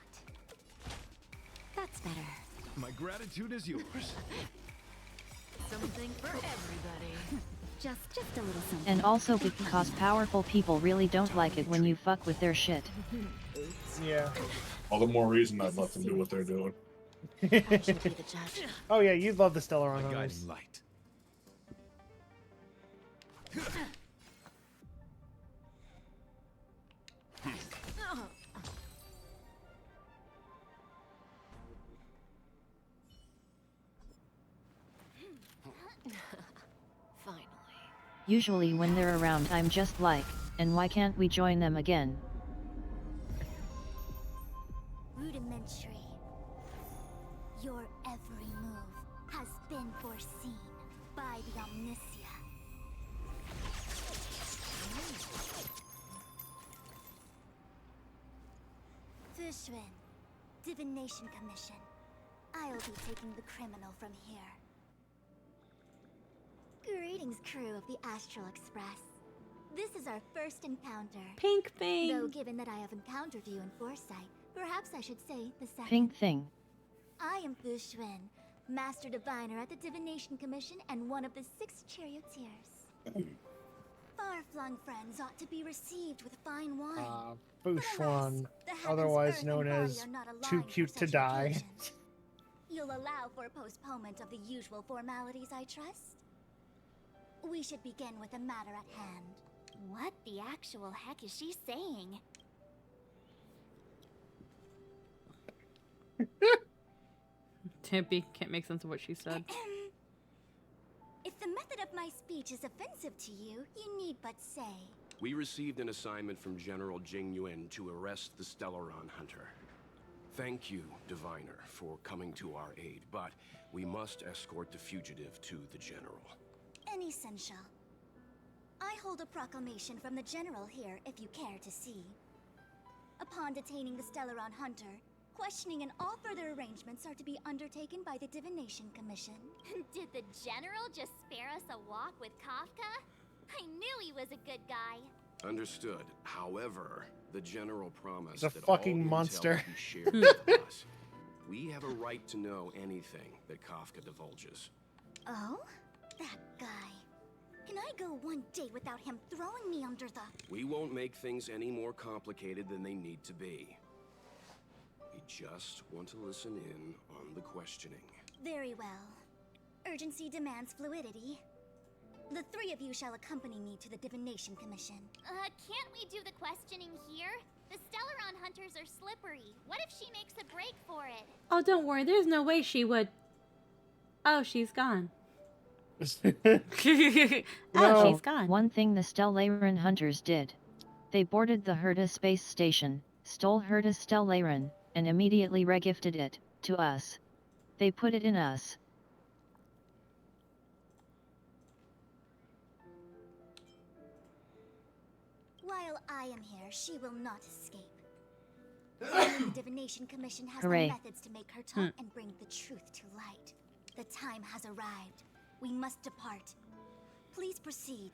That's better. My gratitude is yours. Something for everybody. Just a little something. And also because powerful people really don't like it when you fuck with their shit. Yeah. All the more reason I'd let them do what they're doing. Oh yeah, you'd love the Stellaron hunters. Guiding light. Finally. Usually when they're around I'm just like, and why can't we join them again? Rudimentary. Your every move has been foreseen by the Omniscia. Fushun, Divination Commission. I'll be taking the criminal from here. Greetings, crew of the Astral Express. This is our first encounter. Pink thing. Though given that I have encountered you in foresight, perhaps I should say the second. Pink thing. I am Fushun, Master Diviner at the Divination Commission and one of the 6 charioteers. Far-flung friends ought to be received with fine wine. Fushun, otherwise known as Too Cute to Die. You'll allow for postponement of the usual formalities, I trust? We should begin with the matter at hand. What the actual heck is she saying? Timpy can't make sense of what she said. If the method of my speech is offensive to you, you need but say. We received an assignment from General Jing Yuan to arrest the Stellaron Hunter. Thank you, Diviner, for coming to our aid, but we must escort the fugitive to the General. Essential. I hold a proclamation from the General here, if you care to see. Upon detaining the Stellaron Hunter, questioning and all further arrangements are to be undertaken by the Divination Commission. Did the General just spare us a walk with Kafka? I knew he was a good guy. Understood. However, the General promised He's a that fucking all monster. intel be shared with us. We have a right to know anything that Kafka divulges. Oh? That guy. Can I go one day without him throwing me under the... We won't make things any more complicated than they need to be. We just want to listen in on the questioning. Very well. Urgency demands fluidity. The 3 of you shall accompany me to the Divination Commission. Can't we do the questioning here? The Stellaron hunters are slippery. What if she makes a break for it? Oh, don't worry. There's no way she would. Oh, she's gone. Oh, Oh, she's gone. One thing the Stellaron hunters did. They boarded the Herta space station, stole Herta's Stellaron, and immediately regifted it to us. They put it in us. While I am here, she will not escape. The Divination Commission has Hooray. the methods to make her talk and bring the truth to light. The time has arrived. We must depart. Please proceed.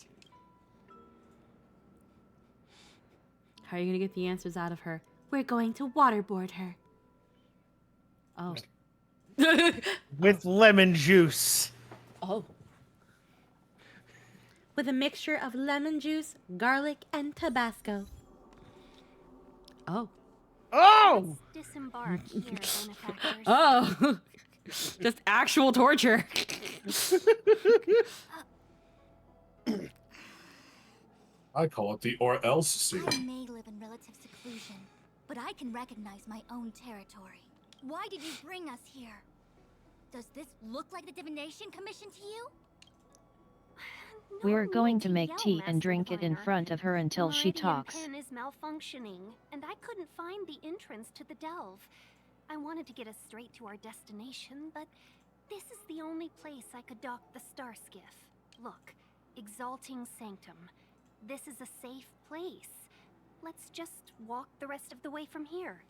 How are you gonna get the answers out of her? We're going to waterboard her. Oh. With lemon juice. Oh. With a mixture of lemon juice, garlic, and Tabasco. Oh. Oh! Let's disembark here, benefactors. Oh. Just actual torture. I call it the or else scene. I may live in relative seclusion, but I can recognize my own territory. Why did you bring us here? Does this look like the Divination Commission to you? We're going to need make yell, tea and Master drink it in Diviner. front of her until The she Meridian talks. Pin is malfunctioning, and I couldn't find the entrance to the delve. I wanted to get us straight to our destination, but this is the only place I could dock the star skiff. Look, Exalting Sanctum. This is a safe place. Let's just walk the rest of the way from here.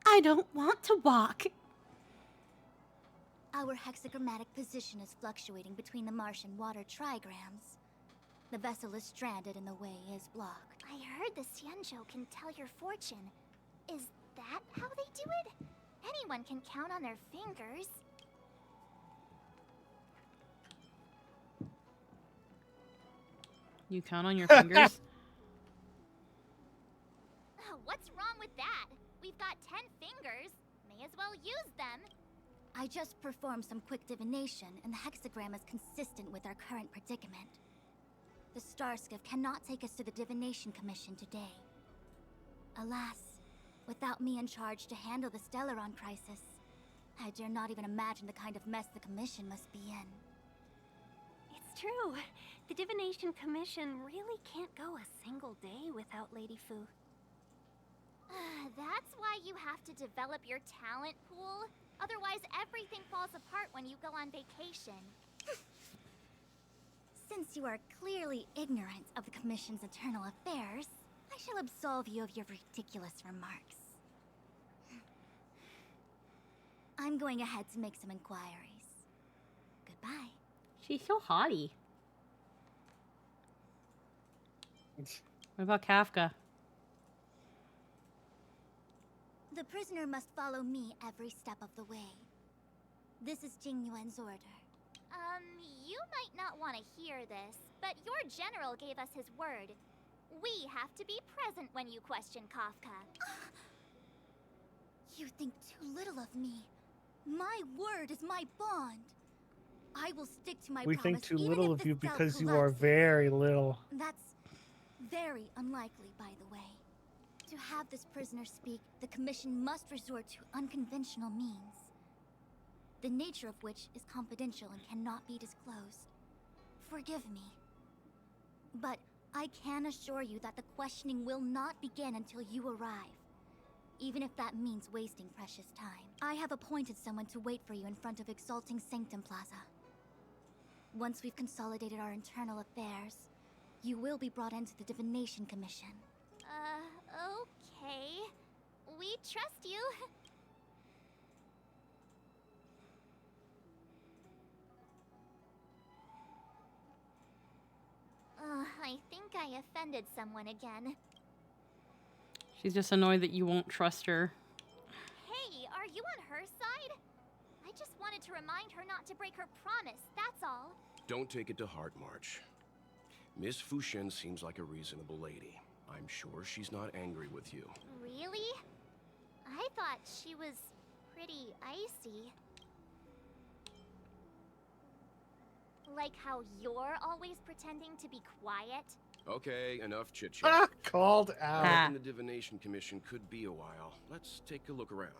I don't want to walk. Our hexagrammatic position is fluctuating between the marsh and water trigrams. The vessel is stranded and the way is blocked. I heard the Xianzhou can tell your fortune. Is that how they do it? Anyone can count on their fingers. You count on your fingers? What's wrong with that? We've got 10 fingers. May as well use them. I just performed some quick divination, and the hexagram is consistent with our current predicament. The star skiff cannot take us to the Divination Commission today. Alas, without me in charge to handle the Stellaron crisis, I dare not even imagine the kind of mess the Commission must be in. It's true. The Divination Commission really can't go a single day without Lady Fu. That's why you have to develop your talent pool. Otherwise, everything falls apart when you go on vacation. Since you are clearly ignorant of the Commission's internal affairs, I shall absolve you of your ridiculous remarks. I'm going ahead to make some inquiries. Goodbye. She's so haughty. What about Kafka? The prisoner must follow me every step of the way. This is Jing Yuan's order. You might not want to hear this, but your general gave us his word. We have to be present when you question Kafka. You think too little of me. My word is my bond. I will stick to my We promise. think too even little if of you this cell because you are collapses. very little. That's very unlikely, by the way. To have this prisoner speak, the Commission must resort to unconventional means, the nature of which is confidential and cannot be disclosed. Forgive me. But I can assure you that the questioning will not begin until you arrive, even if that means wasting precious time. I have appointed someone to wait for you in front of Exalting Sanctum Plaza. Once we've consolidated our internal affairs, you will be brought into the Divination Commission. Okay. We trust you. I think I offended someone again. She's just annoyed that you won't trust her. Hey, are you on her side? I just wanted to remind her not to break her promise, that's all. Don't take it to heart, March. Miss Fushen seems like a reasonable lady. I'm sure she's not angry with you. Really? I thought she was pretty icy. Like how you're always pretending to be quiet? Okay, enough chit-chat. Called out. I reckon the Divination Commission could be a while. Let's take a look around.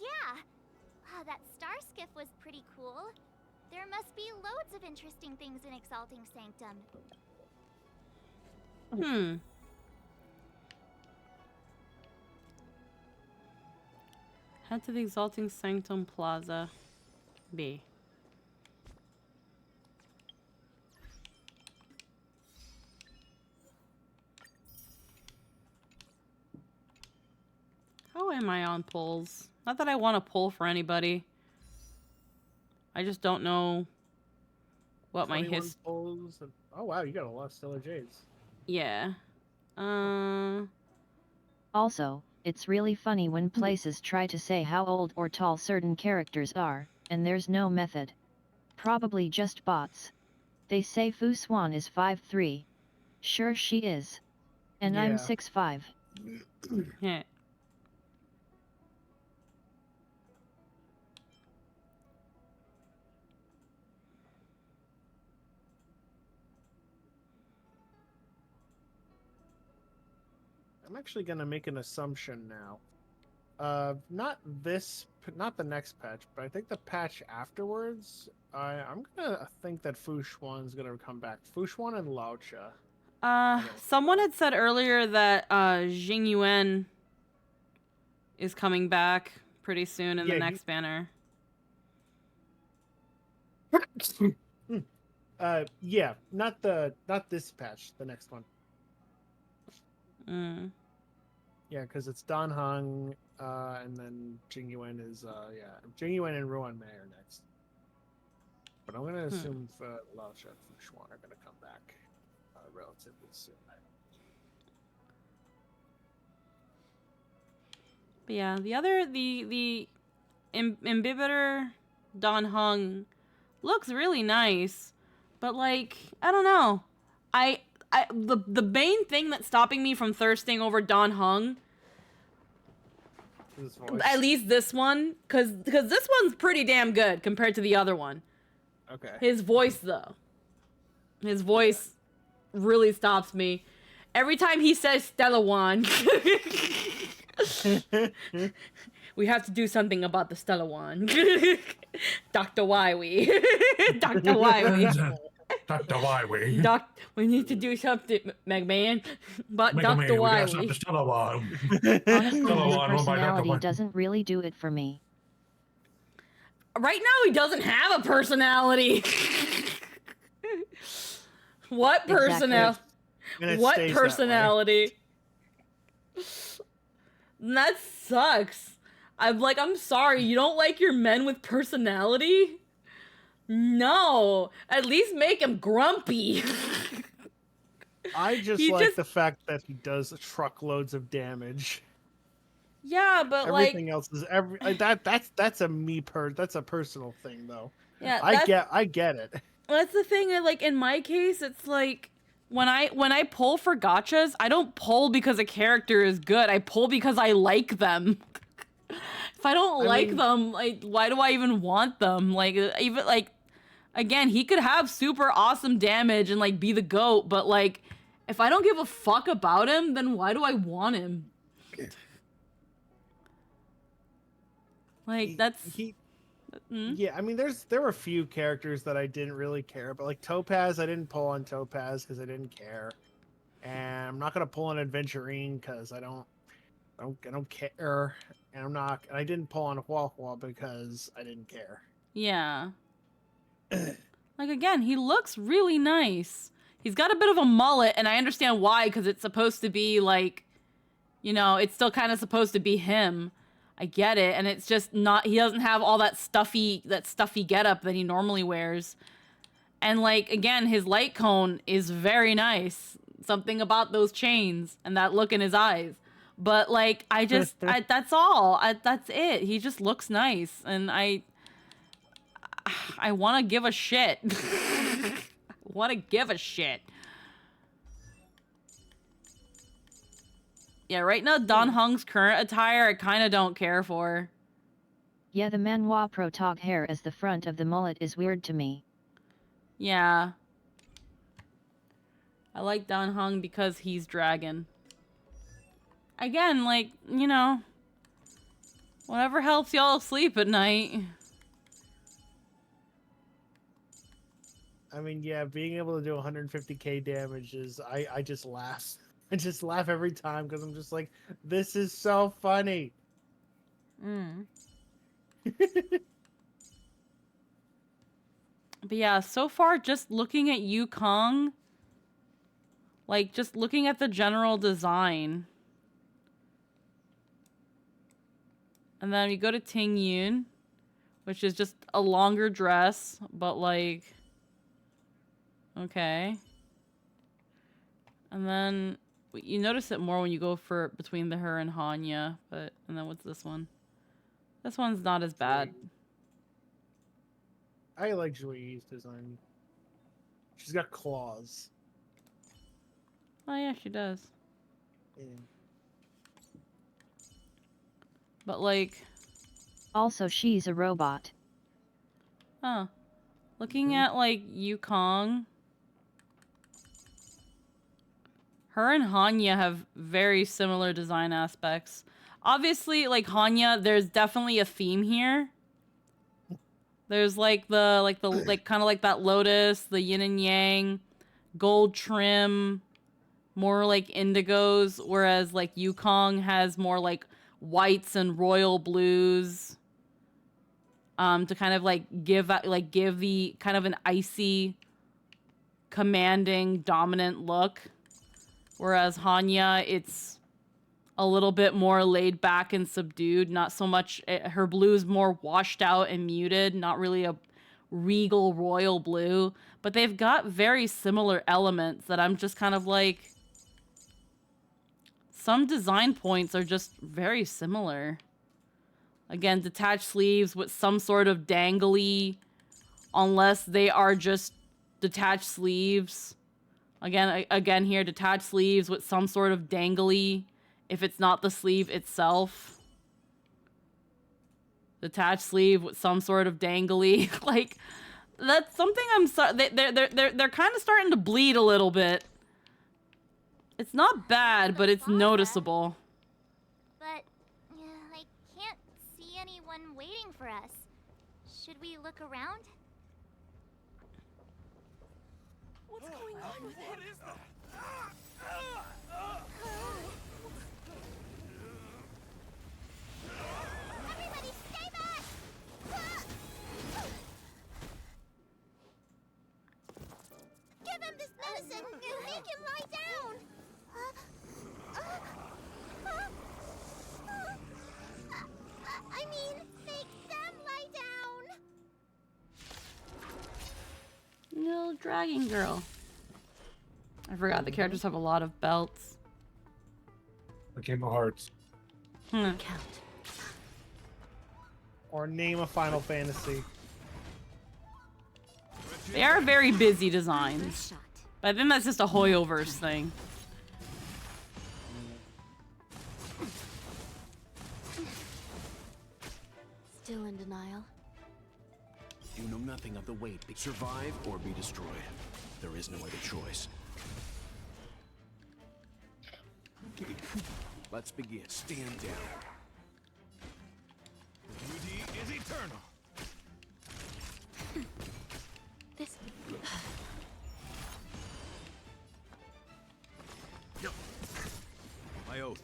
Yeah. That star skiff was pretty cool. There must be loads of interesting things in Exalting Sanctum. Head to the Exalting Sanctum Plaza. B. How am I on pulls? Not that I want to pull for anybody. I just don't know what my 21 pulls and- oh wow, you got a lot of Stellar Jades. Yeah. Also, it's really funny when places try to say how old or tall certain characters are, and there's no method. Probably just bots. They say Fu Swan is 5'3". Sure she is. And I'm Yeah. 6'5". Yeah. I'm actually gonna make an assumption now. Not the next patch, but I think the patch afterwards. I'm gonna think that Fu Xuan's gonna come back. Fu Xuan and Laocha. Someone had said earlier that Jing Yuan is coming back pretty soon in the next banner. Yeah, not this patch, the next one. Yeah, because it's Dan Heng, and then Jing Yuan is Jing Yuan and Ruan Mei are next. But I'm gonna assume Laocha and Fu Xuan are gonna come back relatively soon. But yeah, the Imbibitor Dan Heng looks really nice, but like I don't know, the main thing that's stopping me from thirsting over Dan Heng, at least this one, because this one's pretty damn good compared to the other one. Okay. His voice though, his voice really stops me every time he says Stellawan. We have to do something about the Stellawan. Dr. Wywie. Dr. Wywie. Dr. Wywie. We need to do something, Megman. But Megman, Dr. we gotta stop Wywie. the Stellawan. Honestly, Stellawan, his run by Dr. personality Wywie. doesn't really do it for me. Right now, he doesn't have a personality. What personality? And it What stays that way. personality? That sucks. I'm sorry, you don't like your men with personality? No. At least make him grumpy. I just like the fact that he does truckloads of damage. Yeah, but everything else is that's a personal thing though. Yeah, I get it. That's the thing. Like in my case, it's like when I pull for gachas, I don't pull because a character is good. I pull because I like them. If I don't like them, like why do I even want them? Like even like again, he could have super awesome damage and like be the GOAT, but like if I don't give a fuck about him, then why do I want him? Like Yeah, I mean, there were a few characters that I didn't really care, but like Topaz, I didn't pull on Topaz because I didn't care, and I'm not gonna pull on Adventurine because I don't care, and I didn't pull on Huahua because I didn't care. Yeah. Like again, he looks really nice. He's got a bit of a mullet, and I understand why, because it's supposed to be like, you know, it's still kind of supposed to be him. I get it, and it's just not. He doesn't have all that stuffy getup that he normally wears. And like again, his light cone is very nice. Something about those chains and that look in his eyes. But like, that's all. That's it. He just looks nice, and I want to give a shit. Want to give a shit. Yeah, right now, Dan Heng's current attire, I kind of don't care for. Yeah, the manhwa protog hair as the front of the mullet is weird to me. Yeah. I like Dan Heng because he's dragon. Again, like, you know, whatever helps y'all sleep at night. I mean, yeah, being able to do 150k damage is, I just laugh. I just laugh every time because I'm just like, this is so funny. But yeah, so far, just looking at Yukong, like, just looking at the general design. And then we go to Ting Yun, which is just a longer dress, but like, okay. And then you notice it more when you go for between her and Hanya, and then what's this one? This one's not as bad. I like Jui's design. She's got claws. Oh yeah, she does. Yeah. But like, Also, she's a robot. huh? Looking at like Yukong, her and Hanya have very similar design aspects. Obviously, like Hanya, there's definitely a theme here. There's like kind of like that lotus, the yin and yang, gold trim, more like indigos, whereas like Yukong has more like whites and royal blues. To kind of like give the kind of an icy, commanding, dominant look. Whereas Hanya, it's a little bit more laid back and subdued. Not so much, her blue's more washed out and muted. Not really a regal royal blue. But they've got very similar elements that I'm just kind of like, some design points are just very similar. Again, detached sleeves with some sort of dangly, unless they are just detached sleeves. Again here, detached sleeves with some sort of dangly, if it's not the sleeve itself. Detached sleeve with some sort of dangly. Like, that's something they're kind of starting to bleed a little bit. It's not bad, but it's noticeable. But I can't see anyone waiting for us. Should we look around? What's going on with him? What is that? Everybody stay back! Give him this medicine! Make him lie down! I mean, make them lie down! No, Dragon Girl. I forgot the characters have a lot of belts. The Game of Hearts. Count. Or name a Final Fantasy. They are very busy designs. But I think that's just a Hoyoverse thing. Still in denial? You know nothing of the weight. Survive or be destroyed. There is no other choice. Let's begin. Stand down. Duty is eternal. This... My oath.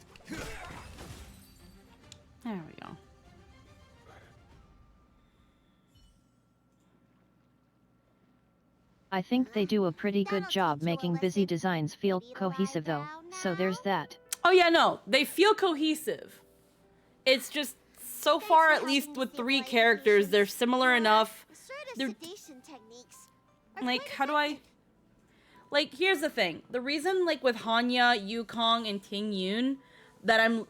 There we go. I think they do a pretty good job making busy designs feel cohesive though, so there's that. Oh yeah, no, they feel cohesive. It's just, so far at least with 3 characters, they're similar enough. They're, like, how do I... Like, here's the thing. The reason, like, with Hanya, Yukong, and Ting Yun, that I'm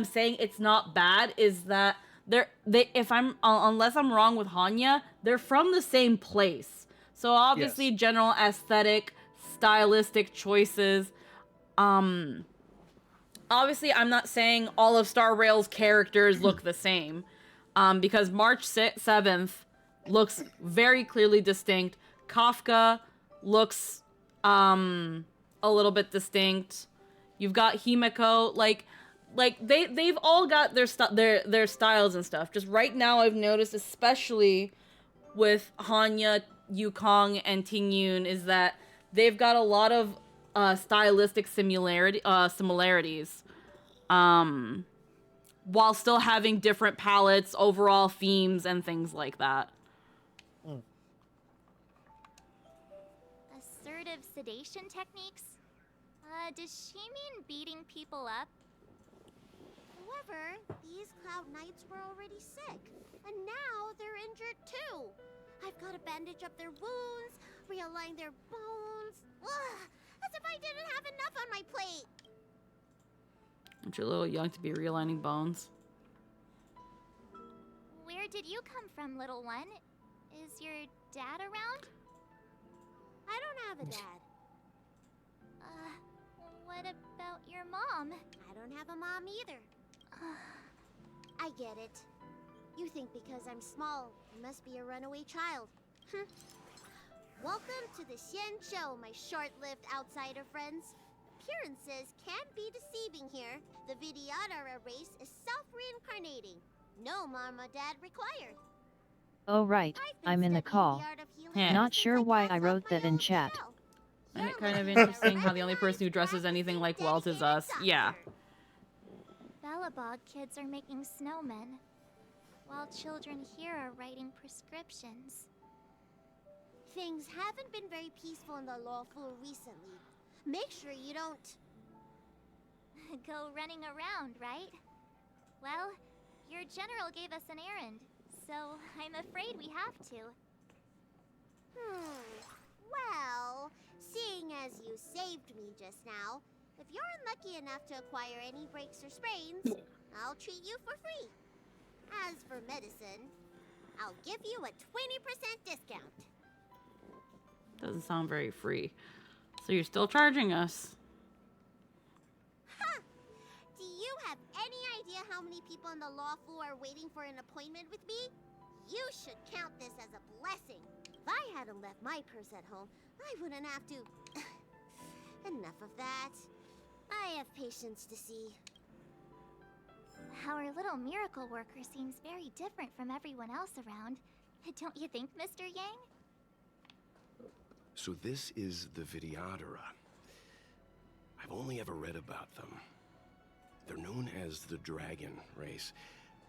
saying it's not bad is that unless I'm wrong with Hanya, they're from the same place. So obviously, yes. General aesthetic, stylistic choices. Obviously, I'm not saying all of Star Rail's characters look the same, because March 7th looks very clearly distinct. Kafka looks a little bit distinct. You've got Himeko, like they've all got their styles and stuff. Just right now, I've noticed, especially with Hanya, Yukong, and Ting Yun, is that they've got a lot of stylistic similarities, while still having different palettes, overall themes, and things like that. Assertive sedation techniques? Does she mean beating people up? However, these Cloud Knights were already sick, and now they're injured too. I've got to bandage up their wounds, realign their bones. Ugh, as if I didn't have enough on my plate. Aren't you a little young to be realigning bones? Where did you come from, little one? Is your dad around? I don't have a dad. What about your mom? I don't have a mom either. I get it. You think because I'm small, I must be a runaway child. Welcome to the Xianzhou, my short-lived outsider friends. Appearances can be deceiving here. The Vidyadhara race is self-reincarnating. No mom or dad required. Oh right, I'm in the call. Not sure why I wrote that in chat. And it kind of interesting how the only person who dresses anything like Welt is us. Yeah. Belobog kids are making snowmen, while children here are writing prescriptions. Things haven't been very peaceful in the Lawful recently. Make sure you don't... Go running around, right? Well, your general gave us an errand, so I'm afraid we have to. Well, seeing as you saved me just now, if you're unlucky enough to acquire any breaks or sprains, I'll treat you for free. As for medicine, I'll give you a 20% discount. Doesn't sound very free. So you're still charging us. Ha! Do you have any idea how many people in the Lawful are waiting for an appointment with me? You should count this as a blessing. If I hadn't left my purse at home, I wouldn't have to... Enough of that. I have patience to see. Our little miracle worker seems very different from everyone else around. Don't you think, Mr. Yang? So this is the Vidyadhara. I've only ever read about them. They're known as the Dragon race.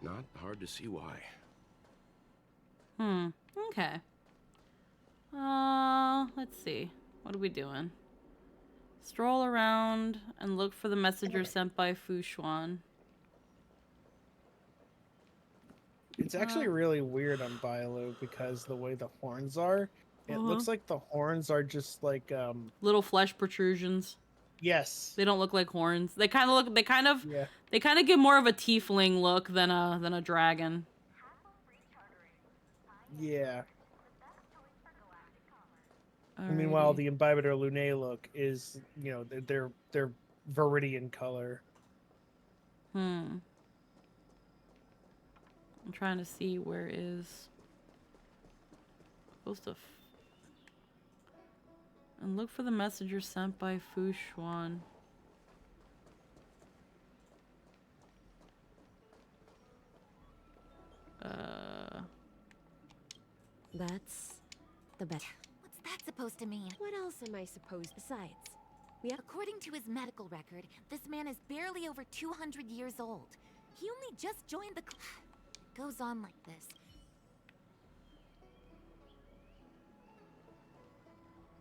Not hard to see why. Okay. Let's see. What are we doing? Stroll around and look for the messenger sent by Fu Xuan. It's actually really weird on Bailu because the way the horns are, it looks like the horns are just like little flesh protrusions. Yes. They don't look like horns. They kind of they kind of give more of a tiefling look than a dragon. Yeah. Meanwhile, the Imbibitor Lunae look is, you know, they're Viridian color. I'm trying to see where is supposed to and look for the messenger sent by Fu Xuan. That's the best. What's that supposed to mean? What else am I supposed besides? According to his medical record, this man is barely over 200 years old. He only just joined the It goes on like this.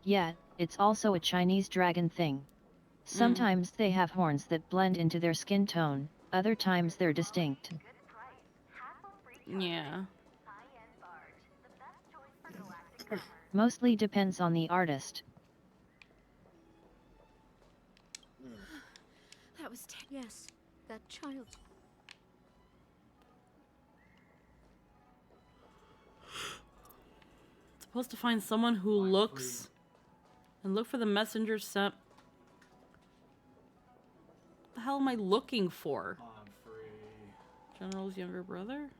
Yeah, it's also a Chinese dragon thing. Sometimes they have horns that blend into their skin tone, other times they're distinct. Yeah. Mostly depends on the artist. That was yes, that child. Supposed to find someone who looks and look for the messenger sent. What the hell am I looking for? General's younger brother?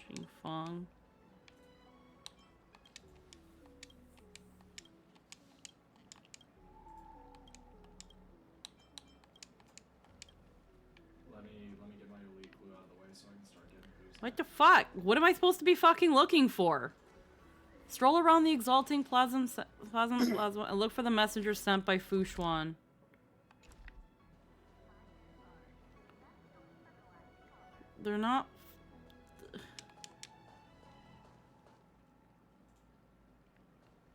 Jing Fong. What the fuck? What am I supposed to be fucking looking for? Stroll around the exalting plasma and look for the messenger sent by Fu Xuan. They're not...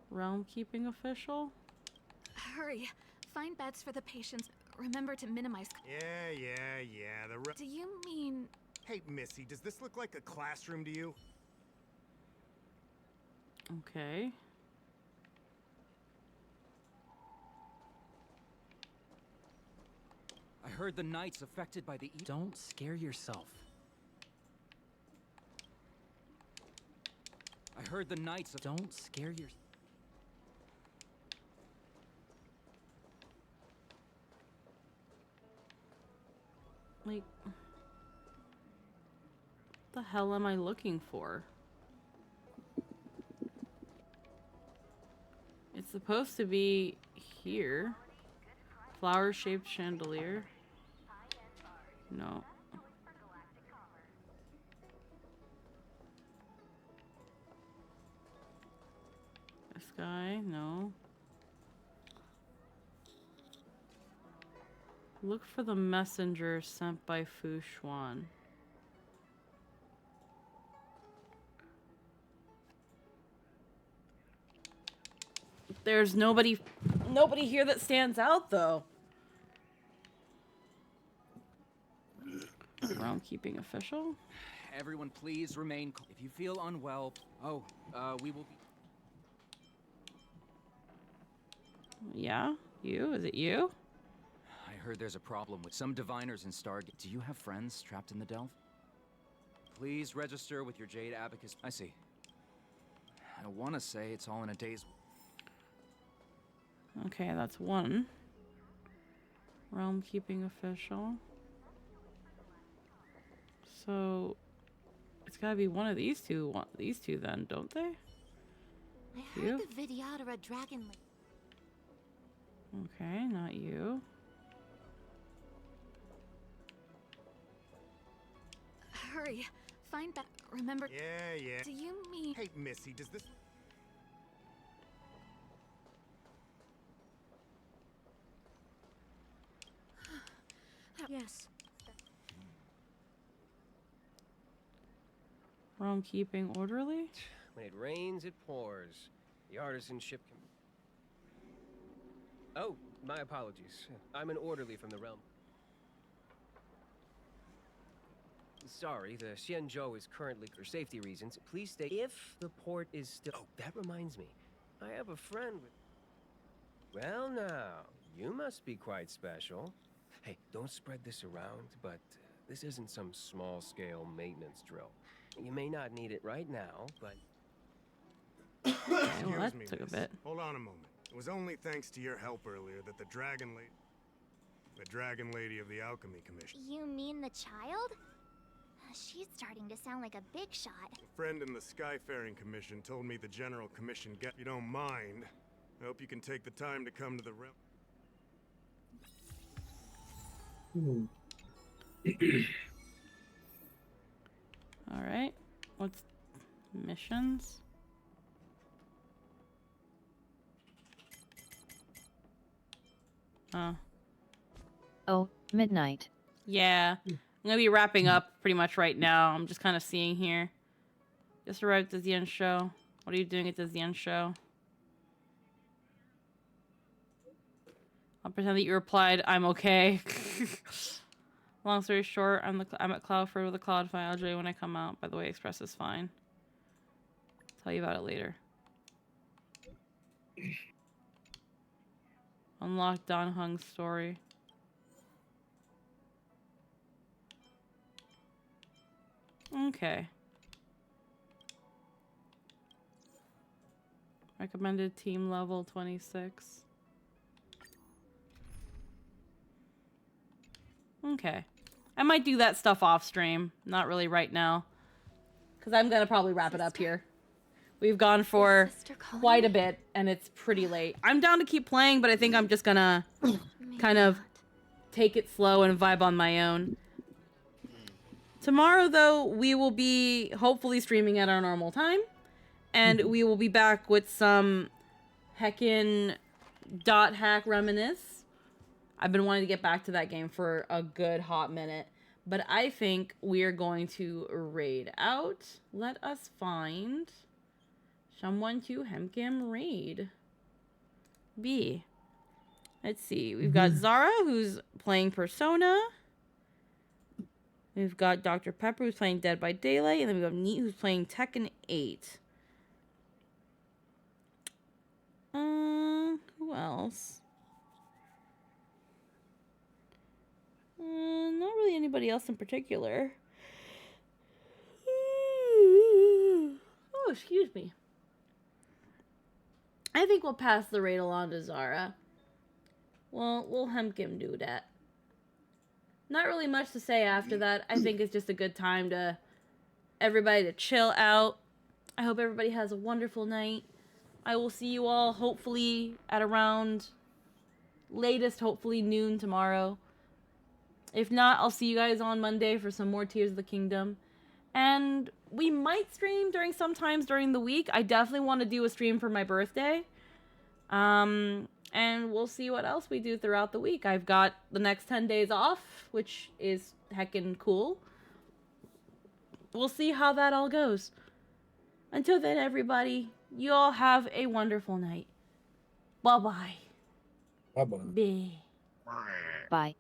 Realm keeping official? Hurry. Find beds for the patients. Remember to minimize... Yeah. Do you mean... Hey, Missy, does this look like a classroom to you? Okay. I heard the knights affected by the Don't scare yourself. I heard the knights Don't scare yourself. Like, what the hell am I looking for? It's supposed to be here. Flower-shaped chandelier. No. This guy, no. Look for the messenger sent by Fu Xuan. There's nobody here that stands out though. Realm keeping official. Everyone, please remain calm. If you feel unwell, we will be. Yeah, you? Is it you? I heard there's a problem with some diviners in Stargate. Do you have friends trapped in the Delve? Please register with your Jade Abacus. I see. I want to say it's all in a day's. Okay, that's one. Realm keeping official. So it's gotta be one of these two. These two then, don't they? I heard the Vidyadhara dragon. Okay, not you. Hurry, find that. Remember? Yeah. Do you mean? Hey, Missy, does this? Yes. Realm keeping orderly. When it rains, it pours. The artisanship can... Oh, my apologies. I'm an orderly from the realm. Sorry, the Xianzhou is currently for safety reasons. Please stay if the port is still... Oh, that reminds me. I have a friend with... Well now, you must be quite special. Hey, don't spread this around, but this isn't some small-scale maintenance drill. You may not need it right now, but... Excuse that me, took a miss. bit. Hold on a moment. It was only thanks to your help earlier that the Dragon Lady of the Alchemy Commission, You mean the child? She's starting to sound like a big shot. a friend in the Skyfaring Commission, told me the General Commission get. If you don't mind, I hope you can take the time to come to the realm. All right. What's missions? Oh, midnight. Yeah. I'm gonna be wrapping up pretty much right now. I'm just kind of seeing here. Just arrived at the end show. What are you doing at the end show? I'll pretend that you replied, I'm okay. Long story short, I'm at Cloudford with a Cloud file. I'll show you when I come out. By the way, Express is fine. Tell you about it later. Unlock Don Hung's story. Okay. Recommended team level 26. Okay. I might do that stuff off stream. Not really right now. Because I'm going to probably wrap it up here. We've gone for quite a bit, and it's pretty late. I'm down to keep playing, but I think I'm just going to kind of take it slow and vibe on my own. Tomorrow, though, we will be hopefully streaming at our normal time. And we will be back with some heckin' dot hack reminisce. I've been wanting to get back to that game for a good hot minute. But I think we are going to raid out. Let us find someone to Hemcam raid. B. Let's see. We've got Zara, who's playing Persona. We've got Dr. Pepper, who's playing Dead by Daylight. And then we've got Neat, who's playing Tekken 8. Who else? anybody else in particular. Oh, excuse me. I think we'll pass the raid along to Zara. Well, we'll him do that. Not really much to say after that. I think it's just a good time to everybody to chill out. I hope everybody has a wonderful night. I will see you all hopefully at around latest, hopefully noon tomorrow. If not, I'll see you guys on Monday for some more Tears of the Kingdom. And we might stream sometimes during the week. I definitely want to do a stream for my birthday. And we'll see what else we do throughout the week. I've got the next 10 days off, which is heckin' cool. We'll see how that all goes. Until then, everybody, you all have a wonderful night. Bye-bye. Bye-bye. Bye. Bye.